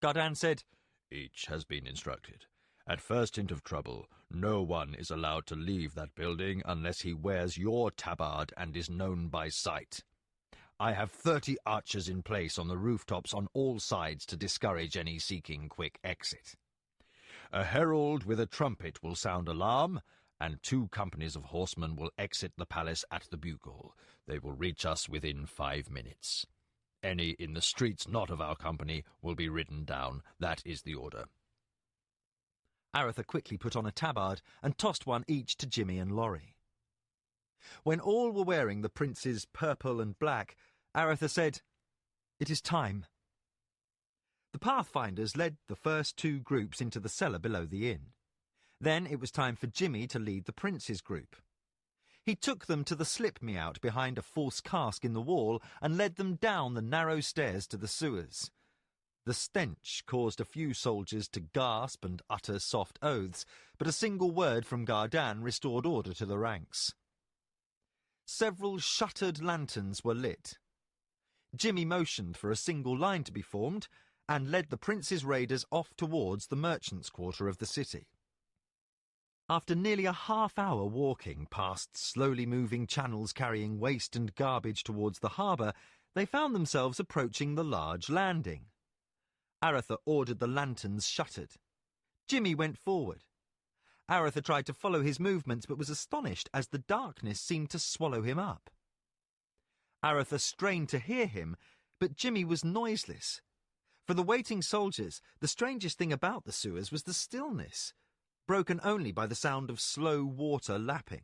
Speaker 5: Gardan said,
Speaker 3: Each has been instructed. At first hint of trouble, no one is allowed to leave that building unless he wears your tabard and is known by sight. I have 30 archers in place on the rooftops on all sides to discourage any seeking quick exit. A herald with a trumpet will sound alarm, and 2 companies of horsemen will exit the palace at the bugle. They will reach us within 5 minutes. Any in the streets not of our company will be ridden down. That is the order.
Speaker 5: Arutha quickly put on a tabard and tossed one each to Jimmy and Laurie. When all were wearing the prince's purple and black, Arutha said, It is time. The Pathfinders led the first 2 groups into the cellar below the inn. Then it was time for Jimmy to lead the prince's group. He took them to the slip-me-out behind a false cask in the wall and led them down the narrow stairs to the sewers. The stench caused a few soldiers to gasp and utter soft oaths, but a single word from Gardan restored order to the ranks. Several shuttered lanterns were lit. Jimmy motioned for a single line to be formed and led the prince's raiders off towards the merchants' quarter of the city. After nearly a half-hour walking past slowly moving channels carrying waste and garbage towards the harbour, they found themselves approaching the large landing. Arutha ordered the lanterns shuttered. Jimmy went forward. Arutha tried to follow his movements but was astonished as the darkness seemed to swallow him up. Arutha strained to hear him, but Jimmy was noiseless. For the waiting soldiers, the strangest thing about the sewers was the stillness, broken only by the sound of slow water lapping.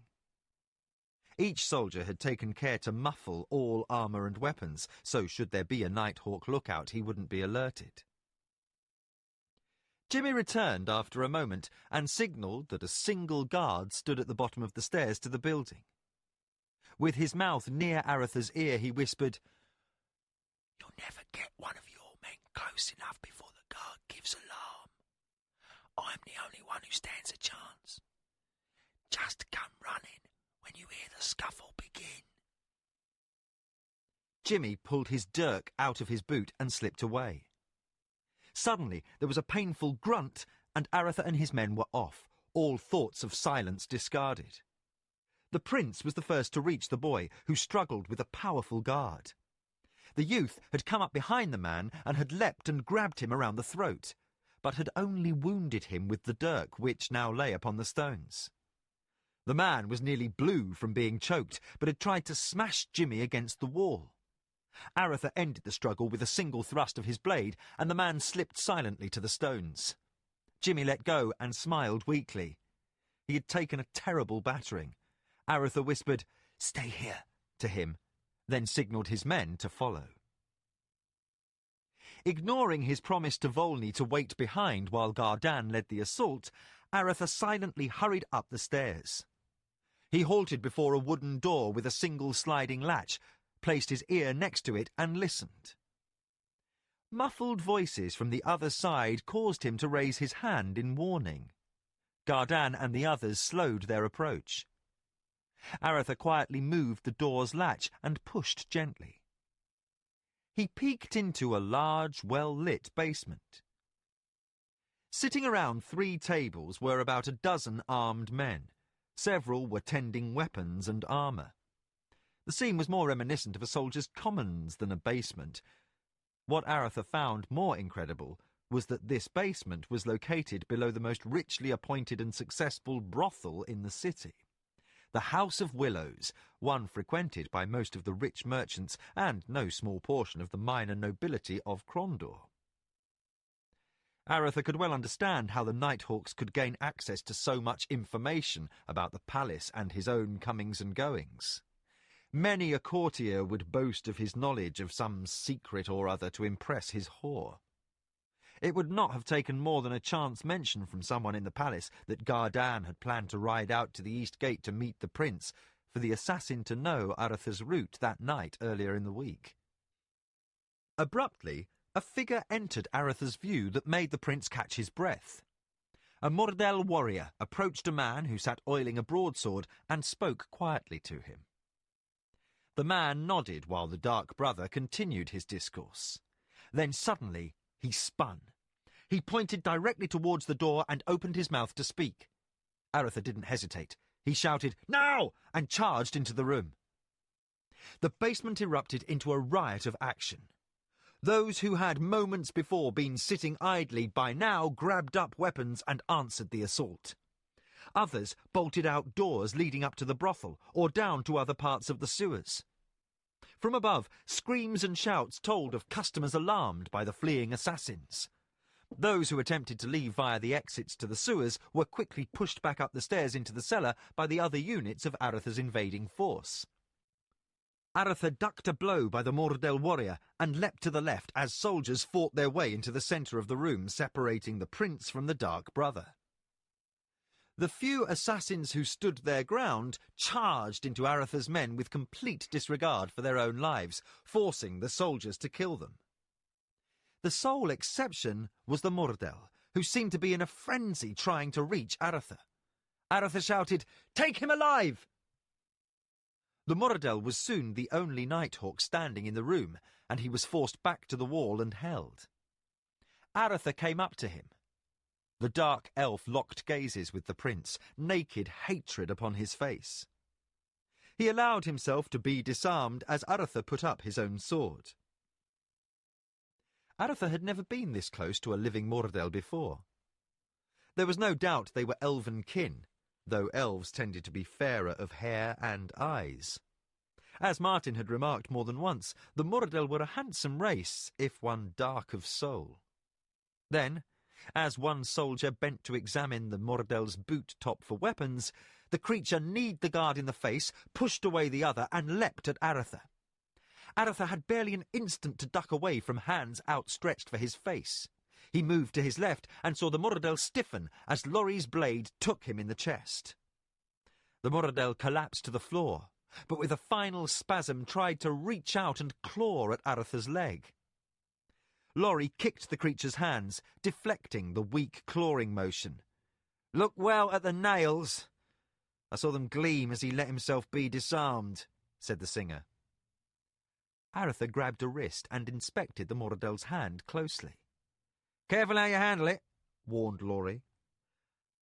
Speaker 5: Each soldier had taken care to muffle all armour and weapons, so should there be a Nighthawk lookout he wouldn't be alerted. Jimmy returned after a moment and signalled that a single guard stood at the bottom of the stairs to the building. With his mouth near Arutha's ear, he whispered,
Speaker 2: You'll never get one of your men close enough before the guard gives alarm. I'm the only one who stands a chance. Just come running when you hear the scuffle begin.
Speaker 5: Jimmy pulled his dirk out of his boot and slipped away. Suddenly there was a painful grunt, and Arutha and his men were off, all thoughts of silence discarded. The prince was the first to reach the boy, who struggled with a powerful guard. The youth had come up behind the man and had leapt and grabbed him around the throat, but had only wounded him with the dirk which now lay upon the stones. The man was nearly blue from being choked, but had tried to smash Jimmy against the wall. Arutha ended the struggle with a single thrust of his blade, and the man slipped silently to the stones. Jimmy let go and smiled weakly. He had taken a terrible battering. Arutha whispered, "Stay here," to him, then signalled his men to follow. Ignoring his promise to Volney to wait behind while Gardan led the assault, Arutha silently hurried up the stairs. He halted before a wooden door with a single sliding latch, placed his ear next to it and listened. Muffled voices from the other side caused him to raise his hand in warning. Gardan and the others slowed their approach. Arutha quietly moved the door's latch and pushed gently. He peeked into a large, well-lit basement. Sitting around 3 tables were about a dozen armed men,
Speaker 4: Several were tending weapons and armour. The scene was more reminiscent of a soldier's commons than a basement. What Arutha found more incredible was that this basement was located below the most richly appointed and successful brothel in the city. The House of Willows, one frequented by most of the rich merchants and no small portion of the minor nobility of Krondor. Arutha could well understand how the Nighthawks could gain access to so much information about the palace and his own comings and goings. Many a courtier would boast of his knowledge of some secret or other to impress his whore. It would not have taken more than a chance mention from someone in the palace that Gardan had planned to ride out to the east gate to meet the prince for the assassin to know Arutha's route that night earlier in the week. Abruptly, a figure entered Arutha's view that made the prince catch his breath. A Mordel warrior approached a man who sat oiling a broadsword and spoke quietly to him. The man nodded while the dark brother continued his discourse. Then suddenly he spun. He pointed directly towards the door and opened his mouth to speak. Arutha didn't hesitate. He shouted, "Now!" and charged into the room. The basement erupted into a riot of action. Those who had moments before been sitting idly by now grabbed up weapons and answered the assault. Others bolted outdoors leading up to the brothel or down to other parts of the sewers. From above, screams and shouts told of customers alarmed by the fleeing assassins. Those who attempted to leave via the exits to the sewers were quickly pushed back up the stairs into the cellar by the other units of Arutha's invading force. Arutha ducked a blow by the Mordel warrior and leapt to the left as soldiers fought their way into the centre of the room, separating the prince from the dark brother. The few assassins who stood their ground charged into Arutha's men with complete disregard for their own lives, forcing the soldiers to kill them. The sole exception was the Mordel, who seemed to be in a frenzy trying to reach Arutha. Arutha shouted, "Take him alive!" The Mordel was soon the only Nighthawk standing in the room, and he was forced back to the wall and held. Arutha came up to him. The dark elf locked gazes with the prince, naked hatred upon his face. He allowed himself to be disarmed as Arutha put up his own sword. Arutha had never been this close to a living Mordel before. There was no doubt they were elven kin, though elves tended to be fairer of hair and eyes. As Martin had remarked more than once, the Mordel were a handsome race, if one dark of soul. Then, as one soldier bent to examine the Mordel's boot top for weapons, the creature kneed the guard in the face, pushed away the other, and leapt at Arutha. Arutha had barely an instant to duck away from hands outstretched for his face. He moved to his left and saw the Mordel stiffen as Lori's blade took him in the chest. The Mordel collapsed to the floor, but with a final spasm tried to reach out and claw at Arutha's leg. Lori kicked the creature's hands, deflecting the weak clawing motion. "Look well at the nails. I saw them gleam as he let himself be disarmed," said the singer. Arutha grabbed a wrist and inspected the Mordel's hand closely. "Careful how you handle it," warned Lori.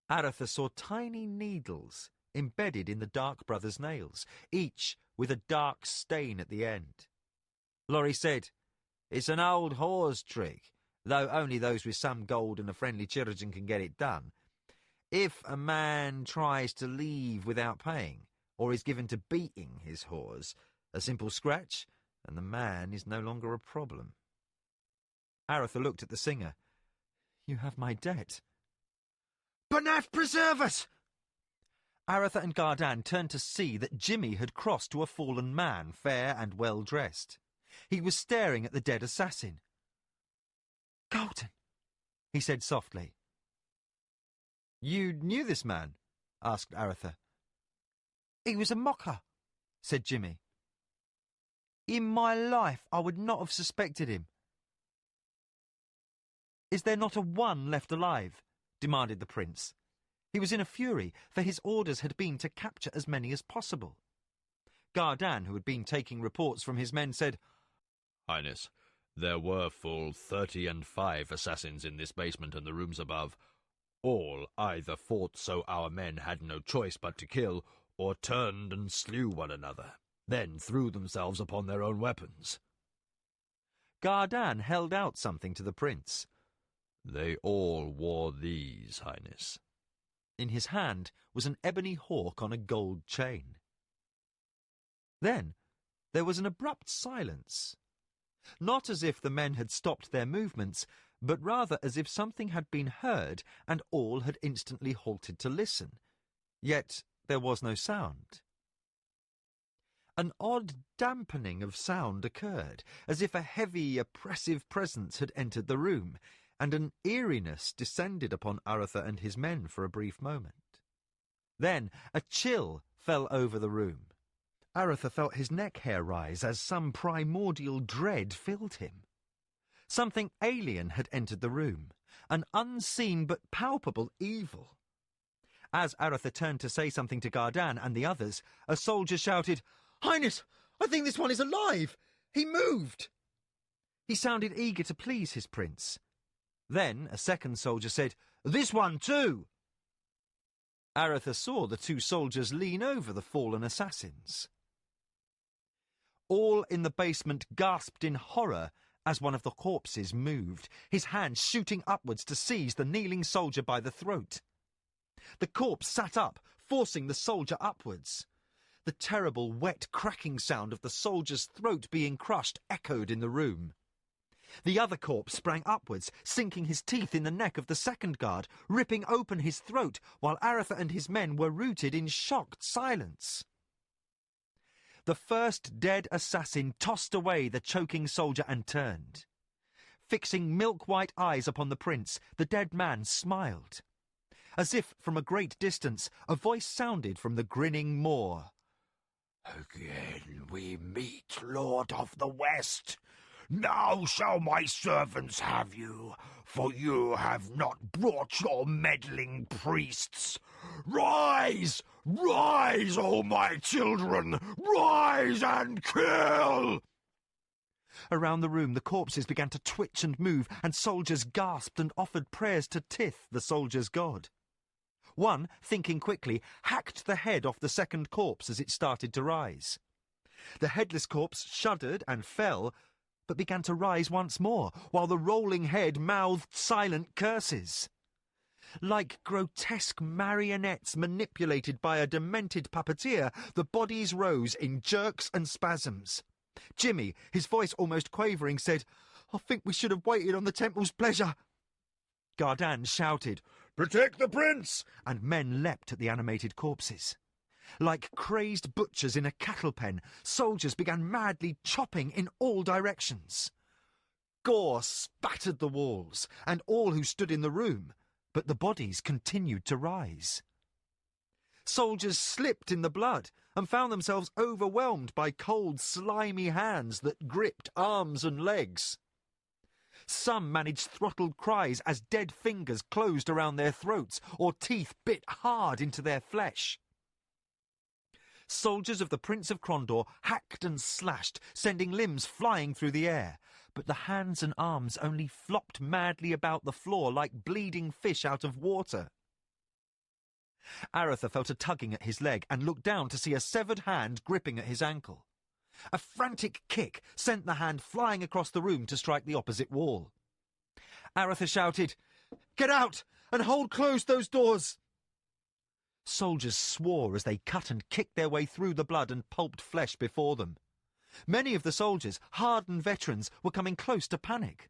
Speaker 4: Arutha saw tiny needles embedded in the dark brother's nails, each with a dark stain at the end. Lori said, "It's an old whore's trick, though only those with some gold and a friendly chirurgeon can get it done. If a man tries to leave without paying, or is given to beating his whores, a simple scratch, and the man is no longer a problem." Arutha looked at the singer. "You have my debt." "Banaf preserve us!" Arutha and Gardan turned to see that Jimmy had crossed to a fallen man, fair and well-dressed. He was staring at the dead assassin. "Golden," he said softly. "You knew this man?" asked Arutha. "He was a mocker," said Jimmy. "In my life I would not have suspected him." "Is there not a one left alive?" demanded the prince. He was in a fury, for his orders had been to capture as many as possible. Gardan, who had been taking reports from his men, said,
Speaker 3: "Highness, there were full 35 assassins in this basement and the rooms above.
Speaker 5: All either fought so our men had no choice but to kill, or turned and slew one another, then threw themselves upon their own weapons.
Speaker 4: Gardan held out something to the prince.
Speaker 3: They all wore these, Highness.
Speaker 4: In his hand was an ebony hawk on a gold chain. Then there was an abrupt silence. Not as if the men had stopped their movements, but rather as if something had been heard and all had instantly halted to listen. Yet there was no sound. An odd dampening of sound occurred, as if a heavy, oppressive presence had entered the room, and an eeriness descended upon Arutha and his men for a brief moment. Then a chill fell over the room. Arutha felt his neck hair rise as some primordial dread filled him. Something alien had entered the room, an unseen but palpable evil. As Arutha turned to say something to Gardan and the others, a soldier shouted, "Highness, I think this one is alive! He moved!" He sounded eager to please his prince. Then a second soldier said, "This one too!" Arutha saw the two soldiers lean over the fallen assassins. All in the basement gasped in horror as one of the corpses moved, his hand shooting upwards to seize the kneeling soldier by the throat. The corpse sat up, forcing the soldier upwards. The terrible, wet, cracking sound of the soldier's throat being crushed echoed in the room. The other corpse sprang upwards, sinking his teeth in the neck of the second guard, ripping open his throat, while Arutha and his men were rooted in shocked silence. The first dead assassin tossed away the choking soldier and turned. Fixing milk-white eyes upon the prince, the dead man smiled. As if from a great distance, a voice sounded from the grinning Moor.
Speaker 6: "Again we meet, Lord of the West. Now shall my servants have you, for you have not brought your meddling priests. Rise! Rise, O my children! Rise and kill!"
Speaker 4: Around the room the corpses began to twitch and move, and soldiers gasped and offered prayers to Tith, the soldiers' god. One, thinking quickly, hacked the head off the second corpse as it started to rise. The headless corpse shuddered and fell, but began to rise once more, while the rolling head mouthed silent curses. Like grotesque marionettes manipulated by a demented puppeteer, the bodies rose in jerks and spasms. Jimmy, his voice almost quavering, said, "I think we should have waited on the temple's pleasure." Gardan shouted,
Speaker 6: "Protect the prince!"
Speaker 4: and men leapt at the animated corpses. Like crazed butchers in a cattle pen, soldiers began madly chopping in all directions. Gore spattered the walls and all who stood in the room, but the bodies continued to rise. Soldiers slipped in the blood and found themselves overwhelmed by cold, slimy hands that gripped arms and legs. Some managed throttled cries as dead fingers closed around their throats or teeth bit hard into their flesh. Soldiers of the Prince of Krondor hacked and slashed, sending limbs flying through the air, but the hands and arms only flopped madly about the floor like bleeding fish out of water. Arutha felt a tugging at his leg and looked down to see a severed hand gripping at his ankle. A frantic kick sent the hand flying across the room to strike the opposite wall. Arutha shouted, "Get out and hold closed those doors!" Soldiers swore as they cut and kicked their way through the blood and pulped flesh before them. Many of the soldiers, hardened veterans, were coming close to panic.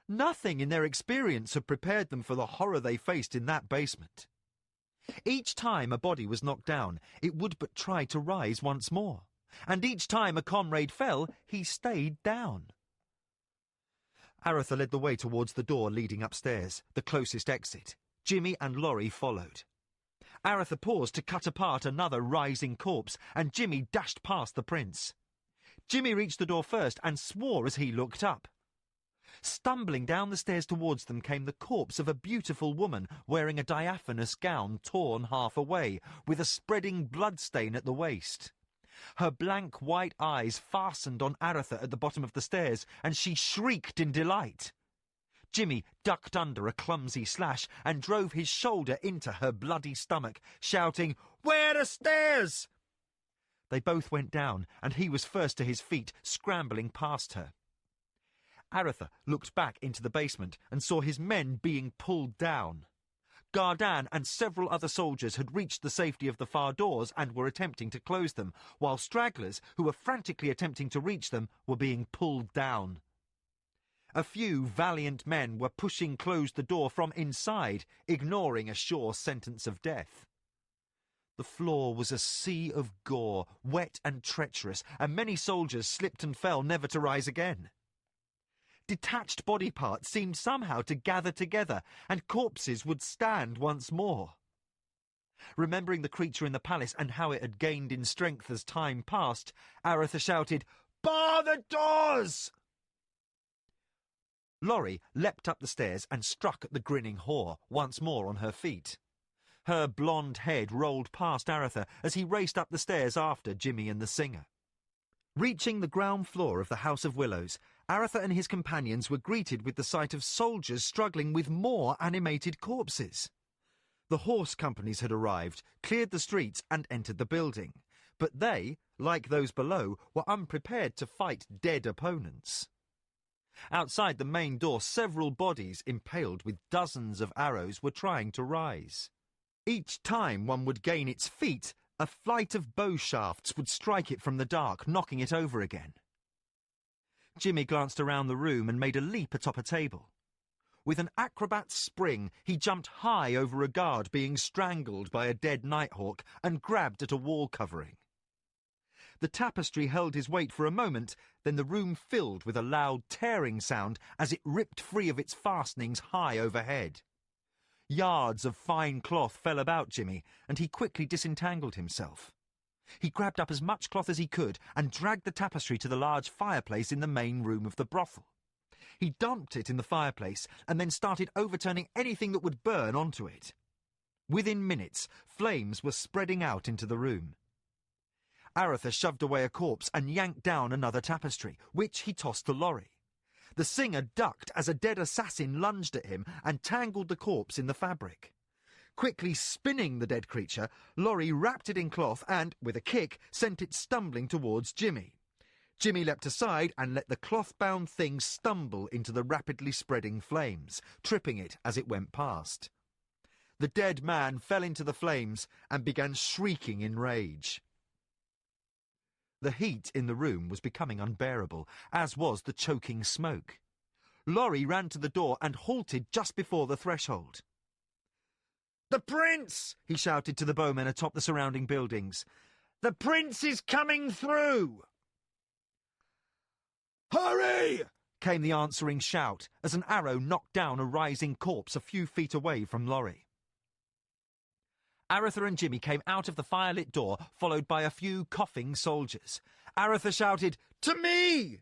Speaker 4: Nothing in their experience had prepared them for the horror they faced in that basement. Each time a body was knocked down, it would but try to rise once more. And each time a comrade fell, he stayed down. Arutha led the way towards the door leading upstairs, the closest exit. Jimmy and Laurie followed. Arutha paused to cut apart another rising corpse, and Jimmy dashed past the prince. Jimmy reached the door first and swore as he looked up. Stumbling down the stairs towards them came the corpse of a beautiful woman wearing a diaphanous gown torn half away, with a spreading bloodstain at the waist. Her blank white eyes fastened on Arutha at the bottom of the stairs, and she shrieked in delight. Jimmy ducked under a clumsy slash and drove his shoulder into her bloody stomach, shouting, "Where are the stairs?" They both went down, and he was first to his feet, scrambling past her. Arutha looked back into the basement and saw his men being pulled down. Gardan and several other soldiers had reached the safety of the far doors and were attempting to close them, while stragglers, who were frantically attempting to reach them, were being pulled down. A few valiant men were pushing closed the door from inside, ignoring a sure sentence of death. The floor was a sea of gore, wet and treacherous, and many soldiers slipped and fell, never to rise again. Detached body parts seemed somehow to gather together, and corpses would stand once more. Remembering the creature in the palace and how it had gained in strength as time passed, Arutha shouted, "Bar the doors!" Laurie leapt up the stairs and struck at the grinning whore, once more on her feet. Her blonde head rolled past Arutha as he raced up the stairs after Jimmy and the singer. Reaching the ground floor of the House of Willows, Arutha and his companions were greeted with the sight of soldiers struggling with more animated corpses. The horse companies had arrived, cleared the streets and entered the building, but they, like those below, were unprepared to fight dead opponents. Outside the main door, several bodies, impaled with dozens of arrows, were trying to rise. Each time one would gain its feet, a flight of bow shafts would strike it from the dark, knocking it over again. Jimmy glanced around the room and made a leap atop a table. With an acrobat's spring, he jumped high over a guard being strangled by a dead nighthawk and grabbed at a wall covering. The tapestry held his weight for a moment, then the room filled with a loud tearing sound as it ripped free of its fastenings high overhead. Yards of fine cloth fell about Jimmy, and he quickly disentangled himself. He grabbed up as much cloth as he could and dragged the tapestry to the large fireplace in the main room of the brothel. He dumped it in the fireplace and then started overturning anything that would burn onto it. Within minutes, flames were spreading out into the room. Arutha shoved away a corpse and yanked down another tapestry, which he tossed to Laurie. The singer ducked as a dead assassin lunged at him and tangled the corpse in the fabric. Quickly spinning the dead creature, Laurie wrapped it in cloth and, with a kick, sent it stumbling towards Jimmy. Jimmy leapt aside and let the cloth-bound thing stumble into the rapidly spreading flames, tripping it as it went past. The dead man fell into the flames and began shrieking in rage. The heat in the room was becoming unbearable, as was the choking smoke. Laurie ran to the door and halted just before the threshold. "The prince!" he shouted to the bowmen atop the surrounding buildings. "The prince is coming through!" "Hurry!" came the answering shout as an arrow knocked down a rising corpse a few feet away from Laurie. Arutha and Jimmy came out of the firelit door, followed by a few coughing soldiers. Arutha shouted, "To me!"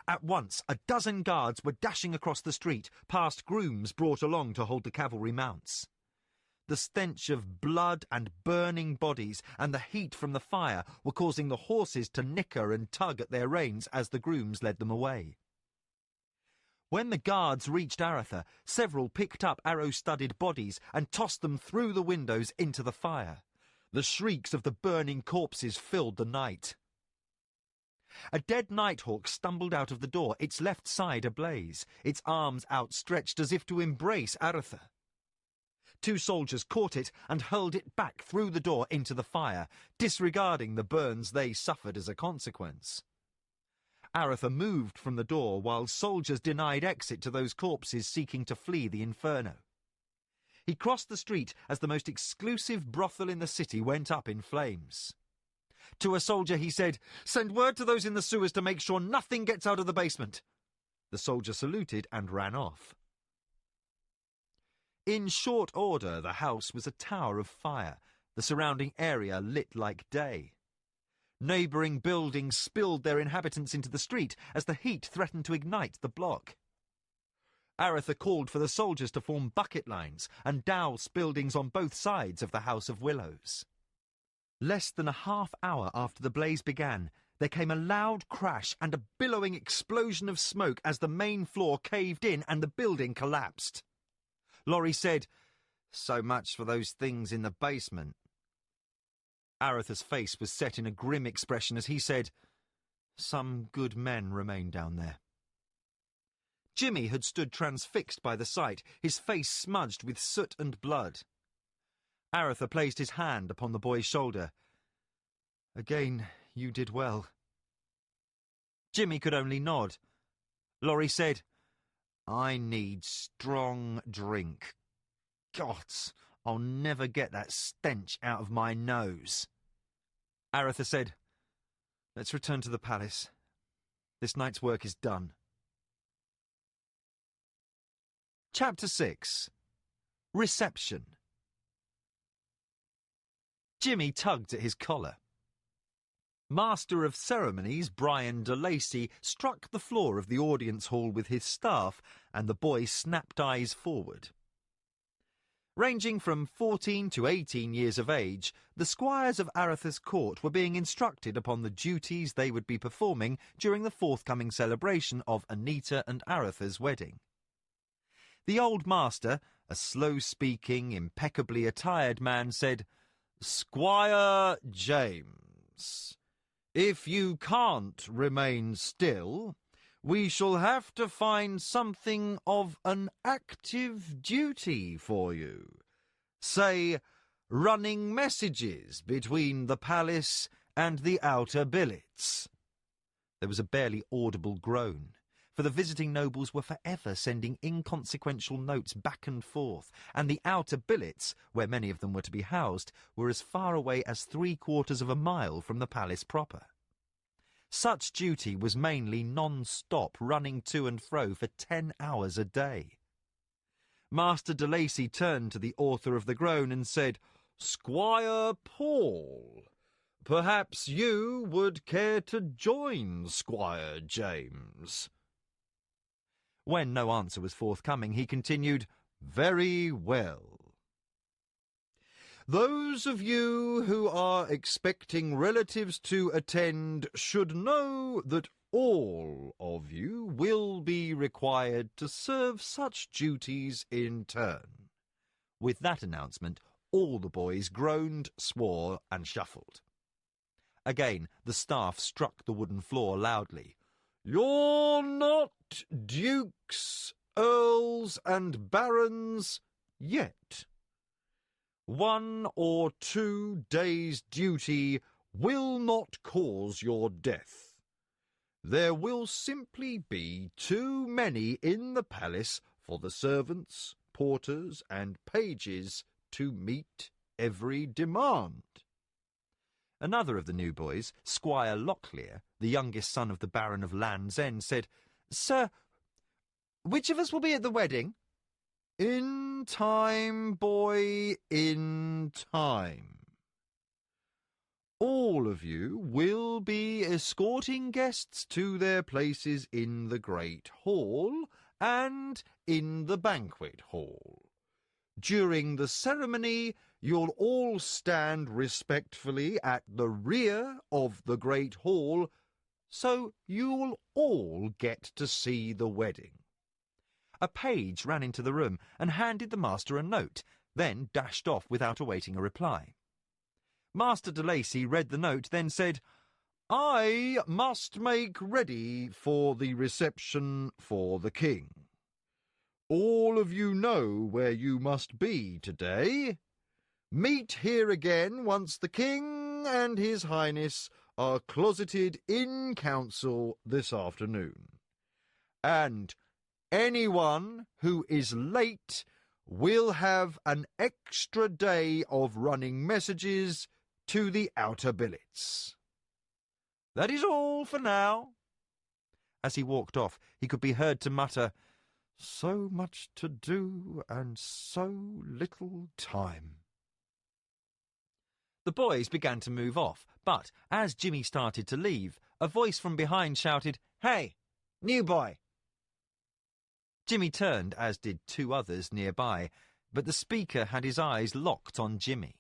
Speaker 4: At once, a dozen guards were dashing across the street, past grooms brought along to hold the cavalry mounts. The stench of blood and burning bodies and the heat from the fire were causing the horses to nicker and tug at their reins as the grooms led them away. When the guards reached Arutha, several picked up arrow-studded bodies and tossed them through the windows into the fire. The shrieks of the burning corpses filled the night. A dead nighthawk stumbled out of the door, its left side ablaze, its arms outstretched as if to embrace Arutha. Two soldiers caught it and hurled it back through the door into the fire, disregarding the burns they suffered as a consequence. Arutha moved from the door while soldiers denied exit to those corpses seeking to flee the inferno. He crossed the street as the most exclusive brothel in the city went up in flames. To a soldier he said, "Send word to those in the sewers to make sure nothing gets out of the basement." The soldier saluted and ran off. In short order, the house was a tower of fire, the surrounding area lit like day. Neighbouring buildings spilled their inhabitants into the street as the heat threatened to ignite the block. Arutha called for the soldiers to form bucket lines and douse buildings on both sides of the House of Willows. Less than a half hour after the blaze began, There came a loud crash and a billowing explosion of smoke as the main floor caved in and the building collapsed. Laurie said, "So much for those things in the basement." Arutha's face was set in a grim expression as he said, "Some good men remain down there." Jimmy had stood transfixed by the sight, his face smudged with soot and blood. Arutha placed his hand upon the boy's shoulder. "Again, you did well." Jimmy could only nod. Laurie said, "I need strong drink. Gods, I'll never get that stench out of my nose." Arutha said, "Let's return to the palace. This night's work is done." Chapter 6. Reception. Jimmy tugged at his collar. Master of Ceremonies Brian de Lacy struck the floor of the audience hall with his staff, and the boy snapped eyes forward. Ranging from 14 to 18 years of age, the squires of Arutha's court were being instructed upon the duties they would be performing during the forthcoming celebration of Anita and Arutha's wedding. The old master, a slow-speaking, impeccably attired man, said, "Squire James, if you can't remain still, we shall have to find something of an active duty for you. Say, running messages between the palace and the outer billets." There was a barely audible groan, for the visiting nobles were forever sending inconsequential notes back and forth, and the outer billets, where many of them were to be housed, were as far away as 3/4 of a mile from the palace proper. Such duty was mainly non-stop, running to and fro for 10 hours a day. Master de Lacy turned to the author of the groan and said, "Squire Paul, perhaps you would care to join Squire James?" When no answer was forthcoming, he continued, "Very well. Those of you who are expecting relatives to attend should know that all of you will be required to serve such duties in turn." With that announcement, all the boys groaned, swore, and shuffled. Again, the staff struck the wooden floor loudly. "You're not dukes, earls, and barons yet. 1 or 2 days' duty will not cause your death. There will simply be too many in the palace for the servants, porters, and pages to meet every demand." Another of the new boys, Squire Locklear, the youngest son of the Baron of Land's End, said, "Sir, which of us will be at the wedding?" "In time, boy, in time. All of you will be escorting guests to their places in the Great Hall and in the Banquet Hall. During the ceremony, you'll all stand respectfully at the rear of the Great Hall, so you'll all get to see the wedding." A page ran into the room and handed the master a note, then dashed off without awaiting a reply. Master de Lacy read the note, then said, "I must make ready for the reception for the king. All of you know where you must be today. Meet here again once the king and his highness are closeted in council this afternoon. And anyone who is late will have an extra day of running messages to the outer billets. That is all for now." As he walked off, he could be heard to mutter, "So much to do and so little time." The boys began to move off, but as Jimmy started to leave, a voice from behind shouted, "Hey, new boy!" Jimmy turned, as did 2 others nearby, but the speaker had his eyes locked on Jimmy.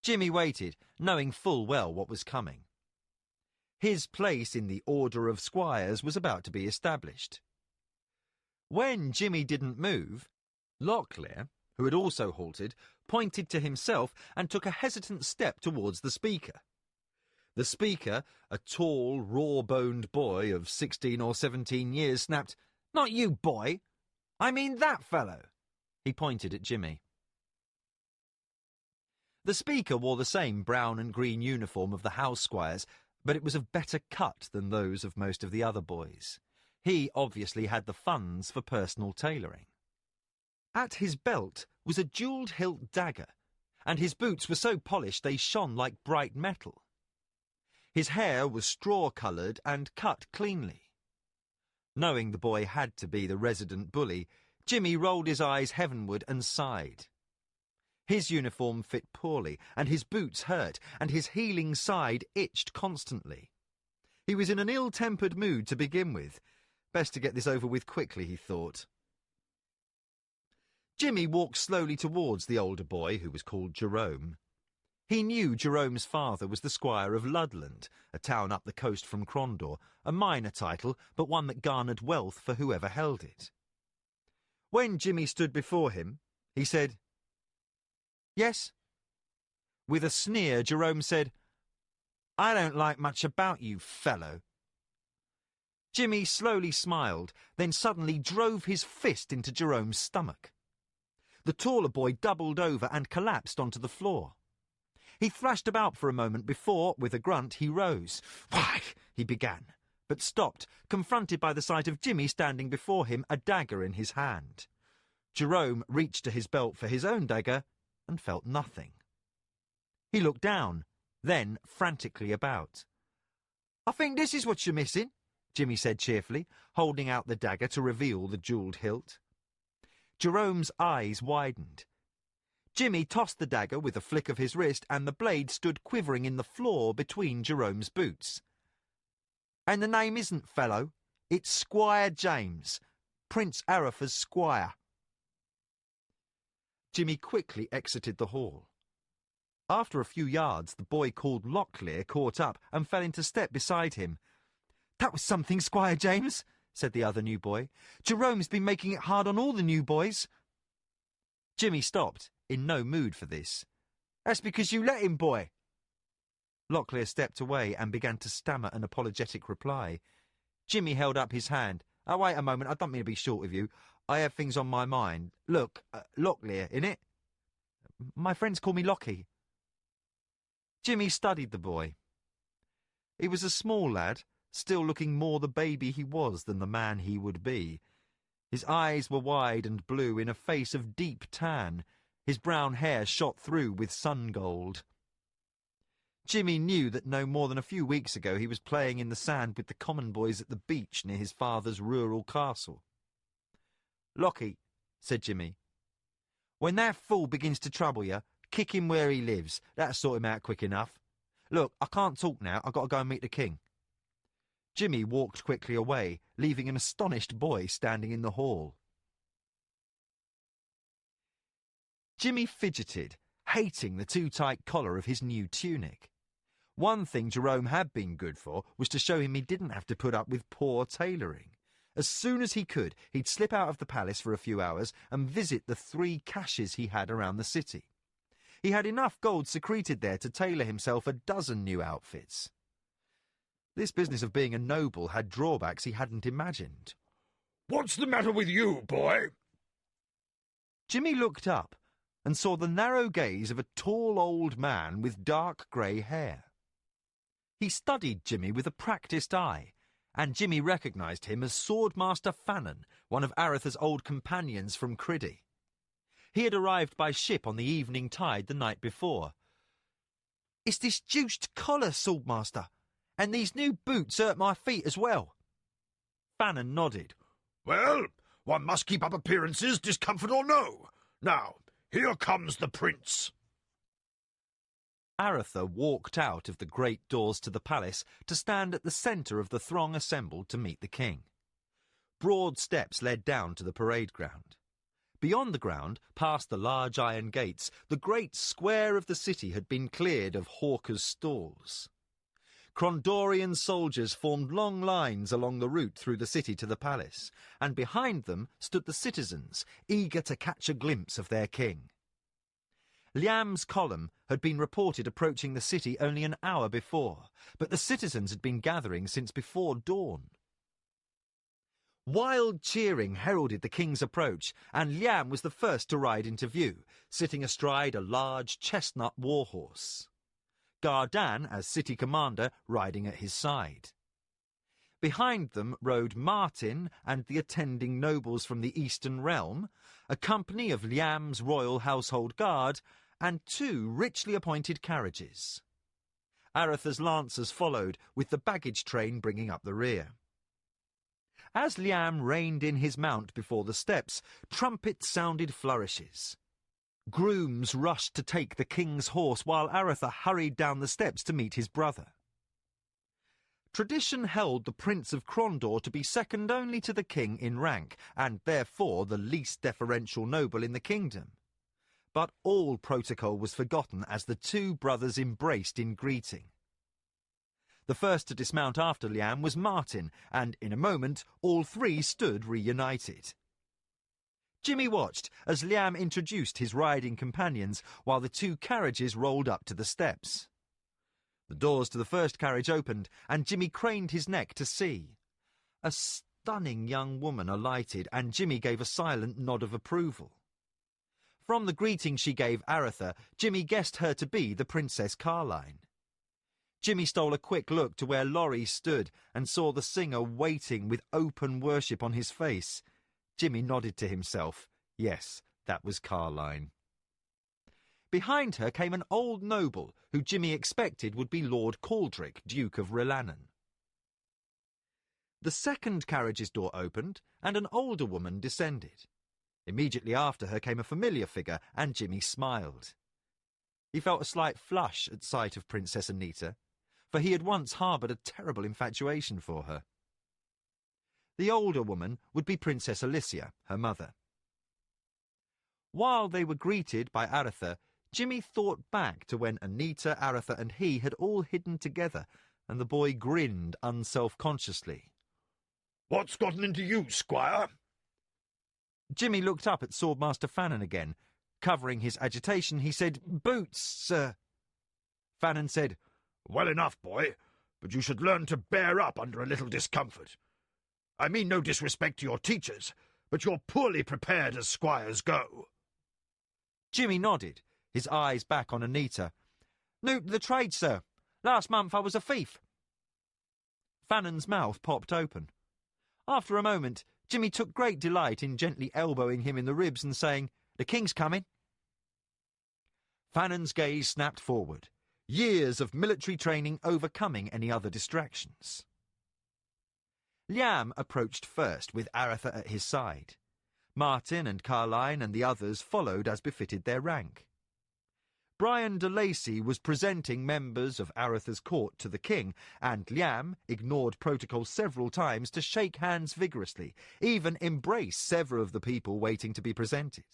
Speaker 4: Jimmy waited, knowing full well what was coming. His place in the order of squires was about to be established. When Jimmy didn't move, Locklear, who had also halted, pointed to himself and took a hesitant step towards the speaker. The speaker, a tall, raw-boned boy of 16 or 17 years, snapped, "Not you, boy! I mean that fellow!" He pointed at Jimmy. The speaker wore the same brown and green uniform of the house squires, but it was of better cut than those of most of the other boys. He obviously had the funds for personal tailoring. At his belt was a jewelled hilt dagger, and his boots were so polished they shone like bright metal. His hair was straw-coloured and cut cleanly. Knowing the boy had to be the resident bully, Jimmy rolled his eyes heavenward and sighed. His uniform fit poorly, and his boots hurt, and his healing side itched constantly. He was in an ill-tempered mood to begin with. Best to get this over with quickly, he thought. Jimmy walked slowly towards the older boy, who was called Jerome. He knew Jerome's father was the squire of Ludland, a town up the coast from Crondor, a minor title, but one that garnered wealth for whoever held it. When Jimmy stood before him, he said, "Yes?" With a sneer, Jerome said, "I don't like much about you, fellow." Jimmy slowly smiled, then suddenly drove his fist into Jerome's stomach. The taller boy doubled over and collapsed onto the floor. He thrashed about for a moment before, with a grunt, he rose. "Why," he began, but stopped, confronted by the sight of Jimmy standing before him, a dagger in his hand. Jerome reached to his belt for his own dagger and felt nothing. He looked down, then frantically about. "I think this is what you're missing," Jimmy said cheerfully, holding out the dagger to reveal the jewelled hilt. Jerome's eyes widened. Jimmy tossed the dagger with a flick of his wrist, and the blade stood quivering in the floor between Jerome's boots. "And the name isn't fellow, it's Squire James, Prince Arutha's squire." Jimmy quickly exited the hall. After a few yards, the boy called Locklear caught up and fell into step beside him. "That was something, Squire James," said the other new boy. "Jerome's been making it hard on all the new boys." Jimmy stopped, in no mood for this. "That's because you let him, boy." Locklear stepped away and began to stammer an apologetic reply. Jimmy held up his hand. "Oh, wait a moment, I don't mean to be short of you. I have things on my mind. Look, Locklear, innit? My friends call me Lockie." Jimmy studied the boy. He was a small lad, still looking more the baby he was than the man he would be. His eyes were wide and blue in a face of deep tan. His brown hair shot through with sun gold. Jimmy knew that no more than a few weeks ago he was playing in the sand with the common boys at the beach near his father's rural castle. "Lockie," said Jimmy, "when that fool begins to trouble you, kick him where he lives. That'll sort him out quick enough. Look, I can't talk now. I've got to go and meet the king." Jimmy walked quickly away, leaving an astonished boy standing in the hall. Jimmy fidgeted, hating the too-tight collar of his new tunic. One thing Jerome had been good for was to show him he didn't have to put up with poor tailoring. As soon as he could, he'd slip out of the palace for a few hours and visit the 3 caches he had around the city. He had enough gold secreted there to tailor himself a dozen new outfits. This business of being a noble had drawbacks he hadn't imagined.
Speaker 6: "What's the matter with you, boy?"
Speaker 4: Jimmy looked up and saw the narrow gaze of a tall old man with dark grey hair. He studied Jimmy with a practised eye, and Jimmy recognised him as Swordmaster Fannon, one of Arutha's old companions from Criddy. He had arrived by ship on the evening tide the night before. "It's this deuced collar, Swordmaster, and these new boots hurt my feet as well." Fannon nodded.
Speaker 6: "Well, one must keep up appearances, discomfort or no. Now, here comes the prince."
Speaker 4: Arutha walked out of the great doors to the palace to stand at the centre of the throng assembled to meet the king. Broad steps led down to the parade ground. Beyond the ground, past the large iron gates, the great square of the city had been cleared of hawkers' stalls. Crondorian soldiers formed long lines along the route through the city to the palace, and behind them stood the citizens, eager to catch a glimpse of their king. Liam's column had been reported approaching the city only an hour before, but the citizens had been gathering since before dawn. Wild cheering heralded the king's approach, and Liam was the first to ride into view, sitting astride a large chestnut warhorse. Gardan, as city commander, riding at his side. Behind them rode Martin and the attending nobles from the Eastern Realm, a company of Liam's royal household guard, and 2 richly appointed carriages. Arutha's lancers followed, with the baggage train bringing up the rear. As Liam reined in his mount before the steps, trumpets sounded flourishes. Grooms rushed to take the king's horse while Arutha hurried down the steps to meet his brother. Tradition held the Prince of Crondor to be second only to the king in rank, and therefore the least deferential noble in the kingdom. But all protocol was forgotten as the 2 brothers embraced in greeting. The first to dismount after Liam was Martin, and in a moment all 3 stood reunited. Jimmy watched as Liam introduced his riding companions while the 2 carriages rolled up to the steps. The doors to the first carriage opened, and Jimmy craned his neck to see. A stunning young woman alighted, and Jimmy gave a silent nod of approval. From the greeting she gave Arutha, Jimmy guessed her to be the Princess Carline. Jimmy stole a quick look to where Laurie stood and saw the singer waiting with open worship on his face. Jimmy nodded to himself. Yes, that was Carline. Behind her came an old noble who Jimmy expected would be Lord Caldric, Duke of Rilannon. The second carriage's door opened, and an older woman descended. Immediately after her came a familiar figure, and Jimmy smiled. He felt a slight flush at sight of Princess Anita, for he had once harboured a terrible infatuation for her. The older woman would be Princess Alicia, her mother. While they were greeted by Arutha, Jimmy thought back to when Anita, Arutha and he had all hidden together, and the boy grinned unself-consciously.
Speaker 6: "What's gotten into you, Squire?"
Speaker 4: Jimmy looked up at Swordmaster Fannin again. Covering his agitation, he said, "Boots, sir."
Speaker 6: Fannin said, "Well enough, boy, but you should learn to bear up under a little discomfort. I mean no disrespect to your teachers, but you're poorly prepared as squires go."
Speaker 4: Jimmy nodded, his eyes back on Anita. "New to the trade, sir. Last month I was a thief." Fannin's mouth popped open. After a moment, Jimmy took great delight in gently elbowing him in the ribs and saying, "The king's coming." Fannin's gaze snapped forward, years of military training overcoming any other distractions. Liam approached first, with Arutha at his side. Martin and Carline and the others followed as befitted their rank. Brian de Lacy was presenting members of Arutha's court to the king, and Liam ignored protocol several times to shake hands vigorously, even embrace several of the people waiting to be presented.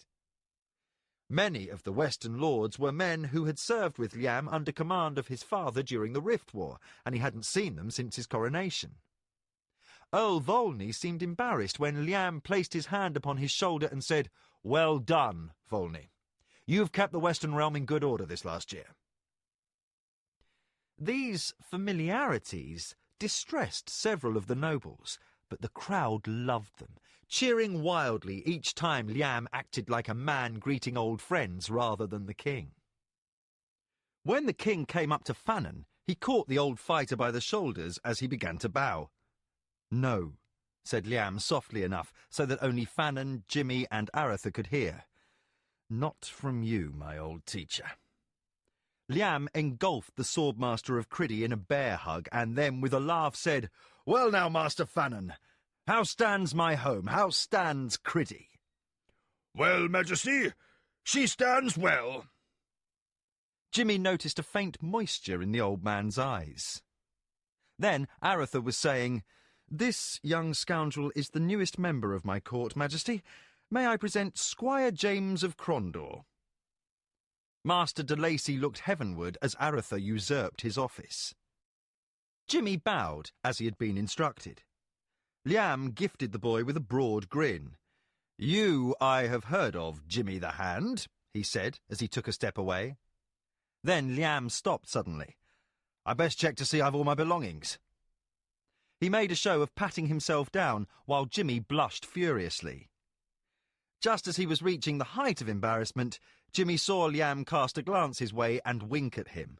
Speaker 4: Many of the Western lords were men who had served with Liam under command of his father during the Rift War, and he hadn't seen them since his coronation. Earl Volney seemed embarrassed when Liam placed his hand upon his shoulder and said, "Well done, Volney. You've kept the Western Realm in good order this last year." These familiarities distressed several of the nobles, but the crowd loved them, cheering wildly each time Liam acted like a man greeting old friends rather than the king. When the king came up to Fannin, he caught the old fighter by the shoulders as he began to bow. "No," said Liam softly enough so that only Fannin, Jimmy and Arutha could hear. "Not from you, my old teacher." Liam engulfed the Swordmaster of Criddy in a bear hug and then, with a laugh, said, "Well now, Master Fannin, how stands my home? How stands Criddy?"
Speaker 6: "Well, Majesty, she stands well."
Speaker 4: Jimmy noticed a faint moisture in the old man's eyes. Then Arutha was saying, "This young scoundrel is the newest member of my court, Majesty. May I present Squire James of Crondor?" Master de Lacy looked heavenward as Arutha usurped his office. Jimmy bowed as he had been instructed. Liam gifted the boy with a broad grin. "You I have heard of, Jimmy the Hand," he said as he took a step away. Then Liam stopped suddenly. "I best check to see I've all my belongings." He made a show of patting himself down while Jimmy blushed furiously. Just as he was reaching the height of embarrassment, Jimmy saw Liam cast a glance his way and wink at him.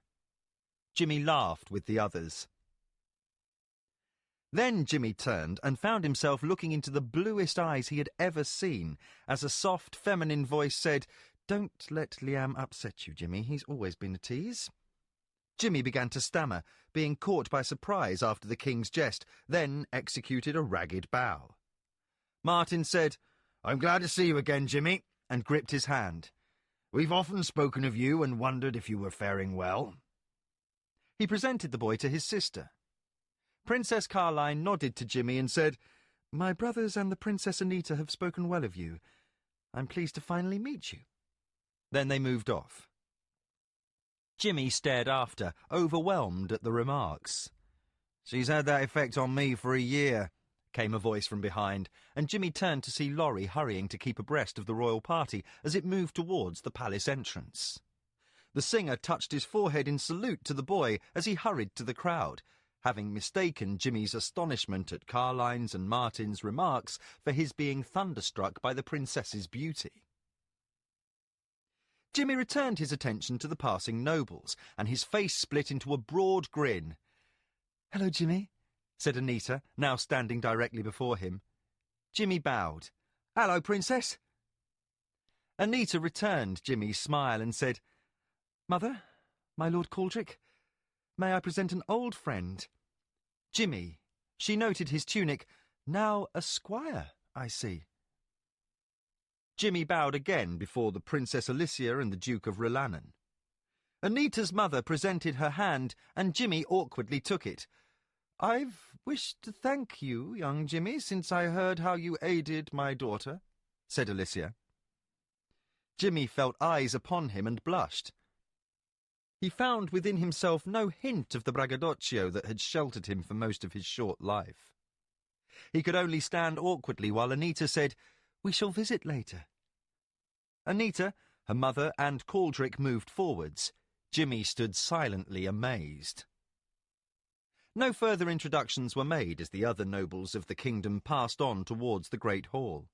Speaker 4: Jimmy laughed with the others. Then Jimmy turned and found himself looking into the bluest eyes he had ever seen, as a soft, feminine voice said, "Don't let Liam upset you, Jimmy. He's always been a tease." Jimmy began to stammer, being caught by surprise after the king's jest, then executed a ragged bow. Martin said, "I'm glad to see you again, Jimmy," and gripped his hand. "We've often spoken of you and wondered if you were faring well." He presented the boy to his sister. Princess Carline nodded to Jimmy and said, "My brothers and the Princess Anita have spoken well of you. I'm pleased to finally meet you." Then they moved off. Jimmy stared after, overwhelmed at the remarks. "She's had that effect on me for a year," came a voice from behind, and Jimmy turned to see Laurie hurrying to keep abreast of the royal party as it moved towards the palace entrance. The singer touched his forehead in salute to the boy as he hurried to the crowd, having mistaken Jimmy's astonishment at Carline's and Martin's remarks for his being thunderstruck by the princess's beauty. Jimmy returned his attention to the passing nobles, and his face split into a broad grin. "Hello, Jimmy," said Anita, now standing directly before him. Jimmy bowed. "Hello, Princess." Anita returned Jimmy's smile and said, "Mother, my Lord Caldric, may I present an old friend? Jimmy," she noted his tunic, "now a squire, I see." Jimmy bowed again before the Princess Alicia and the Duke of Rilannan. Anita's mother presented her hand, and Jimmy awkwardly took it. "I've wished to thank you, young Jimmy, since I heard how you aided my daughter," said Alicia. Jimmy felt eyes upon him and blushed. He found within himself no hint of the braggadocio that had sheltered him for most of his short life. He could only stand awkwardly while Anita said, "We shall visit later." Anita, her mother, and Caldric moved forwards. Jimmy stood silently amazed. No further introductions were made as the other nobles of the kingdom passed on towards the great hall.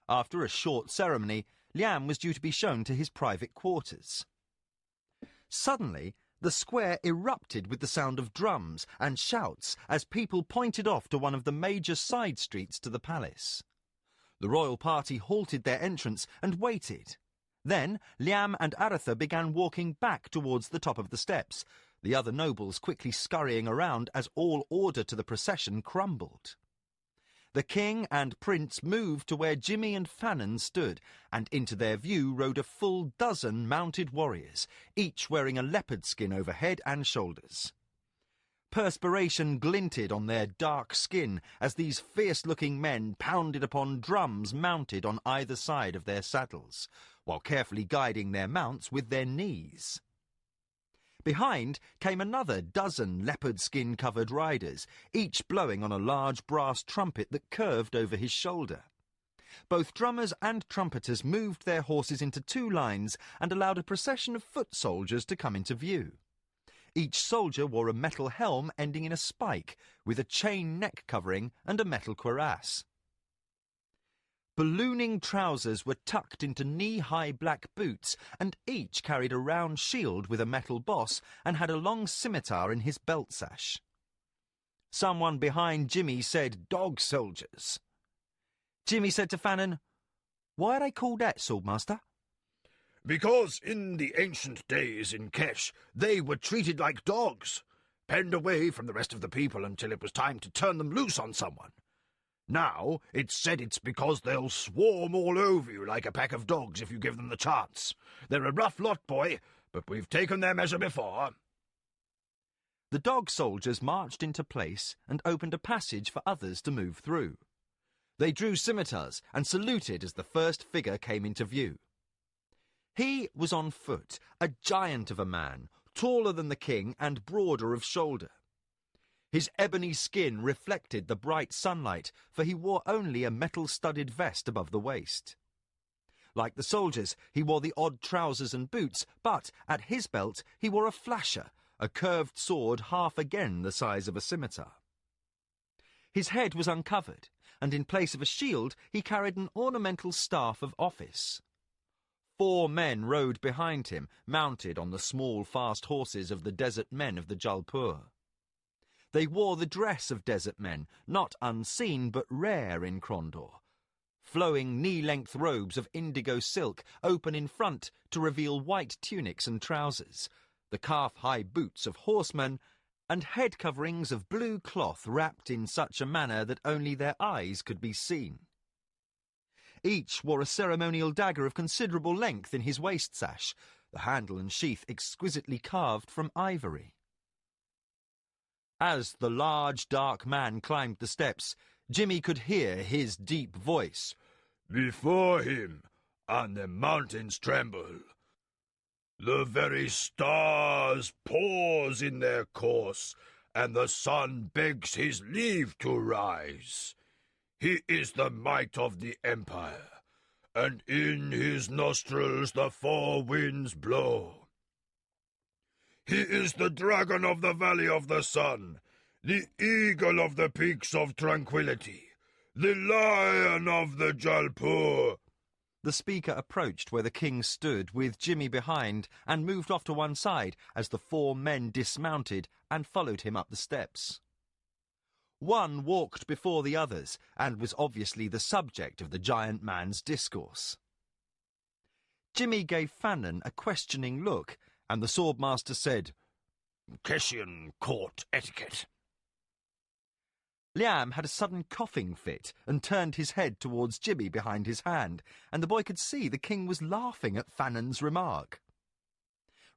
Speaker 4: After a short ceremony, Liam was due to be shown to his private quarters. Suddenly, the square erupted with the sound of drums and shouts as people pointed off to one of the major side streets to the palace. The royal party halted their entrance and waited. Then Liam and Arutha began walking back towards the top of the steps, the other nobles quickly scurrying around as all order to the procession crumbled. The king and prince moved to where Jimmy and Fannin stood, and into their view rode a full dozen mounted warriors, each wearing a leopard skin over head and shoulders. Perspiration glinted on their dark skin as these fierce-looking men pounded upon drums mounted on either side of their saddles, while carefully guiding their mounts with their knees. Behind came another dozen leopard skin-covered riders, each blowing on a large brass trumpet that curved over his shoulder. Both drummers and trumpeters moved their horses into two lines and allowed a procession of foot soldiers to come into view. Each soldier wore a metal helm ending in a spike, with a chain neck covering and a metal cuirass. Ballooning trousers were tucked into knee-high black boots, and each carried a round shield with a metal boss and had a long scimitar in his belt sash. Someone behind Jimmy said, "Dog soldiers." Jimmy said to Fannin, "Why are they called that, Swordmaster?"
Speaker 6: "Because in the ancient days in Kesh, they were treated like dogs, penned away from the rest of the people until it was time to turn them loose on someone. Now, it's said it's because they'll swarm all over you like a pack of dogs if you give them the chance. They're a rough lot, boy, but we've taken their measure before."
Speaker 4: The dog soldiers marched into place and opened a passage for others to move through. They drew scimitars and saluted as the first figure came into view. He was on foot, a giant of a man, taller than the king and broader of shoulder. His ebony skin reflected the bright sunlight, for he wore only a metal-studded vest above the waist. Like the soldiers, he wore the odd trousers and boots, but at his belt he wore a flasher, a curved sword half again the size of a scimitar. His head was uncovered, and in place of a shield he carried an ornamental staff of office. 4 men rode behind him, mounted on the small, fast horses of the desert men of the Jalpur. They wore the dress of desert men, not unseen but rare in Krondor. Flowing knee-length robes of indigo silk open in front to reveal white tunics and trousers, the calf-high boots of horsemen, and head coverings of blue cloth wrapped in such a manner that only their eyes could be seen. Each wore a ceremonial dagger of considerable length in his waist sash, the handle and sheath exquisitely carved from ivory. As the large, dark man climbed the steps, Jimmy could hear his deep voice.
Speaker 6: Before him, and the mountains tremble. The very stars pause in their course, and the sun begs his leave to rise. He is the might of the empire, and in his nostrils the 4 winds blow. He is the dragon of the valley of the sun, the eagle of the peaks of tranquility, the lion of the Jalpur.
Speaker 4: The speaker approached where the king stood, with Jimmy behind, and moved off to one side as the 4 men dismounted and followed him up the steps. One walked before the others, and was obviously the subject of the giant man's discourse. Jimmy gave Fannin a questioning look, and the swordmaster said,
Speaker 6: Keshian court etiquette.
Speaker 4: Liam had a sudden coughing fit and turned his head towards Jimmy behind his hand, and the boy could see the king was laughing at Fannin's remark.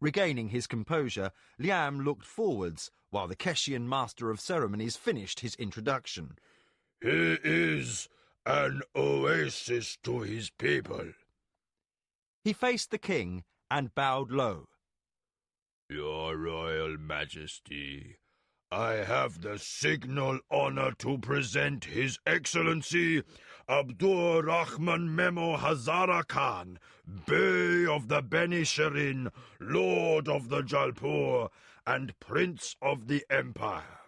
Speaker 4: Regaining his composure, Liam looked forwards while the Keshian master of ceremonies finished his introduction.
Speaker 6: He is an oasis to his people.
Speaker 4: He faced the king and bowed low.
Speaker 6: Your Royal Majesty, I have the signal honor to present His Excellency Abdur Rahman Memo Hazara Khan, Bey of the Beni Sherin, Lord of the Jalpur, and Prince of the Empire,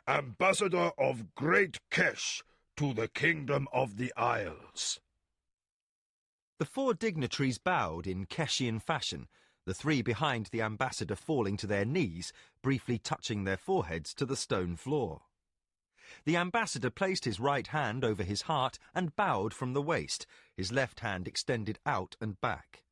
Speaker 6: Ambassador of Great Kesh to the Kingdom of the Isles.
Speaker 4: The 4 dignitaries bowed in Keshian fashion, the 3 behind the ambassador falling to their knees, briefly touching their foreheads to the stone floor. The ambassador placed his right hand over his heart and bowed from the waist, his left hand extended out and back.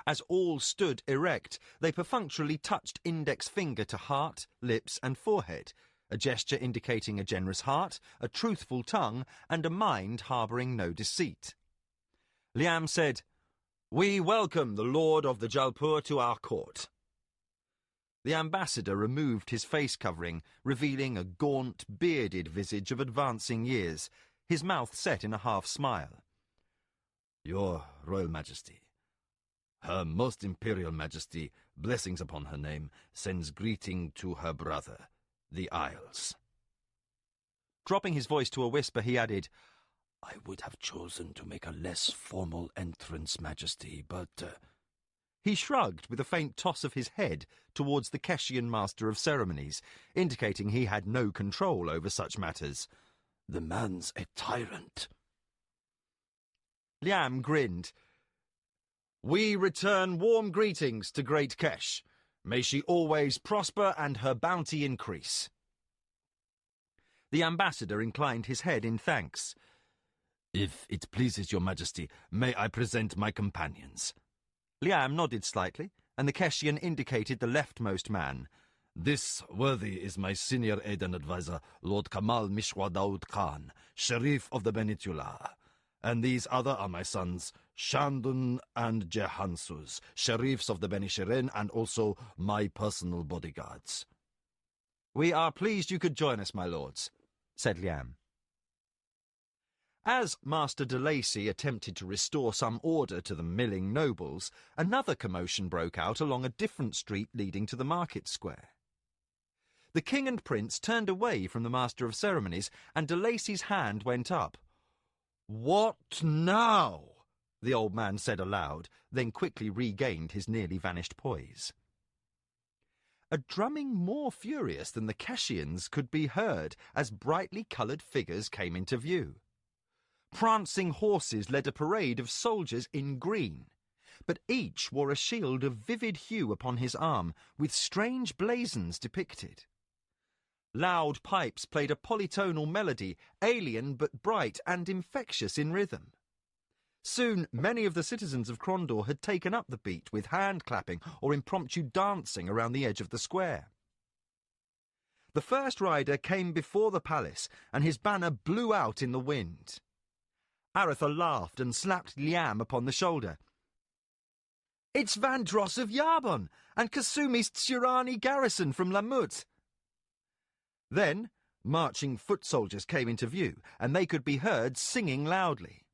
Speaker 4: As all stood erect, they perfunctorily touched index finger to heart, lips and forehead, a gesture indicating a generous heart, a truthful tongue, and a mind harbouring no deceit. Liam said, "We welcome the Lord of the Jalpur to our court." The ambassador removed his face covering, revealing a gaunt, bearded visage of advancing years, his mouth set in a half-smile.
Speaker 5: Your Royal Majesty, Her Most Imperial Majesty, blessings upon her name, sends greeting to her brother, the Isles.
Speaker 4: Dropping his voice to a whisper, he added,
Speaker 5: I would have chosen to make a less formal entrance, Majesty, but...
Speaker 4: He shrugged with a faint toss of his head towards the Keshian Master of Ceremonies, indicating he had no control over such matters.
Speaker 5: The man's a tyrant.
Speaker 4: Liam grinned. We return warm greetings to Great Kesh. May she always prosper and her bounty increase. The ambassador inclined his head in thanks.
Speaker 5: If it pleases your Majesty, may I present my companions?
Speaker 4: Liam nodded slightly, and the Keshian indicated the leftmost man.
Speaker 5: This worthy is my senior aide and advisor, Lord Kamal Mishwa Daud Khan, Sharif of the Benitullah. And these other are my sons, Shandun and Jehansus, Sharifs of the Beni Shirin, and also my personal bodyguards.
Speaker 4: We are pleased you could join us, my lords, said Liam. As Master de Lacy attempted to restore some order to the milling nobles, another commotion broke out along a different street leading to the market square. The king and prince turned away from the master of ceremonies, and de Lacy's hand went up. "What now?" the old man said aloud, then quickly regained his nearly vanished poise. A drumming more furious than the Keshians could be heard as brightly coloured figures came into view. Prancing horses led a parade of soldiers in green, but each wore a shield of vivid hue upon his arm, with strange blazons depicted. Loud pipes played a polytonal melody, alien but bright and infectious in rhythm. Soon many of the citizens of Crondor had taken up the beat with hand-clapping or impromptu dancing around the edge of the square. The first rider came before the palace, and his banner blew out in the wind. Arutha laughed and slapped Liam upon the shoulder. "It's Vandross of Yarbon and Kasumi's Tsurani garrison from Lamut." Then marching foot soldiers came into view, and they could be heard singing loudly.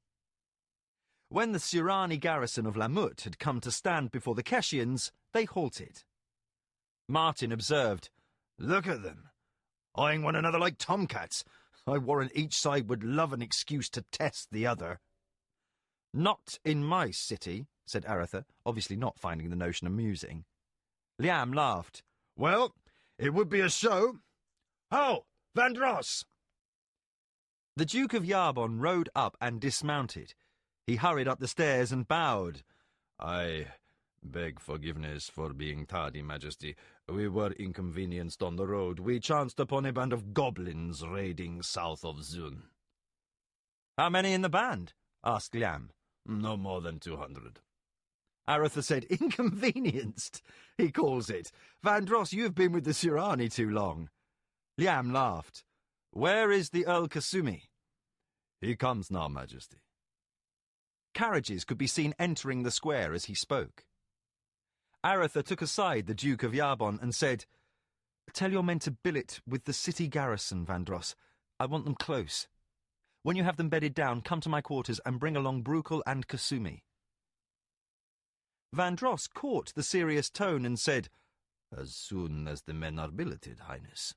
Speaker 4: When the Tsurani garrison of Lamut had come to stand before the Keshians, they halted. Martin observed, "Look at them, eyeing one another like tomcats. I warrant each side would love an excuse to test the other." "Not in my city," said Arutha, obviously not finding the notion amusing. Liam laughed. "Well, it would be a show. Ho, Vandross!" The Duke of Yarbon rode up and dismounted. He hurried up the stairs and bowed.
Speaker 3: "I beg forgiveness for being tardy, Majesty. We were inconvenienced on the road. We chanced upon a band of goblins raiding south of Zun."
Speaker 4: "How many in the band?" asked Liam.
Speaker 3: "No more than 200.
Speaker 4: Arutha said, "Inconvenienced, he calls it. Vandross, you have been with the Tsurani too long." Liam laughed. "Where is the Earl Kasumi?"
Speaker 3: "He comes now, Majesty."
Speaker 4: Carriages could be seen entering the square as he spoke. Arutha took aside the Duke of Yarbon and said, "Tell your men to billet with the city garrison, Vandross. I want them close. When you have them bedded down, come to my quarters and bring along Brukel and Kasumi." Vandross caught the serious tone and said,
Speaker 3: "As soon as the men are billeted, Highness."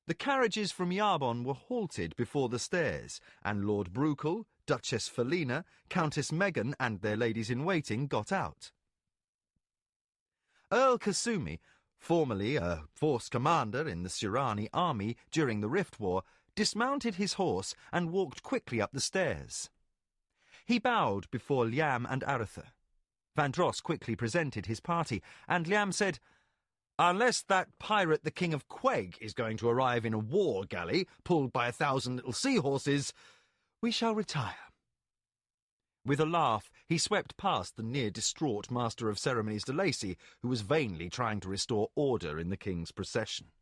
Speaker 4: The carriages from Yarbon were halted before the stairs, and Lord Brukel, Duchess Felina, Countess Megan, and their ladies-in-waiting got out. Earl Kasumi, formerly a force commander in the Tsurani army during the Rift War, dismounted his horse and walked quickly up the stairs. He bowed before Liam and Arutha. Vandross quickly presented his party, and Liam said, "Unless that pirate the King of Queg is going to arrive in a war galley pulled by 1,000 little seahorses, we shall retire." With a laugh, he swept past the near-distraught Master of Ceremonies de Lacy, who was vainly trying to restore order in the King's procession.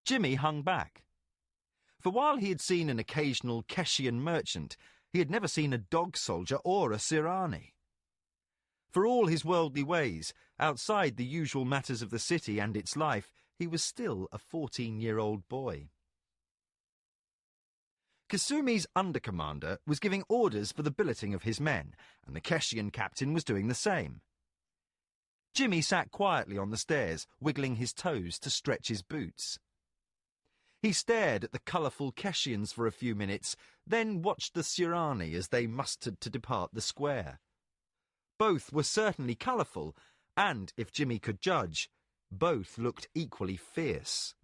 Speaker 4: Jimmy hung back. For while he had seen an occasional Keshian merchant, he had never seen a dog soldier or a Tsurani. For all his worldly ways, outside the usual matters of the city and its life, he was still a 14-year-old boy. Kasumi's under-commander was giving orders for the billeting of his men, and the Keshian captain was doing the same. Jimmy sat quietly on the stairs, wiggling his toes to stretch his boots. He stared at the colourful Keshians for a few minutes, then watched the Tsurani as they mustered to depart the square. Both were certainly colourful, and, if Jimmy could judge, both looked equally fierce.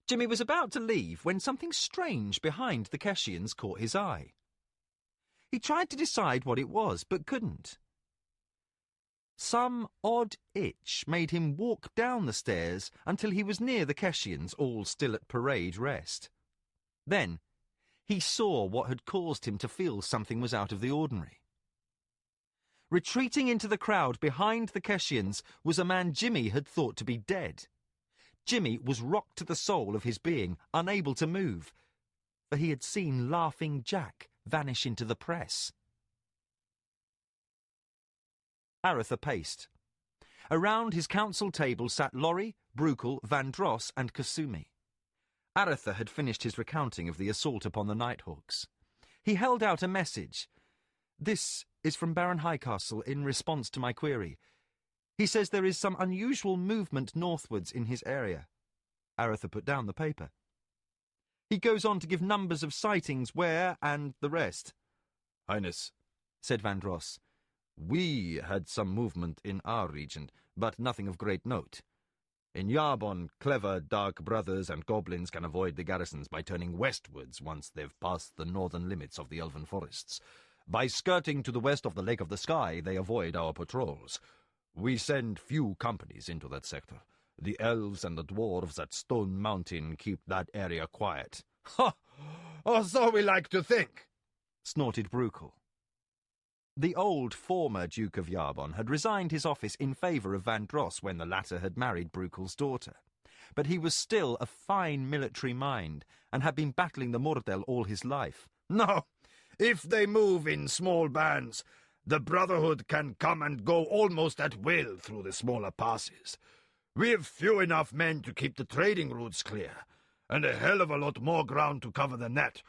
Speaker 4: Jimmy was about to leave when something strange behind the Keshians caught his eye. He tried to decide what it was, but couldn't. Some odd itch made him walk down the stairs until he was near the Keshians, all still at parade rest. Then he saw what had caused him to feel something was out of the ordinary. Retreating into the crowd behind the Keshians was a man Jimmy had thought to be dead. Jimmy was rocked to the soul of his being, unable to move, for he had seen Laughing Jack vanish into the press. Arutha paced. Around his council table sat Laurie, Brukel, Vandross, and Kasumi. Arutha had finished his recounting of the assault upon the Nighthawks. He held out a message. "This is from Baron Highcastle in response to my query. He says there is some unusual movement northwards in his area. Arutha put down the paper. He goes on to give numbers of sightings where and the rest.
Speaker 5: Highness,
Speaker 4: said Vandross,
Speaker 5: we had some movement in our region, but nothing of great note. In Yarbon, clever dark brothers and goblins can avoid the garrisons by turning westwards once they've passed the northern limits of the elven forests. By skirting to the west of the Lake of the Sky, they avoid our patrols. We send few companies into that sector. The elves and the dwarves at Stone Mountain keep that area quiet.
Speaker 6: Ha! Or so we like to think,
Speaker 4: snorted Bruchel. The old former Duke of Yarbon had resigned his office in favour of Vandross when the latter had married Bruchel's daughter. But he was still a fine military mind, and had been battling the Mordel all his life.
Speaker 6: No, if they move in small bands, the Brotherhood can come and go almost at will through the smaller passes. We've few enough men to keep the trading routes clear, and a hell of a lot more ground to cover than that.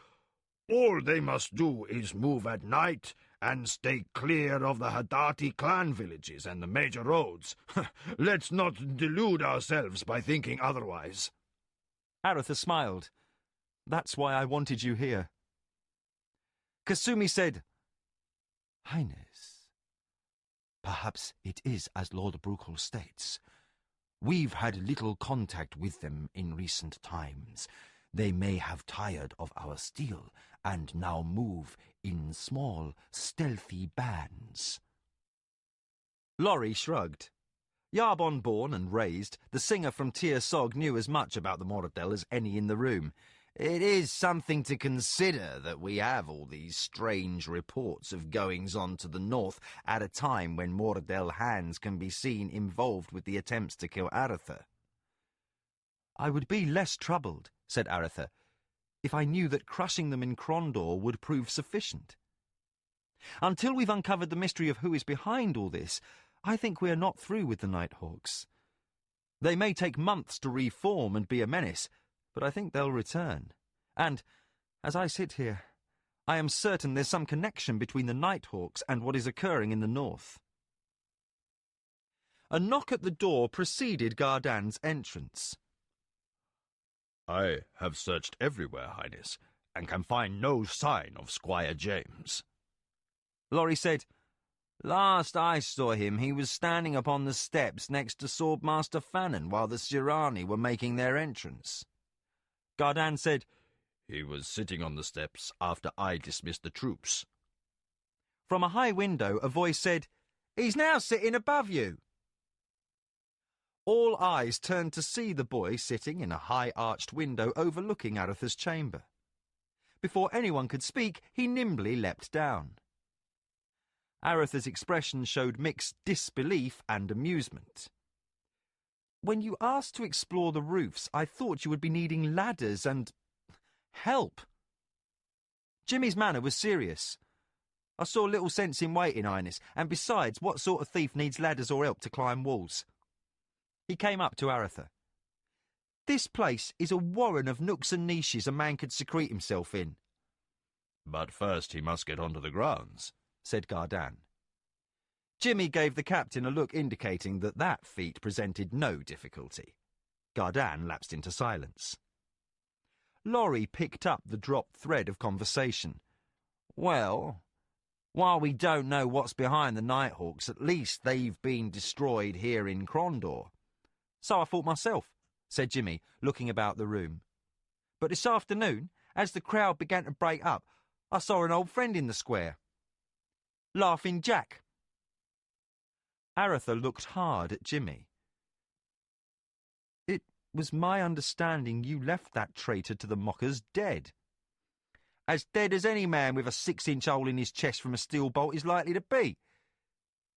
Speaker 6: All they must do is move at night and stay clear of the Hadati clan villages and the major roads. Let's not delude ourselves by thinking otherwise.
Speaker 4: Arutha smiled. That's why I wanted you here. Kasumi said, Highness, perhaps it is as Lord Bruchel states. We've had little contact with them in recent times. They may have tired of our steel and now move in small, stealthy bands. Laurie shrugged. Yarbon-born and raised, the singer from Tir Sog knew as much about the Moradel as any in the room. It is something to consider that we have all these strange reports of goings-on to the north at a time when Moradel hands can be seen involved with the attempts to kill Arutha. I would be less troubled, said Arutha, if I knew that crushing them in Krondor would prove sufficient. Until we've uncovered the mystery of who is behind all this, I think we are not through with the Nighthawks. They may take months to reform and be a menace, but I think they'll return. And, as I sit here, I am certain there's some connection between the Nighthawks and what is occurring in the north. A knock at the door preceded Gardan's entrance.
Speaker 5: I have searched everywhere, Highness, and can find no sign of Squire James.
Speaker 4: Laurie said, Last I saw him, he was standing upon the steps next to Swordmaster Fannin while the Sirani were making their entrance. Gardan said,
Speaker 5: He was sitting on the steps after I dismissed the troops.
Speaker 4: From a high window, a voice said, He's now sitting above you. All eyes turned to see the boy sitting in a high-arched window overlooking Arutha's chamber. Before anyone could speak, he nimbly leapt down. Arutha's expression showed mixed disbelief and amusement. When you asked to explore the roofs, I thought you would be needing ladders and help. Jimmy's manner was serious. I saw little sense in waiting, Highness, and besides, what sort of thief needs ladders or help to climb walls? He came up to Arutha. This place is a warren of nooks and niches a man could secrete himself in.
Speaker 5: But first he must get onto the grounds,
Speaker 4: said Gardan. Jimmy gave the captain a look indicating that that feat presented no difficulty. Gardan lapsed into silence. Laurie picked up the dropped thread of conversation. Well, while we don't know what's behind the Nighthawks, at least they've been destroyed here in Krondor. So I thought myself, said Jimmy, looking about the room. But this afternoon, as the crowd began to break up, I saw an old friend in the square. Laughing Jack. Arutha looked hard at Jimmy. It was my understanding you left that traitor to the mockers dead. As dead as any man with a 6-inch hole in his chest from a steel bolt is likely to be.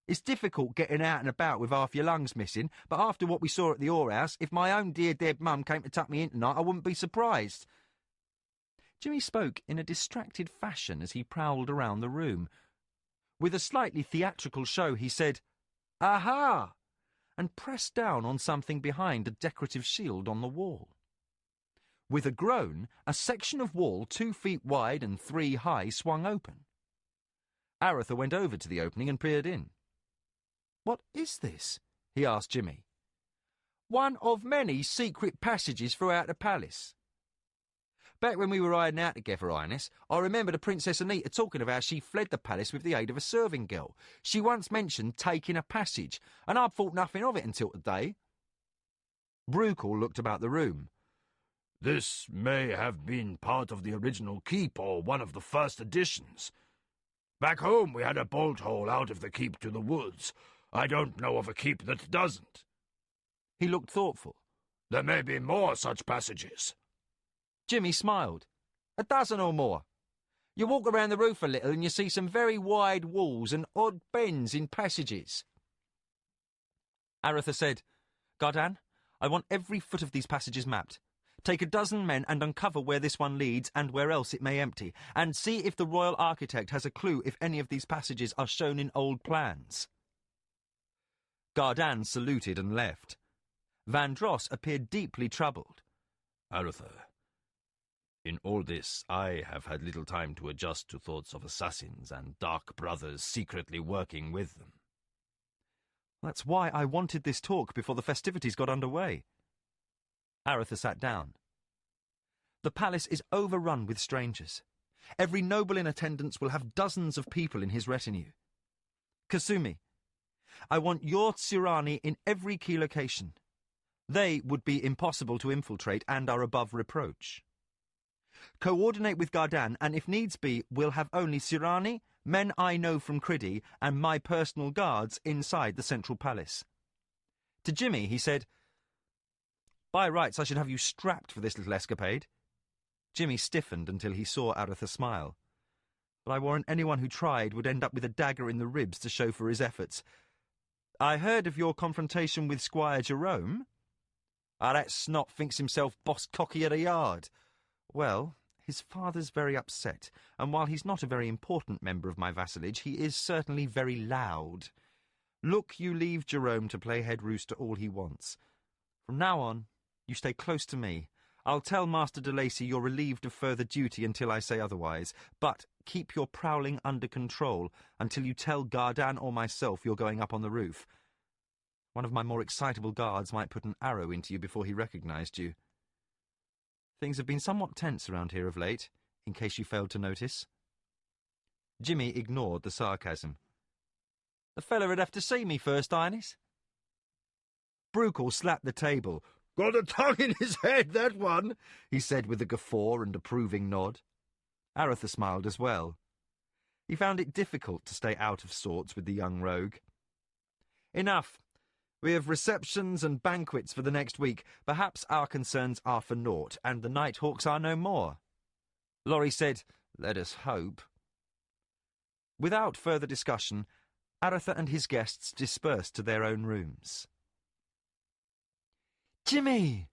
Speaker 4: It's difficult getting out and about with half your lungs missing, but after what we saw at the Orhouse, if my own dear dead mum came to tuck me in tonight, I wouldn't be surprised. Jimmy spoke in a distracted fashion as he prowled around the room. With a slightly theatrical show, he said, Aha! And pressed down on something behind a decorative shield on the wall. With a groan, a section of wall 2 feet wide and 3 high swung open. Arutha went over to the opening and peered in. What is this?
Speaker 5: he asked Jimmy.
Speaker 4: One of many secret passages throughout the palace. Back when we were riding out together, Highness, I remember the Princess Anita talking of how she fled the palace with the aid of a serving girl. She once mentioned taking a passage, and I'd thought nothing of it until today.
Speaker 5: Bruchel looked about the room.
Speaker 6: This may have been part of the original keep or one of the first editions. Back home we had a bolt hole out of the keep to the woods. I don't know of a keep that doesn't.
Speaker 4: He looked thoughtful.
Speaker 6: There may be more such passages.
Speaker 4: Jimmy smiled. A dozen or more. You walk around the roof a little and you see some very wide walls and odd bends in passages. Arutha said, Gardan, I want every foot of these passages mapped. Take a dozen men and uncover where this one leads and where else it may empty, and see if the royal architect has a clue if any of these passages are shown in old plans. Gardan saluted and left. Van Dross appeared deeply troubled.
Speaker 3: Arutha, in all this I have had little time to adjust to thoughts of assassins and dark brothers secretly working with them.
Speaker 4: That's why I wanted this talk before the festivities got underway. Arutha sat down. The palace is overrun with strangers. Every noble in attendance will have dozens of people in his retinue. Kasumi, I want your Tsurani in every key location. They would be impossible to infiltrate and are above reproach. Coordinate with Gardan, and if needs be, we'll have only Tsurani, men I know from Criddy, and my personal guards inside the central palace. To Jimmy, he said, By rights, I should have you strapped for this little escapade. Jimmy stiffened until he saw Arutha smile. But I warrant anyone who tried would end up with a dagger in the ribs to show for his efforts. I heard of your confrontation with Squire Jerome. That snot thinks himself boss cocky at a yard. Well, his father's very upset, and while he's not a very important member of my vassalage, he is certainly very loud. Look, you leave Jerome to play head rooster all he wants. From now on, you stay close to me. I'll tell Master de Lacy you're relieved of further duty until I say otherwise, but keep your prowling under control until you tell Gardan or myself you're going up on the roof. One of my more excitable guards might put an arrow into you before he recognized you. Things have been somewhat tense around here of late, in case you failed to notice. Jimmy ignored the sarcasm. The feller would have to see me first, Highness. Bruchel slapped the table.
Speaker 5: Got a tongue in his head, that one, he said with a guffaw and approving nod.
Speaker 4: Arutha smiled as well. He found it difficult to stay out of sorts with the young rogue. Enough. We have receptions and banquets for the next week. Perhaps our concerns are for naught, and the Nighthawks are no more. Laurie said, Let us hope. Without further discussion, Arutha and his guests dispersed to their own rooms. Jimmy!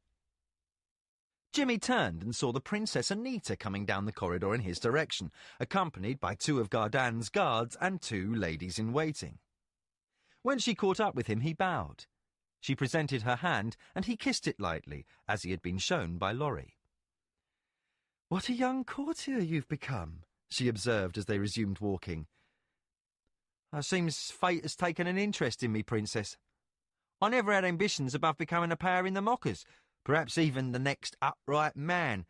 Speaker 4: Jimmy turned and saw the Princess Anita coming down the corridor in his direction, accompanied by 2 of Gardan's guards and 2 ladies-in-waiting. When she caught up with him, he bowed. She presented her hand, and he kissed it lightly, as he had been shown by Laurie. What a young courtier you've become, she observed as they resumed walking. It seems fate has taken an interest in me, Princess. I never had ambitions above becoming a power in the mockers, perhaps even the next upright man.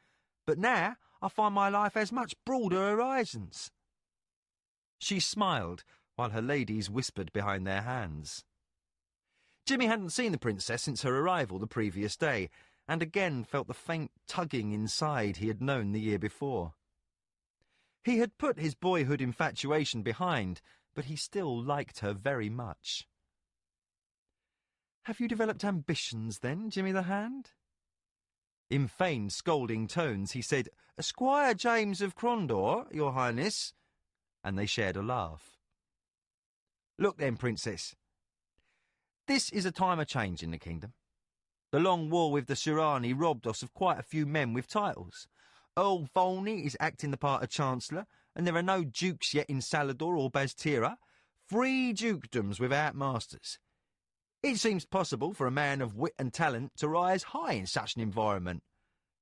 Speaker 4: But now I find my life has much broader horizons. She smiled, while her ladies whispered behind their hands. Jimmy hadn't seen the princess since her arrival the previous day, and again felt the faint tugging inside he had known the year before. He had put his boyhood infatuation behind, but he still liked her very much. Have you developed ambitions, then, Jimmy the Hand? In feigned scolding tones, he said, Squire James of Crondor, Your Highness, and they shared a laugh. Look then, Princess. This is a time of change in the kingdom. The long war with the Tsurani robbed us of quite a few men with titles. Earl Volney is acting the part of Chancellor, and there are no dukes yet in Salador or Bastira. 3 dukedoms without masters. It seems possible for a man of wit and talent to rise high in such an environment.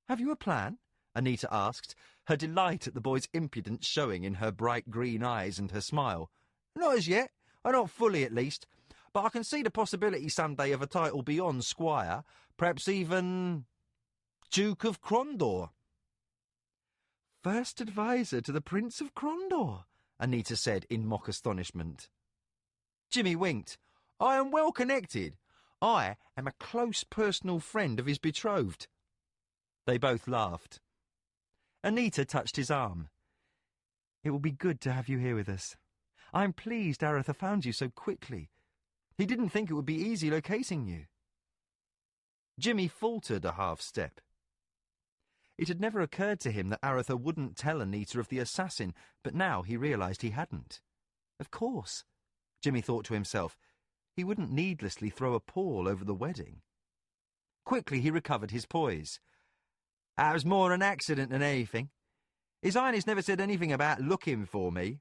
Speaker 4: Have you a plan? Anita asked, her delight at the boy's impudence showing in her bright green eyes and her smile. Not as yet. Not fully, at least.
Speaker 5: but I can see the possibility someday of a title beyond Squire, perhaps even Duke of Crondor. First advisor to the Prince of Crondor, Anita said in mock astonishment. Jimmy winked. I am well connected. I am a close personal friend of his betrothed. They both laughed. Anita touched his arm. It will be good to have you here with us. I am pleased Arutha found you so quickly. He didn't think it would be easy locating you. Jimmy faltered a half step. It had never occurred to him that Arutha wouldn't tell Anita of the assassin, but now he realised he hadn't. Of course, Jimmy thought to himself, he wouldn't needlessly throw a pall over the wedding. Quickly he recovered his poise. That was more an accident than anything. His Highness never said anything about looking for me.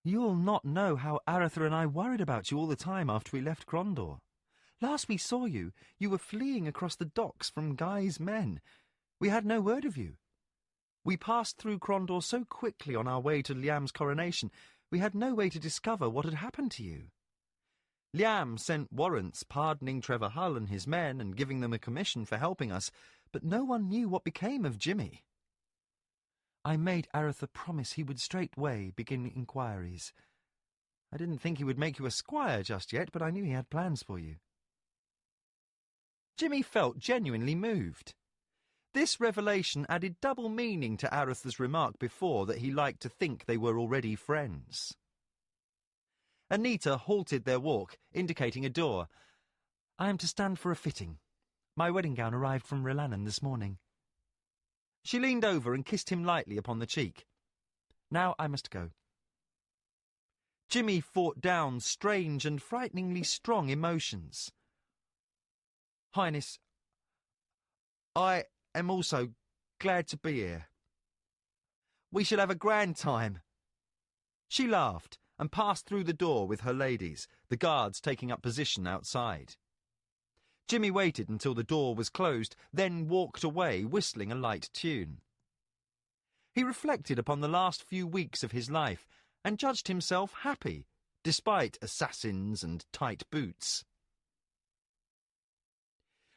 Speaker 5: You'll not know how Arutha and I worried about you all the time after we left Crondor. Last we saw you, you were fleeing across the docks from Guy's men. We had no word of you. We passed through Crondor so quickly on our way to Liam's coronation, we had no way to discover what had happened to you. Liam sent warrants pardoning Trevor Hull and his men and giving them a commission for helping us, but no one knew what became of Jimmy. I made Arutha promise he would straightway begin inquiries. I didn't think he would make you a squire just yet, but I knew he had plans for you. Jimmy felt genuinely moved. This revelation added double meaning to Arutha's remark before that he liked to think they were already friends. Anita halted their walk, indicating a door. I am to stand for a fitting. My wedding gown arrived from Rilannan this morning. She leaned over and kissed him lightly upon the cheek. Now I must go. Jimmy fought down strange and frighteningly strong emotions. Highness, I am also glad to be here. We shall have a grand time. She laughed and passed through the door with her ladies, the guards taking up position outside. Jimmy waited until the door was closed, then walked away, whistling a light tune. He reflected upon the last few weeks of his life and judged himself happy, despite assassins and tight boots.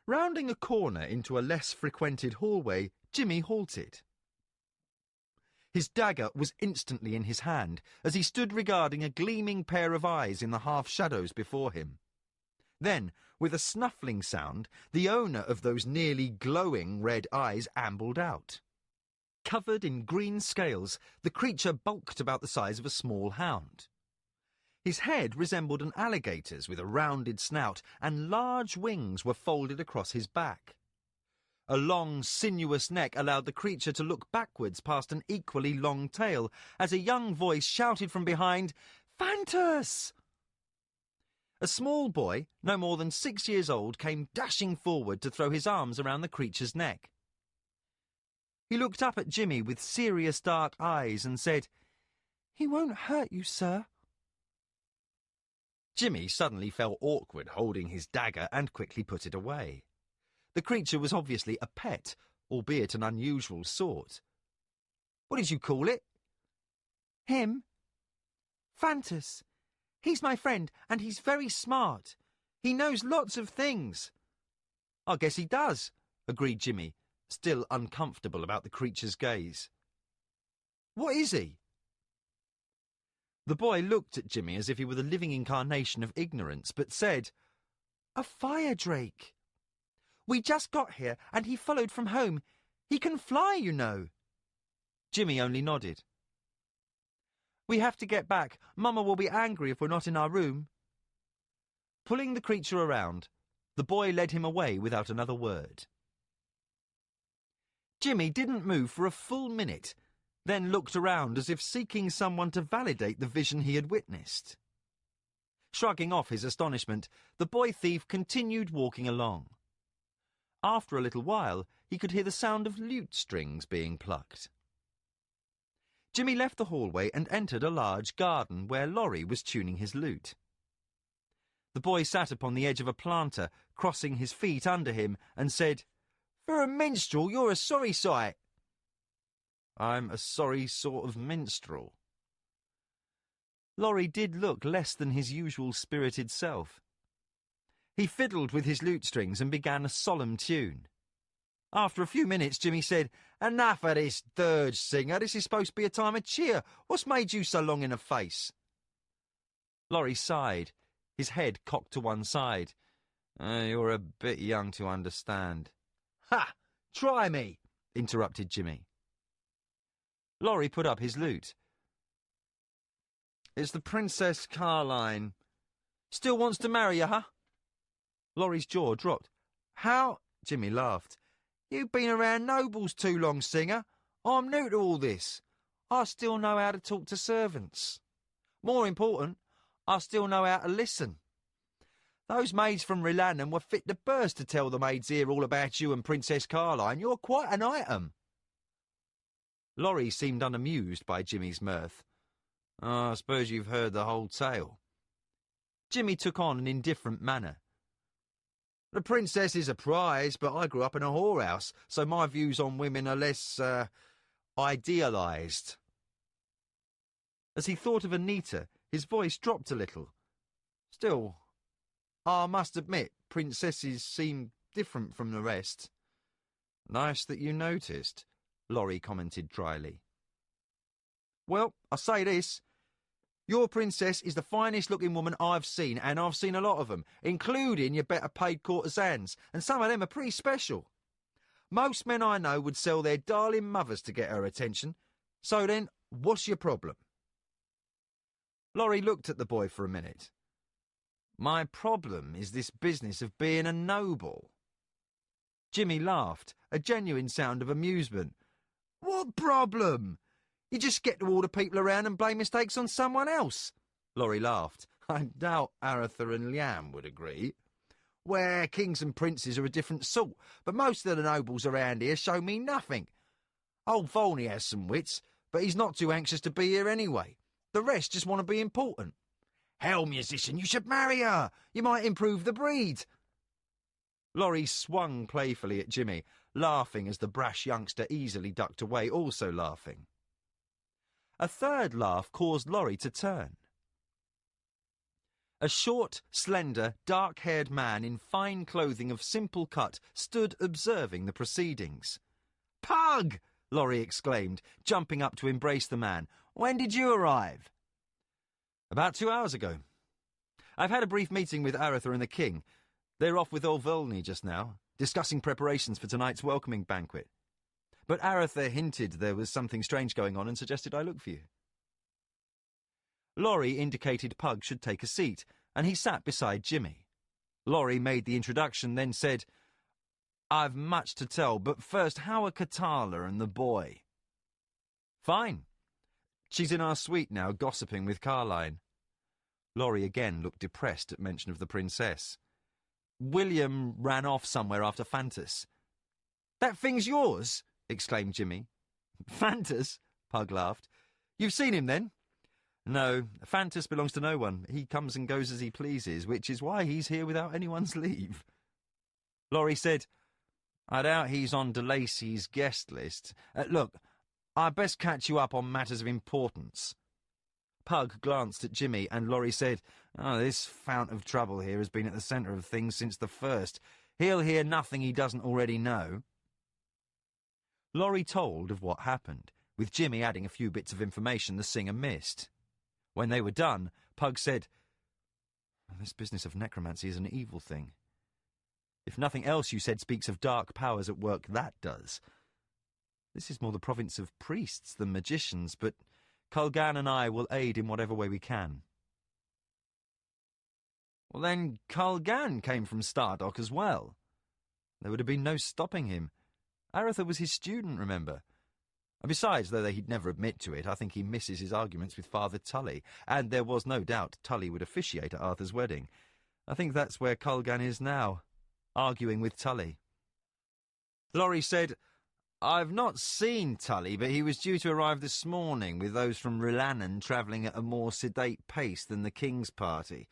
Speaker 5: Rounding a corner into a less frequented hallway, Jimmy halted. His dagger was instantly in his hand, as he stood regarding a gleaming pair of eyes in the half-shadows before him. Then, with a snuffling sound, the owner of those nearly glowing red eyes ambled out. Covered in green scales, the creature bulked about the size of a small hound. His head resembled an alligator's with a rounded snout, and large wings were folded across his back. A long, sinuous neck allowed the creature to look backwards past an equally long tail, as a young voice shouted from behind, "Phantus!" A small boy, no more than 6 years old, came dashing forward to throw his arms around the creature's neck. He looked up at Jimmy with serious dark eyes and said, "He won't hurt you, sir." Jimmy suddenly felt awkward holding his dagger and quickly put it away. The creature was obviously a pet, albeit an unusual sort. "What did you call it?" "Him? Phantus. He's my friend, and he's very smart. He knows lots of things." "I guess he does," agreed Jimmy, still uncomfortable about the creature's gaze. "What is he?" The boy looked at Jimmy as if he were the living incarnation of ignorance, but said, "A fire drake. We just got here, and he followed from home. He can fly, you know." Jimmy only nodded. "We have to get back. Mama will be angry if we're not in our room." Pulling the creature around, the boy led him away without another word. Jimmy didn't move for a full minute, then looked around as if seeking someone to validate the vision he had witnessed. Shrugging off his astonishment, the boy thief continued walking along. After a little while, he could hear the sound of lute strings being plucked. Jimmy left the hallway and entered a large garden where Laurie was tuning his lute. The boy sat upon the edge of a planter, crossing his feet under him, and said, "For a minstrel, you're a sorry sight." "I'm a sorry sort of minstrel."
Speaker 4: Laurie did look less than his usual spirited self. He fiddled with his lute strings and began a solemn tune. After a few minutes, Jimmy said, "Enough of this dirge, singer. This is supposed to be a time of cheer. What's made you so long in the face?" Laurie sighed, his head cocked to one side. "You're a bit young to understand." "Ha! Try me," interrupted Jimmy. Laurie put up his lute. "It's the Princess Carline. Still wants to marry you, huh?" Laurie's jaw dropped. "How?" Jimmy laughed. "You've been around nobles too long, singer. I'm new to all this. I still know how to talk to servants. More important, I still know how to listen. Those maids from Rilannan were fit to burst to tell the maids here all about you and Princess Carline. You're quite an item." Laurie seemed unamused by Jimmy's mirth. "I suppose you've heard the whole tale." Jimmy took on an indifferent manner. "The princess is a prize, but I grew up in a whorehouse, so my views on women are less, idealised." As he thought of Anita, his voice dropped a little. "Still, I must admit, princesses seem different from the rest." "Nice that you noticed," Laurie commented dryly. "Well, I'll say this. Your princess is the finest-looking woman I've seen, and I've seen a lot of them, including your better-paid courtesans, and some of them are pretty special. Most men I know would sell their darling mothers to get her attention. So then, what's your problem?" Laurie looked at the boy for a minute. "My problem is this business of being a noble." Jimmy laughed, a genuine sound of amusement. "What problem? You just get to order people around and blame mistakes on someone else." Laurie laughed. "I doubt Arutha and Liam would agree. Where kings and princes are a different sort, but most of the nobles around here show me nothing. Old Volney has some wits, but he's not too anxious to be here anyway. The rest just want to be important. Hell, musician, you should marry her. You might improve the breed." Laurie swung playfully at Jimmy, laughing as the brash youngster easily ducked away, also laughing. A third laugh caused Laurie to turn. A short, slender, dark-haired man in fine clothing of simple cut stood observing the proceedings. "Pug!" Laurie exclaimed, jumping up to embrace the man. "When did you arrive?" "About 2 hours ago. I've had a brief meeting with Arutha and the king. They're off with old Volney just now, discussing preparations for tonight's welcoming banquet. But Arutha hinted there was something strange going on and suggested I look for you." Laurie indicated Pug should take a seat, and he sat beside Jimmy. Laurie made the introduction, then said, "I've much to tell, but first, how are Katala and the boy?" "Fine. She's in our suite now, gossiping with Carline." Laurie again looked depressed at mention of the princess. "William ran off somewhere after Fantas." "That thing's yours?" exclaimed Jimmy. "Fantas?" Pug laughed. "You've seen him, then?" "No, Fantas belongs to no one. He comes and goes as he pleases, which is why he's here without anyone's leave." Laurie said, "I doubt he's on De Lacy's guest list. Look, I'd best catch you up on matters of importance." Pug glanced at Jimmy, and Laurie said, "This fount of trouble here has been at the centre of things since the first. He'll hear nothing he doesn't already know." Laurie told of what happened, with Jimmy adding a few bits of information the singer missed. When they were done, Pug said, "This business of necromancy is an evil thing. If nothing else you said speaks of dark powers at work, that does. This is more the province of priests than magicians, but Culgan and I will aid in whatever way we can." "Well, then Culgan came from Stardock as well. There would have been no stopping him. Arutha was his student, remember? And besides, though he'd never admit to it, I think he misses his arguments with Father Tully, and there was no doubt Tully would officiate at Arthur's wedding. I think that's where Culgan is now, arguing with Tully." Laurie said, "I've not seen Tully, but he was due to arrive this morning with those from Rilannan travelling at a more sedate pace than the King's party.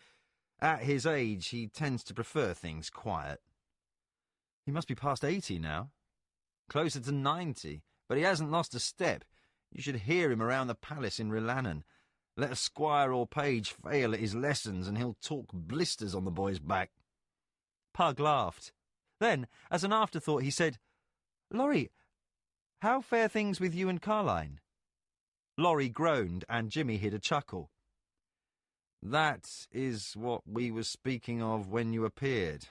Speaker 4: At his age, he tends to prefer things quiet. He must be past 80 now. Closer to 90, but he hasn't lost a step. You should hear him around the palace in Rilannan.
Speaker 5: Let a squire or page fail at his lessons and he'll talk blisters on the boy's back.
Speaker 4: Pug laughed. Then, as an afterthought, he said, "Laurie, how fare things with you and Carline?" Laurie groaned, and Jimmy hid a chuckle.
Speaker 5: That is what we were speaking of when you appeared.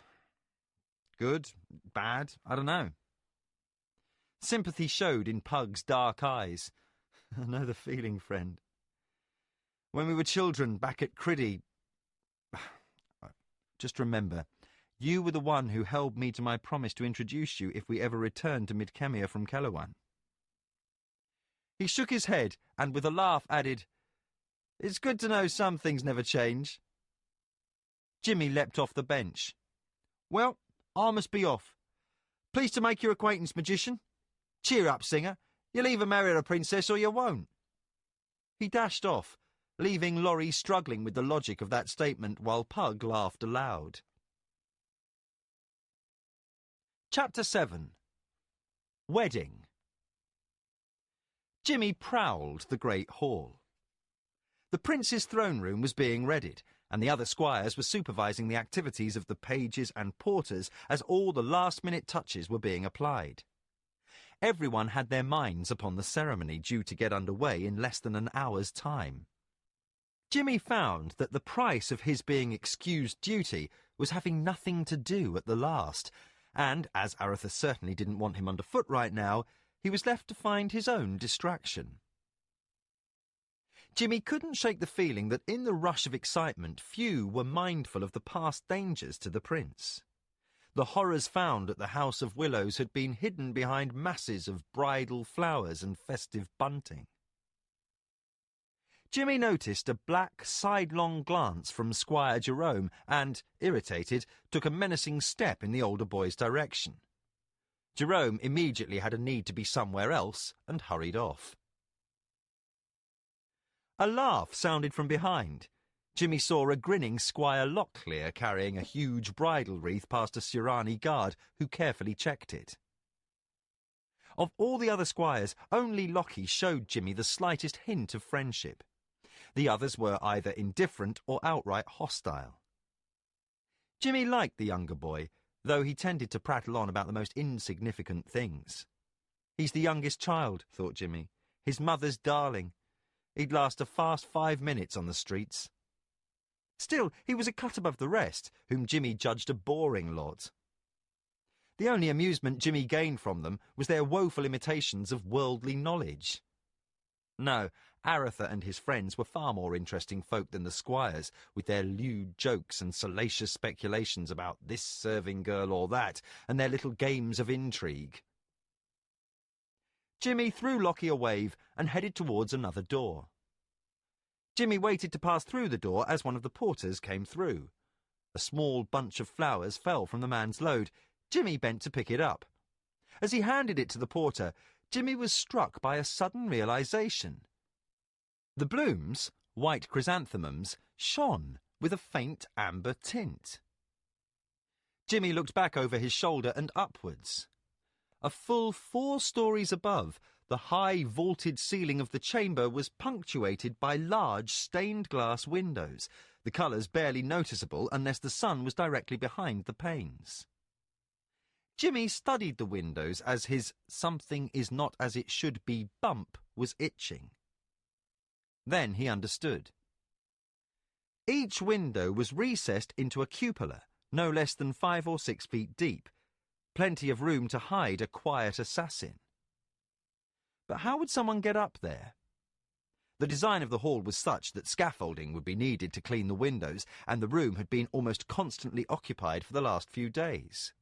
Speaker 5: Good, bad, I don't know.
Speaker 4: Sympathy showed in Pug's dark eyes. "I know the feeling, friend. When we were children back at Criddy, just remember, you were the one who held me to my promise to introduce you if we ever returned to Midkemia from Kellowan." He shook his head and with a laugh added, "It's good to know some things never change." Jimmy leapt off the bench. "Well, I must be off. Pleased to make your acquaintance, magician. Cheer up, singer. You'll either marry a princess or you won't." He dashed off, leaving Laurie struggling with the logic of that statement while Pug laughed aloud. Chapter 7. Wedding. Jimmy prowled the great hall. The prince's throne room was being readied, and the other squires were supervising the activities of the pages and porters as all the last-minute touches were being applied. Everyone had their minds upon the ceremony due to get underway in less than an hour's time. Jimmy found that the price of his being excused duty was having nothing to do at the last, and, as Arutha certainly didn't want him underfoot right now, he was left to find his own distraction. Jimmy couldn't shake the feeling that in the rush of excitement few were mindful of the past dangers to the prince. The horrors found at the House of Willows had been hidden behind masses of bridal flowers and festive bunting. Jimmy noticed a black, sidelong glance from Squire Jerome and, irritated, took a menacing step in the older boy's direction. Jerome immediately had a need to be somewhere else and hurried off. A laugh sounded from behind. Jimmy saw a grinning Squire Locklear carrying a huge bridal wreath past a Surani guard who carefully checked it. Of all the other squires, only Lockie showed Jimmy the slightest hint of friendship. The others were either indifferent or outright hostile. Jimmy liked the younger boy, though he tended to prattle on about the most insignificant things. He's the youngest child, thought Jimmy. His mother's darling. He'd last a fast 5 minutes on the streets. Still, he was a cut above the rest, whom Jimmy judged a boring lot. The only amusement Jimmy gained from them was their woeful imitations of worldly knowledge. No, Arutha and his friends were far more interesting folk than the squires, with their lewd jokes and salacious speculations about this serving girl or that, and their little games of intrigue. Jimmy threw Lockie a wave and headed towards another door. Jimmy waited to pass through the door as one of the porters came through. A small bunch of flowers fell from the man's load. Jimmy bent to pick it up. As he handed it to the porter, Jimmy was struck by a sudden realization. The blooms, white chrysanthemums, shone with a faint amber tint. Jimmy looked back over his shoulder and upwards. A full 4 stories above, the high vaulted ceiling of the chamber was punctuated by large stained glass windows, the colours barely noticeable unless the sun was directly behind the panes. Jimmy studied the windows as his "something is not as it should be" bump was itching. Then he understood. Each window was recessed into a cupola, no less than 5 or 6 feet deep, plenty of room to hide a quiet assassin. But how would someone get up there? The design of the hall was such that scaffolding would be needed to clean the windows, and the room had been almost constantly occupied for the last few days.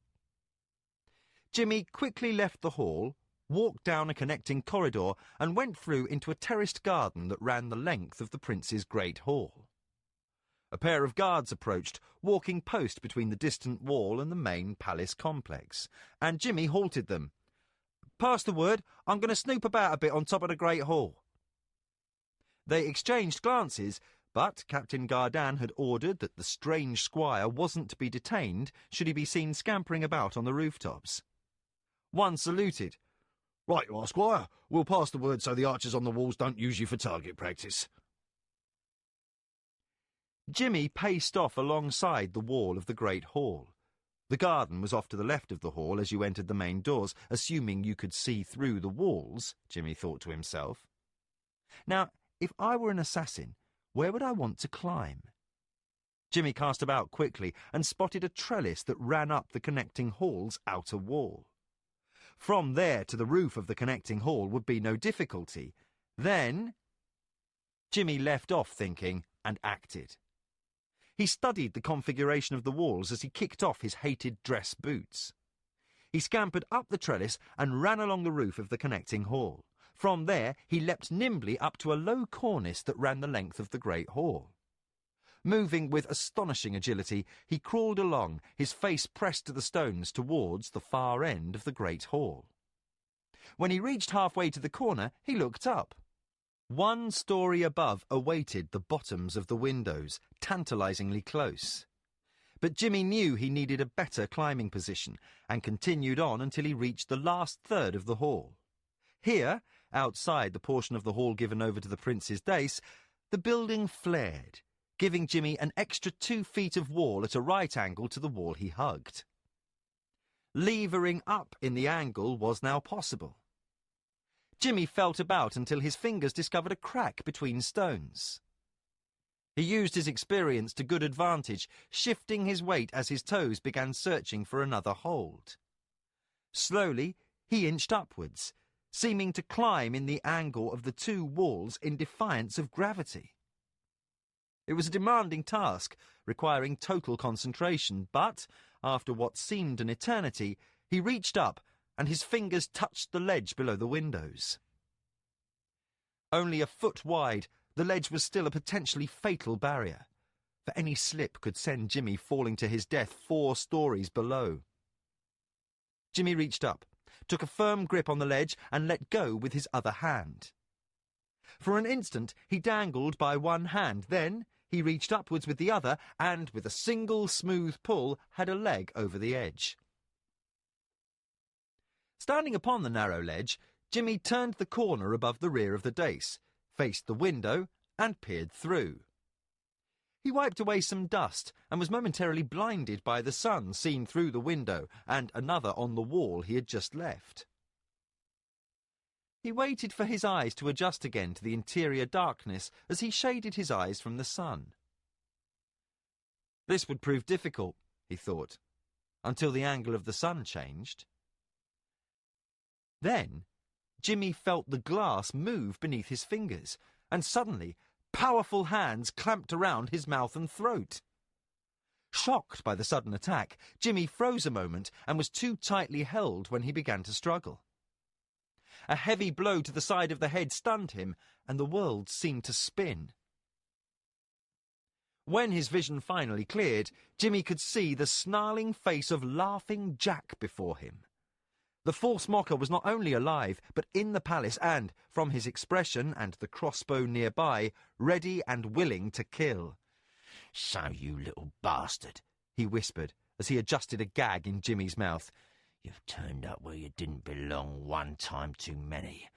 Speaker 4: Jimmy quickly left the hall, walked down a connecting corridor, and went through into a terraced garden that ran the length of the prince's great hall. A pair of guards approached, walking post between the distant wall and the main palace complex, and Jimmy halted them. "Pass the word, I'm going to snoop about a bit on top of the great hall." They exchanged glances, but Captain Gardan had ordered that the strange squire wasn't to be detained should he be seen scampering about on the rooftops. One saluted.
Speaker 6: "Right you are, Squire. We'll pass the word so the archers on the walls don't use you for target practice."
Speaker 4: Jimmy paced off alongside the wall of the great hall. The garden was off to the left of the hall as you entered the main doors, assuming you could see through the walls, Jimmy thought to himself. Now, if I were an assassin, where would I want to climb? Jimmy cast about quickly and spotted a trellis that ran up the connecting hall's outer wall. From there to the roof of the connecting hall would be no difficulty. Then Jimmy left off thinking and acted. He studied the configuration of the walls as he kicked off his hated dress boots. He scampered up the trellis and ran along the roof of the connecting hall. From there, he leapt nimbly up to a low cornice that ran the length of the great hall. Moving with astonishing agility, he crawled along, his face pressed to the stones towards the far end of the great hall. When he reached halfway to the corner, he looked up. 1 story above awaited the bottoms of the windows, tantalizingly close. But Jimmy knew he needed a better climbing position, and continued on until he reached the last third of the hall. Here, outside the portion of the hall given over to the prince's dais, the building flared, giving Jimmy an extra 2 feet of wall at a right angle to the wall he hugged. Levering up in the angle was now possible. Jimmy felt about until his fingers discovered a crack between stones. He used his experience to good advantage, shifting his weight as his toes began searching for another hold. Slowly, he inched upwards, seeming to climb in the angle of the 2 walls in defiance of gravity. It was a demanding task, requiring total concentration, but, after what seemed an eternity, he reached up and his fingers touched the ledge below the windows. Only a foot wide, the ledge was still a potentially fatal barrier, for any slip could send Jimmy falling to his death 4 stories below. Jimmy reached up, took a firm grip on the ledge and let go with his other hand. For an instant he dangled by one hand, then he reached upwards with the other and, with a single smooth pull, had a leg over the edge. Standing upon the narrow ledge, Jimmy turned the corner above the rear of the dais, faced the window, and peered through. He wiped away some dust and was momentarily blinded by the sun seen through the window and another on the wall he had just left. He waited for his eyes to adjust again to the interior darkness as he shaded his eyes from the sun. This would prove difficult, he thought, until the angle of the sun changed. Then, Jimmy felt the glass move beneath his fingers, and suddenly, powerful hands clamped around his mouth and throat. Shocked by the sudden attack, Jimmy froze a moment and was too tightly held when he began to struggle. A heavy blow to the side of the head stunned him, and the world seemed to spin. When his vision finally cleared, Jimmy could see the snarling face of laughing Jack before him. The false mocker was not only alive, but in the palace and, from his expression and the crossbow nearby, ready and willing to kill.
Speaker 2: "So, you little bastard,"
Speaker 4: he whispered, as he adjusted a gag in Jimmy's mouth.
Speaker 2: "You've turned up where you didn't belong one time too many.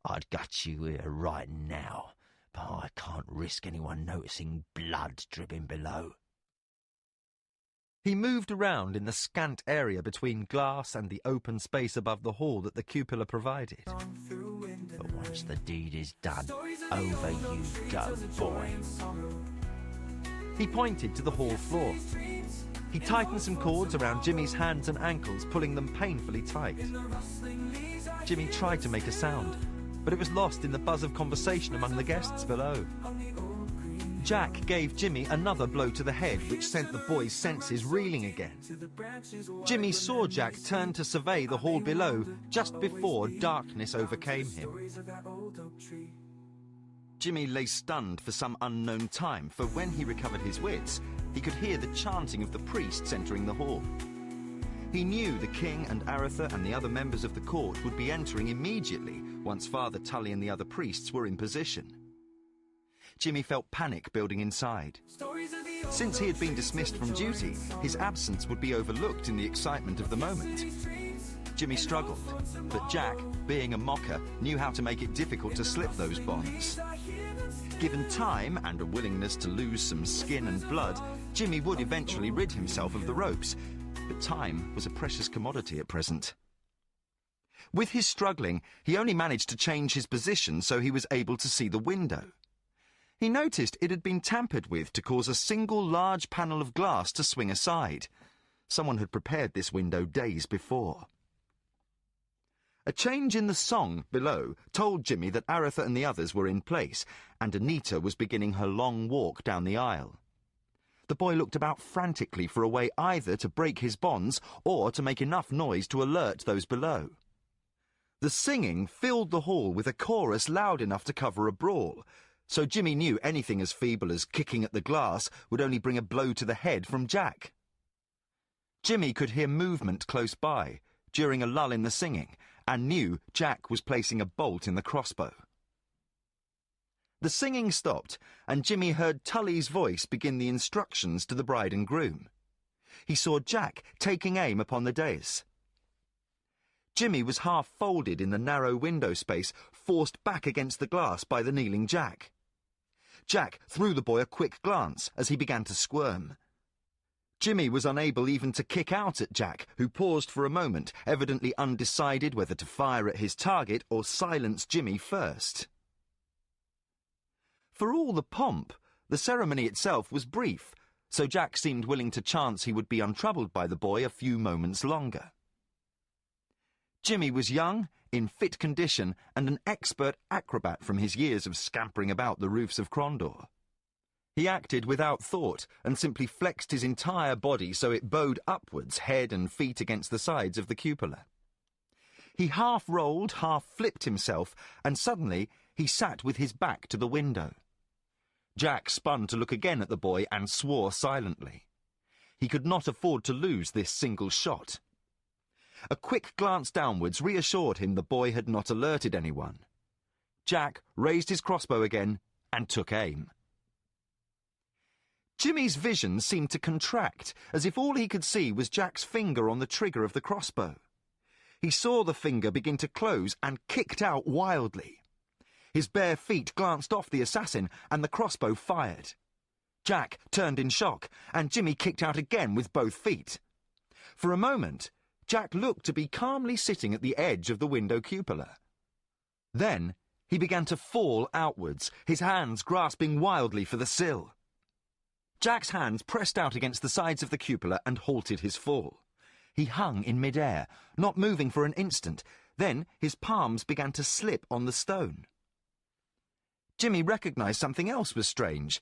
Speaker 2: I'd gut you here right now, but I can't risk anyone noticing blood dripping below."
Speaker 4: He moved around in the scant area between glass and the open space above the hall that the cupola provided.
Speaker 2: "But once the deed is done, over you go, boy."
Speaker 4: He pointed to the hall floor. He tightened some cords around Jimmy's hands and ankles, pulling them painfully tight. Jimmy tried to make a sound, but it was lost in the buzz of conversation among the guests below. Jack gave Jimmy another blow to the head, which sent the boy's senses reeling again. Jimmy saw Jack turn to survey the hall below just before darkness overcame him. Jimmy lay stunned for some unknown time, for when he recovered his wits, he could hear the chanting of the priests entering the hall. He knew the king and Arutha and the other members of the court would be entering immediately once Father Tully and the other priests were in position. Jimmy felt panic building inside. Since he had been dismissed from duty, his absence would be overlooked in the excitement of the moment. Jimmy struggled, but Jack, being a mocker, knew how to make it difficult to slip those bonds. Given time and a willingness to lose some skin and blood, Jimmy would eventually rid himself of the ropes, but time was a precious commodity at present. With his struggling, he only managed to change his position so he was able to see the window. He noticed it had been tampered with to cause a single large panel of glass to swing aside. Someone had prepared this window days before. A change in the song below told Jimmy that Arutha and the others were in place, and Anita was beginning her long walk down the aisle. The boy looked about frantically for a way either to break his bonds or to make enough noise to alert those below. The singing filled the hall with a chorus loud enough to cover a brawl, so Jimmy knew anything as feeble as kicking at the glass would only bring a blow to the head from Jack. Jimmy could hear movement close by, during a lull in the singing, and knew Jack was placing a bolt in the crossbow. The singing stopped, and Jimmy heard Tully's voice begin the instructions to the bride and groom. He saw Jack taking aim upon the dais. Jimmy was half folded in the narrow window space, forced back against the glass by the kneeling Jack. Jack threw the boy a quick glance as he began to squirm. Jimmy was unable even to kick out at Jack, who paused for a moment, evidently undecided whether to fire at his target or silence Jimmy first. For all the pomp, the ceremony itself was brief, so Jack seemed willing to chance he would be untroubled by the boy a few moments longer. Jimmy was young, in fit condition, and an expert acrobat from his years of scampering about the roofs of Crondor. He acted without thought and simply flexed his entire body so it bowed upwards, head and feet against the sides of the cupola. He half rolled, half flipped himself, and suddenly he sat with his back to the window. Jack spun to look again at the boy and swore silently. He could not afford to lose this single shot. A quick glance downwards reassured him the boy had not alerted anyone. Jack raised his crossbow again and took aim. Jimmy's vision seemed to contract, as if all he could see was Jack's finger on the trigger of the crossbow. He saw the finger begin to close and kicked out wildly. His bare feet glanced off the assassin and the crossbow fired. Jack turned in shock, and Jimmy kicked out again with both feet. For a moment, Jack looked to be calmly sitting at the edge of the window cupola. Then he began to fall outwards, his hands grasping wildly for the sill. Jack's hands pressed out against the sides of the cupola and halted his fall. He hung in midair, not moving for an instant. Then his palms began to slip on the stone. Jimmy recognized something else was strange,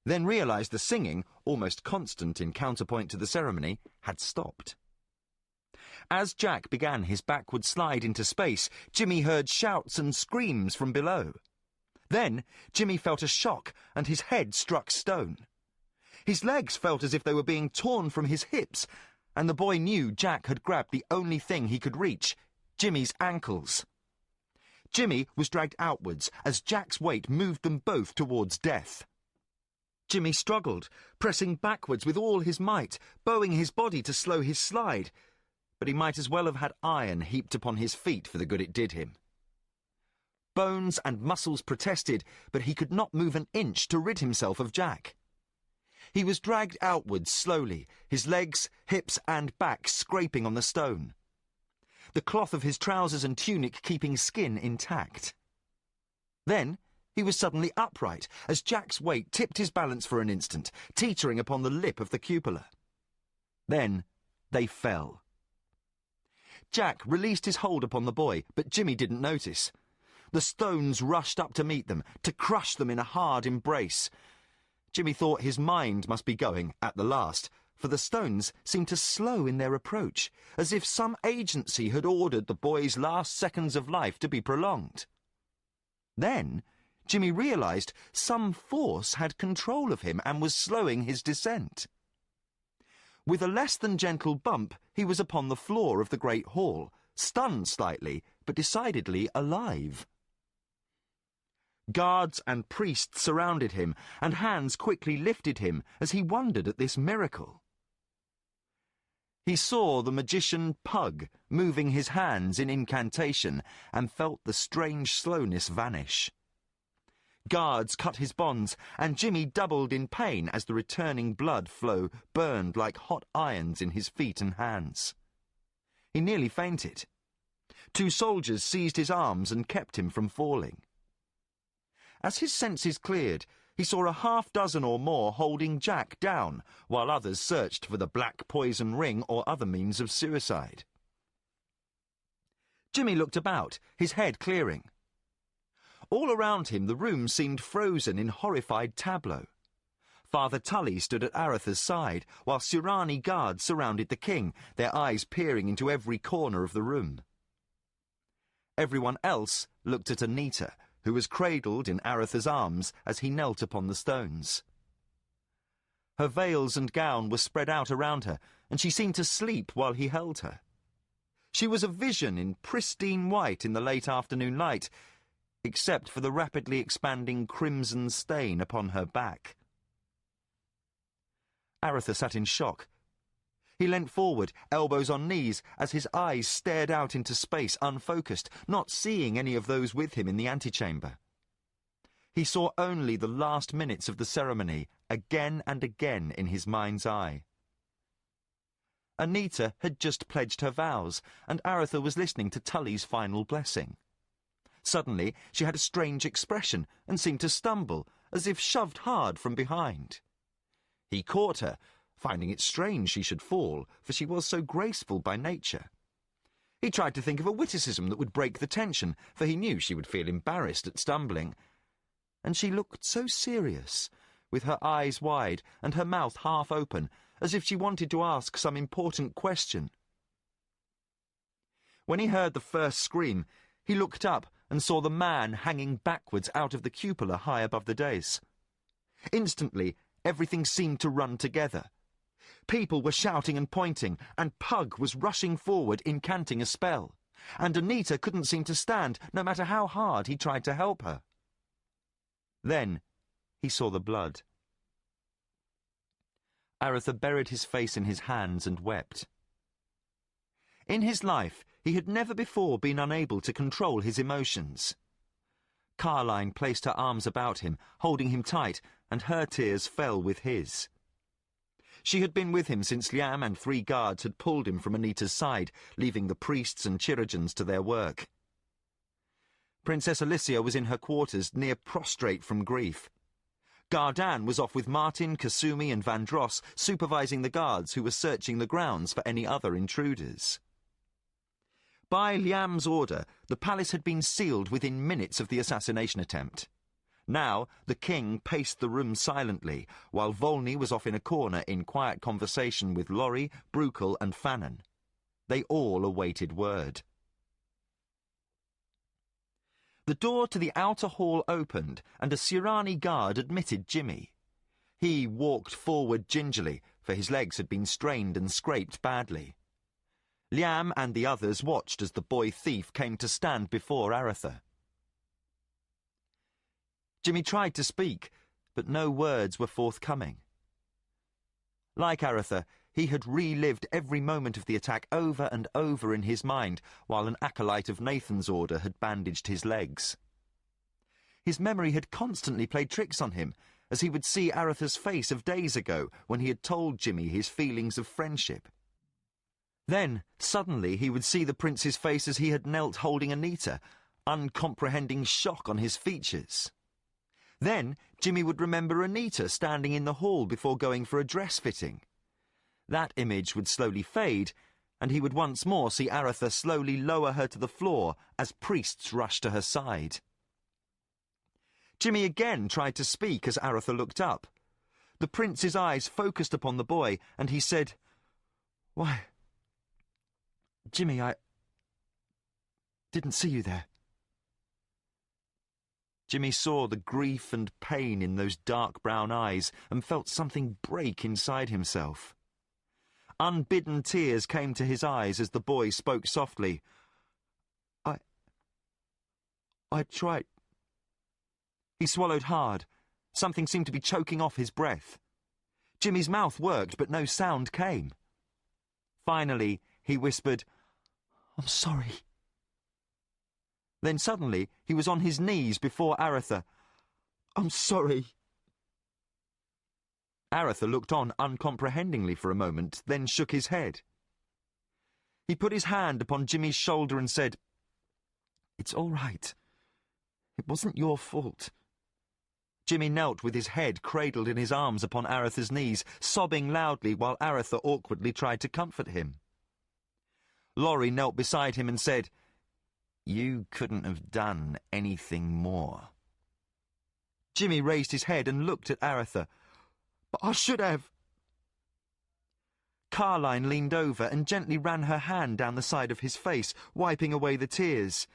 Speaker 4: then realized the singing, almost constant in counterpoint to the ceremony, had stopped. As Jack began his backward slide into space, Jimmy heard shouts and screams from below. Then Jimmy felt a shock and his head struck stone. His legs felt as if they were being torn from his hips, and the boy knew Jack had grabbed the only thing he could reach, Jimmy's ankles. Jimmy was dragged outwards as Jack's weight moved them both towards death. Jimmy struggled, pressing backwards with all his might, bowing his body to slow his slide, but he might as well have had iron heaped upon his feet for the good it did him. Bones and muscles protested, but he could not move an inch to rid himself of Jack. He was dragged outwards slowly, his legs, hips and back scraping on the stone. The cloth of his trousers and tunic keeping skin intact. Then he was suddenly upright, as Jack's weight tipped his balance for an instant, teetering upon the lip of the cupola. Then they fell. Jack released his hold upon the boy, but Jimmy didn't notice. The stones rushed up to meet them, to crush them in a hard embrace. Jimmy thought his mind must be going, at the last, for the stones seemed to slow in their approach, as if some agency had ordered the boy's last seconds of life to be prolonged. Then Jimmy realized some force had control of him and was slowing his descent. With a less than gentle bump, he was upon the floor of the great hall, stunned slightly, but decidedly alive. Guards and priests surrounded him, and hands quickly lifted him as he wondered at this miracle. He saw the magician Pug moving his hands in incantation and felt the strange slowness vanish. Guards cut his bonds, and Jimmy doubled in pain as the returning blood flow burned like hot irons in his feet and hands. He nearly fainted. 2 soldiers seized his arms and kept him from falling. As his senses cleared, he saw a half-dozen or more holding Jack down, while others searched for the black poison ring or other means of suicide. Jimmy looked about, his head clearing. All around him the room seemed frozen in horrified tableau. Father Tully stood at Arutha's side, while Surani guards surrounded the king, their eyes peering into every corner of the room. Everyone else looked at Anita, who was cradled in Arutha's arms as he knelt upon the stones. Her veils and gown were spread out around her, and she seemed to sleep while he held her. She was a vision in pristine white in the late afternoon light, except for the rapidly expanding crimson stain upon her back. Arutha sat in shock. He leant forward, elbows on knees, as his eyes stared out into space unfocused, not seeing any of those with him in the antechamber. He saw only the last minutes of the ceremony, again and again in his mind's eye. Anita had just pledged her vows, and Arutha was listening to Tully's final blessing. Suddenly, she had a strange expression and seemed to stumble, as if shoved hard from behind. He caught her, finding it strange she should fall, for she was so graceful by nature. He tried to think of a witticism that would break the tension, for he knew she would feel embarrassed at stumbling. And she looked so serious, with her eyes wide and her mouth half open, as if she wanted to ask some important question. When he heard the first scream, he looked up and saw the man hanging backwards out of the cupola high above the dais. Instantly, everything seemed to run together. People were shouting and pointing, and Pug was rushing forward, incanting a spell. And Anita couldn't seem to stand, no matter how hard he tried to help her. Then he saw the blood. Arutha buried his face in his hands and wept. In his life, he had never before been unable to control his emotions. Carline placed her arms about him, holding him tight, and her tears fell with his. She had been with him since Liam and 3 guards had pulled him from Anita's side, leaving the priests and Chirurgeons to their work. Princess Alicia was in her quarters, near prostrate from grief. Gardan was off with Martin, Kasumi and Vandross, supervising the guards who were searching the grounds for any other intruders. By Liam's order, the palace had been sealed within minutes of the assassination attempt. Now, the king paced the room silently, while Volney was off in a corner in quiet conversation with Laurie, Brukel and Fannon. They all awaited word. The door to the outer hall opened, and a Surani guard admitted Jimmy. He walked forward gingerly, for his legs had been strained and scraped badly. Liam and the others watched as the boy thief came to stand before Arutha. Jimmy tried to speak, but no words were forthcoming. Like Arutha, he had relived every moment of the attack over and over in his mind, while an acolyte of Nathan's order had bandaged his legs. His memory had constantly played tricks on him, as he would see Arutha's face of days ago when he had told Jimmy his feelings of friendship. Then, suddenly, he would see the prince's face as he had knelt holding Anita, uncomprehending shock on his features. Then, Jimmy would remember Anita standing in the hall before going for a dress fitting. That image would slowly fade, and he would once more see Arutha slowly lower her to the floor as priests rushed to her side. Jimmy again tried to speak as Arutha looked up. The prince's eyes focused upon the boy, and he said, "Why, Jimmy, I didn't see you there." Jimmy saw the grief and pain in those dark brown eyes and felt something break inside himself. Unbidden tears came to his eyes as the boy spoke softly. I tried. He swallowed hard. Something seemed to be choking off his breath. Jimmy's mouth worked, but no sound came. Finally, he whispered, "I'm sorry." Then suddenly, he was on his knees before Arutha.
Speaker 5: I'm sorry.
Speaker 4: Arutha looked on uncomprehendingly for a moment, then shook his head. He put his hand upon Jimmy's shoulder and said, "It's all right. It wasn't your fault." Jimmy knelt with his head cradled in his arms upon Arutha's knees, sobbing loudly while Arutha awkwardly tried to comfort him. Laurie knelt beside him and said, "You couldn't have done anything more." Jimmy raised his head and looked at Arutha.
Speaker 5: "But I should have."
Speaker 4: Carline leaned over and gently ran her hand down the side of his face, wiping away the tears.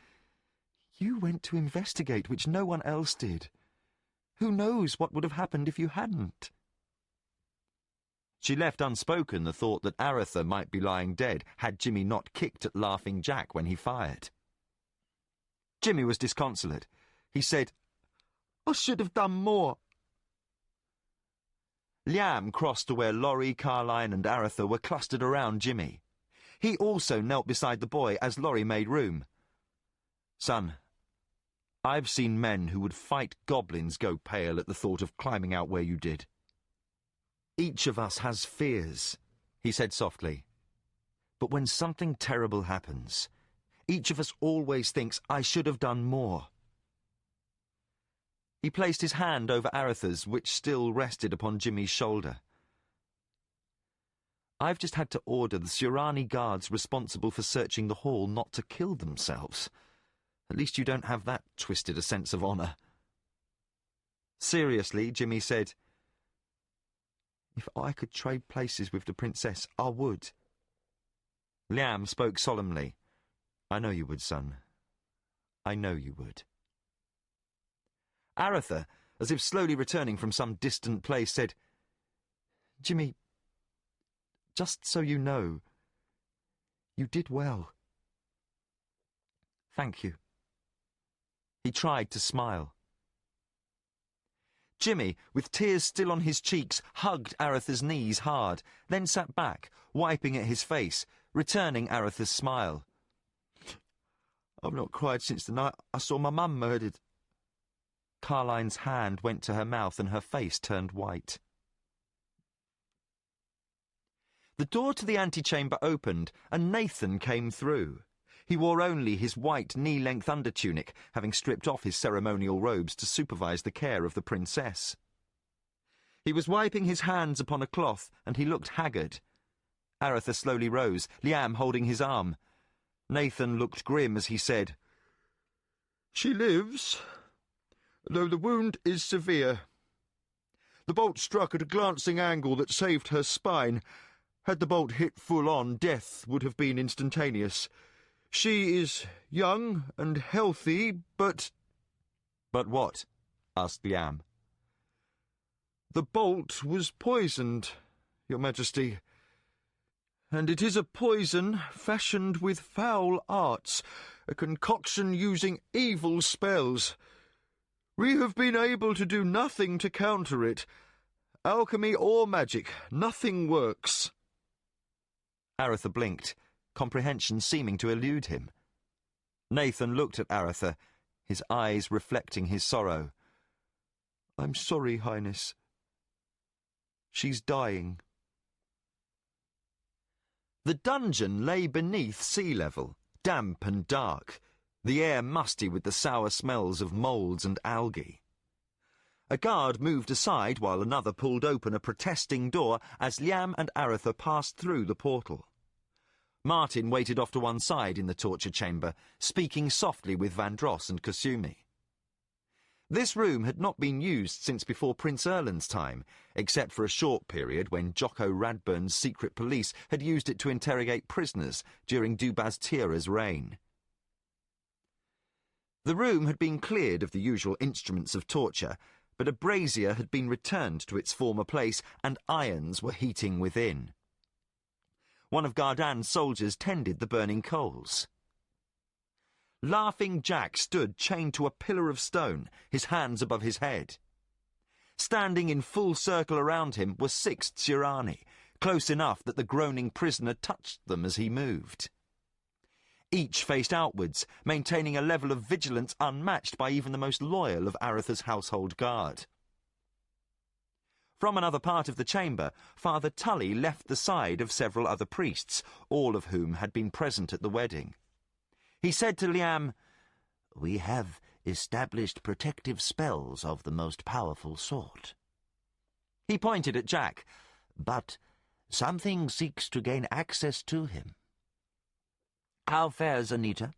Speaker 4: "You went to investigate, which no one else did. Who knows what would have happened if you hadn't?" She left unspoken the thought that Arutha might be lying dead had Jimmy not kicked at Laughing Jack when he fired. Jimmy was disconsolate. He said,
Speaker 5: "I should have done more."
Speaker 4: Liam crossed to where Laurie, Carline and Arutha were clustered around Jimmy. He also knelt beside the boy as Laurie made room. "Son, I've seen men who would fight goblins go pale at the thought of climbing out where you did. Each of us has fears," he said softly. "But when something terrible happens, each of us always thinks, 'I should have done more.'" He placed his hand over Arutha's, which still rested upon Jimmy's shoulder. "I've just had to order the Surani guards responsible for searching the hall not to kill themselves. At least you don't have that twisted a sense of honour." Seriously, Jimmy said, "If I could trade places with the princess, I would." Liam spoke solemnly. "I know you would, son. I know you would." Arutha, as if slowly returning from some distant place, said, "Jimmy, just so you know, you did well. Thank you." He tried to smile. Jimmy, with tears still on his cheeks, hugged Arutha's knees hard, then sat back, wiping at his face, returning Arutha's smile. "I've not cried since the night I saw my mum murdered." Carline's hand went to her mouth and her face turned white. The door to the antechamber opened and Nathan came through. He wore only his white knee-length undertunic, having stripped off his ceremonial robes to supervise the care of the princess. He was wiping his hands upon a cloth and he looked haggard. Arutha slowly rose, Liam holding his arm. Nathan looked grim as he said,
Speaker 5: "She lives, though the wound is severe. The bolt struck at a glancing angle that saved her spine. Had the bolt hit full on, death would have been instantaneous. She is young and healthy, but—"
Speaker 4: "But what?" asked Liam.
Speaker 5: "The bolt was poisoned, Your Majesty. And it is a poison fashioned with foul arts, a concoction using evil spells. We have been able to do nothing to counter it. Alchemy or magic, nothing works."
Speaker 4: Arutha blinked, comprehension seeming to elude him. Nathan looked at Arutha, his eyes reflecting his sorrow.
Speaker 5: "I'm sorry, Highness. She's dying."
Speaker 4: The dungeon lay beneath sea level, damp and dark, the air musty with the sour smells of moulds and algae. A guard moved aside while another pulled open a protesting door as Liam and Arutha passed through the portal. Martin waited off to one side in the torture chamber, speaking softly with Vandross and Kasumi. This room had not been used since before Prince Erland's time, except for a short period when Jocko Radburn's secret police had used it to interrogate prisoners during Dubaz Tira's reign. The room had been cleared of the usual instruments of torture, but a brazier had been returned to its former place and irons were heating within. One of Gardan's soldiers tended the burning coals. Laughing Jack stood chained to a pillar of stone, his hands above his head. Standing in full circle around him were 6 Surani, close enough that the groaning prisoner touched them as he moved. Each faced outwards, maintaining a level of vigilance unmatched by even the most loyal of Arutha's household guard. From another part of the chamber, Father Tully left the side of several other priests, all of whom had been present at the wedding. He said to Liam,
Speaker 2: "We have established protective spells of the most powerful sort."
Speaker 4: He pointed at Jack.
Speaker 2: "But something seeks to gain access to him. How fares Anita?"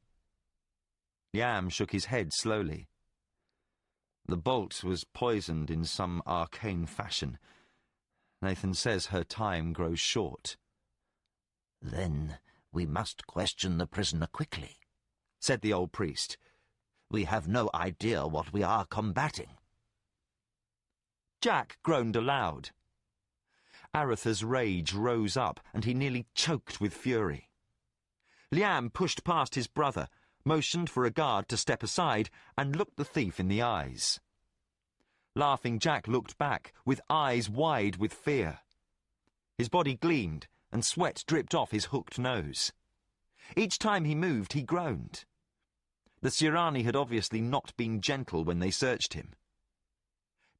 Speaker 4: Liam shook his head slowly. The bolt was poisoned in some arcane fashion. Nathan says her time grows short.
Speaker 2: "Then we must question the prisoner quickly,"
Speaker 4: said the old priest.
Speaker 2: "We have no idea what we are combating."
Speaker 4: Jack groaned aloud. Arutha's rage rose up, and he nearly choked with fury. Liam pushed past his brother, motioned for a guard to step aside, and looked the thief in the eyes. Laughing Jack looked back, with eyes wide with fear. His body gleamed, and sweat dripped off his hooked nose. Each time he moved, he groaned. The Sirani had obviously not been gentle when they searched him.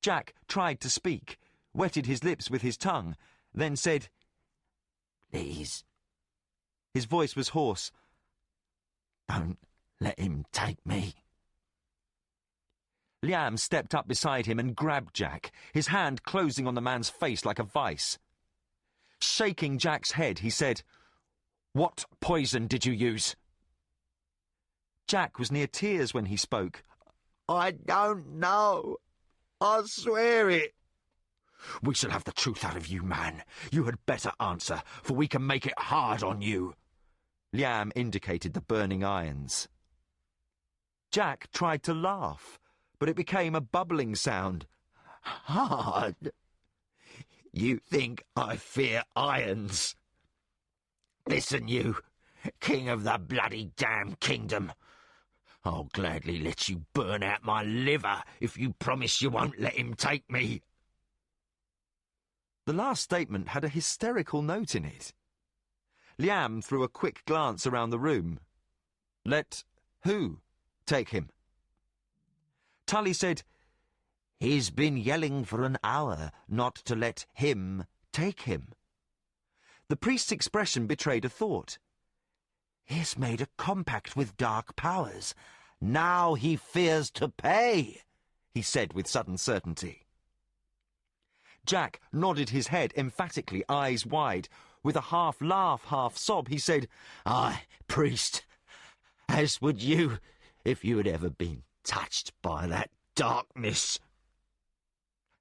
Speaker 4: Jack tried to speak, wetted his lips with his tongue, then said,
Speaker 2: "Please."
Speaker 4: His voice was hoarse.
Speaker 2: "Don't let him take me."
Speaker 4: Liam stepped up beside him and grabbed Jack, his hand closing on the man's face like a vice. Shaking Jack's head, he said, "What poison did you use?" Jack was near tears when he spoke.
Speaker 6: "I don't know. I swear it." "We shall have the truth out of you, man. You had better answer, for we can make it hard on you."
Speaker 4: Liam indicated the burning irons. Jack tried to laugh, but it became a bubbling sound.
Speaker 6: "Hard? You think I fear irons? Listen, you, king of the bloody damn kingdom. I'll gladly let you burn out my liver if you promise you won't let him take me."
Speaker 4: The last statement had a hysterical note in it. Liam threw a quick glance around the room. "Let who take him?" Tully said,
Speaker 2: "He's been yelling for an hour not to let him take him."
Speaker 4: The priest's expression betrayed a thought.
Speaker 2: "He's made a compact with dark powers. Now he fears to pay," he said with sudden certainty.
Speaker 4: Jack nodded his head emphatically, eyes wide. With a half-laugh, half-sob, he said,
Speaker 6: "Aye, priest, as would you if you had ever been touched by that darkness."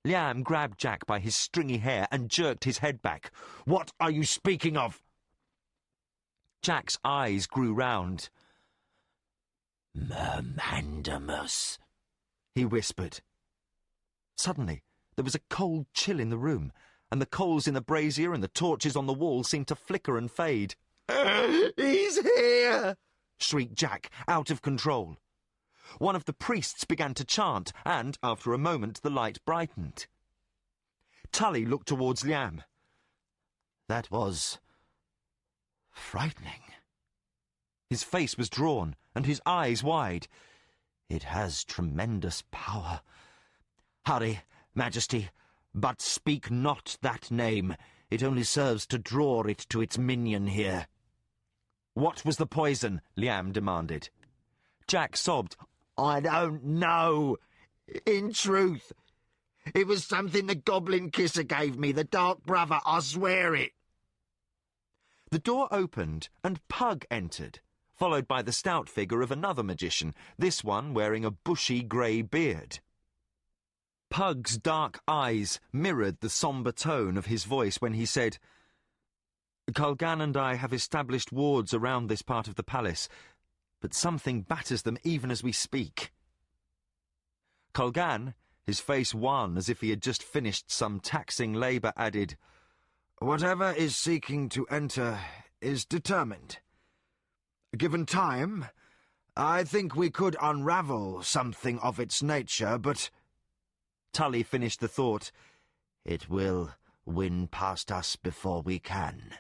Speaker 4: Liam grabbed Jack by his stringy hair and jerked his head back.
Speaker 6: "What are you speaking of?"
Speaker 4: Jack's eyes grew round.
Speaker 2: "Mermandamus,"
Speaker 4: he whispered. Suddenly, there was a cold chill in the room, and the coals in the brazier and the torches on the wall seemed to flicker and fade.
Speaker 6: "He's here!"
Speaker 4: shrieked Jack, out of control. One of the priests began to chant, and, after a moment, the light brightened. Tully looked towards Liam.
Speaker 2: "That was frightening."
Speaker 4: His face was drawn, and his eyes wide.
Speaker 2: "It has tremendous power. Hurry, Majesty, but speak not that name. It only serves to draw it to its minion here."
Speaker 4: "What was the poison?" Liam demanded. Jack sobbed.
Speaker 6: "I don't know. In truth, it was something the goblin kisser gave me, the Dark Brother, I swear it."
Speaker 4: The door opened, and Pug entered, followed by the stout figure of another magician, this one wearing a bushy grey beard. Pug's dark eyes mirrored the sombre tone of his voice when he said, "Kulgan and I have established wards around this part of the palace, but something batters them even as we speak." Kulgan, his face wan as if he had just finished some taxing labour, added,
Speaker 5: "Whatever is seeking to enter is determined. Given time, I think we could unravel something of its nature, but—"
Speaker 4: Tully finished the thought.
Speaker 2: "It will win past us before we can.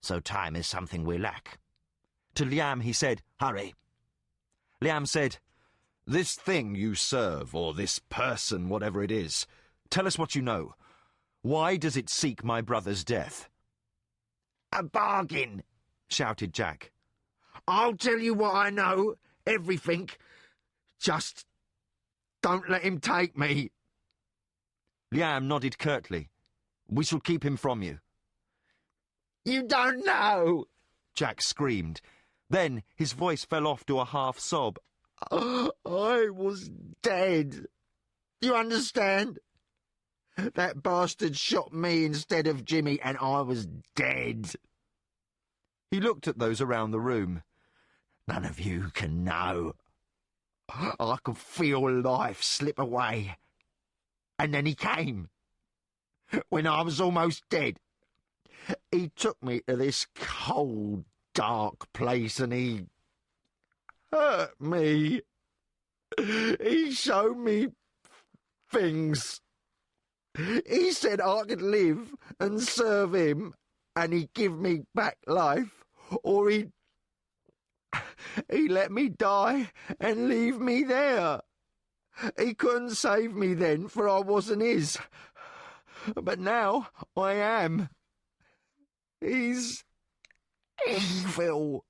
Speaker 2: So time is something we lack.
Speaker 4: To Liam he said,
Speaker 2: Hurry.
Speaker 4: Liam said, "This thing you serve, or this person, whatever it is, tell us what you know. Why does it seek my brother's death?"
Speaker 2: A bargain,
Speaker 4: shouted Jack.
Speaker 2: I'll tell you what I know, everything. Just don't let him take me.
Speaker 4: Liam nodded curtly. "We shall keep him from you."
Speaker 2: You don't know,
Speaker 4: Jack screamed. Then his voice fell off to a half sob.
Speaker 2: I was dead. You understand? That bastard shot me instead of Jimmy, and I was dead.
Speaker 4: He looked at those around the room.
Speaker 2: None of you can know. I could feel life slip away. And then he came. When I was almost dead. He took me to this cold, dark place and he hurt me. He showed me things. He said I could live and serve him and he'd give me back life, or he let me die and leave me there. He couldn't save me then, for I wasn't his. But now I am. He's evil.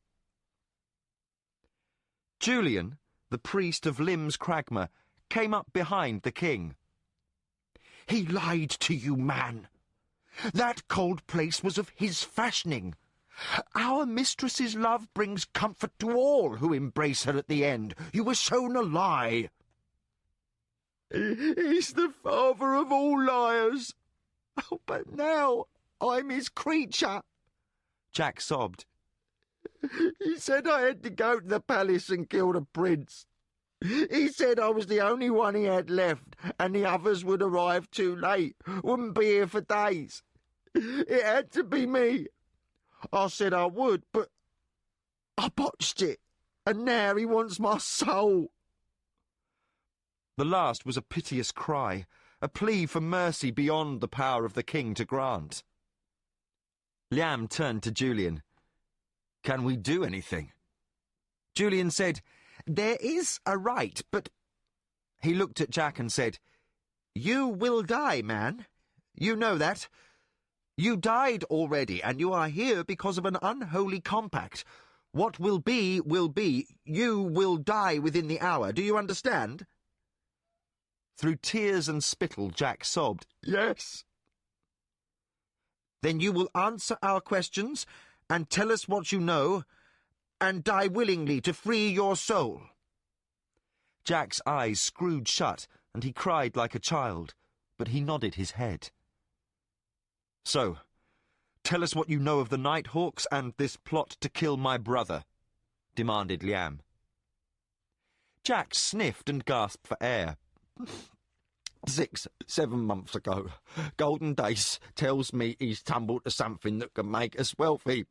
Speaker 4: Julian, the priest of Limbs Cragma, came up behind the king.
Speaker 2: He lied to you, man. That cold place was of his fashioning. Our mistress's love brings comfort to all who embrace her at the end. You were shown a lie. He's the father of all liars. Oh, but now I'm his creature.
Speaker 4: Jack sobbed.
Speaker 2: He said I had to go to the palace and kill the prince. He said I was the only one he had left, and the others would arrive too late, wouldn't be here for days. It had to be me. I said I would, but I botched it, and now he wants my soul.
Speaker 4: The last was a piteous cry, a plea for mercy beyond the power of the king to grant. Liam turned to Julian. "Can we do anything?" Julian said,
Speaker 2: "There is a right, but—"
Speaker 4: He looked at Jack and said,
Speaker 2: "You will die, man. You know that. You died already, and you are here because of an unholy compact. What will be, will be. You will die within the hour. Do you understand?"
Speaker 4: Through tears and spittle, Jack sobbed,
Speaker 2: "Yes." "Then you will answer our questions and tell us what you know, and die willingly to free your soul."
Speaker 4: Jack's eyes screwed shut, and he cried like a child, but he nodded his head. "So, tell us what you know of the Nighthawks and this plot to kill my brother," demanded Liam. Jack sniffed and gasped for air.
Speaker 2: 6, 7 months ago, Golden Dace tells me he's tumbled to something that can make us wealthy.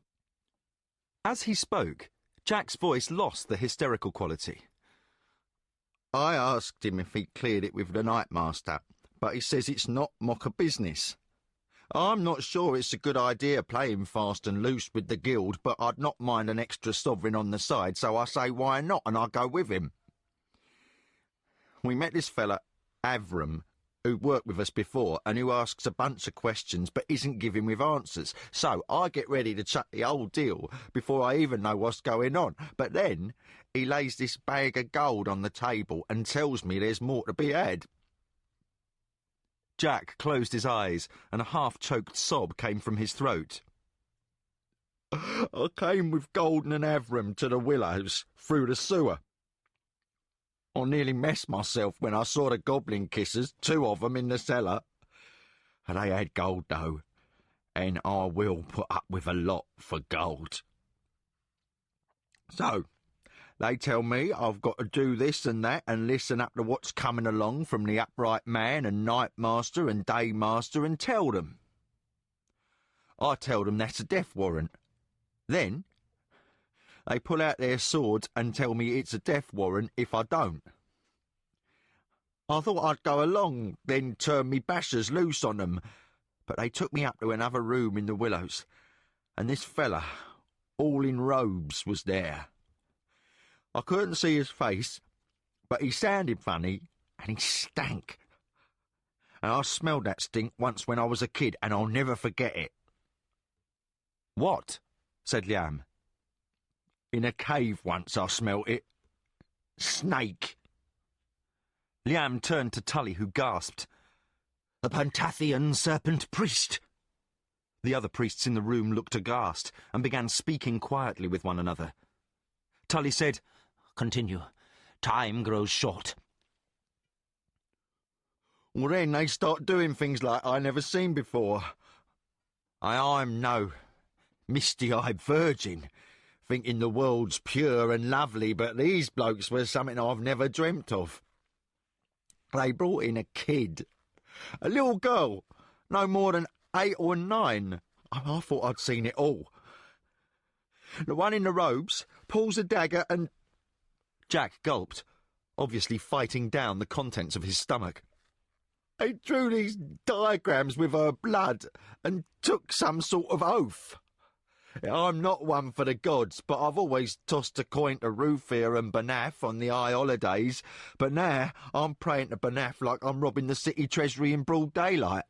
Speaker 4: As he spoke, Jack's voice lost the hysterical quality.
Speaker 2: I asked him if he'd cleared it with the Nightmaster, but he says it's not mocker business. I'm not sure it's a good idea playing fast and loose with the guild, but I'd not mind an extra sovereign on the side, so I say why not, and I go with him. We met this fella, Avram, who worked with us before and who asks a bunch of questions but isn't giving with answers. So I get ready to chuck the whole deal before I even know what's going on. But then he lays this bag of gold on the table and tells me there's more to be had.
Speaker 4: Jack closed his eyes and a half-choked sob came from his throat.
Speaker 2: I came with Golden and Avram to the Willows through the sewer. I nearly messed myself when I saw the goblin kissers, 2 of them in the cellar. They had gold, though, and I will put up with a lot for gold. So, they tell me I've got to do this and that and listen up to what's coming along from the Upright Man and Nightmaster and Daymaster and tell them. I tell them that's a death warrant. Then they pull out their swords and tell me it's a death warrant if I don't. I thought I'd go along, then turn me bashers loose on them, but they took me up to another room in the Willows, and this fella,
Speaker 5: all in robes, was there. I couldn't see his face, but he sounded funny, and he stank. And I smelled that stink once when I was a kid, and I'll never forget it.
Speaker 4: What? Said Liam.
Speaker 5: In a cave once I smelt it. Snake.
Speaker 4: Liam turned to Tully, who gasped.
Speaker 2: The Pantathian serpent priest.
Speaker 4: The other priests in the room looked aghast and began speaking quietly with one another. Tully said,
Speaker 2: Continue. Time grows short.
Speaker 5: Well, then they start doing things like I never seen before. I'm no misty-eyed virgin, thinking the world's pure and lovely, but these blokes were something I've never dreamt of. They brought in a kid, a little girl, no more than 8 or 9. I thought I'd seen it all. The one in the robes pulls a dagger and...
Speaker 4: Jack gulped, obviously fighting down the contents of his stomach.
Speaker 5: They drew these diagrams with her blood and took some sort of oath. I'm not one for the gods, but I've always tossed a coin to Rufia and Banaf on the high holidays, but now I'm praying to Banaf like I'm robbing the city treasury in broad daylight.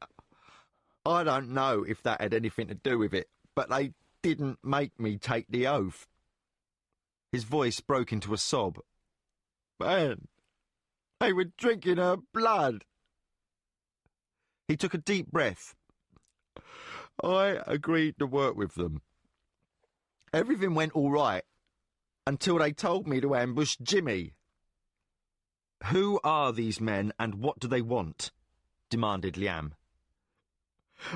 Speaker 5: I don't know if that had anything to do with it, but they didn't make me take the oath.
Speaker 4: His voice broke into a sob.
Speaker 5: Man, they were drinking her blood.
Speaker 4: He took a deep breath.
Speaker 5: I agreed to work with them. Everything went all right until they told me to ambush Jimmy.
Speaker 4: Who are these men and what do they want? Demanded Liam.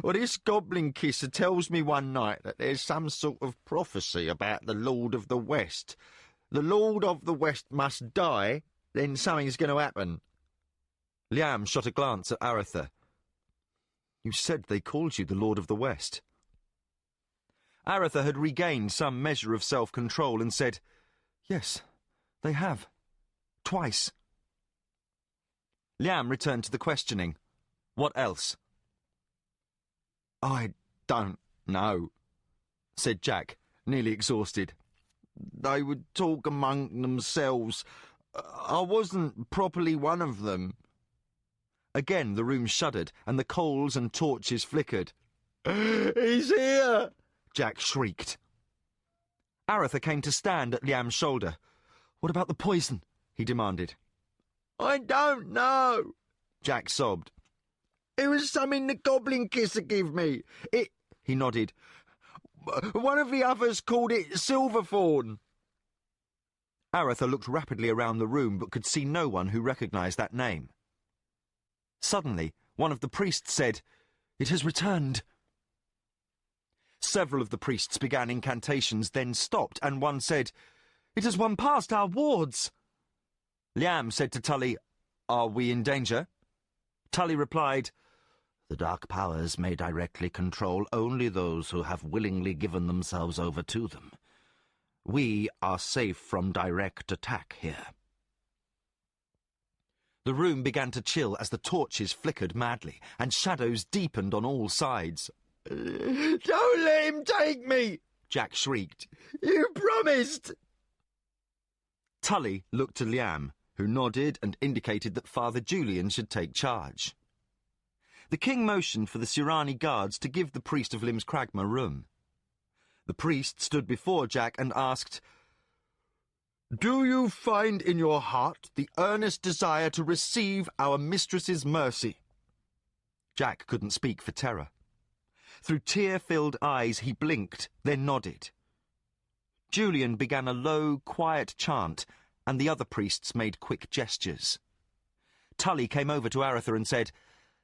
Speaker 5: Well, this goblin kisser tells me one night that there's some sort of prophecy about the Lord of the West. The Lord of the West must die, then something's going to happen.
Speaker 4: Liam shot a glance at Arutha. You said they called you the Lord of the West. Arutha had regained some measure of self-control and said, Yes, they have. Twice. Liam returned to the questioning. What else?
Speaker 5: I don't know, said Jack, nearly exhausted. They would talk among themselves. I wasn't properly one of them.
Speaker 4: Again the room shuddered, and the coals and torches flickered.
Speaker 5: He's here!
Speaker 4: Jack shrieked. Arutha came to stand at Liam's shoulder. What about the poison? He demanded.
Speaker 5: I don't know,
Speaker 4: Jack sobbed.
Speaker 5: It was something the goblin kisser gave me.
Speaker 4: He nodded.
Speaker 5: One of the others called it Silverthorn.
Speaker 4: Arutha looked rapidly around the room but could see no one who recognised that name. Suddenly, one of the priests said, It has returned. Several of the priests began incantations, then stopped, and one said, It has won past our wards. Liam said to Tully, Are we in danger? Tully replied,
Speaker 2: The dark powers may directly control only those who have willingly given themselves over to them. We are safe from direct attack here.
Speaker 4: The room began to chill as the torches flickered madly, and shadows deepened on all sides.
Speaker 5: Don't let him take me!
Speaker 4: Jack shrieked.
Speaker 5: You promised!
Speaker 4: Tully looked to Liam, who nodded and indicated that Father Julian should take charge. The king motioned for the Sirani guards to give the priest of Limscragma room. The priest stood before Jack and asked,
Speaker 5: Do you find in your heart the earnest desire to receive our mistress's mercy?
Speaker 4: Jack couldn't speak for terror. Through tear-filled eyes he blinked, then nodded. Julian began a low, quiet chant, and the other priests made quick gestures. Tully came over to Arutha and said,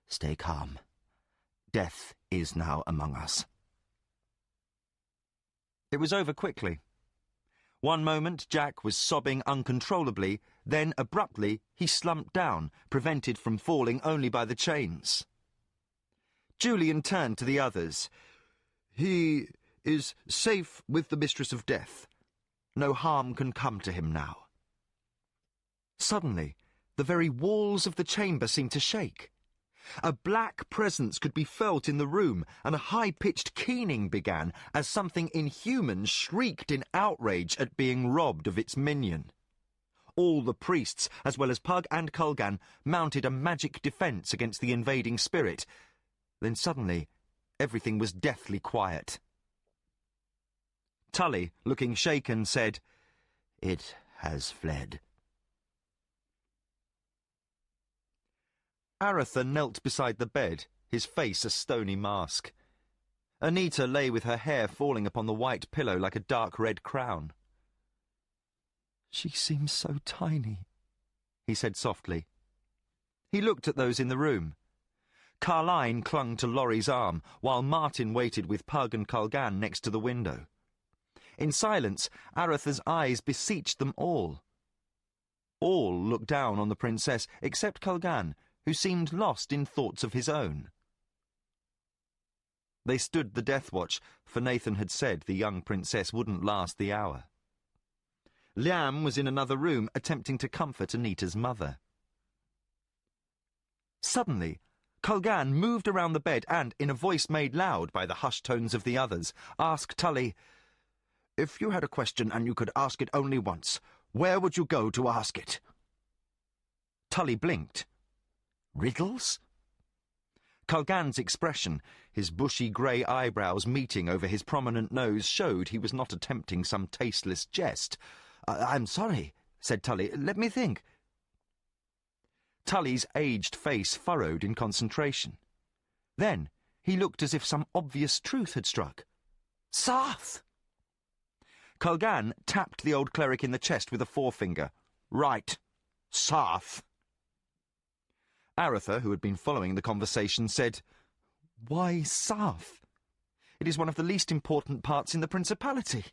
Speaker 2: Stay calm. Death is now among us.
Speaker 4: It was over quickly. One moment Jack was sobbing uncontrollably, then abruptly he slumped down, prevented from falling only by the chains. Julian turned to the others.
Speaker 5: He is safe with the Mistress of Death. No harm can come to him now.
Speaker 4: Suddenly, the very walls of the chamber seemed to shake. A black presence could be felt in the room, and a high-pitched keening began as something inhuman shrieked in outrage at being robbed of its minion. All the priests, as well as Pug and Kulgan, mounted a magic defence against the invading spirit. Then suddenly, everything was deathly quiet. Tully, looking shaken, said,
Speaker 2: "It has fled."
Speaker 4: Arutha knelt beside the bed, his face a stony mask. Anita lay with her hair falling upon the white pillow like a dark red crown. "She seems so tiny," he said softly. He looked at those in the room. Carline clung to Laurie's arm, while Martin waited with Pug and Kulgan next to the window. In silence, Arutha's eyes beseeched them all. All looked down on the princess, except Kulgan, who seemed lost in thoughts of his own. They stood the death watch, for Nathan had said the young princess wouldn't last the hour. Liam was in another room, attempting to comfort Anita's mother. Suddenly, Kulgan moved around the bed and, in a voice made loud by the hushed tones of the others, asked Tully,
Speaker 6: "If you had a question and you could ask it only once, where would you go to ask it?"
Speaker 4: Tully blinked.
Speaker 2: "Riddles?"
Speaker 4: Kulgan's expression, his bushy grey eyebrows meeting over his prominent nose, showed he was not attempting some tasteless jest.
Speaker 2: I'm sorry," said Tully. "Let me think."
Speaker 4: Tully's aged face furrowed in concentration. Then he looked as if some obvious truth had struck.
Speaker 2: "Sarth!"
Speaker 4: Kulgan tapped the old cleric in the chest with a forefinger.
Speaker 6: "Right. Sarth."
Speaker 4: Arutha, who had been following the conversation, said, "Why Sarth? It is one of the least important parts in the principality."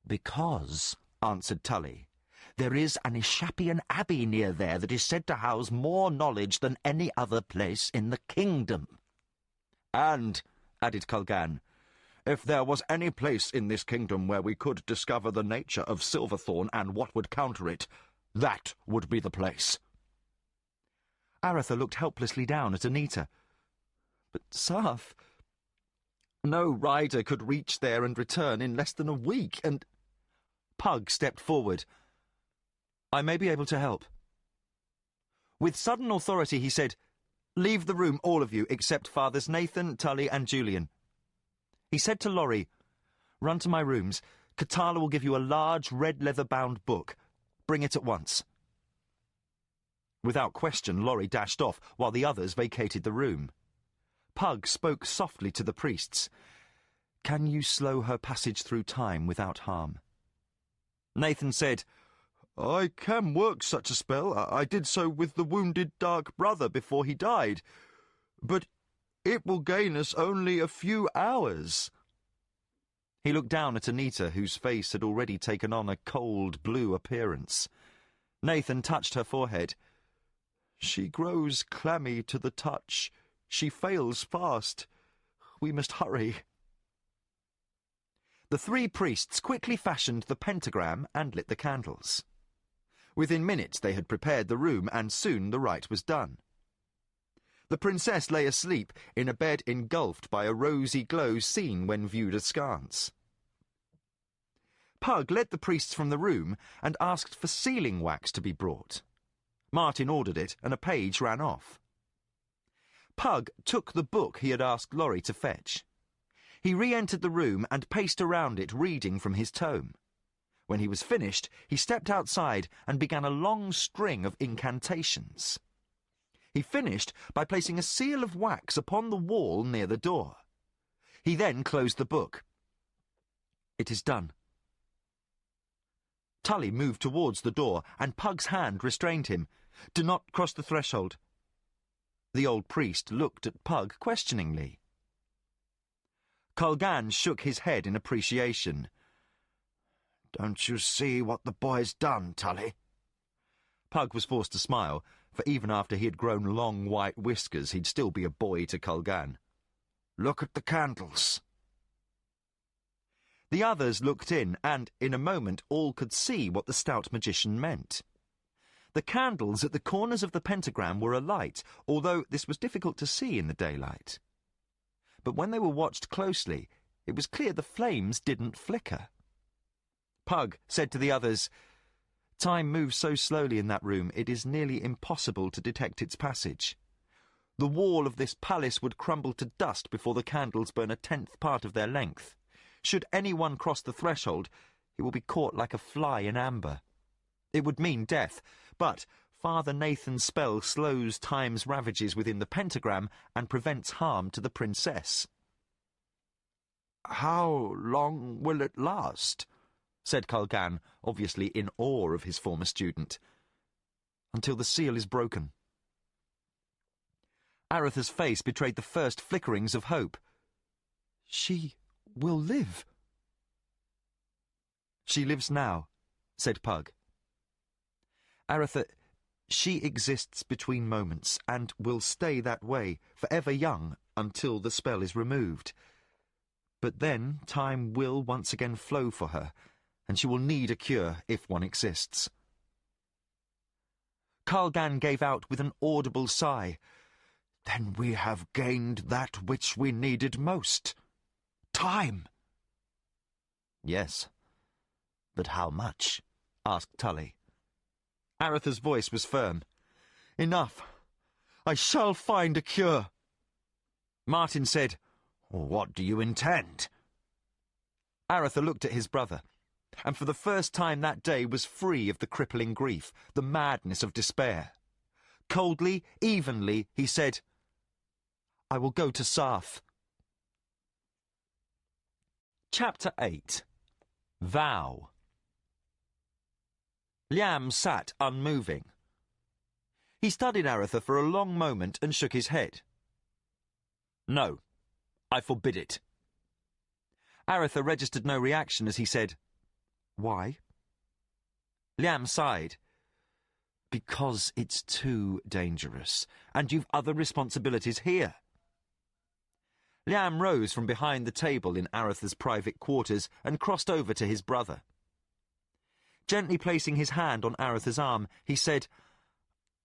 Speaker 2: "Because," answered Tully, "there is an Ishapian abbey near there that is said to house more knowledge than any other place in the kingdom."
Speaker 6: "And," added Kulgan, "if there was any place in this kingdom where we could discover the nature of Silverthorn and what would counter it, that would be the place."
Speaker 4: Arutha looked helplessly down at Anita. "But Sarth, no rider could reach there and return in less than a week, and—" Pug stepped forward. "I may be able to help." With sudden authority he said, "Leave the room, all of you, except Fathers Nathan, Tully and Julian." He said to Laurie, "Run to my rooms. Katala will give you a large red leather-bound book. Bring it at once." Without question, Laurie dashed off, while the others vacated the room. Pug spoke softly to the priests. "Can you slow her passage through time without harm?" Nathan said,
Speaker 5: "I can work such a spell. I did so with the wounded Dark Brother before he died. But it will gain us only a few hours."
Speaker 4: He looked down at Anita, whose face had already taken on a cold blue appearance. Nathan touched her forehead.
Speaker 5: "She grows clammy to the touch. She fails fast. We must hurry."
Speaker 4: The three priests quickly fashioned the pentagram and lit the candles. Within minutes they had prepared the room, and soon the rite was done. The princess lay asleep in a bed engulfed by a rosy glow seen when viewed askance. Pug led the priests from the room and asked for sealing wax to be brought. Martin ordered it, and a page ran off. Pug took the book he had asked Laurie to fetch. He re-entered the room and paced around it, reading from his tome. When he was finished, he stepped outside and began a long string of incantations. He finished by placing a seal of wax upon the wall near the door. He then closed the book. "It is done." Tully moved towards the door, and Pug's hand restrained him. "Do not cross the threshold." The old priest looked at Pug questioningly. Kulgan shook his head in appreciation.
Speaker 6: "Don't you see what the boy's done, Tully?"
Speaker 4: Pug was forced to smile, for even after he had grown long white whiskers, he'd still be a boy to Kulgan.
Speaker 6: "Look at the candles."
Speaker 4: The others looked in, and in a moment all could see what the stout magician meant. The candles at the corners of the pentagram were alight, although this was difficult to see in the daylight. But when they were watched closely, it was clear the flames didn't flicker. Pug said to the others, "Time moves so slowly in that room, it is nearly impossible to detect its passage. The wall of this palace would crumble to dust before the candles burn a 10th part of their length. Should anyone cross the threshold, he will be caught like a fly in amber. It would mean death, but Father Nathan's spell slows time's ravages within the pentagram and prevents harm to the princess."
Speaker 6: "How long will it last?"
Speaker 4: said Kulgan, obviously in awe of his former student. "Until the seal is broken." Arutha's face betrayed the first flickerings of hope. "She will live." "She lives now," said Pug. "Arutha, she exists between moments, and will stay that way, forever young, until the spell is removed. But then time will once again flow for her, and she will need a cure if one exists." Kulgan gave out with an audible sigh.
Speaker 6: "Then we have gained that which we needed most. Time."
Speaker 4: "Yes. But how much?" asked Tully. Arutha's voice was firm. "Enough. I shall find a cure." Martin said,
Speaker 6: "What do you intend?"
Speaker 4: Arutha looked at his brother, and for the first time that day was free of the crippling grief, the madness of despair. Coldly, evenly, he said, "I will go to Sarth." Chapter 8. Vow. Liam sat unmoving. He studied Arutha for a long moment and shook his head. "No, I forbid it." Arutha registered no reaction as he said, "Why?" Liam sighed. "Because it's too dangerous, and you've other responsibilities here." Liam rose from behind the table in Arutha's private quarters and crossed over to his brother. Gently placing his hand on Arutha's arm, he said,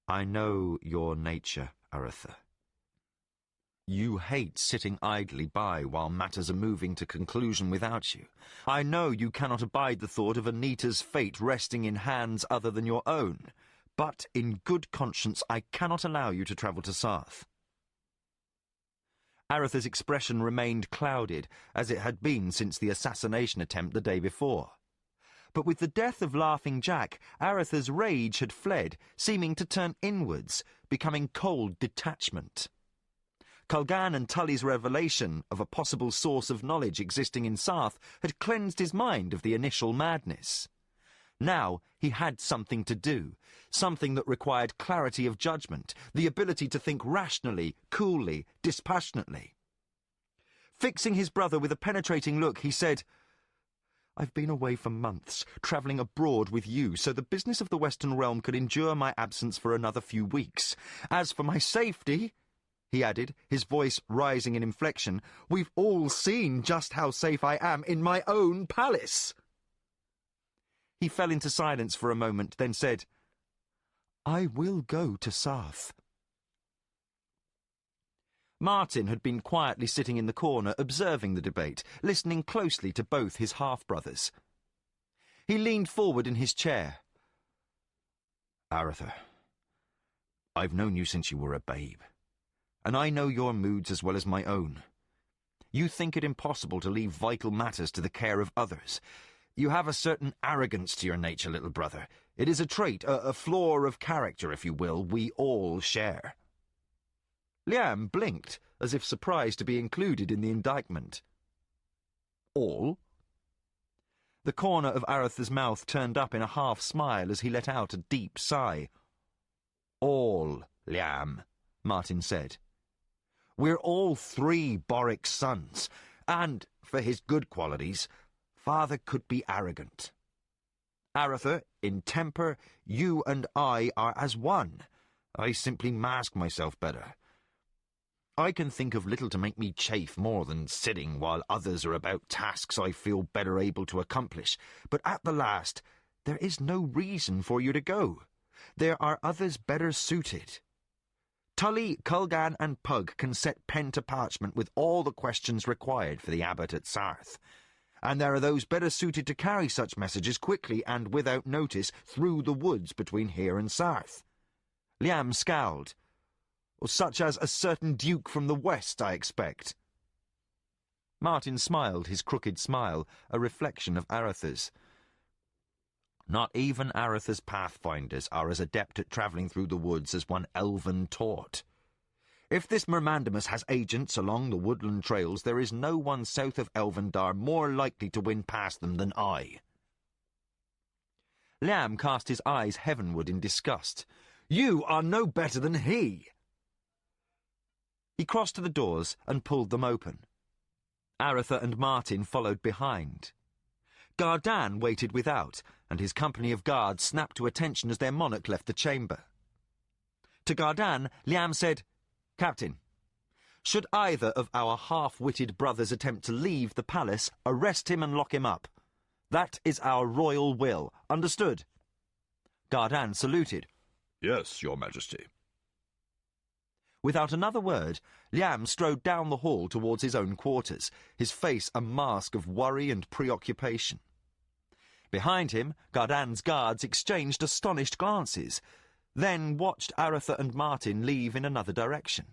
Speaker 4: "I know your nature, Arutha. You hate sitting idly by while matters are moving to conclusion without you. I know you cannot abide the thought of Anita's fate resting in hands other than your own, but in good conscience I cannot allow you to travel to Sarth." Arutha's expression remained clouded, as it had been since the assassination attempt the day before. But with the death of Laughing Jack, Arutha's rage had fled, seeming to turn inwards, becoming cold detachment. Kulgan and Tully's revelation of a possible source of knowledge existing in Sarth had cleansed his mind of the initial madness. Now he had something to do, something that required clarity of judgment, the ability to think rationally, coolly, dispassionately. Fixing his brother with a penetrating look, he said, "I've been away for months, travelling abroad with you, so the business of the Western Realm could endure my absence for another few weeks. As for my safety," he added, his voice rising in inflection, "we've all seen just how safe I am in my own palace." He fell into silence for a moment, then said, "I will go to Sarth." Martin had been quietly sitting in the corner, observing the debate, listening closely to both his half-brothers. He leaned forward in his chair.
Speaker 6: "Arutha, I've known you since you were a babe, and I know your moods as well as my own. You think it impossible to leave vital matters to the care of others. You have a certain arrogance to your nature, little brother. It is a trait, a flaw of character, if you will, we all share." Liam blinked, as if surprised to be included in the indictment. "All?" The corner of Arutha's mouth turned up in a half-smile as he let out a deep sigh. "All, Liam," Martin said. "We're all three Boric's sons, and, for his good qualities, Father could be arrogant. Arutha, in temper, you and I are as one. I simply mask myself better. I can think of little to make me chafe more than sitting while others are about tasks I feel better able to accomplish. But at the last, there is no reason for you to go.
Speaker 4: There are others better suited. Tully, Culgan and Pug can set pen to parchment with all the questions required for the abbot at Sarth, and there are those better suited to carry such messages quickly and without notice through the woods between here and Sarth. Liam scowled. Such as a certain duke from the west, I expect. Martin smiled his crooked smile, a reflection of Arutha's. Not even Arutha's pathfinders are as adept at travelling through the woods as one elven taught. If this Mermandamus has agents along the woodland trails, there is no one south of Elvendar more likely to win past them than I. Liam cast his eyes heavenward in disgust. You are no better than he! He crossed to the doors and pulled them open. Arutha and Martin followed behind. Gardan waited without, and his company of guards snapped to attention as their monarch left the chamber. To Gardan, Liam said, Captain, should either of our half-witted brothers attempt to leave the palace, arrest him and lock him up. That is our royal will. Understood? Gardan saluted.
Speaker 3: Yes, Your Majesty.
Speaker 4: Without another word, Liam strode down the hall towards his own quarters, his face a mask of worry and preoccupation. Behind him, Gardan's guards exchanged astonished glances, then watched Arutha and Martin leave in another direction.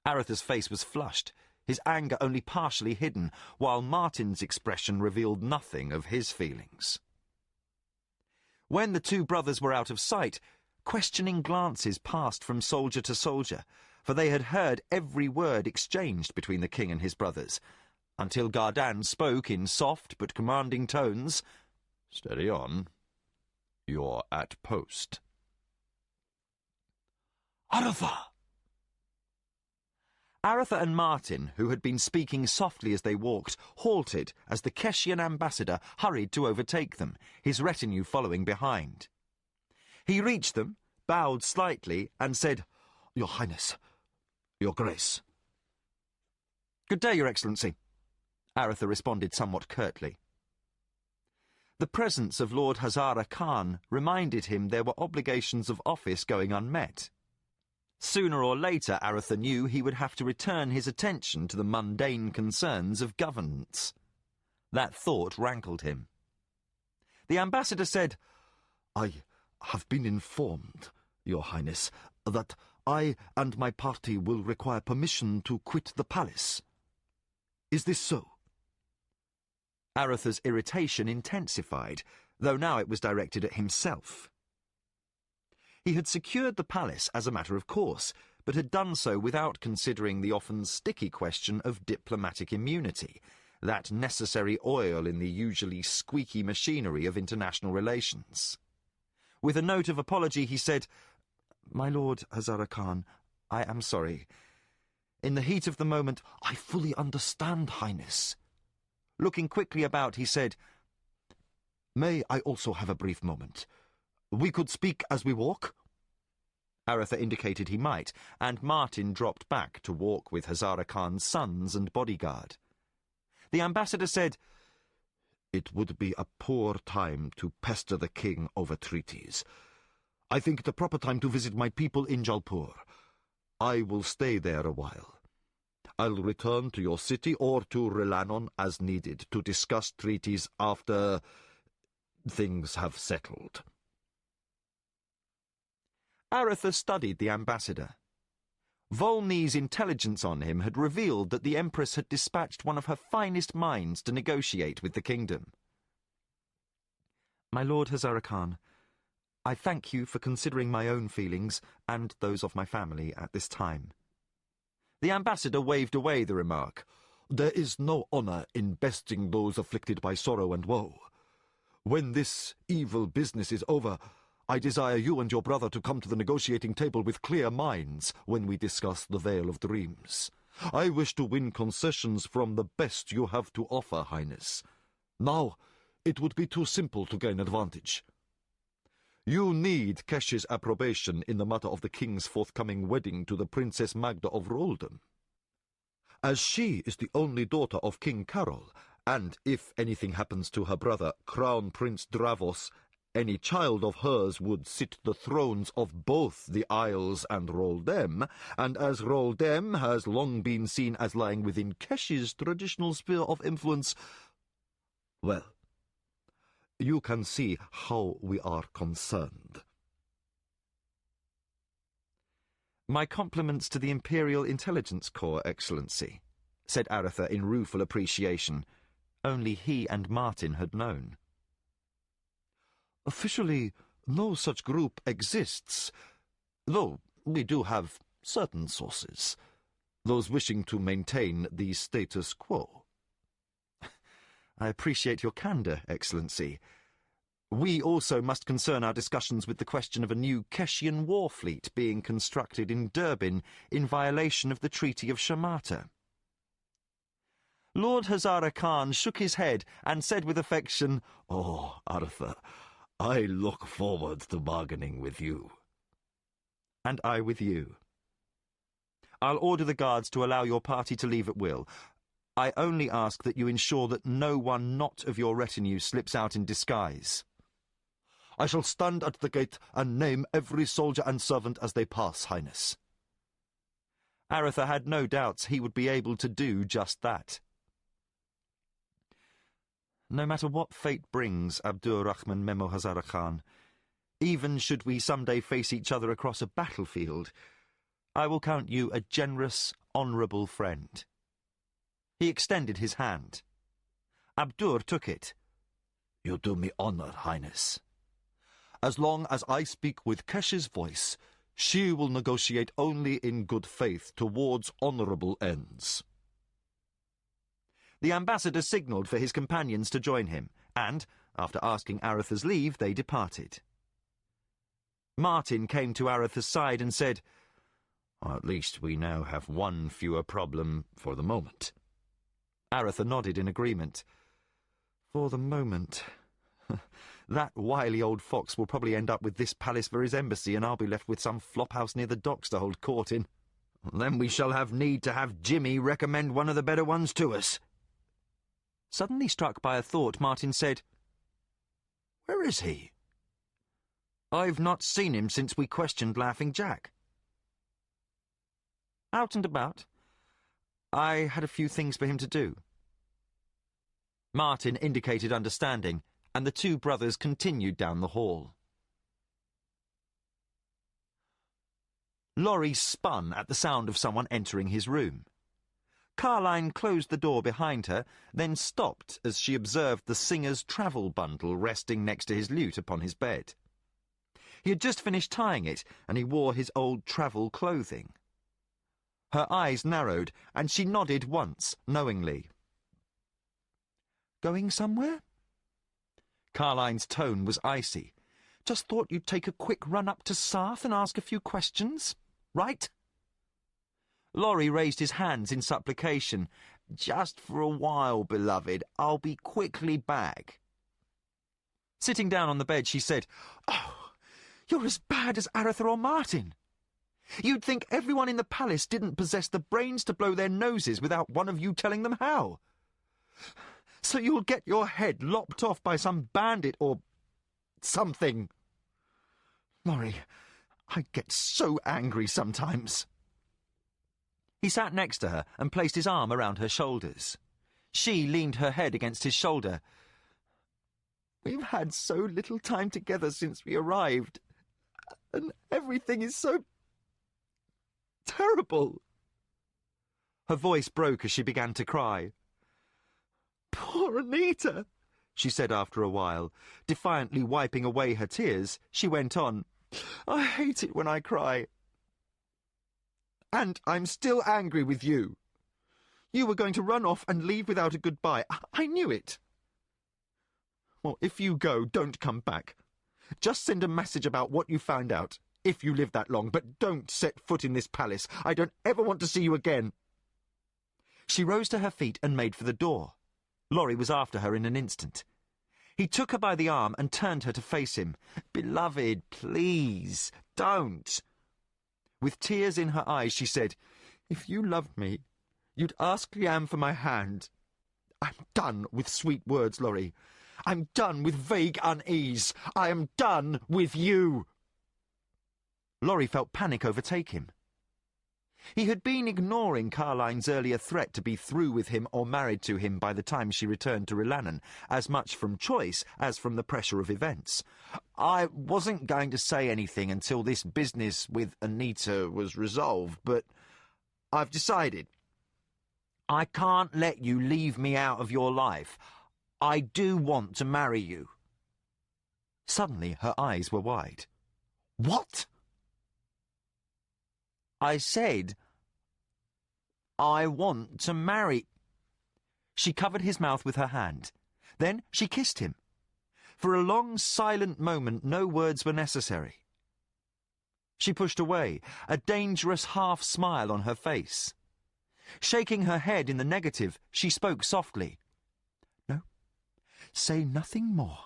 Speaker 4: Arutha's face was flushed, his anger only partially hidden, while Martin's expression revealed nothing of his feelings. When the two brothers were out of sight, questioning glances passed from soldier to soldier, for they had heard every word exchanged between the king and his brothers, until Gardan spoke in soft but commanding tones.
Speaker 3: Steady on. You're at post.
Speaker 6: Arutha!
Speaker 4: Arutha and Martin, who had been speaking softly as they walked, halted as the Keshian ambassador hurried to overtake them, his retinue following behind. He reached them, bowed slightly, and said, Your Highness, Your Grace. Good day, Your Excellency. Arutha responded somewhat curtly. The presence of Lord Hazara Khan reminded him there were obligations of office going unmet. Sooner or later, Arutha knew he would have to return his attention to the mundane concerns of governance. That thought rankled him. The ambassador said, I have been informed, Your Highness, that I and my party will require permission to quit the palace. Is this so? Arutha's irritation intensified, though now it was directed at himself. He had secured the palace as a matter of course, but had done so without considering the often sticky question of diplomatic immunity, that necessary oil in the usually squeaky machinery of international relations. With a note of apology he said, My Lord Hazara Khan, I am sorry. In the heat of the moment, I fully understand, Highness. Looking quickly about, he said, May I also have a brief moment? We could speak as we walk? Arutha indicated he might, and Martin dropped back to walk with Hazara Khan's sons and bodyguard. The ambassador said, It would be a poor time to pester the king over treaties. I think it a proper time to visit my people in Jalpur. I will stay there a while. I'll return to your city or to Relanon as needed to discuss treaties after things have settled. Arutha studied the ambassador. Volney's intelligence on him had revealed that the Empress had dispatched one of her finest minds to negotiate with the kingdom. My Lord Hazara Khan, I thank you for considering my own feelings and those of my family at this time. The ambassador waved away the remark. There is no honour in besting those afflicted by sorrow and woe. When this evil business is over, I desire you and your brother to come to the negotiating table with clear minds when we discuss the Vale of Dreams. I wish to win concessions from the best you have to offer, Highness. Now, it would be too simple to gain advantage. You need Kesh's approbation in the matter of the king's forthcoming wedding to the Princess Magda of Roldam. As she is the only daughter of King Carol, and if anything happens to her brother, Crown Prince Dravos,
Speaker 5: any child of hers would sit the thrones of both the Isles and Roldem, and as Roldem has long been seen as lying within Kesh's traditional sphere of influence, well, you can see how we are concerned.
Speaker 4: My compliments to the Imperial Intelligence Corps, Excellency, said Arutha in rueful appreciation. Only he and Martin had known.
Speaker 5: Officially, no such group exists, though we do have certain sources, those wishing to maintain the status quo.
Speaker 4: I appreciate your candour, Excellency. We also must concern our discussions with the question of a new Keshian war fleet being constructed in Durbin in violation of the Treaty of Shamata. Lord Hazara Khan shook his head and said with affection,
Speaker 5: "Oh, Arutha, I look forward to bargaining with you."
Speaker 4: "And I with you. I'll order the guards to allow your party to leave at will. I only ask that you ensure that no one not of your retinue slips out in disguise."
Speaker 5: "I shall stand at the gate and name every soldier and servant as they pass, Highness."
Speaker 4: Arutha had no doubts he would be able to do just that. No matter what fate brings, Abdur Rahman Memo Hazara Khan, even should we someday face each other across a battlefield, I will count you a generous, honourable friend. He extended his hand. Abdur took it.
Speaker 5: "You do me honour, Highness. As long as I speak with Kesh's voice, she will negotiate only in good faith towards honourable ends."
Speaker 4: The ambassador signalled for his companions to join him, and, after asking Arutha's leave, they departed. Martin came to Arutha's side and said,
Speaker 5: "At least we now have one fewer problem for the moment."
Speaker 4: Arutha nodded in agreement. For the moment. That wily old fox will probably end up with this palace for his embassy, and I'll be left with some flophouse near the docks to hold court in.
Speaker 2: Then we shall have need to have Jimmy recommend one of the better ones to us.
Speaker 4: Suddenly struck by a thought, Martin said,
Speaker 2: "Where is he? I've not seen him since we questioned Laughing Jack."
Speaker 4: "Out and about. I had a few things for him to do." Martin indicated understanding, and the two brothers continued down the hall. Laurie spun at the sound of someone entering his room. Carline closed the door behind her, then stopped as she observed the singer's travel bundle resting next to his lute upon his bed. He had just finished tying it, and he wore his old travel clothing. Her eyes narrowed, and she nodded once, knowingly. "Going somewhere?" Carline's tone was icy. "Just thought you'd take a quick run up to Sarth and ask a few questions, right?" Laurie raised his hands in supplication. "Just for a while, beloved. I'll be quickly back." Sitting down on the bed, she said, "Oh, you're as bad as Arutha or Martin. You'd think everyone in the palace didn't possess the brains to blow their noses without one of you telling them how. So you'll get your head lopped off by some bandit or something. Laurie, I get so angry sometimes." He sat next to her and placed his arm around her shoulders. She leaned her head against his shoulder. "We've had so little time together since we arrived, and everything is so terrible." Her voice broke as she began to cry. "Poor Anita," she said after a while. Defiantly wiping away her tears, she went on, "I hate it when I cry. And I'm still angry with you. You were going to run off and leave without a goodbye. I knew it. Well, if you go, don't come back. Just send a message about what you found out, if you live that long, but don't set foot in this palace. I don't ever want to see you again." She rose to her feet and made for the door. Laurie was after her in an instant. He took her by the arm and turned her to face him. "Beloved, please, don't." With tears in her eyes, she said, "If you loved me, you'd ask Liam for my hand. I'm done with sweet words, Laurie.
Speaker 5: I'm done with vague unease. I am done with you.
Speaker 4: Laurie felt panic overtake him. He had been ignoring Carline's earlier threat to be through with him or married to him by the time she returned to Rilannon, as much from choice as from the pressure of events. I wasn't going to say anything until this business with Anita was resolved, but I've decided. I can't let you leave me out of your life. I do want to marry you. Suddenly her eyes were wide. What? I said, I want to marry. She covered his mouth with her hand. Then she kissed him. For a long, silent moment, no words were necessary. She pushed away, a dangerous half-smile on her face. Shaking her head in the negative, she spoke softly. No, say nothing more.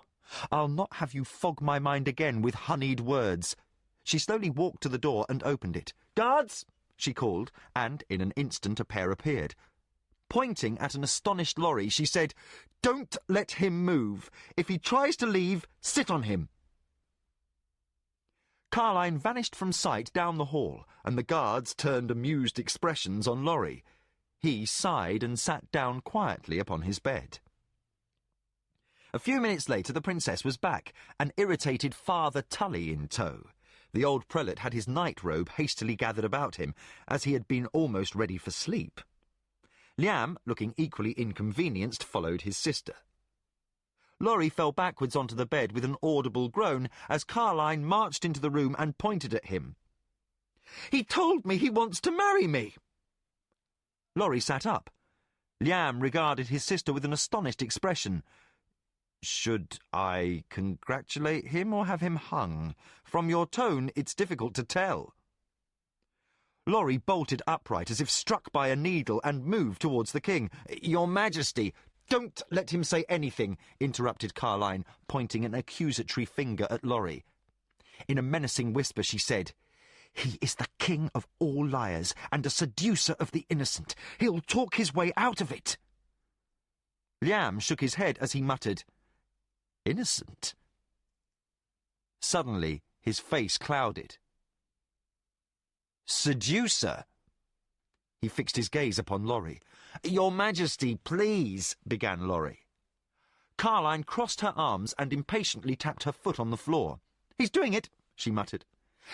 Speaker 4: I'll not have you fog my mind again with honeyed words. She slowly walked to the door and opened it. Guards! She called, and in an instant a pair appeared. Pointing at an astonished Laurie, she said, Don't let him move. If he tries to leave, sit on him. Carline vanished from sight down the hall, and the guards turned amused expressions on Laurie. He sighed and sat down quietly upon his bed. A few minutes later the princess was back, an irritated Father Tully in tow. The old prelate had his night robe hastily gathered about him, as he had been almost ready for sleep. Liam, looking equally inconvenienced, followed his sister. Laurie fell backwards onto the bed with an audible groan as Carline marched into the room and pointed at him. He told me he wants to marry me. Laurie sat up. Liam regarded his sister with an astonished expression. Should I congratulate him or have him hung? From your tone, it's difficult to tell. Laurie bolted upright as if struck by a needle and moved towards the king. Your Majesty, don't let him say anything, interrupted Carline, pointing an accusatory finger at Laurie. In a menacing whisper she said, He is the king of all liars and a seducer of the innocent. He'll talk his way out of it. Liam shook his head as he muttered, Innocent? Suddenly, his face clouded. Seducer? He fixed his gaze upon Laurie. Your Majesty, please, began Laurie. Carline crossed her arms and impatiently tapped her foot on the floor. He's doing it, she muttered.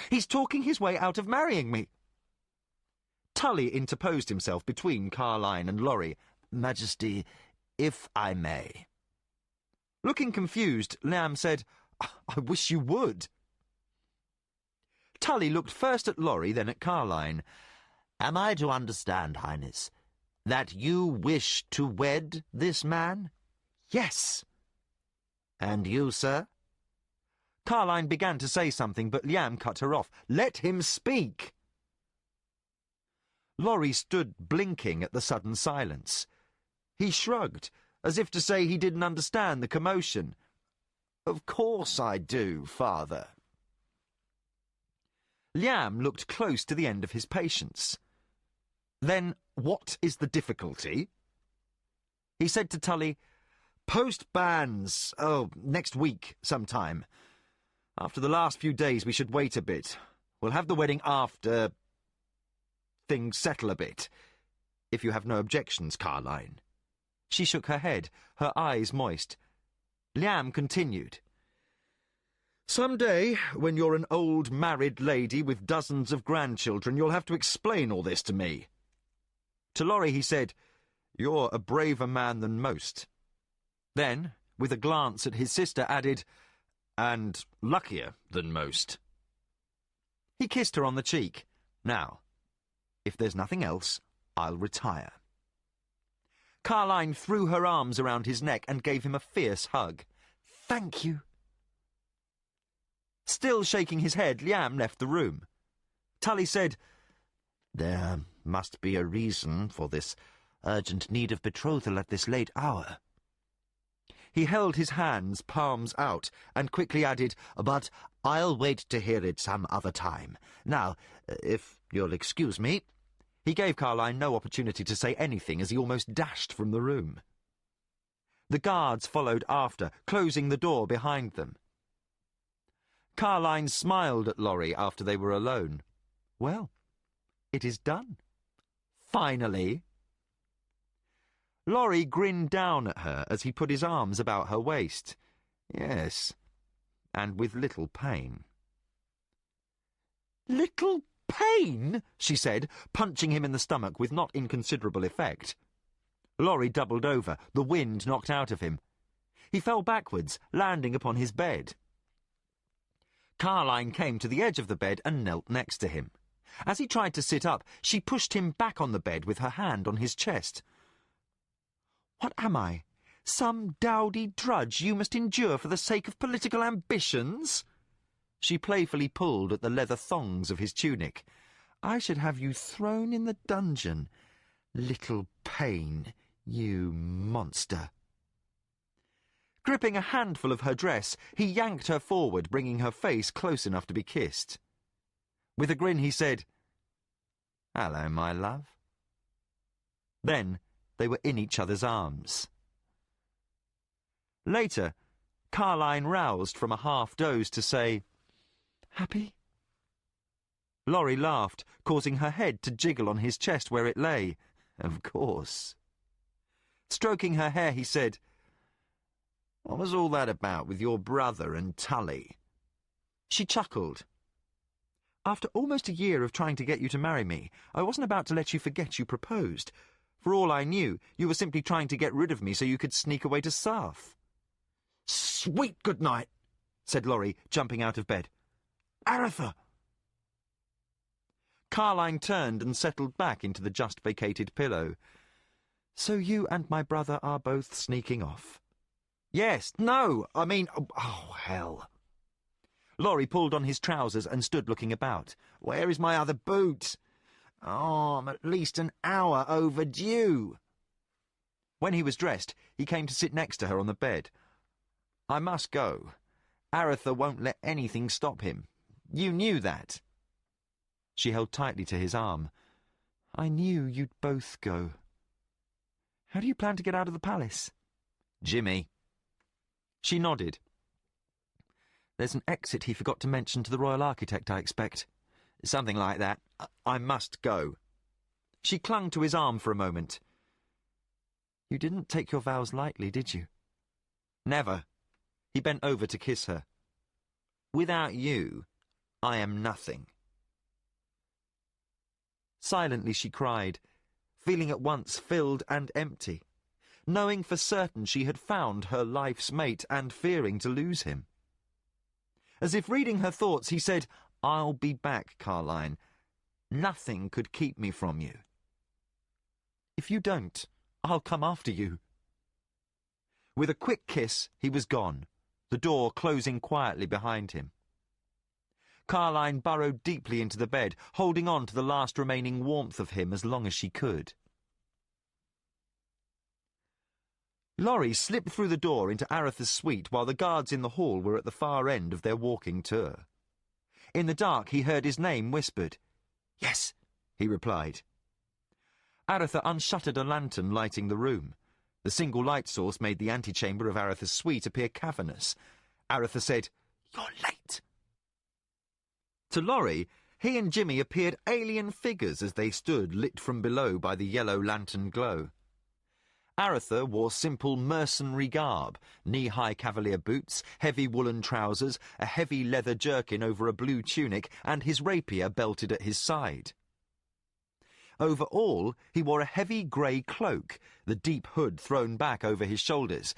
Speaker 4: He's talking his way out of marrying me. Tully interposed himself between Carline and Laurie. Majesty, if I may. Looking confused, Liam said, I wish you would. Tully looked first at Laurie, then at Carline. Am I to understand, Highness, that you wish to wed this man? Yes. And you, sir? Carline began to say something, but Liam cut her off. Let him speak. Laurie stood blinking at the sudden silence. He shrugged, as if to say he didn't understand the commotion. Of course I do, Father. Liam looked close to the end of his patience. Then what is the difficulty? He said to Tully, Post bans, next week sometime. After the last few days we should wait a bit. We'll have the wedding after things settle a bit. If you have no objections, Carline. She shook her head, her eyes moist. Liam continued. Some day, when you're an old married lady with dozens of grandchildren, you'll have to explain all this to me. To Laurie he said, You're a braver man than most. Then, with a glance at his sister, added, And luckier than most. He kissed her on the cheek. Now, if there's nothing else, I'll retire. Carline threw her arms around his neck and gave him a fierce hug. Thank you. Still shaking his head, Liam left the room. Tully said, There must be a reason for this urgent need of betrothal at this late hour. He held his hands, palms out, and quickly added, But I'll wait to hear it some other time. Now, if you'll excuse me. He gave Carline no opportunity to say anything as he almost dashed from the room. The guards followed after, closing the door behind them. Carline smiled at Laurie after they were alone. Well, it is done. Finally. Laurie grinned down at her as he put his arms about her waist. Yes, and with little pain. Little pain? She said, punching him in the stomach with not inconsiderable effect. Laurie doubled over, the wind knocked out of him. He fell backwards, landing upon his bed. Carline came to the edge of the bed and knelt next to him. As he tried to sit up, she pushed him back on the bed with her hand on his chest. What am I? Some dowdy drudge you must endure for the sake of political ambitions? She playfully pulled at the leather thongs of his tunic. I should have you thrown in the dungeon. Little pain, you monster. Gripping a handful of her dress, he yanked her forward, bringing her face close enough to be kissed. With a grin he said, Hello, my love. Then they were in each other's arms. Later, Carline roused from a half-doze to say, Happy? Laurie laughed, causing her head to jiggle on his chest where it lay. Of course. Stroking her hair, he said, What was all that about with your brother and Tully? She chuckled. After almost a year of trying to get you to marry me, I wasn't about to let you forget you proposed. For all I knew, you were simply trying to get rid of me so you could sneak away to Sarth. Sweet good night, said Laurie, jumping out of bed. Arutha! Carline turned and settled back into the just-vacated pillow. So you and my brother are both sneaking off? Yes, no, I mean, oh, hell. Laurie pulled on his trousers and stood looking about. Where is my other boot? Oh, I'm at least an hour overdue. When he was dressed, he came to sit next to her on the bed. I must go. Arutha won't let anything stop him. You knew that. She held tightly to his arm. I knew you'd both go. How do you plan to get out of the palace? Jimmy. She nodded. There's an exit he forgot to mention to the royal architect, I expect. Something like that. I must go. She clung to his arm for a moment. You didn't take your vows lightly, did you? Never. He bent over to kiss her. Without you, I am nothing. Silently she cried, feeling at once filled and empty, knowing for certain she had found her life's mate and fearing to lose him. As if reading her thoughts, he said, I'll be back, Carline. Nothing could keep me from you. If you don't, I'll come after you. With a quick kiss, he was gone, the door closing quietly behind him. Carline burrowed deeply into the bed, holding on to the last remaining warmth of him as long as she could. Laurie slipped through the door into Arutha's suite while the guards in the hall were at the far end of their walking tour. In the dark he heard his name whispered. Yes, he replied. Arutha unshuttered a lantern lighting the room. The single light source made the antechamber of Arutha's suite appear cavernous. Arutha said, You're late. To Laurie, he and Jimmy appeared alien figures as they stood lit from below by the yellow lantern glow. Arutha wore simple mercenary garb, knee-high cavalier boots, heavy woolen trousers, a heavy leather jerkin over a blue tunic, and his rapier belted at his side. Over all, he wore a heavy grey cloak, the deep hood thrown back over his shoulders.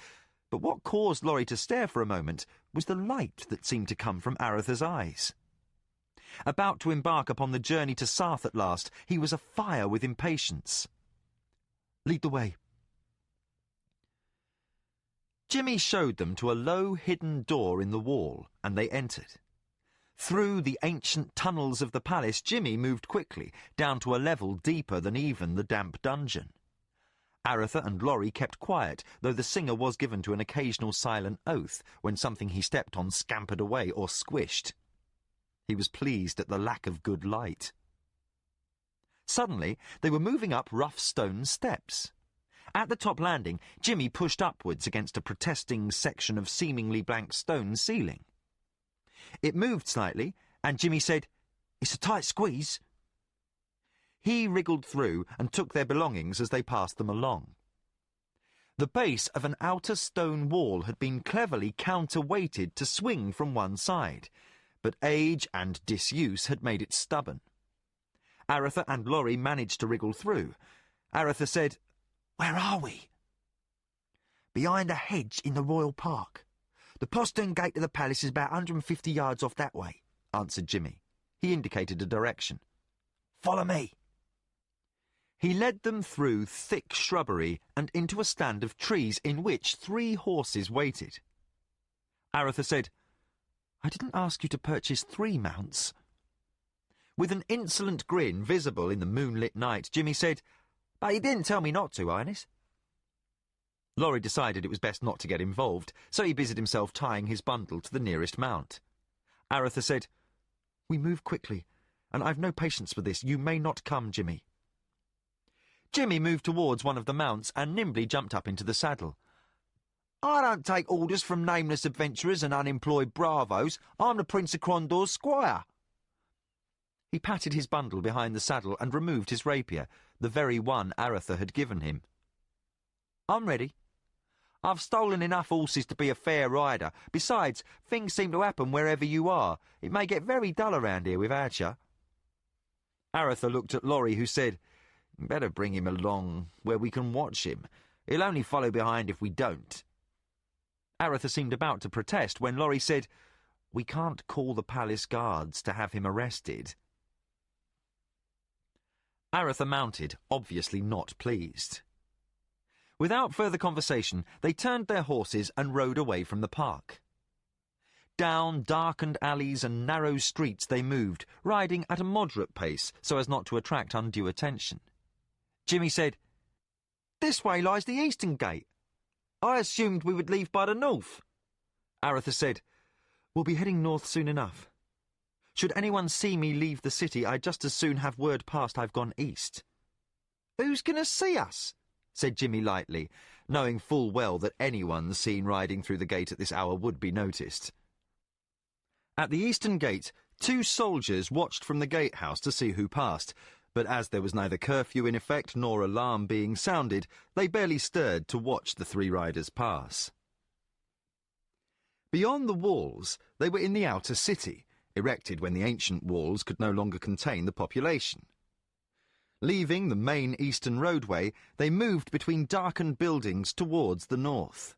Speaker 4: But what caused Laurie to stare for a moment was the light that seemed to come from Arutha's eyes. About to embark upon the journey to Sarth at last, he was afire with impatience. Lead the way. Jimmy showed them to a low hidden door in the wall, and they entered. Through the ancient tunnels of the palace, Jimmy moved quickly, down to a level deeper than even the damp dungeon. Arutha and Laurie kept quiet, though the singer was given to an occasional silent oath when something he stepped on scampered away or squished. He was pleased at the lack of good light. Suddenly, they were moving up rough stone steps. At the top landing, Jimmy pushed upwards against a protesting section of seemingly blank stone ceiling. It moved slightly, and Jimmy said, "It's a tight squeeze." He wriggled through and took their belongings as they passed them along. The base of an outer stone wall had been cleverly counterweighted to swing from one side, but age and disuse had made it stubborn. Arutha and Laurie managed to wriggle through. Arutha said, "Where are we?" "Behind a hedge in the Royal Park. The postern gate of the palace is about 150 yards off that way," answered Jimmy. He indicated a direction. "Follow me." He led them through thick shrubbery and into a stand of trees in which 3 horses waited. Arutha said, "I didn't ask you to purchase 3 mounts." With an insolent grin visible in the moonlit night, Jimmy said, "But you didn't tell me not to, Highness." Laurie decided it was best not to get involved, so he busied himself tying his bundle to the nearest mount. Arutha said, "We move quickly, and I've no patience for this. You may not come, Jimmy." Jimmy moved towards one of the mounts and nimbly jumped up into the saddle. "I don't take orders from nameless adventurers and unemployed bravos. I'm the Prince of Crondor's squire." He patted his bundle behind the saddle and removed his rapier, the very one Arutha had given him. "I'm ready. I've stolen enough horses to be a fair rider. Besides, things seem to happen wherever you are. It may get very dull around here without you." Arutha looked at Laurie, who said, "Better bring him along where we can watch him. He'll only follow behind if we don't." Arutha seemed about to protest when Laurie said, "We can't call the palace guards to have him arrested." Arutha mounted, obviously not pleased. Without further conversation, they turned their horses and rode away from the park. Down darkened alleys and narrow streets they moved, riding at a moderate pace so as not to attract undue attention. Jimmy said, "This way lies the eastern gate. I assumed we would leave by the north." Arutha said, "We'll be heading north soon enough. Should anyone see me leave the city, I'd just as soon have word passed I've gone east." "Who's going to see us?" said Jimmy lightly, knowing full well that anyone seen riding through the gate at this hour would be noticed. At the eastern gate, 2 soldiers watched from the gatehouse to see who passed, but as there was neither curfew in effect nor alarm being sounded, they barely stirred to watch the 3 riders pass. Beyond the walls, they were in the outer city, erected when the ancient walls could no longer contain the population. Leaving the main eastern roadway, they moved between darkened buildings towards the north.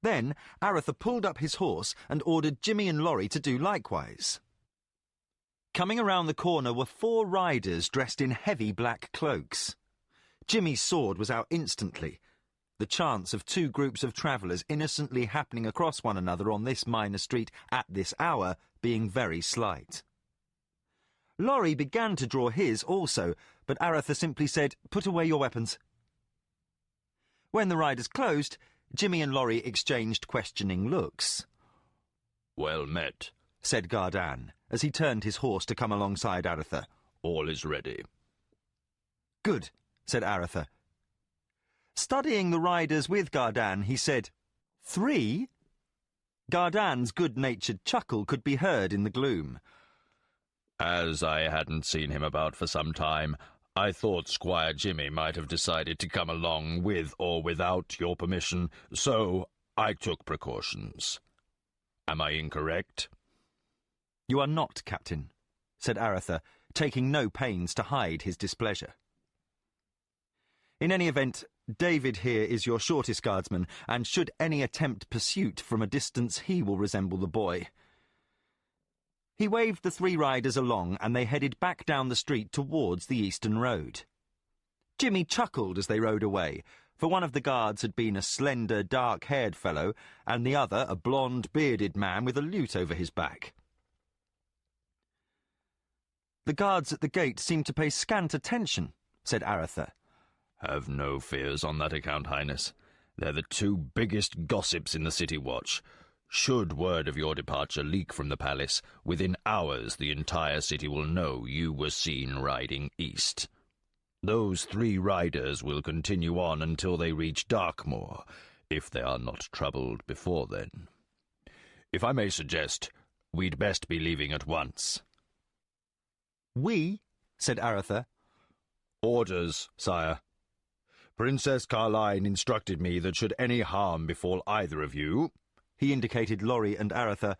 Speaker 4: Then Arutha pulled up his horse and ordered Jimmy and Laurie to do likewise. Coming around the corner were 4 riders dressed in heavy black cloaks. Jimmy's sword was out instantly, the chance of 2 groups of travellers innocently happening across one another on this minor street at this hour being very slight. Laurie began to draw his also, but Arutha simply said, "Put away your weapons." When the riders closed, Jimmy and Laurie exchanged questioning looks.
Speaker 3: "Well met,"
Speaker 4: said Gardan, as he turned his horse to come alongside Arutha.
Speaker 3: "All is ready."
Speaker 4: "Good," said Arutha. Studying the riders with Gardan, he said, 3? Gardan's good-natured chuckle could be heard in the gloom.
Speaker 3: "As I hadn't seen him about for some time, I thought Squire Jimmy might have decided to come along with or without your permission, so I took precautions. Am I incorrect?"
Speaker 4: "You are not, Captain," said Arutha, taking no pains to hide his displeasure. "In any event, David here is your shortest guardsman, and should any attempt pursuit from a distance, he will resemble the boy." He waved the 3 riders along, and they headed back down the street towards the eastern road. Jimmy chuckled as they rode away, for one of the guards had been a slender, dark-haired fellow, and the other a blonde, bearded man with a lute over his back. "The guards at the gate seem to pay scant attention," said Arutha.
Speaker 3: "Have no fears on that account, Highness. They're the 2 biggest gossips in the City Watch. Should word of your departure leak from the palace, within hours the entire city will know you were seen riding east." Those 3 riders will continue on until they reach Darkmoor, if they are not troubled before then. If I may suggest, we'd best be leaving at once.
Speaker 4: We? Said Arutha.
Speaker 3: Orders, sire. Princess Carline instructed me that should any harm befall either of you,
Speaker 4: He indicated Lorry and Arutha,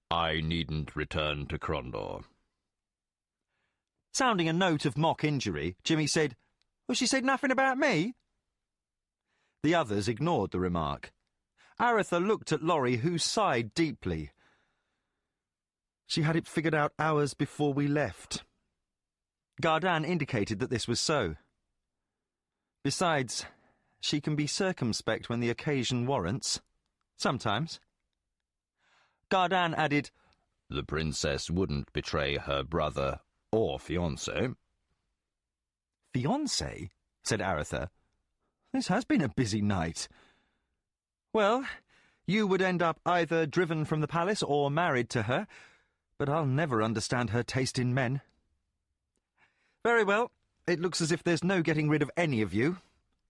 Speaker 3: I needn't return to Crondor.
Speaker 4: Sounding a note of mock injury, Jimmy said, Well, she said nothing about me. The others ignored the remark. Arutha looked at Lorry, who sighed deeply. She had it figured out hours before we left. Gardan indicated that this was so. Besides, she can be circumspect when the occasion warrants. Sometimes. Gardan added,
Speaker 3: The princess wouldn't betray her brother or fiancé.
Speaker 4: Fiancé? Said Arutha. This has been a busy night. Well, you would end up either driven from the palace or married to her, but I'll never understand her taste in men. Very well. It looks as if there's no getting rid of any of you.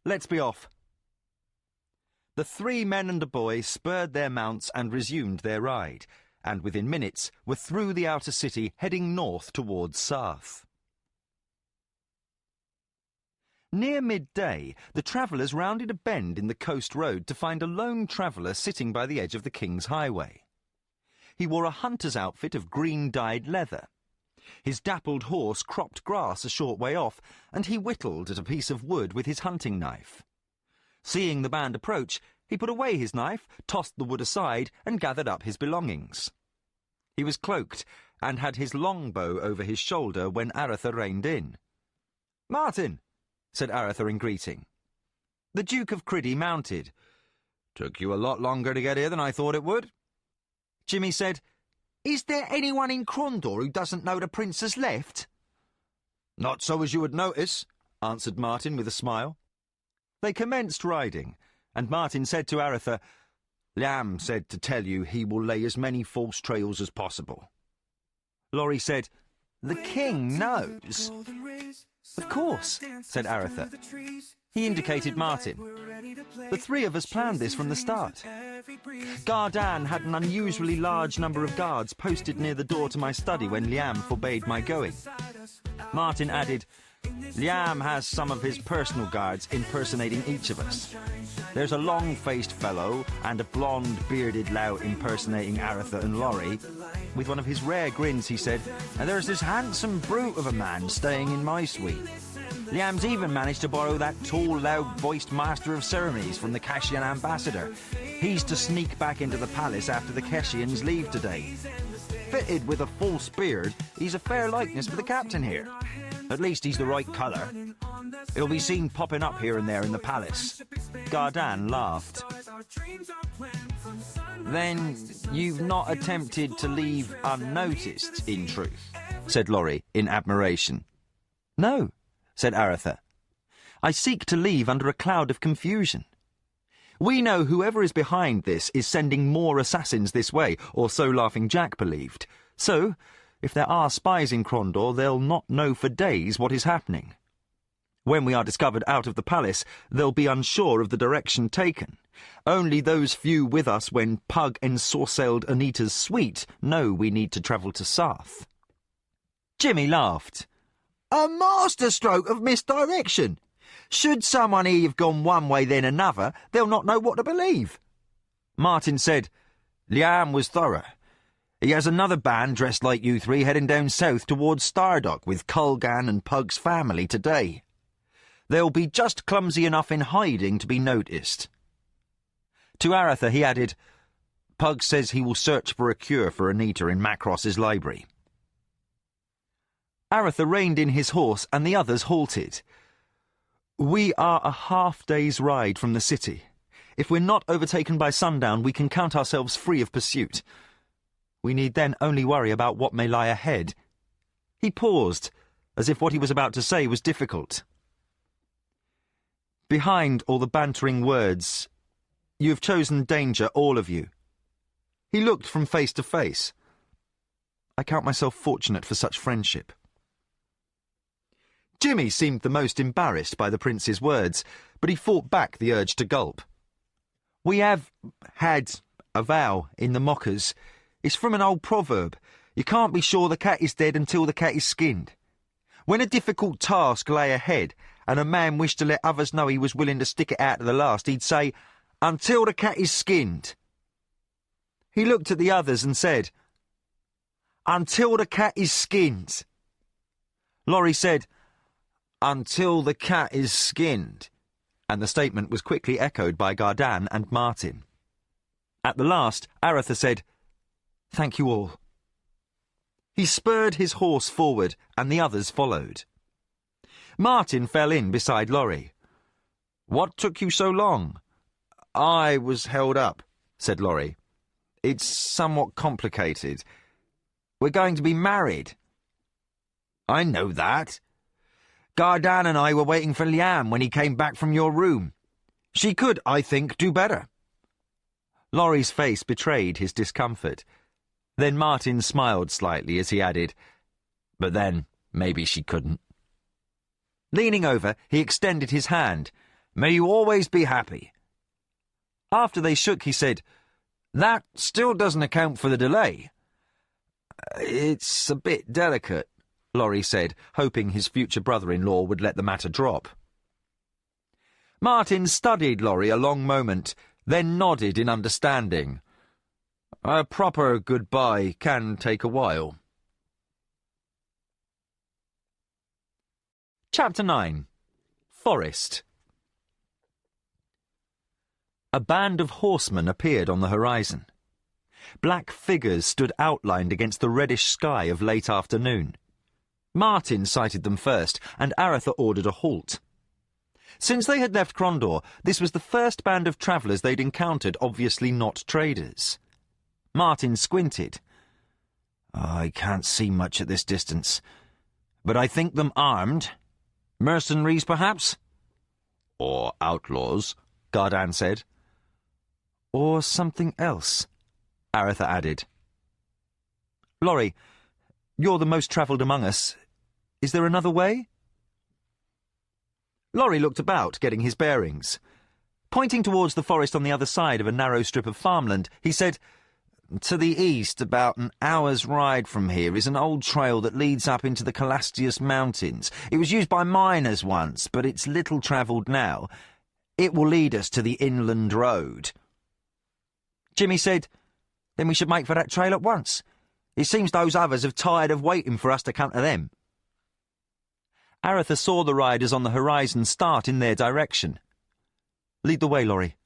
Speaker 4: Let's be off. The 3 men and a boy spurred their mounts and resumed their ride, and within minutes were through the outer city, heading north towards Sarth. Near midday, the travellers rounded a bend in the coast road to find a lone traveller sitting by the edge of the King's Highway. He wore a hunter's outfit of green-dyed leather. His dappled horse cropped grass a short way off, and he whittled at a piece of wood with his hunting knife. Seeing the band approach, he put away his knife, tossed the wood aside, and gathered up his belongings. He was cloaked, and had his longbow over his shoulder when Arutha reined in. "Martin," said Arutha in greeting. The Duke of Criddy mounted. "Took you a lot longer to get here than I thought it would." Jimmy said, "Is there anyone in Crondor who doesn't know the prince has left?" "Not so as you would notice," answered Martin with a smile. They commenced riding, and Martin said to Arutha, "Liam said to tell you he will lay as many false trails as possible." Laurie said, "The king knows." "Of course," said Arutha. He indicated Martin. "The 3 of us planned this from the start. Gardan had an unusually large number of guards posted near the door to my study when Liam forbade my going." Martin added, "Liam has some of his personal guards impersonating each of us. There's a long-faced fellow and a blonde, bearded lout impersonating Arutha and Laurie. With one of his rare grins, he said, and there's this handsome brute of a man staying in my suite. Liam's even managed to borrow that tall, loud-voiced master of ceremonies from the Kashian ambassador. He's to sneak back into the palace after the Kashians leave today. Fitted with a false beard, he's a fair likeness for the captain here. At least he's the right colour. He'll be seen popping up here and there in the palace." Gardan laughed. "Then you've not attempted to leave unnoticed, in truth?" said Laurie, in admiration. "No," said Arutha. "I seek to leave under a cloud of confusion. We know whoever is behind this is sending more assassins this way, or so Laughing Jack believed. So, if there are spies in Crondor, they'll not know for days what is happening. When we are discovered out of the palace, they'll be unsure of the direction taken. Only those few with us when Pug ensorcelled Anita's suite know we need to travel to Sarth." Jimmy laughed. "A masterstroke of misdirection. Should someone here have gone one way then another, they'll not know what to believe." Martin said, "Liam was thorough. He has another band dressed like you 3 heading down south towards Stardock with Kulgan and Pug's family today. They'll be just clumsy enough in hiding to be noticed." To Arutha he added, "Pug says he will search for a cure for Anita in Macross's library." Arutha reined in his horse and the others halted. "We are a half-day's ride from the city. If we're not overtaken by sundown, we can count ourselves free of pursuit. We need then only worry about what may lie ahead." He paused, as if what he was about to say was difficult. "Behind all the bantering words, you have chosen danger, all of you." He looked from face to face. "I count myself fortunate for such friendship." Jimmy seemed the most embarrassed by the prince's words, but he fought back the urge to gulp. "We have had a vow in the Mockers. It's from an old proverb. You can't be sure the cat is dead until the cat is skinned. When a difficult task lay ahead, and a man wished to let others know he was willing to stick it out to the last, he'd say, 'Until the cat is skinned.' He looked at the others and said, 'Until the cat is skinned.' Laurie said, 'Until the cat is skinned,' and the statement was quickly echoed by Gardan and Martin. At the last, Arutha said, 'Thank you all.' He spurred his horse forward, and the others followed. Martin fell in beside Laurie. "What took you so long?" "I was held up," said Laurie. "It's somewhat complicated. We're going to be married." "I know that. Gardan and I were waiting for Liam when he came back from your room. She could, I think, do better." Laurie's face betrayed his discomfort. Then Martin smiled slightly as he added, "But then, maybe she couldn't." Leaning over, he extended his hand. "May you always be happy." After they shook, he said, "That still doesn't account for the delay." "It's a bit delicate," Laurie said, hoping his future brother-in-law would let the matter drop. Martin studied Laurie a long moment, then nodded in understanding. "A proper goodbye can take a while." Chapter 9. Forest. A band of horsemen appeared on the horizon. Black figures stood outlined against the reddish sky of late afternoon. Martin sighted them first, and Arutha ordered a halt. Since they had left Crondor, this was the first band of travellers they'd encountered, obviously not traders. Martin squinted. "I can't see much at this distance, but I think them armed. Mercenaries, perhaps?" "Or outlaws," Gardan said. "Or something else," Arutha added. "Laurie, you're the most travelled among us. Is there another way?" Laurie looked about, getting his bearings. Pointing towards the forest on the other side of a narrow strip of farmland, he said, "To the east, about an hour's ride from here, is an old trail that leads up into the Calastius Mountains. It was used by miners once, but it's little travelled now. It will lead us to the inland road." Jimmy said, "Then we should make for that trail at once. It seems those others have tired of waiting for us to come to them." Arutha saw the riders on the horizon start in their direction. "Lead the way, Laurie."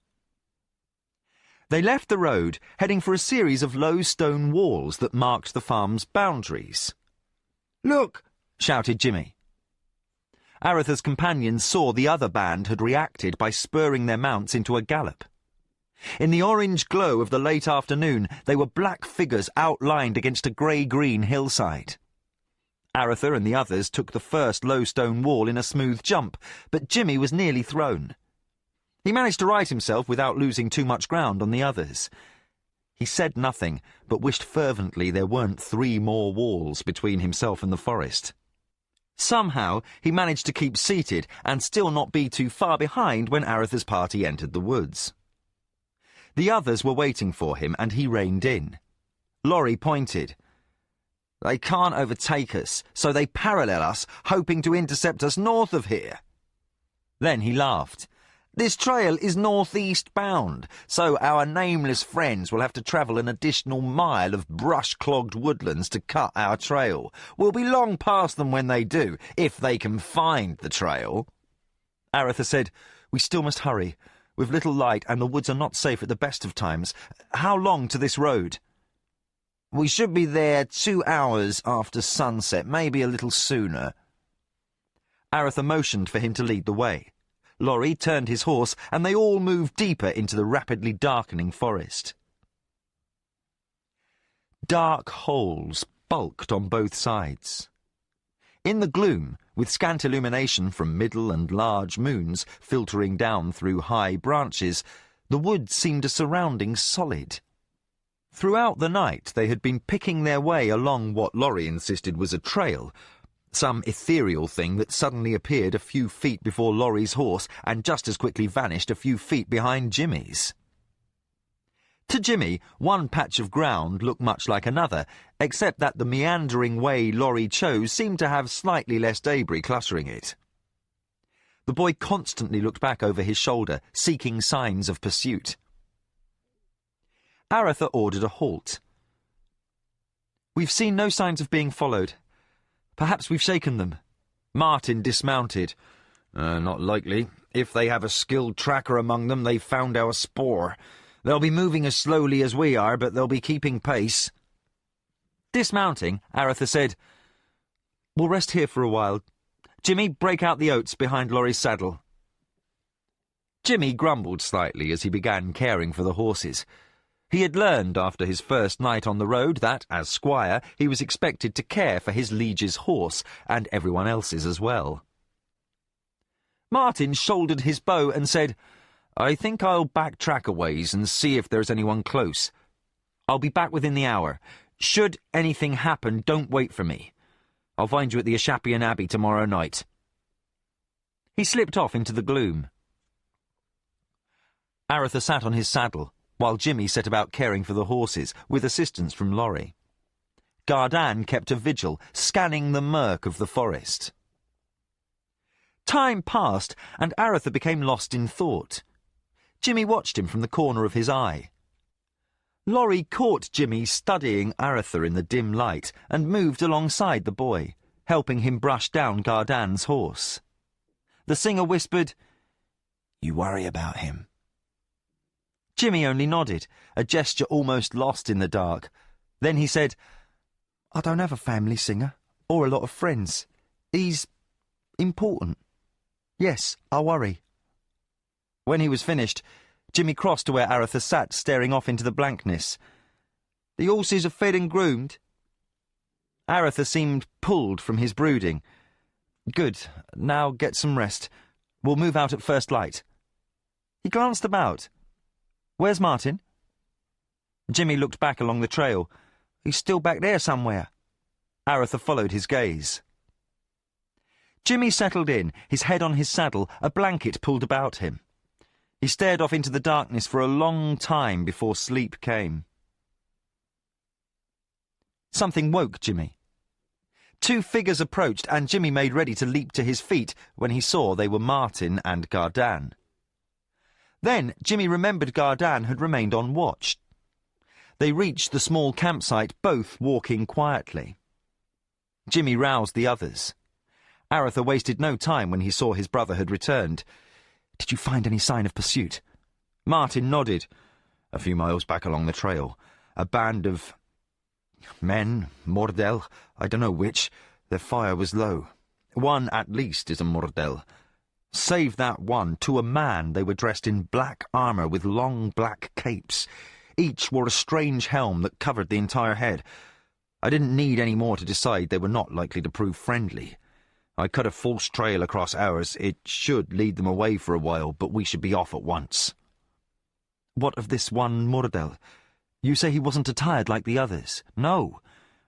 Speaker 4: They left the road, heading for a series of low stone walls that marked the farm's boundaries. "Look!" shouted Jimmy. Arutha's companions saw the other band had reacted by spurring their mounts into a gallop. In the orange glow of the late afternoon, they were black figures outlined against a grey-green hillside. Arutha and the others took the first low stone wall in a smooth jump, but Jimmy was nearly thrown. He managed to right himself without losing too much ground on the others. He said nothing, but wished fervently there weren't 3 more walls between himself and the forest. Somehow he managed to keep seated and still not be too far behind when Arutha's party entered the woods. The others were waiting for him, and he reined in. Laurie pointed. "They can't overtake us, so they parallel us, hoping to intercept us north of here." Then he laughed. "This trail is northeast bound, so our nameless friends will have to travel an additional mile of brush-clogged woodlands to cut our trail. We'll be long past them when they do, if they can find the trail." Arutha said, "We still must hurry. With little light, and the woods are not safe at the best of times. How long to this road?" "We should be there 2 hours after sunset, maybe a little sooner." Arutha motioned for him to lead the way. Laurie turned his horse, and they all moved deeper into the rapidly darkening forest. Dark holes bulked on both sides. In the gloom, with scant illumination from middle and large moons filtering down through high branches, the wood seemed a surrounding solid. Throughout the night they had been picking their way along what Laurie insisted was a trail, some ethereal thing that suddenly appeared a few feet before Laurie's horse and just as quickly vanished a few feet behind Jimmy's. To Jimmy, one patch of ground looked much like another, except that the meandering way Laurie chose seemed to have slightly less debris cluttering it. The boy constantly looked back over his shoulder, seeking signs of pursuit. Arutha ordered a halt. "We've seen no signs of being followed. Perhaps we've shaken them." Martin dismounted.
Speaker 5: Not likely. If they have a skilled tracker among them, they've found our spoor. They'll be moving as slowly as we are, but they'll be keeping pace."
Speaker 4: Dismounting, Arutha said, "We'll rest here for a while. Jimmy, break out the oats behind Laurie's saddle." Jimmy grumbled slightly as he began caring for the horses. He had learned after his first night on the road that, as squire, he was expected to care for his liege's horse, and everyone else's as well. Martin shouldered his bow and said, "I think I'll backtrack a ways and see if there's anyone close. I'll be back within the hour. Should anything happen, don't wait for me. I'll find you at the Ashapian Abbey tomorrow night." He slipped off into the gloom. Arutha sat on his saddle, while Jimmy set about caring for the horses, with assistance from Laurie. Gardan kept a vigil, scanning the murk of the forest. Time passed, and Arutha became lost in thought. Jimmy watched him from the corner of his eye. Laurie caught Jimmy studying Arutha in the dim light and moved alongside the boy, helping him brush down Gardan's horse. The singer whispered, "You worry about him." Jimmy only nodded, a gesture almost lost in the dark. Then he said, "I don't have a family singer, or a lot of friends. He's important. Yes, I worry." When he was finished, Jimmy crossed to where Arutha sat, staring off into the blankness. "The horses are fed and groomed?" Arutha seemed pulled from his brooding. "Good. Now get some rest. We'll move out at first light." He glanced about. "Where's Martin?" Jimmy looked back along the trail. "He's still back there somewhere." Arutha followed his gaze. Jimmy settled in, his head on his saddle, a blanket pulled about him. He stared off into the darkness for a long time before sleep came. Something woke Jimmy. Two figures approached, and Jimmy made ready to leap to his feet when he saw they were Martin and Gardan. Then Jimmy remembered Gardan had remained on watch. They reached the small campsite, both walking quietly. Jimmy roused the others. Arutha wasted no time when he saw his brother had returned. "Did you find any sign of pursuit?" Martin nodded. "A few miles back along the trail. A band of men, Mordel, I don't know which. Their fire was low. One, at least, is a Mordel. Save that one, to a man they were dressed in black armour with long black capes. Each wore a strange helm that covered the entire head. I didn't need any more to decide they were not likely to prove friendly. I cut a false trail across ours. It should lead them away for a while, but we should be off at once." "What of this one Mordel? You say he wasn't attired like the others?"
Speaker 6: "No,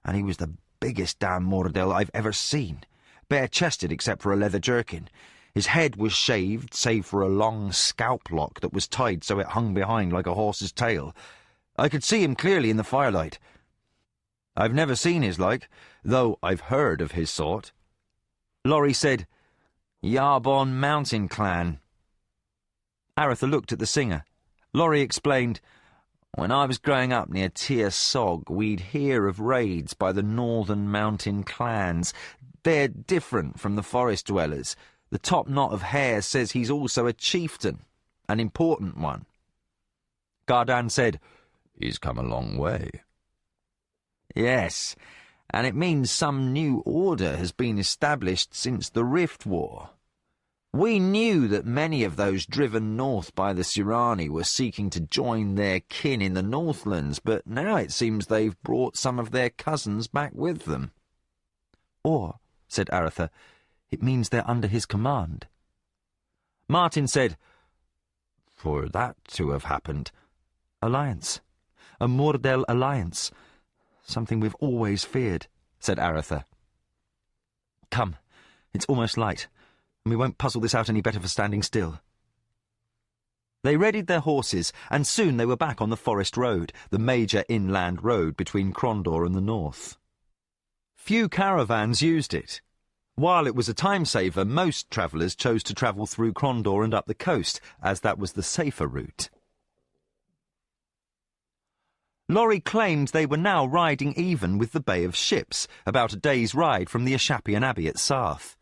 Speaker 6: and he was the biggest damn Mordel I've ever seen. Bare-chested except for a leather jerkin. His head was shaved, save for a long scalp lock that was tied so it hung behind like a horse's tail. I could see him clearly in the firelight. I've never seen his like, though I've heard of his sort." Laurie said, "Yarbon Mountain Clan." Arutha looked at the singer. Laurie explained, "When I was growing up near Tir Sog, we'd hear of raids by the northern mountain clans. They're different from the forest dwellers. The top knot of hair says he's also a chieftain, an important one." Gardan said,
Speaker 3: "He's come a long way."
Speaker 6: "Yes, and it means some new order has been established since the Rift War. We knew that many of those driven north by the Sirani were seeking to join their kin in the Northlands, but now it seems they've brought some of their cousins back with them."
Speaker 4: "Or," said Arutha, "it means they're under his command." Martin said,
Speaker 5: For that to have happened,
Speaker 4: "Alliance. A Mordel alliance. Something we've always feared," said Arutha. Come, it's almost light, and we won't puzzle this out any better for standing still. They readied their horses, and soon they were back on the forest road, the major inland road between Crondor and the north. Few caravans used it. While it was a time-saver, most travellers chose to travel through Crondor and up the coast, as that was the safer route. Laurie claimed they were now riding even with the Bay of Ships, about a day's ride from the Ashapian Abbey at Sarth.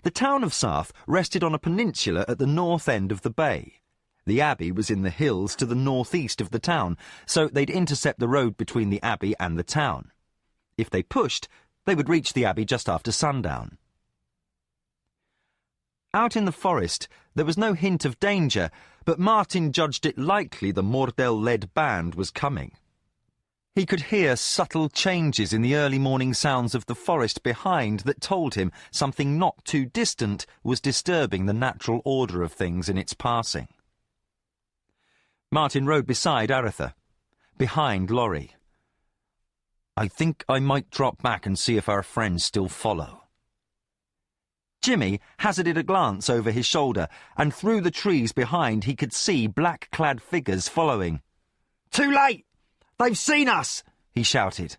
Speaker 4: The town of Sarth rested on a peninsula at the north end of the bay. The abbey was in the hills to the northeast of the town, so they'd intercept the road between the abbey and the town. If they pushed, they would reach the abbey just after sundown. Out in the forest, there was no hint of danger, but Martin judged it likely the Mordell-led band was coming. He could hear subtle changes in the early morning sounds of the forest behind that told him something not too distant was disturbing the natural order of things in its passing. Martin rode beside Arutha, behind Laurie. "I think I might drop back and see if our friends still follow." Jimmy hazarded a glance over his shoulder, and through the trees behind he could see black-clad figures following. "Too late! They've seen us!" he shouted.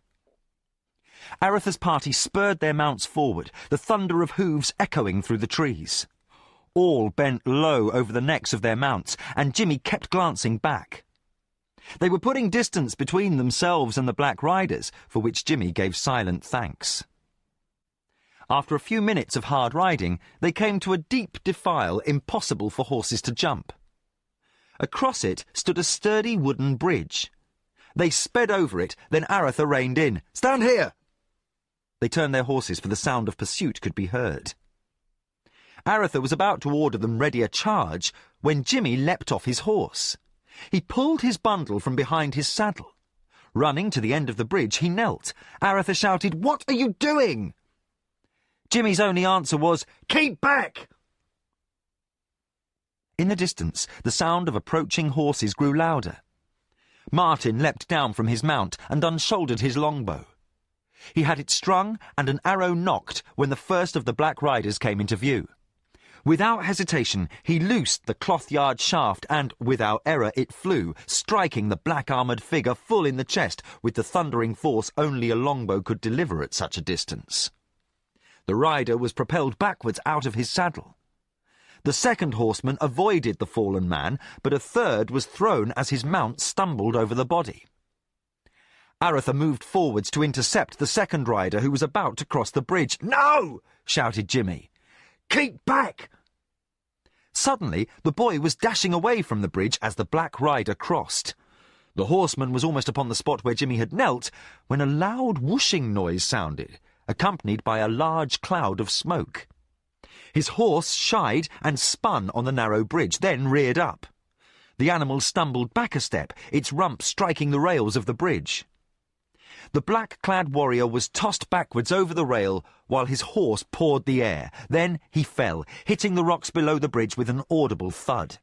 Speaker 4: Arutha's party spurred their mounts forward, the thunder of hooves echoing through the trees. All bent low over the necks of their mounts, and Jimmy kept glancing back. They were putting distance between themselves and the Black Riders, for which Jimmy gave silent thanks. After a few minutes of hard riding, they came to a deep defile impossible for horses to jump. Across it stood a sturdy wooden bridge. They sped over it, then Arutha reined in. "Stand here!" They turned their horses, for the sound of pursuit could be heard. Arutha was about to order them ready a charge when Jimmy leapt off his horse. He pulled his bundle from behind his saddle. Running to the end of the bridge, he knelt. Arutha shouted, "What are you doing?" Jimmy's only answer was, "Keep back!" In the distance, the sound of approaching horses grew louder. Martin leapt down from his mount and unshouldered his longbow. He had it strung and an arrow nocked when the first of the Black Riders came into view. Without hesitation, he loosed the cloth-yard shaft and, without error, it flew, striking the black-armoured figure full in the chest with the thundering force only a longbow could deliver at such a distance. The rider was propelled backwards out of his saddle. The second horseman avoided the fallen man, but a third was thrown as his mount stumbled over the body. Arutha moved forwards to intercept the second rider who was about to cross the bridge. "No!" shouted Jimmy. "Keep back!" Suddenly, the boy was dashing away from the bridge as the Black Rider crossed. The horseman was almost upon the spot where Jimmy had knelt when a loud whooshing noise sounded, accompanied by a large cloud of smoke. His horse shied and spun on the narrow bridge, then reared up. The animal stumbled back a step, its rump striking the rails of the bridge. The black-clad warrior was tossed backwards over the rail while his horse pawed the air. Then he fell, hitting the rocks below the bridge with an audible thud.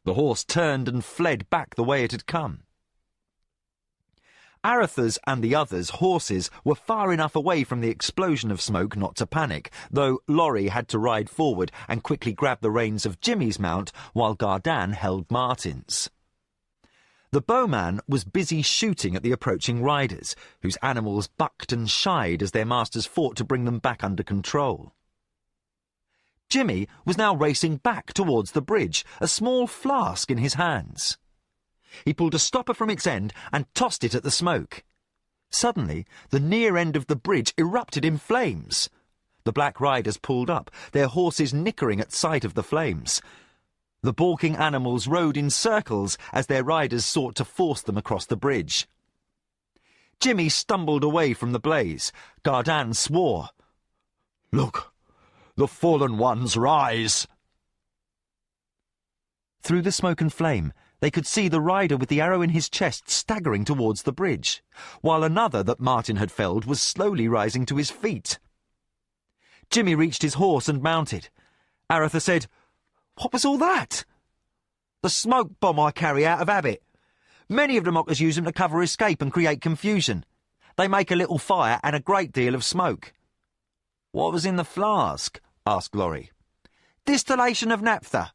Speaker 4: The horse turned and fled back the way it had come. Arutha's and the others' horses were far enough away from the explosion of smoke not to panic, though Laurie had to ride forward and quickly grab the reins of Jimmy's mount while Gardan held Martin's. The bowman was busy shooting at the approaching riders, whose animals bucked and shied as their masters fought to bring them back under control. Jimmy was now racing back towards the bridge, a small flask in his hands. He pulled a stopper from its end and tossed it at the smoke. Suddenly, the near end of the bridge erupted in flames. The Black Riders pulled up, their horses nickering at sight of the flames. The balking animals rode in circles as their riders sought to force them across the bridge. Jimmy stumbled away from the blaze. Gardan swore.
Speaker 6: "Look, the fallen ones rise!"
Speaker 4: Through the smoke and flame, they could see the rider with the arrow in his chest staggering towards the bridge, while another that Martin had felled was slowly rising to his feet. Jimmy reached his horse and mounted. Arutha said, "What was all that?" "The smoke bomb I carry out of habit. Many of the mockers use them to cover escape and create confusion. They make a little fire and a great deal of smoke." What was in the flask? Asked Laurie.
Speaker 2: Distillation of naphtha.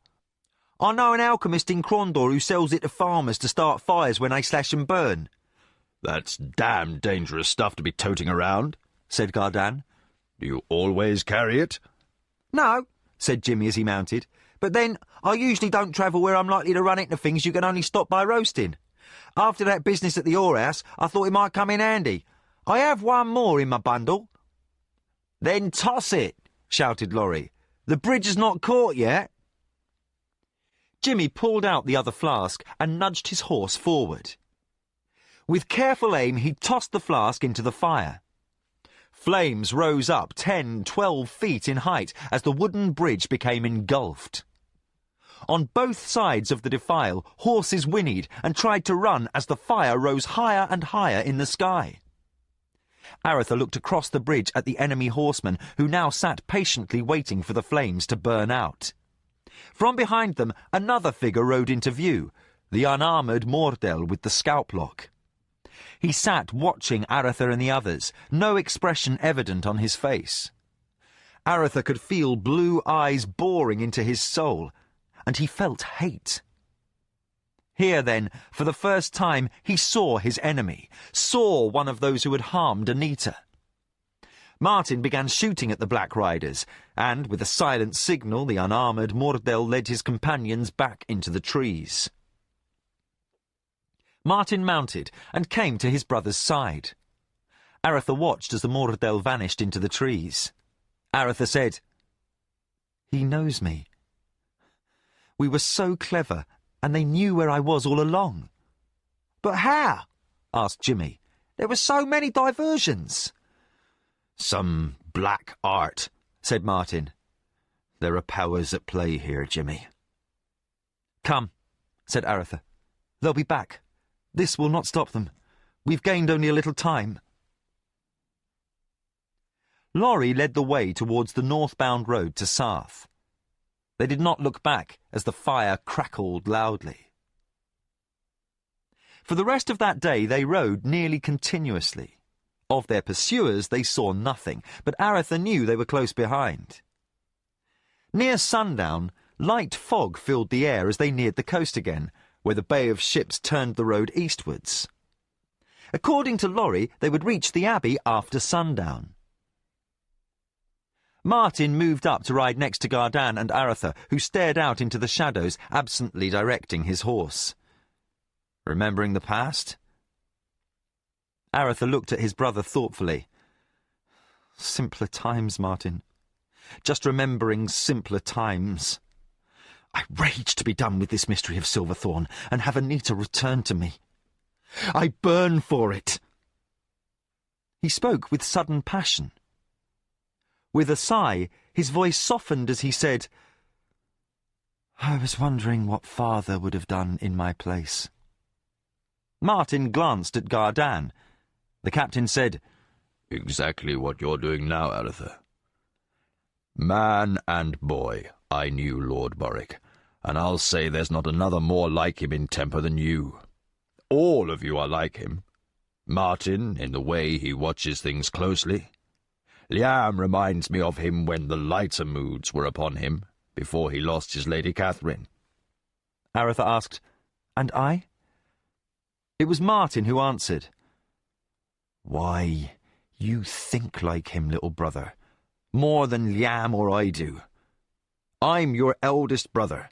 Speaker 2: I know an alchemist in Krondor who sells it to farmers to start fires when they slash and burn.
Speaker 5: That's damn dangerous stuff to be toting around,
Speaker 4: said Gardan.
Speaker 5: Do you always carry it?
Speaker 2: No,
Speaker 4: said Jimmy as he mounted.
Speaker 2: but then I usually don't travel where I'm likely to run into things you can only stop by roasting. After that business at the whorehouse, I thought it might come in handy. I have one more in my bundle.
Speaker 4: Then toss it, shouted Laurie. The bridge is not caught yet. Jimmy pulled out the other flask and nudged his horse forward. With careful aim, he tossed the flask into the fire. Flames rose up 10, 12 feet in height as the wooden bridge became engulfed. On both sides of the defile, horses whinnied and tried to run as the fire rose higher and higher in the sky. Arutha looked across the bridge at the enemy horsemen, who now sat patiently waiting for the flames to burn out. From behind them, another figure rode into view, the unarmoured Mordell with the scalp lock. He sat watching Arutha and the others, no expression evident on his face. Arutha could feel blue eyes boring into his soul, and he felt hate. Here, then, for the first time, he saw his enemy, saw one of those who had harmed Anita. Martin began shooting at the Black Riders, and, with a silent signal, the unarmoured Mordell led his companions back into the trees. Martin mounted and came to his brother's side. Arutha watched as the Mordell vanished into the trees. Arutha said, "He knows me. We were so clever, and they knew where I was all along."
Speaker 2: "But how?"
Speaker 4: asked Jimmy.
Speaker 2: "There were so many diversions."
Speaker 5: Some black art,
Speaker 4: said Martin.
Speaker 5: There are powers at play here, Jimmy.
Speaker 4: "Come," said Arutha. "They'll be back. This will not stop them. We've gained only a little time." Laurie led the way towards the northbound road to Sarth. They did not look back as the fire crackled loudly. For the rest of that day they rode nearly continuously. Of their pursuers they saw nothing, but Arutha knew they were close behind. Near sundown, light fog filled the air as they neared the coast again, where the Bay of Ships turned the road eastwards. According to Laurie, they would reach the Abbey after sundown. Martin moved up to ride next to Gardan and Arutha, who stared out into the shadows, absently directing his horse. "Remembering the past?" Arutha looked at his brother thoughtfully. "Simpler times, Martin. Just remembering simpler times. I rage to be done with this mystery of Silverthorn and have Anita return to me. I burn for it." He spoke with sudden passion. With a sigh, his voice softened as he said, "I was wondering what Father would have done in my place." Martin glanced at Gardan. The captain said,
Speaker 3: "Exactly what you're doing now, Arutha. Man and boy, I knew Lord Boric, and I'll say there's not another more like him in temper than you. All of you are like him. Martin, in the way he watches things closely. Liam reminds me of him when the lighter moods were upon him, before he lost his Lady Catherine."
Speaker 4: Arutha asked, "And I?" It was Martin who answered. "Why, you think like him, little brother, more than Liam or I do. I'm your eldest brother.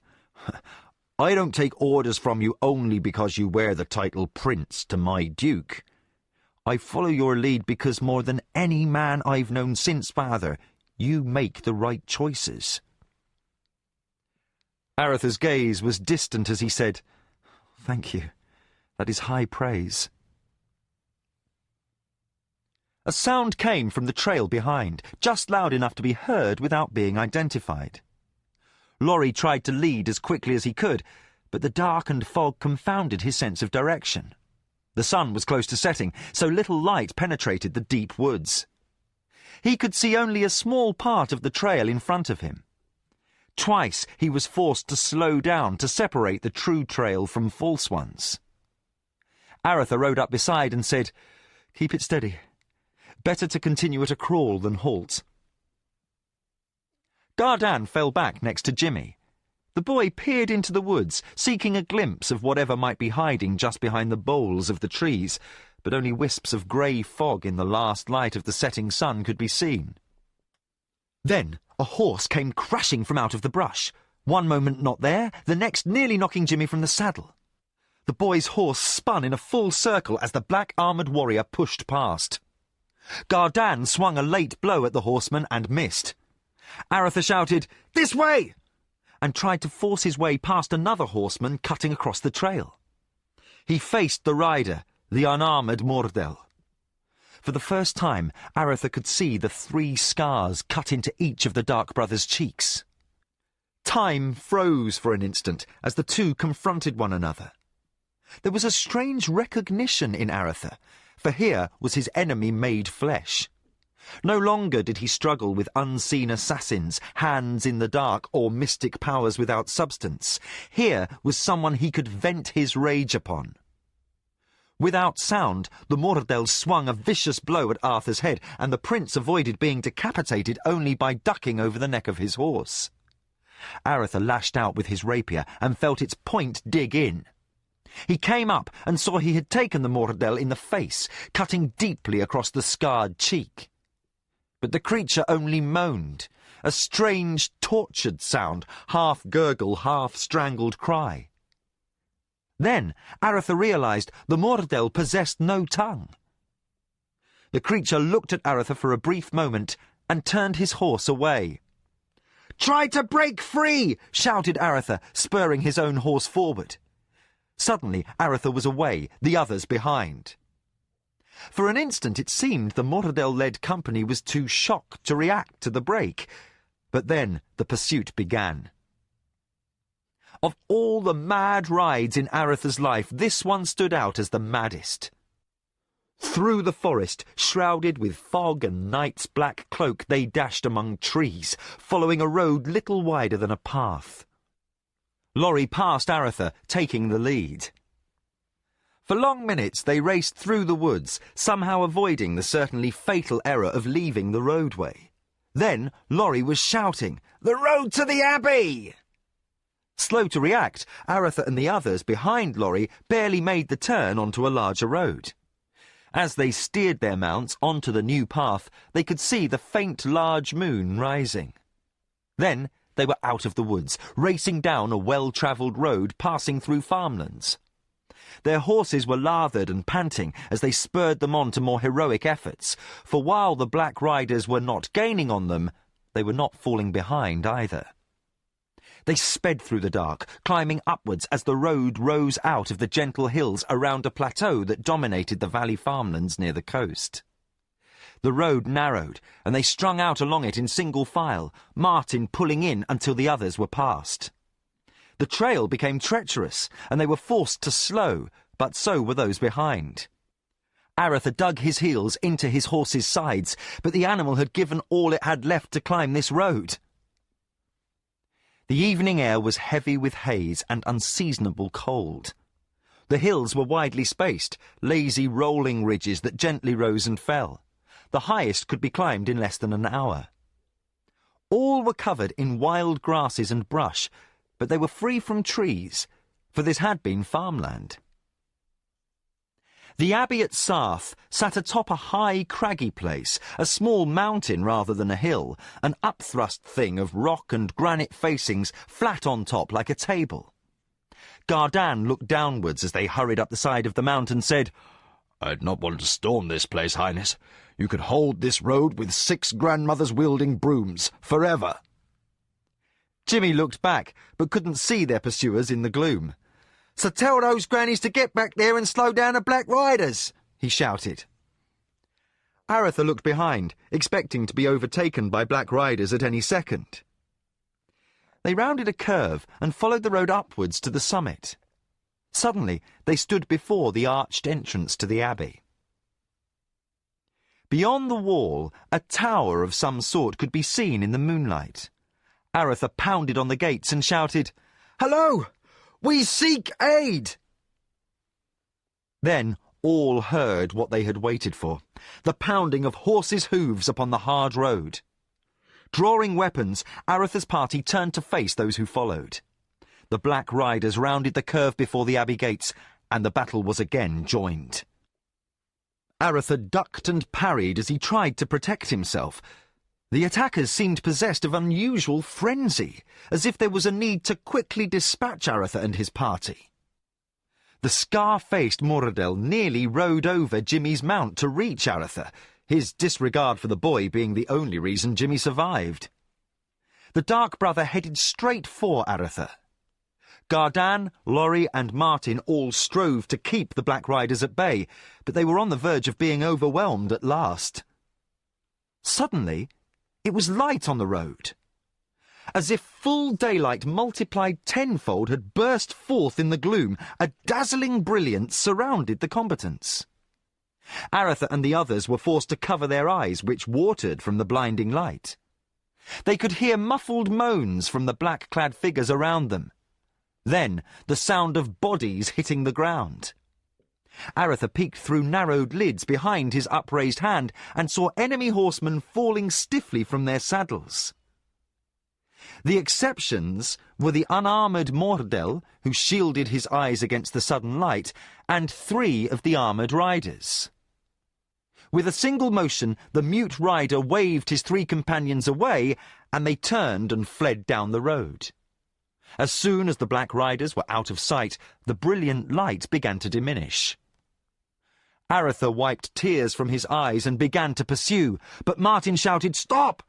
Speaker 4: I don't take orders from you only because you wear the title Prince to my Duke. I follow your lead because more than any man I've known since Father, you make the right choices." Arutha's gaze was distant as he said, "Thank you. That is high praise." A sound came from the trail behind, just loud enough to be heard without being identified. Laurie tried to lead as quickly as he could, but the darkened fog confounded his sense of direction. The sun was close to setting, so little light penetrated the deep woods. He could see only a small part of the trail in front of him. Twice he was forced to slow down to separate the true trail from false ones. Arutha rode up beside and said, "Keep it steady. Better to continue at a crawl than halt." Gardan fell back next to Jimmy. The boy peered into the woods, seeking a glimpse of whatever might be hiding just behind the boles of the trees, but only wisps of grey fog in the last light of the setting sun could be seen. Then a horse came crashing from out of the brush, one moment not there, the next nearly knocking Jimmy from the saddle. The boy's horse spun in a full circle as the black-armoured warrior pushed past. Gardan swung a late blow at the horseman and missed. Arutha shouted, "This way!" and tried to force his way past another horseman cutting across the trail. He faced the rider, the unarmoured Mordell. For the first time, Arutha could see the 3 scars cut into each of the Dark Brothers' cheeks. Time froze for an instant as the two confronted one another. There was a strange recognition in Arutha, for here was his enemy made flesh. No longer did he struggle with unseen assassins, hands in the dark, or mystic powers without substance. Here was someone he could vent his rage upon. Without sound, the Mordell swung a vicious blow at Arthur's head, and the prince avoided being decapitated only by ducking over the neck of his horse. Arutha lashed out with his rapier and felt its point dig in. He came up and saw he had taken the Mordell in the face, cutting deeply across the scarred cheek. But the creature only moaned, a strange, tortured sound, half gurgle, half strangled cry. Then Arutha realized the Mordell possessed no tongue. The creature looked at Arutha for a brief moment and turned his horse away. "Try to break free!" shouted Arutha, spurring his own horse forward. Suddenly Arutha was away, the others behind. For an instant it seemed the Mordell-led company was too shocked to react to the break, but then the pursuit began. Of all the mad rides in Arutha's life, this one stood out as the maddest. Through the forest, shrouded with fog and night's black cloak, they dashed among trees, following a road little wider than a path. Laurie passed Arutha, taking the lead. For long minutes they raced through the woods, somehow avoiding the certainly fatal error of leaving the roadway. Then Laurie was shouting, "The road to the Abbey!" Slow to react, Arutha and the others behind Laurie barely made the turn onto a larger road. As they steered their mounts onto the new path, they could see the faint large moon rising. Then they were out of the woods, racing down a well-travelled road passing through farmlands. Their horses were lathered and panting as they spurred them on to more heroic efforts, for while the black riders were not gaining on them, they were not falling behind either. They sped through the dark, climbing upwards as the road rose out of the gentle hills around a plateau that dominated the valley farmlands near the coast. The road narrowed, and they strung out along it in single file, Martin pulling in until the others were past. The trail became treacherous, and they were forced to slow, but so were those behind. Arutha dug his heels into his horse's sides, but the animal had given all it had left to climb this road. The evening air was heavy with haze and unseasonable cold. The hills were widely spaced, lazy rolling ridges that gently rose and fell. The highest could be climbed in less than an hour. All were covered in wild grasses and brush, but they were free from trees, for this had been farmland. The abbey at Sarth sat atop a high, craggy place, a small mountain rather than a hill, an upthrust thing of rock and granite facings flat on top like a table. Gardan looked downwards as they hurried up the side of the mount and said,
Speaker 3: "I'd not want to storm this place, Highness. You could hold this road with 6 grandmothers wielding brooms, forever."
Speaker 4: Jimmy looked back, but couldn't see their pursuers in the gloom. "So tell those grannies to get back there and slow down the Black Riders," he shouted. Arutha looked behind, expecting to be overtaken by Black Riders at any second. They rounded a curve and followed the road upwards to the summit. Suddenly, they stood before the arched entrance to the abbey. Beyond the wall, a tower of some sort could be seen in the moonlight. Arutha pounded on the gates and shouted, "Hello! We seek aid!" Then all heard what they had waited for, the pounding of horses' hooves upon the hard road. Drawing weapons, Arutha's party turned to face those who followed. The Black Riders rounded the curve before the abbey gates, and the battle was again joined. Arutha ducked and parried as he tried to protect himself. The attackers seemed possessed of unusual frenzy, as if there was a need to quickly dispatch Arutha and his party. The scar-faced Moradel nearly rode over Jimmy's mount to reach Arutha, his disregard for the boy being the only reason Jimmy survived. The Dark Brother headed straight for Arutha. Gardan, Laurie and Martin all strove to keep the Black Riders at bay, but they were on the verge of being overwhelmed at last. Suddenly, it was light on the road. As if full daylight multiplied tenfold had burst forth in the gloom, a dazzling brilliance surrounded the combatants. Arutha and the others were forced to cover their eyes, which watered from the blinding light. They could hear muffled moans from the black-clad figures around them. Then the sound of bodies hitting the ground. Arutha peeked through narrowed lids behind his upraised hand and saw enemy horsemen falling stiffly from their saddles. The exceptions were the unarmoured Mordel, who shielded his eyes against the sudden light, and 3 of the armoured riders. With a single motion, the mute rider waved his 3 companions away, and they turned and fled down the road. As soon as the Black Riders were out of sight, the brilliant light began to diminish. Arutha wiped tears from his eyes and began to pursue, but Martin shouted, "Stop!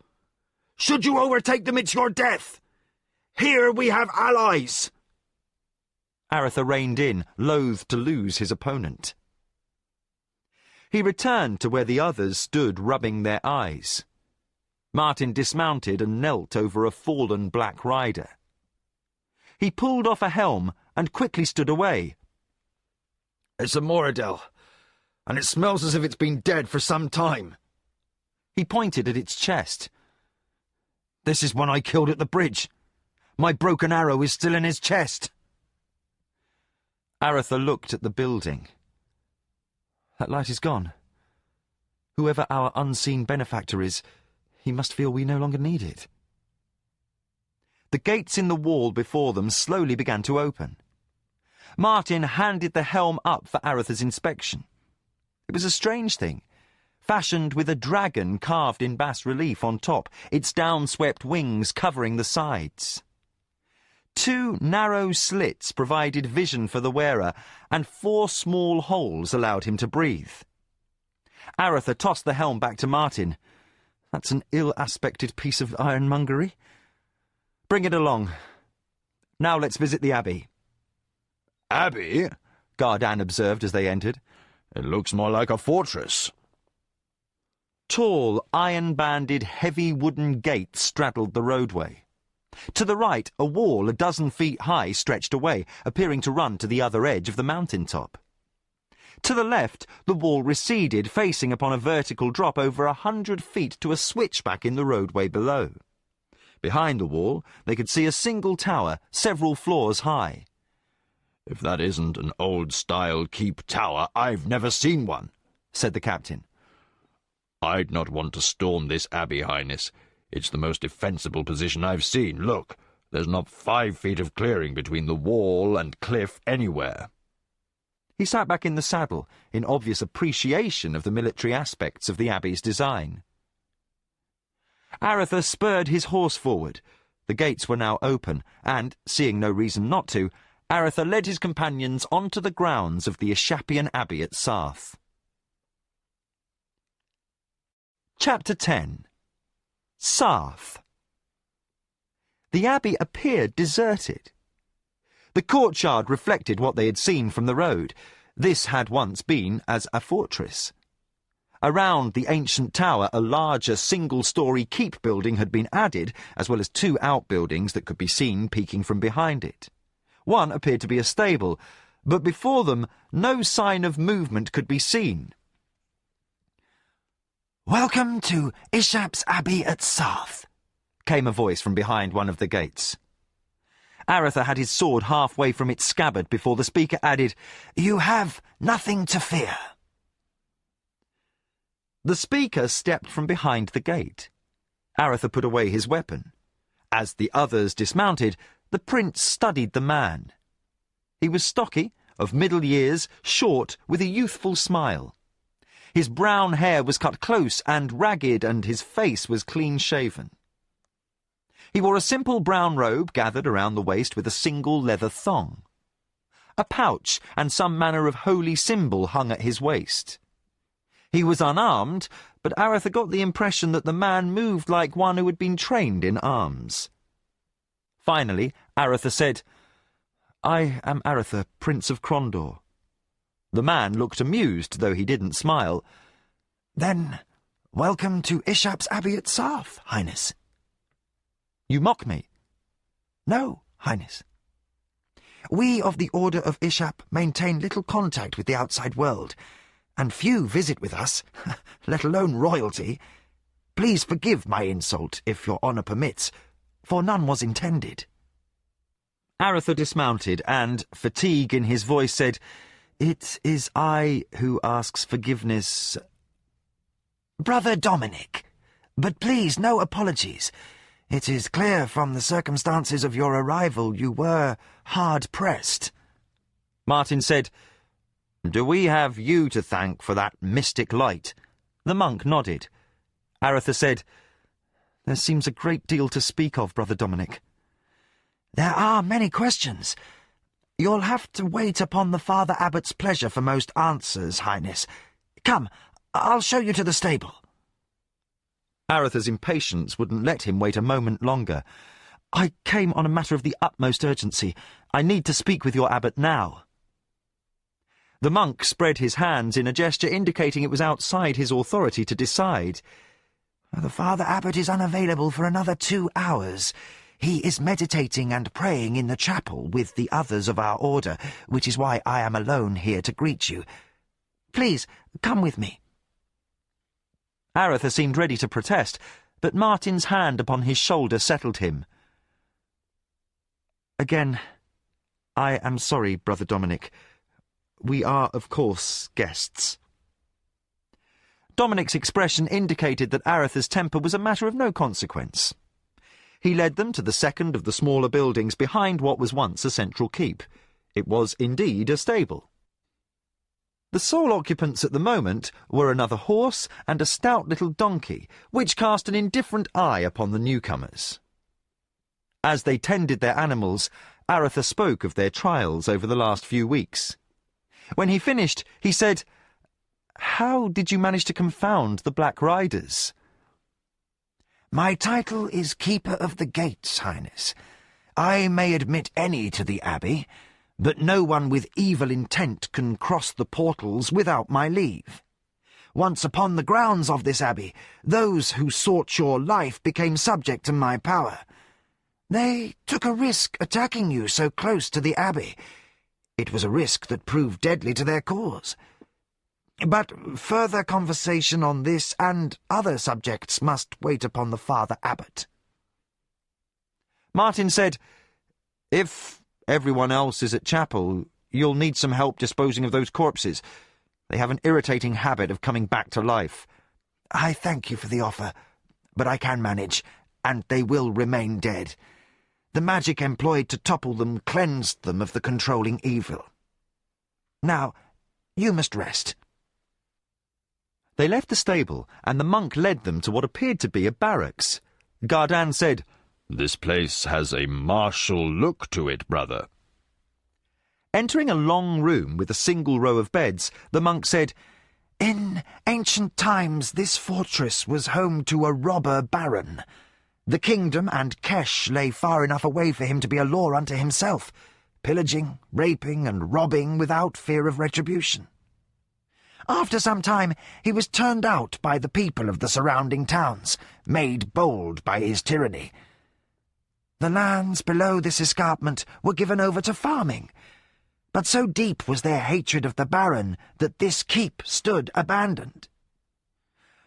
Speaker 4: Should you overtake them, it's your death! Here we have allies!" Arutha reined in, loath to lose his opponent. He returned to where the others stood rubbing their eyes. Martin dismounted and knelt over a fallen Black Rider. He pulled off a helm and quickly stood away. "It's a Moradel, and it smells as if it's been dead for some time." He pointed at its chest. "This is one I killed at the bridge. My broken arrow is still in his chest." Arutha looked at the building. That light is gone. Whoever our unseen benefactor is, he must feel we no longer need it. The gates in the wall before them slowly began to open. Martin handed the helm up for Arutha's inspection. It was a strange thing, fashioned with a dragon carved in bas-relief on top, its down-swept wings covering the sides. 2 narrow slits provided vision for the wearer, and 4 small holes allowed him to breathe. Arutha tossed the helm back to Martin. "That's an ill-aspected piece of ironmongery. Bring it along. Now let's visit the abbey."
Speaker 6: "Abbey?"
Speaker 4: Gardan observed as they entered.
Speaker 6: "It looks more like a fortress."
Speaker 4: Tall, iron-banded, heavy wooden gates straddled the roadway. To the right, a wall a dozen feet high stretched away, appearing to run to the other edge of the mountain top. To the left, the wall receded, facing upon a vertical drop over 100 feet to a switchback in the roadway below. Behind the wall, they could see a single tower, several floors high.
Speaker 6: "If that isn't an old-style keep tower, I've never seen one,"
Speaker 4: said the captain.
Speaker 6: "I'd not want to storm this abbey, Highness. It's the most defensible position I've seen. Look, there's not 5 feet of clearing between the wall and cliff anywhere."
Speaker 4: He sat back in the saddle, in obvious appreciation of the military aspects of the abbey's design. Arutha spurred his horse forward. The gates were now open, and, seeing no reason not to, Arutha led his companions onto the grounds of the Ishapian Abbey at Sarth. Chapter 10. Sarth. The abbey appeared deserted. The courtyard reflected what they had seen from the road. This had once been as a fortress. Around the ancient tower, a larger single-storey keep building had been added, as well as 2 outbuildings that could be seen peeking from behind it. One appeared to be a stable, but before them no sign of movement could be seen. "Welcome to Ishap's Abbey at Sarth," came a voice from behind one of the gates. Arutha had his sword halfway from its scabbard before the speaker added, "You have nothing to fear." The speaker stepped from behind the gate. Arutha put away his weapon. As the others dismounted, the prince studied the man. He was stocky, of middle years, short, with a youthful smile. His brown hair was cut close and ragged, and his face was clean-shaven. He wore a simple brown robe gathered around the waist with a single leather thong. A pouch and some manner of holy symbol hung at his waist. He was unarmed, but Arutha got the impression that the man moved like one who had been trained in arms. Finally, Arutha said, "I am Arutha, Prince of Krondor." The man looked amused, though he didn't smile.
Speaker 2: "Then, welcome to Ishap's Abbey at Sarth, Highness."
Speaker 4: "You mock me."
Speaker 2: "No, Highness. We of the Order of Ishap maintain little contact with the outside world, and few visit with us, let alone royalty. Please forgive my insult, if your honour permits, for none was intended."
Speaker 4: Arutha dismounted and, fatigue in his voice, said, "It is I who asks forgiveness."
Speaker 2: "Brother Dominic, but please, no apologies. It is clear from the circumstances of your arrival you were hard-pressed."
Speaker 4: Martin said, "Do we have you to thank for that mystic light?" The monk nodded. Arutha said, "There seems a great deal to speak of, Brother Dominic."
Speaker 2: "There are many questions. You'll have to wait upon the Father Abbot's pleasure for most answers, Highness. Come, I'll show you to the stable."
Speaker 4: Arutha's impatience wouldn't let him wait a moment longer. "I came on a matter of the utmost urgency. I need to speak with your abbot now." The monk spread his hands in a gesture indicating it was outside his authority to decide.
Speaker 2: "The Father Abbot is unavailable for another 2 hours. He is meditating and praying in the chapel with the others of our order, which is why I am alone here to greet you. Please, come with me."
Speaker 4: Arutha seemed ready to protest, but Martin's hand upon his shoulder settled him. "Again, I am sorry, Brother Dominic. We are, of course, guests." Dominic's expression indicated that Arutha's temper was a matter of no consequence. He led them to the second of the smaller buildings behind what was once a central keep. It was indeed a stable. The sole occupants at the moment were another horse and a stout little donkey, which cast an indifferent eye upon the newcomers. As they tended their animals, Arutha spoke of their trials over the last few weeks. When he finished, he said, "How did you manage to confound the Black Riders?"
Speaker 2: "My title is Keeper of the Gates, Highness. I may admit any to the Abbey, but no one with evil intent can cross the portals without my leave. Once upon the grounds of this abbey, those who sought your life became subject to my power. They took a risk attacking you so close to the abbey. It was a risk that proved deadly to their cause. But further conversation on this and other subjects must wait upon the Father Abbot."
Speaker 4: Martin said, "If everyone else is at chapel, you'll need some help disposing of those corpses. They have an irritating habit of coming back to life."
Speaker 2: "I thank you for the offer, but I can manage, and they will remain dead. The magic employed to topple them cleansed them of the controlling evil. Now, you must rest."
Speaker 4: They left the stable, and the monk led them to what appeared to be a barracks. Gardan said,
Speaker 3: "This place has a martial look to it, brother."
Speaker 4: Entering a long room with a single row of beds, the monk said,
Speaker 2: "In ancient times this fortress was home to a robber baron. The kingdom and Kesh lay far enough away for him to be a law unto himself, pillaging, raping, and robbing without fear of retribution. After some time he was turned out by the people of the surrounding towns, made bold by his tyranny. The lands below this escarpment were given over to farming, but so deep was their hatred of the baron that this keep stood abandoned.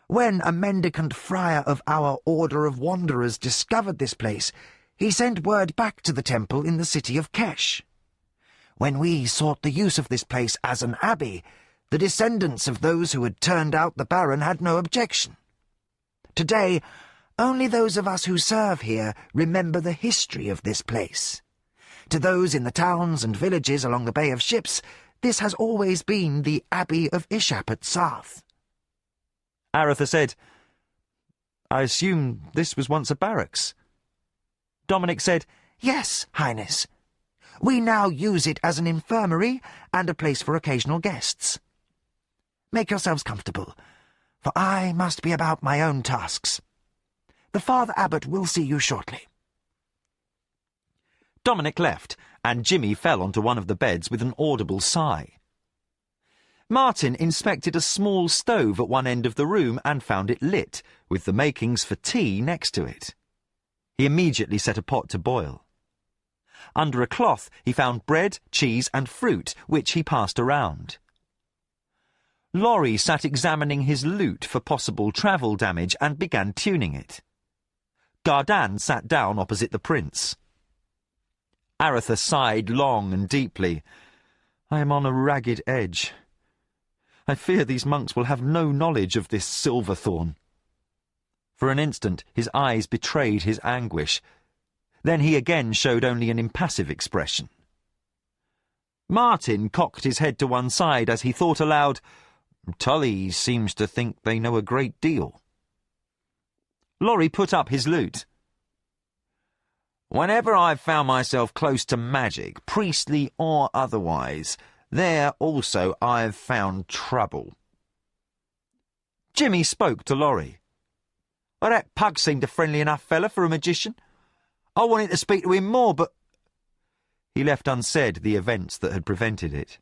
Speaker 2: When a mendicant friar of our Order of Wanderers discovered this place, he sent word back to the temple in the city of Kesh. When we sought the use of this place as an abbey, the descendants of those who had turned out the baron had no objection. Today, Only those of us who serve here remember the history of this place. To those in the towns and villages along the Bay of Ships, this has always been the Abbey of Ishap at Sarth.
Speaker 4: Arutha said, I assume this was once a barracks. Dominic said,
Speaker 2: Yes, Highness. We now use it as an infirmary and a place for occasional guests. Make yourselves comfortable, for I must be about my own tasks. The Father Abbot will see you shortly.
Speaker 4: Dominic left, and Jimmy fell onto one of the beds with an audible sigh. Martin inspected a small stove at one end of the room and found it lit, with the makings for tea next to it. He immediately set a pot to boil. Under a cloth he found bread, cheese and fruit, which he passed around. Laurie sat examining his lute for possible travel damage and began tuning it. Gardan sat down opposite the prince. Arutha sighed long and deeply. I am on a ragged edge. I fear these monks will have no knowledge of this Silverthorn. For an instant his eyes betrayed his anguish. Then he again showed only an impassive expression. Martin cocked his head to one side as he thought aloud, Tully seems to think they know a great deal. Laurie put up his lute. Whenever I've found myself close to magic, priestly or otherwise, there also I've found trouble. Jimmy spoke to Laurie. Well, that Pug seemed a friendly enough fella for a magician. I wanted to speak to him more, but... He left unsaid the events that had prevented it.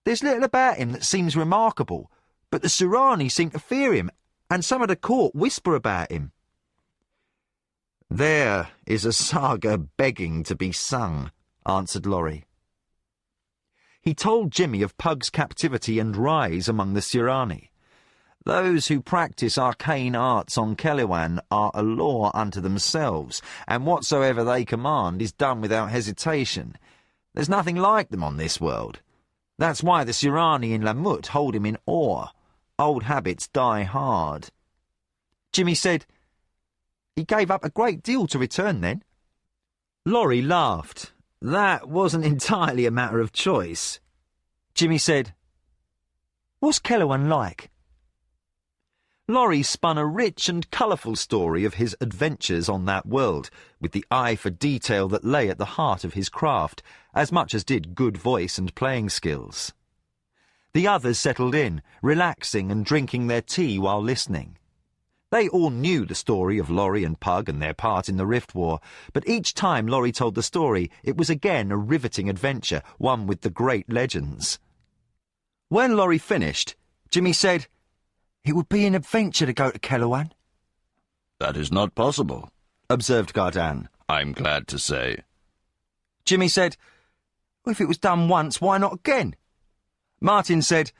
Speaker 4: There's little about him that seems remarkable, but the Surani seem to fear him, and some of the court whisper about him. There is a saga begging to be sung, answered Laurie. He told Jimmy of Pug's captivity and rise among the Surani. Those who practice arcane arts on Kelewan are a law unto themselves, and whatsoever they command is done without hesitation. There's nothing like them on this world. That's why the Surani in Lamut hold him in awe. Old habits die hard. Jimmy said, He gave up a great deal to return then. Laurie laughed. That wasn't entirely a matter of choice. Jimmy said, What's Kelewan like? Laurie spun a rich and colourful story of his adventures on that world, with the eye for detail that lay at the heart of his craft, as much as did good voice and playing skills. The others settled in, relaxing and drinking their tea while listening. They all knew the story of Laurie and Pug and their part in the Rift War, but each time Laurie told the story, it was again a riveting adventure, one with the great legends. When Laurie finished, Jimmy said, It would be an adventure to go to Kelewan.
Speaker 3: That is not possible,
Speaker 4: observed Gardan.
Speaker 3: I'm glad to say.
Speaker 4: Jimmy said, If it was done once, why not again? Martin said,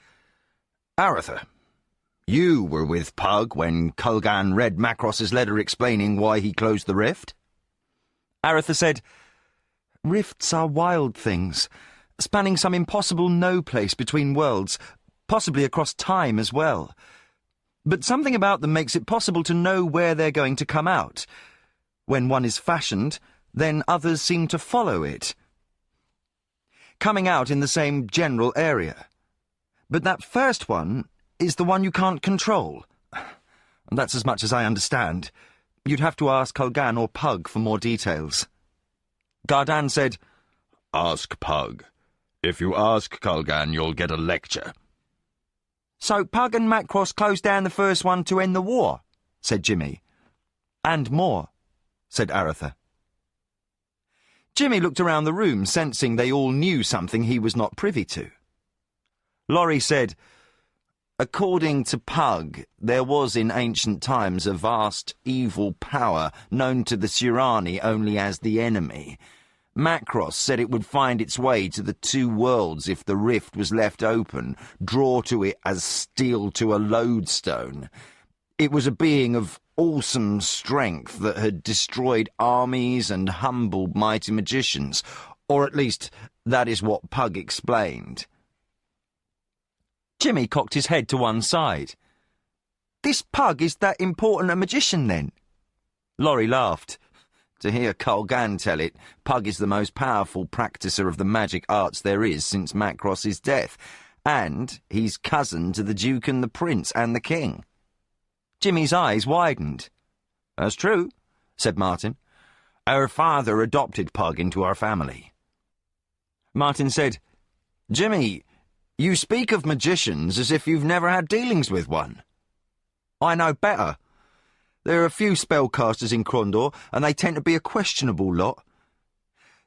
Speaker 1: Arutha, you were with Pug when Kulgan read Macross's letter explaining why he closed the rift?
Speaker 4: Arutha said, Rifts are wild things, spanning some impossible no-place between worlds, possibly across time as well. But something about them makes it possible to know where they're going to come out. When one is fashioned, then others seem to follow it. Coming out in the same general area. But that first one is the one you can't control. That's as much as I understand. You'd have to ask Kulgan or Pug for more details. Gardan said,
Speaker 3: Ask Pug. If you ask Kulgan, you'll get a lecture.
Speaker 4: So Pug and Macross closed down the first one to end the war, said Jimmy. And more, said Arutha. Jimmy looked around the room, sensing they all knew something he was not privy to. Laurie said, According to Pug, there was in ancient times a vast evil power known to the Surani only as the enemy. Macross said it would find its way to the two worlds if the rift was left open, draw to it as steel to a lodestone. It was a being of awesome strength that had destroyed armies and humbled mighty magicians, or at least that is what Pug explained. Jimmy cocked his head to one side. This Pug is that important a magician, then? Laurie laughed. To hear Colgan tell it, Pug is the most powerful practicer of the magic arts there is since Macross's death, and he's cousin to the Duke and the Prince and the King. Jimmy's eyes widened. That's true, said Martin. Our father adopted Pug into our family. Martin said, Jimmy, you speak of magicians as if you've never had dealings with one. I know better. There are a few spellcasters in Crondor, and they tend to be a questionable lot.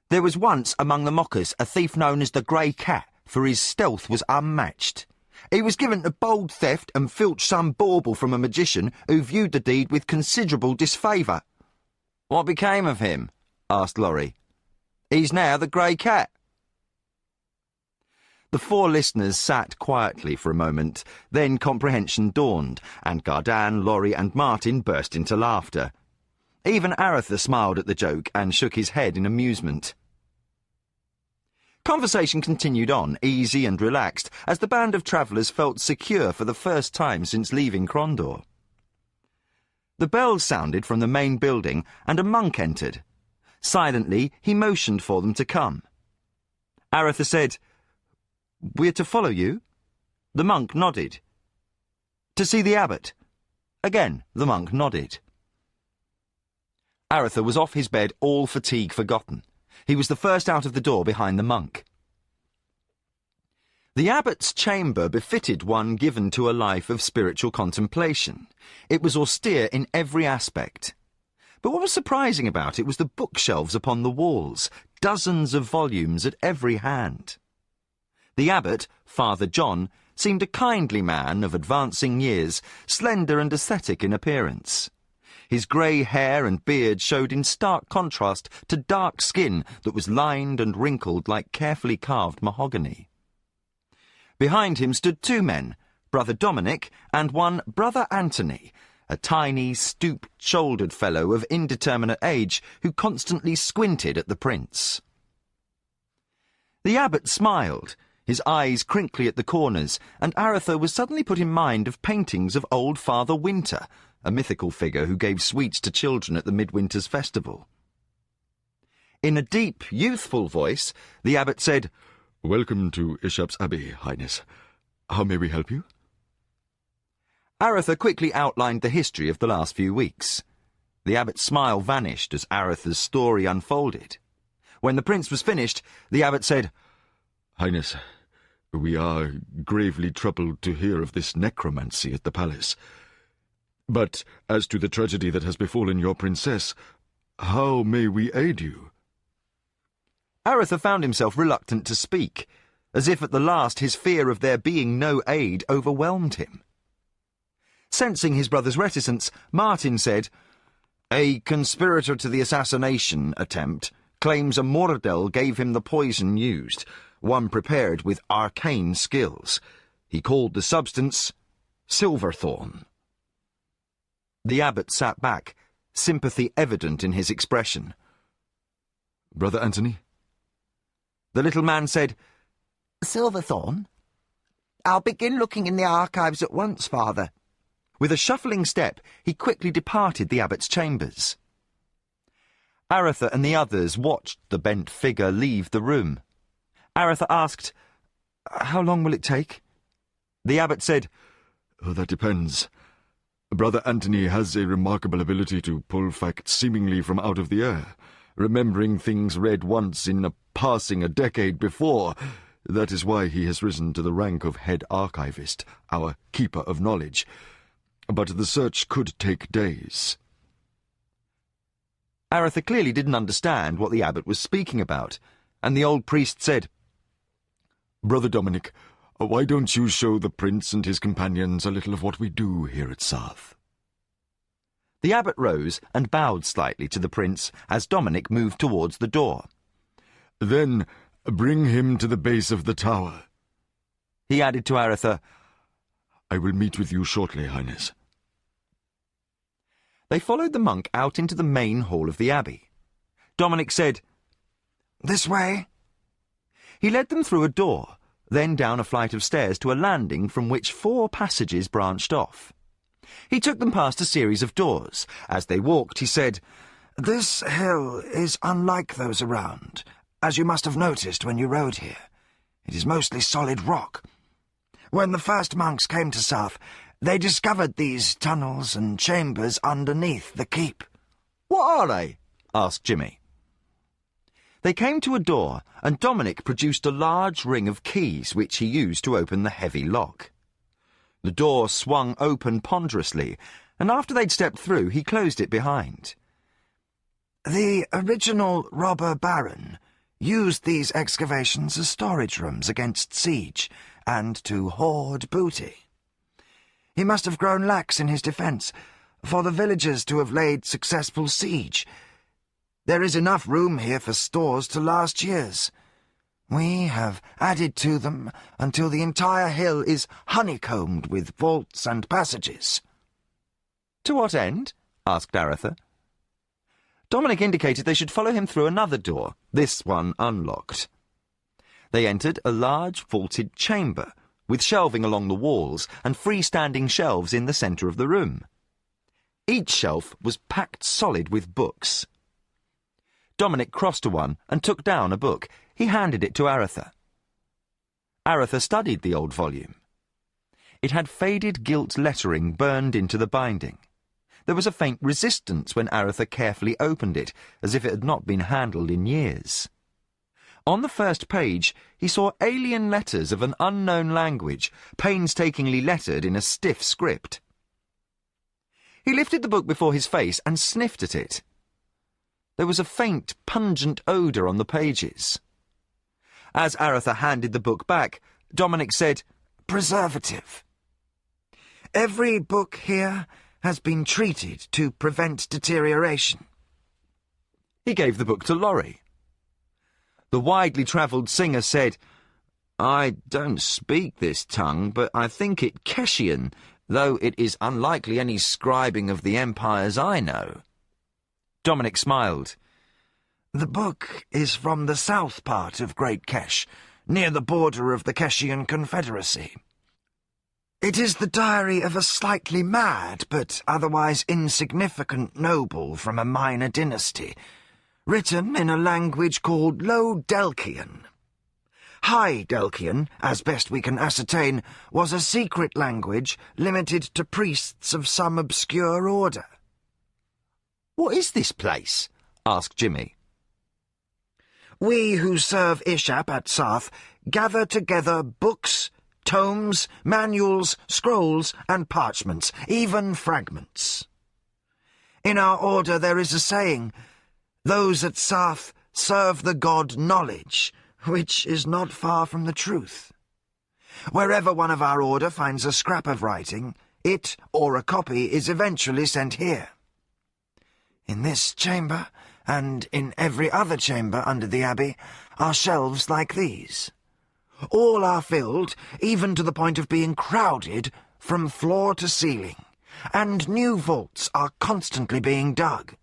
Speaker 4: There was once among the mockers a thief known as the Grey Cat, for his stealth was unmatched. He was given to bold theft and filched some bauble from a magician who viewed the deed with considerable disfavour. What became of him? Asked Laurie. He's now the Grey Cat. The four listeners sat quietly for a moment, then comprehension dawned, and Gardan, Laurie and Martin burst into laughter. Even Arutha smiled at the joke and shook his head in amusement. Conversation continued on, easy and relaxed, as the band of travellers felt secure for the first time since leaving Crondor. The bells sounded from the main building, and a monk entered. Silently, he motioned for them to come. Arutha said, We're to follow you? The monk nodded. To see the abbot? Again, the monk nodded. Arutha was off his bed, all fatigue forgotten. He was the first out of the door behind the monk. The abbot's chamber befitted one given to a life of spiritual contemplation. It was austere in every aspect. But what was surprising about it was the bookshelves upon the walls, dozens of volumes at every hand. The abbot, Father John, seemed a kindly man of advancing years, slender and ascetic in appearance. His grey hair and beard showed in stark contrast to dark skin that was lined and wrinkled like carefully carved mahogany. Behind him stood two men, Brother Dominic and one Brother Anthony, a tiny, stoop-shouldered fellow of indeterminate age who constantly squinted at the prince. The abbot smiled, his eyes crinkly at the corners, and Arutha was suddenly put in mind of paintings of old Father Winter, a mythical figure who gave sweets to children at the Midwinter's festival. In a deep, youthful voice, the abbot said,
Speaker 5: Welcome to Ishap's Abbey, Highness. How may we help you?
Speaker 4: Arutha quickly outlined the history of the last few weeks. The abbot's smile vanished as Arutha's story unfolded. When the prince was finished, the abbot said,
Speaker 5: Highness, we are gravely troubled to hear of this necromancy at the palace. But as to the tragedy that has befallen your princess, how may we aid you?
Speaker 4: Arutha found himself reluctant to speak, as if at the last his fear of there being no aid overwhelmed him. Sensing his brother's reticence, Martin said, A conspirator to the assassination attempt claims a Mordel gave him the poison used, one prepared with arcane skills. He called the substance Silverthorn. The abbot sat back, sympathy evident in his expression.
Speaker 5: Brother Anthony?
Speaker 4: The little man said,
Speaker 2: Silverthorn? I'll begin looking in the archives at once, Father.
Speaker 4: With a shuffling step, he quickly departed the abbot's chambers. Arutha and the others watched the bent figure leave the room. Arutha asked, How long will it take? The abbot said,
Speaker 5: That depends. Brother Anthony has a remarkable ability to pull facts seemingly from out of the air, remembering things read once in a passing a decade before. That is why he has risen to the rank of head archivist, our keeper of knowledge. But the search could take days.
Speaker 4: Arutha clearly didn't understand what the abbot was speaking about, and the old priest said,
Speaker 5: Brother Dominic, why don't you show the prince and his companions a little of what we do here at Sarth?
Speaker 4: The abbot rose and bowed slightly to the prince as Dominic moved towards the door.
Speaker 5: Then bring him to the base of the tower.
Speaker 4: He added to Arutha,
Speaker 5: I will meet with you shortly, Highness.
Speaker 4: They followed the monk out into the main hall of the abbey. Dominic said,
Speaker 2: This way.
Speaker 4: He led them through a door, then down a flight of stairs to a landing from which 4 passages branched off. He took them past a series of doors. As they walked, he said,
Speaker 6: "This hill is unlike those around, as you must have noticed when you rode here. It is mostly solid rock. When the first monks came to Sarth, they discovered these tunnels and chambers underneath the keep."
Speaker 4: "What are they?" asked Jimmy. They came to a door, and Dominic produced a large ring of keys which he used to open the heavy lock. The door swung open ponderously, and after they'd stepped through, he closed it behind.
Speaker 6: "The original robber baron used these excavations as storage rooms against siege and to hoard booty. He must have grown lax in his defence, for the villagers to have laid successful siege. There is enough room here for stores to last years. We have added to them until the entire hill is honeycombed with vaults and passages."
Speaker 4: "To what end?" asked Arutha. Dominic indicated they should follow him through another door, this one unlocked. They entered a large vaulted chamber, with shelving along the walls and freestanding shelves in the centre of the room. Each shelf was packed solid with books. Dominic crossed to one and took down a book. He handed it to Arutha. Arutha studied the old volume. It had faded gilt lettering burned into the binding. There was a faint resistance when Arutha carefully opened it, as if it had not been handled in years. On the first page, he saw alien letters of an unknown language, painstakingly lettered in a stiff script. He lifted the book before his face and sniffed at it. There was a faint, pungent odour on the pages. As Arutha handed the book back, Dominic said,
Speaker 6: "Preservative. Every book here has been treated to prevent deterioration."
Speaker 4: He gave the book to Laurie. The widely travelled singer said, "I don't speak this tongue, but I think it Keshian, though it is unlikely any scribing of the empires I know." Dominic smiled.
Speaker 6: "The book is from the south part of Great Kesh, near the border of the Keshian Confederacy. It is the diary of a slightly mad but otherwise insignificant noble from a minor dynasty, written in a language called Low Delkian. High Delkian, as best we can ascertain, was a secret language limited to priests of some obscure order."
Speaker 4: "What is this place?" asked Jimmy.
Speaker 6: "We who serve Ishap at Sarth gather together books, tomes, manuals, scrolls, and parchments, even fragments. In our order there is a saying, 'Those at Sarth serve the god Knowledge,' which is not far from the truth. Wherever one of our order finds a scrap of writing, it or a copy is eventually sent here. In this chamber, and in every other chamber under the abbey, are shelves like these. All are filled, even to the point of being crowded, from floor to ceiling, and new vaults are constantly being dug.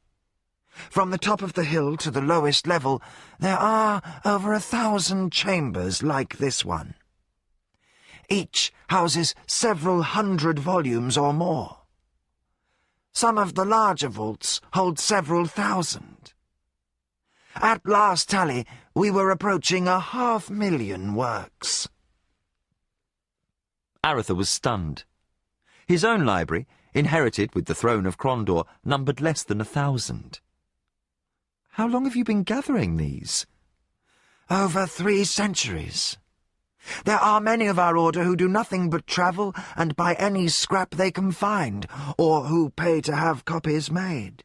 Speaker 6: From the top of the hill to the lowest level, there are over 1,000 chambers like this one. Each houses several hundred volumes or more. Some of the larger vaults hold several thousand. At last tally, we were approaching 500,000 works."
Speaker 4: Arutha was stunned. His own library, inherited with the throne of Krondor, numbered less than 1,000. "How long have you been gathering these?"
Speaker 6: "Over 3 centuries. There are many of our order who do nothing but travel and buy any scrap they can find, or who pay to have copies made.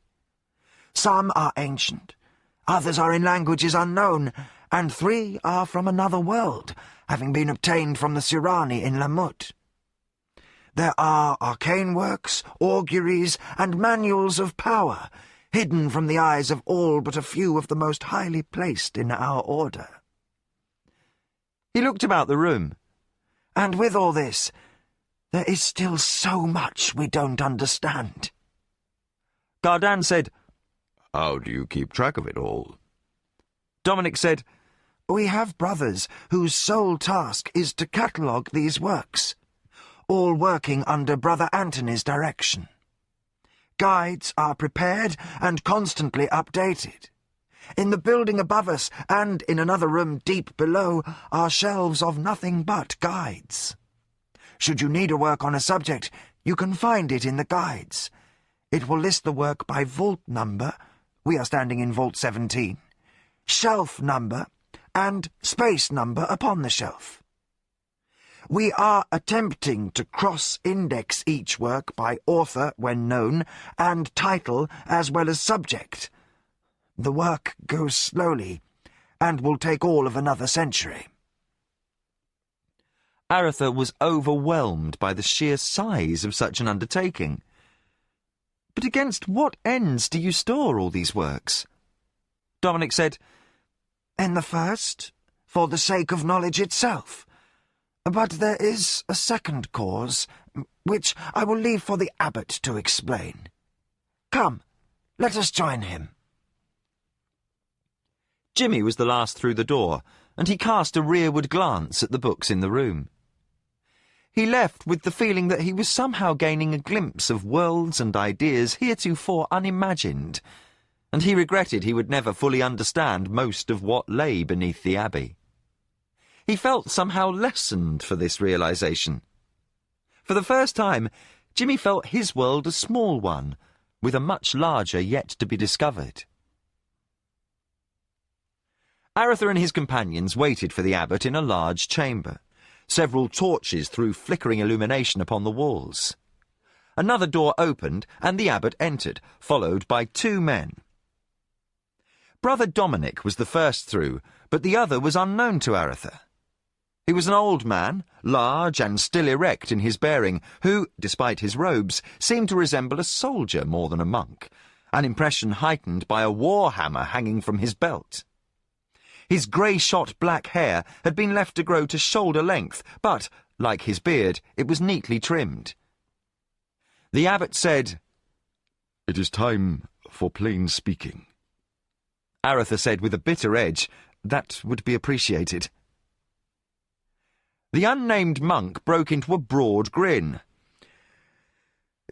Speaker 6: Some are ancient, others are in languages unknown, and 3 are from another world, having been obtained from the Sirani in Lamut. There are arcane works, auguries, and manuals of power, hidden from the eyes of all but a few of the most highly placed in our order."
Speaker 4: He looked about the room.
Speaker 6: "And with all this, there is still so much we don't understand."
Speaker 4: Gardan said,
Speaker 3: "How do you keep track of it all?"
Speaker 4: Dominic said,
Speaker 6: "We have brothers whose sole task is to catalogue these works.
Speaker 2: all working under Brother Antony's direction. Guides are prepared and constantly updated. In the building above us and in another room deep below are shelves of nothing but guides. Should you need a work on a subject, you can find it in the guides. It will list the work by vault number — we are standing in Vault 17 — shelf number, and space number upon the shelf. We are attempting to cross-index each work by author when known, and title as well as subject. The work goes slowly, and will take all of another century.
Speaker 4: Arutha was overwhelmed by the sheer size of such an undertaking. But against what ends do you store all these works? Dominic said,
Speaker 2: In the first, for the sake of knowledge itself. But there is a second cause, which I will leave for the abbot to explain. Come, let us join him.
Speaker 4: Jimmy was the last through the door, and he cast a rearward glance at the books in the room. He left with the feeling that he was somehow gaining a glimpse of worlds and ideas heretofore unimagined, and he regretted he would never fully understand most of what lay beneath the abbey. He felt somehow lessened for this realization. For the first time, Jimmy felt his world a small one, with a much larger yet to be discovered. Arutha and his companions waited for the abbot in a large chamber. Several torches threw flickering illumination upon the walls. Another door opened, and the abbot entered, followed by two men. Brother Dominic was the first through, but the other was unknown to Arutha. He was an old man, large and still erect in his bearing, who, despite his robes, seemed to resemble a soldier more than a monk, an impression heightened by a war hammer hanging from his belt. His grey-shot black hair had been left to grow to shoulder length, but, like his beard, it was neatly trimmed. The abbot said,
Speaker 5: "It is time for plain speaking."
Speaker 4: Arutha said with a bitter edge, "That would be appreciated." The unnamed monk broke into a broad grin.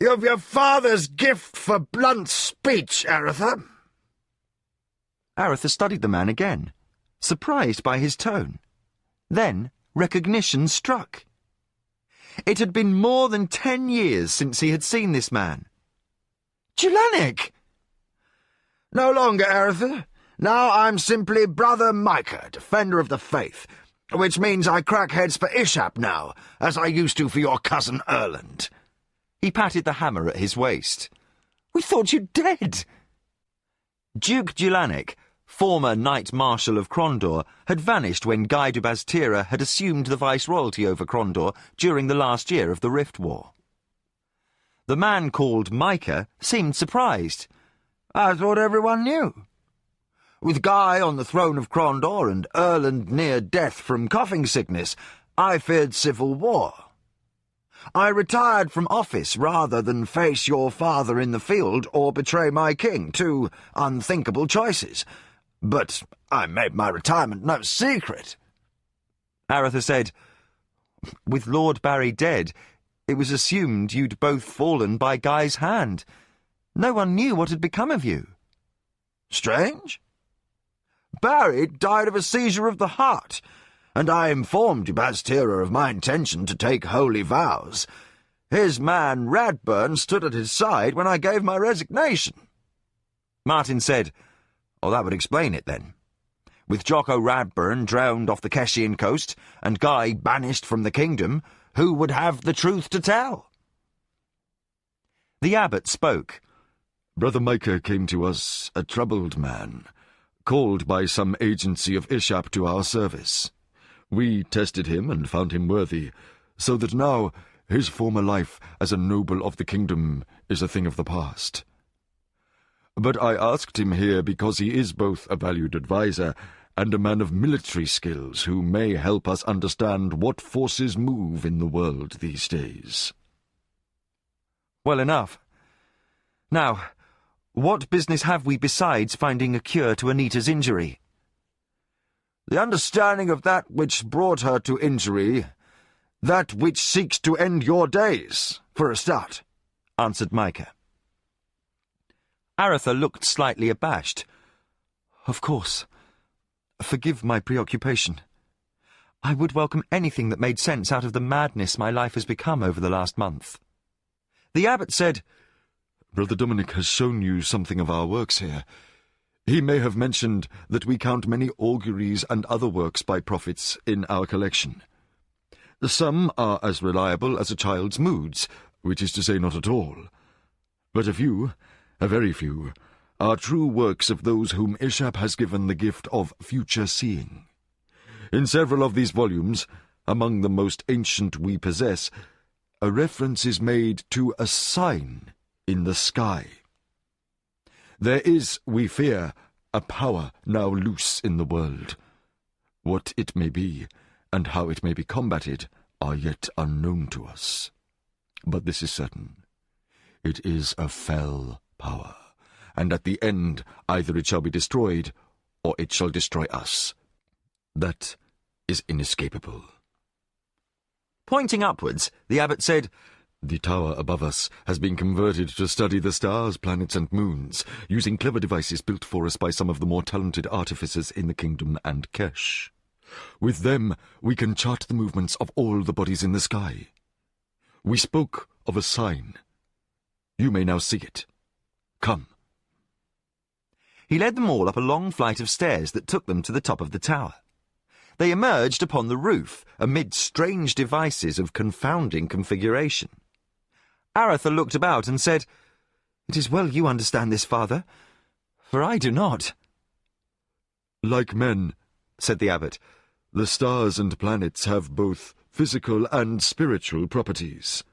Speaker 6: "You have your father's gift for blunt speech, Arutha."
Speaker 4: Arutha studied the man again, surprised by his tone. Then recognition struck. It had been more than 10 years since he had seen this man. Julanic!
Speaker 6: "No longer, Arutha. Now I'm simply Brother Micah, defender of the faith, which means I crack heads for Ishap now, as I used to for your cousin Erland."
Speaker 4: He patted the hammer at his waist. "We thought you dead." Duke Julanic, former Knight Marshal of Krondor, had vanished when Guy de Bastira had assumed the viceroyalty over Krondor during the last year of the Rift War. The man called Micah seemed surprised.
Speaker 6: "I thought everyone knew. With Guy on the throne of Krondor and Erland near death from coughing sickness, I feared civil war. I retired from office rather than face your father in the field or betray my king, two unthinkable choices. But I made my retirement no secret."
Speaker 4: Arutha said, "With Lord Barry dead, it was assumed you'd both fallen by Guy's hand. No one knew what had become of you."
Speaker 6: "Strange. Barry died of a seizure of the heart, and I informed Bastira of my intention to take holy vows. His man Radburn stood at his side when I gave my resignation."
Speaker 4: Martin said, "Oh, that would explain it then. With Jocko Radburn drowned off the Keshian coast and Guy banished from the kingdom, who would have the truth to tell?" The abbot spoke.
Speaker 5: "Brother Micah came to us a troubled man, called by some agency of Ishap to our service. We tested him and found him worthy, so that now his former life as a noble of the kingdom is a thing of the past. But I asked him here because he is both a valued adviser and a man of military skills who may help us understand what forces move in the world these days."
Speaker 4: "Well enough. Now, what business have we besides finding a cure to Anita's injury?"
Speaker 6: "The understanding of that which brought her to injury,
Speaker 5: That which seeks to end your days, for a start, answered Micah.
Speaker 4: Arutha looked slightly abashed. Of course. Forgive my preoccupation. I would welcome anything that made sense out of the madness my life has become over the last month. The abbot said,
Speaker 5: Brother Dominic has shown you something of our works here. He may have mentioned that we count many auguries and other works by prophets in our collection. Some are as reliable as a child's moods, which is to say not at all. But a few, a very few, are true works of those whom Ishap has given the gift of future seeing. In several of these volumes, among the most ancient we possess, a reference is made to a sign in the sky. There is, we fear, a power now loose in the world. What it may be, and how it may be combated, are yet unknown to us. But this is certain. It is a fell power, and at the end either it shall be destroyed, or it shall destroy us. That is inescapable.
Speaker 4: Pointing upwards, the abbot said,
Speaker 5: The tower above us has been converted to study the stars, planets, and moons, using clever devices built for us by some of the more talented artificers in the kingdom and Kesh. With them, we can chart the movements of all the bodies in the sky. We spoke of a sign. You may now see it. Come.
Speaker 4: He led them all up a long flight of stairs that took them to the top of the tower. They emerged upon the roof, amid strange devices of confounding configuration. Arutha looked about and said, It is well you understand this, father, for I do not.
Speaker 5: Like men, said the abbot, the stars and planets have both physical and spiritual properties.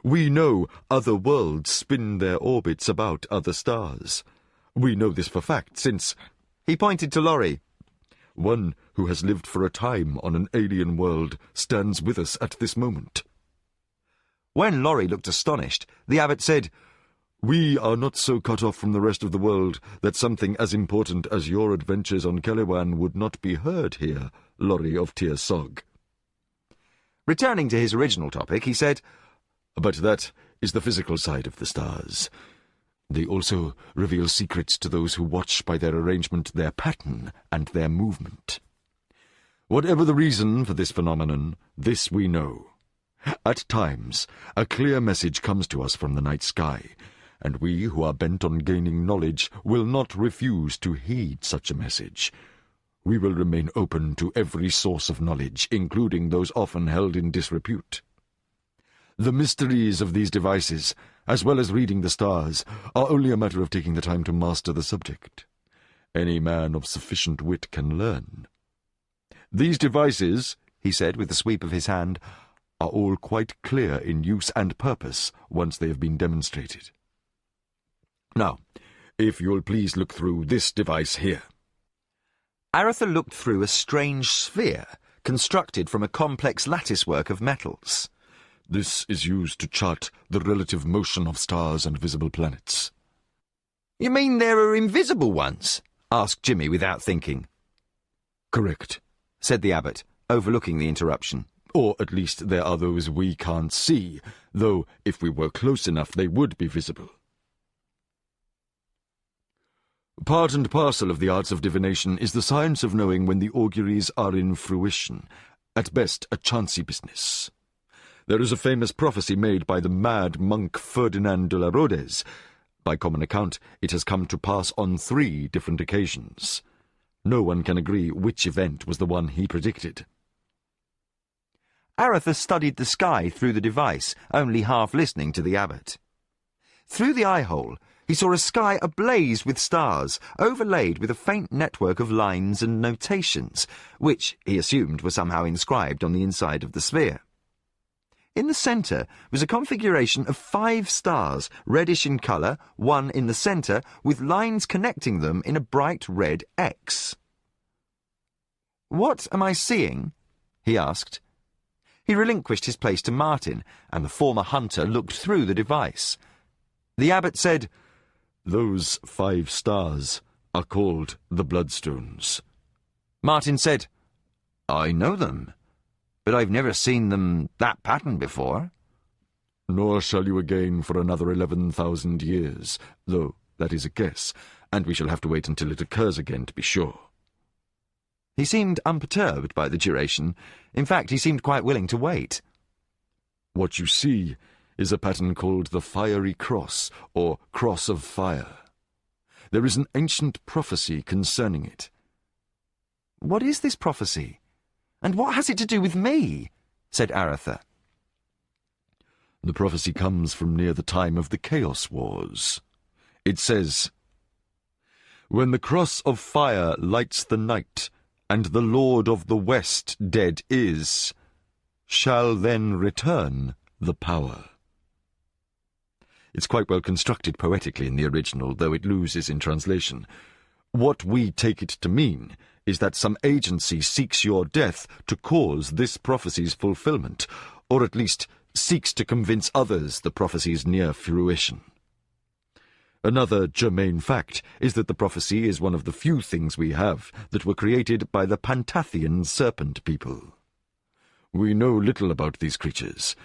Speaker 5: We know other worlds spin their orbits about other stars. We know this for fact, since—
Speaker 4: He pointed to Laurie.
Speaker 5: One who has lived for a time on an alien world stands with us at this moment.
Speaker 4: When Laurie looked astonished, the abbot said,
Speaker 5: We are not so cut off from the rest of the world that something as important as your adventures on Kelewan would not be heard here, Laurie of Tir Sog.
Speaker 4: Returning to his original topic, he said,
Speaker 5: But that is the physical side of the stars. They also reveal secrets to those who watch by their arrangement, their pattern, and their movement. Whatever the reason for this phenomenon, this we know. At times, a clear message comes to us from the night sky, and we who are bent on gaining knowledge will not refuse to heed such a message. We will remain open to every source of knowledge, including those often held in disrepute. The mysteries of these devices, as well as reading the stars, are only a matter of taking the time to master the subject. Any man of sufficient wit can learn. These devices, he said with a sweep of his hand, are all quite clear in use and purpose once they have been demonstrated. Now, if you'll please look through this device here.
Speaker 4: Arutha looked through a strange sphere, constructed from a complex latticework of metals.
Speaker 5: This is used to chart the relative motion of stars and visible planets.
Speaker 4: You mean there are invisible ones? Asked Jimmy without thinking.
Speaker 5: Correct,
Speaker 4: said the abbot, overlooking the interruption.
Speaker 5: Or at least there are those we can't see, though if we were close enough they would be visible. Part and parcel of the arts of divination is the science of knowing when the auguries are in fruition, at best a chancy business. There is a famous prophecy made by the mad monk Ferdinand de la Rodez. By common account, it has come to pass on 3 different occasions. No one can agree which event was the one he predicted.
Speaker 4: Arutha studied the sky through the device, only half listening to the abbot. Through the eye-hole, he saw a sky ablaze with stars, overlaid with a faint network of lines and notations, which he assumed were somehow inscribed on the inside of the sphere. In the centre was a configuration of 5 stars, reddish in colour, one in the centre, with lines connecting them in a bright red X. "What am I seeing?" he asked. He relinquished his place to Martin, and the former hunter looked through the device. The abbot said,
Speaker 5: "Those 5 stars are called the Bloodstones."
Speaker 4: Martin said, "I know them." but I've never seen them that pattern before.
Speaker 5: Nor shall you again for another 11,000 years, though that is a guess, and we shall have to wait until it occurs again to be sure.
Speaker 4: He seemed unperturbed by the duration. In fact, he seemed quite willing to wait.
Speaker 5: What you see is a pattern called the Fiery Cross, or Cross of Fire. There is an ancient prophecy concerning it.
Speaker 4: What is this prophecy? And what has it to do with me? Said Arutha.
Speaker 5: The prophecy comes from near the time of the Chaos Wars. It says, "When the cross of fire lights the night, and the Lord of the West dead is, shall then return the power." It's quite well constructed poetically in the original, though it loses in translation. What we take it to mean is that some agency seeks your death to cause this prophecy's fulfillment, or at least seeks to convince others the prophecy's near fruition. Another germane fact is that the prophecy is one of the few things we have that were created by the Pantathian serpent people. We know little about these creatures.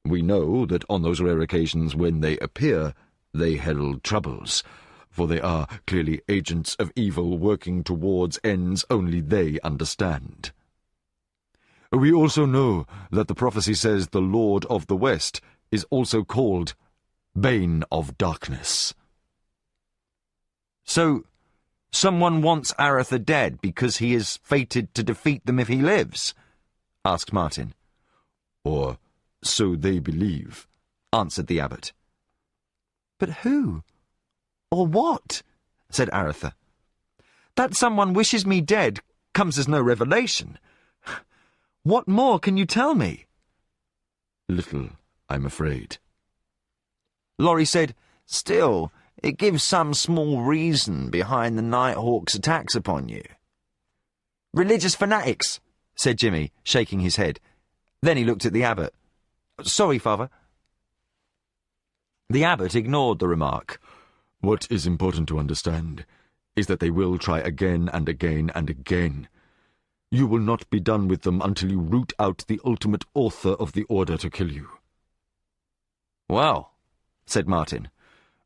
Speaker 5: We know that on those rare occasions when they appear, they herald troubles, for they are clearly agents of evil working towards ends only they understand. We also know that the prophecy says the Lord of the West is also called Bane of Darkness.
Speaker 4: So, someone wants Arutha dead because he is fated to defeat them if he lives? Asked Martin.
Speaker 5: Or so they believe,
Speaker 4: answered the abbot. But who? Or what? Said Arutha. That someone wishes me dead comes as no revelation. What more can you tell me?
Speaker 5: Little, I'm afraid.
Speaker 4: Laurie said, Still, it gives some small reason behind the Nighthawk's attacks upon you. Religious fanatics, said Jimmy, shaking his head. Then he looked at the abbot. Sorry, Father. The abbot ignored the remark.
Speaker 5: What is important to understand is that they will try again and again and again. You will not be done with them until you root out the ultimate author of the order to kill you.
Speaker 4: Well, said Martin,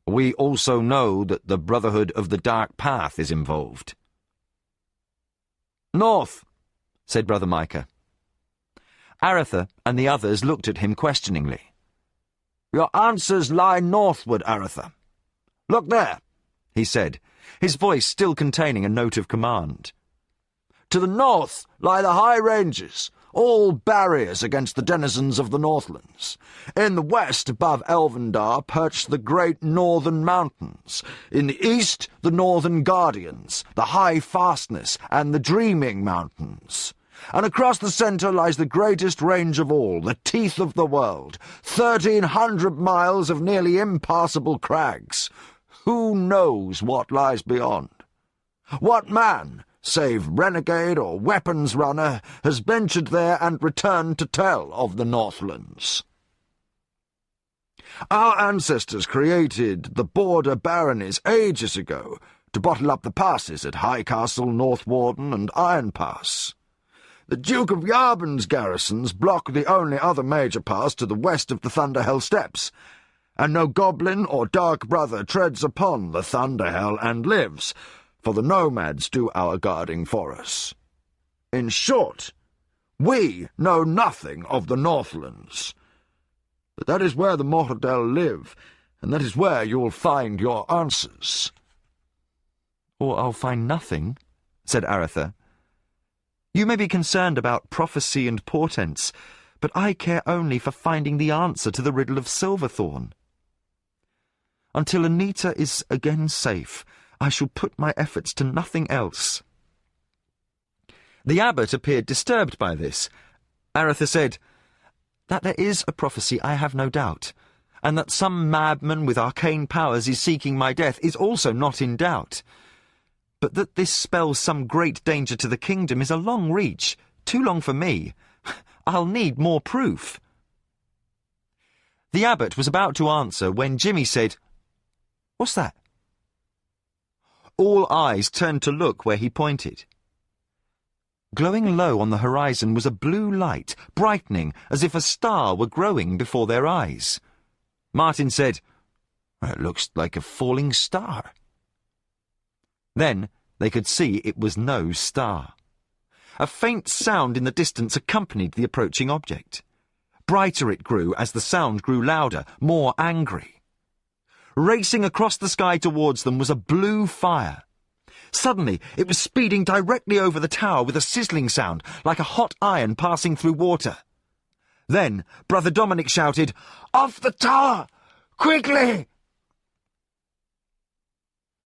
Speaker 4: we also know that the Brotherhood of the Dark Path is involved. North, said Brother Micah. Arutha and the others looked at him questioningly. Your answers lie northward, Arutha. Look there, he said, his voice still containing a note of command. To the north lie the high ranges, all barriers against the denizens of the Northlands. In the west, above Elvendar, perch the great northern mountains. In the east, the northern guardians, the high fastness, and the dreaming mountains. And across the centre lies the greatest range of all, the teeth of the world, 1,300 miles of nearly impassable crags. Who knows what lies beyond? What man, save renegade or weapons runner, has ventured there and returned to tell of the Northlands? Our ancestors created the border baronies ages ago to bottle up the passes at High Castle, North Warden, and Iron Pass. The Duke of Yarbon's garrisons block the only other major pass to the west of the Thunderhell Steppes, and no goblin or dark brother treads upon the Thunderhell and lives, for the nomads do our guarding for us. In short, we know nothing of the Northlands. But that is where the Mortadel live, and that is where you'll find your answers. Or I'll find nothing, said Arutha. You may be concerned about prophecy and portents, but I care only for finding the answer to the riddle of Silverthorn. Until Anita is again safe, I shall put my efforts to nothing else. The abbot appeared disturbed by this. Arutha said, That there is a prophecy I have no doubt, and that some madman with arcane powers is seeking my death is also not in doubt. But that this spells some great danger to the kingdom is a long reach, too long for me. I'll need more proof. The abbot was about to answer when Jimmy said, What's that? All eyes turned to look where he pointed. Glowing low on the horizon was a blue light, brightening as if a star were growing before their eyes. Martin said, "It looks like a falling star." Then they could see it was no star. A faint sound in the distance accompanied the approaching object. Brighter it grew as the sound grew louder, more angry. Racing across the sky towards them was a blue fire. Suddenly, it was speeding directly over the tower with a sizzling sound, like a hot iron passing through water. Then, Brother Dominic shouted, "Off the tower! Quickly!"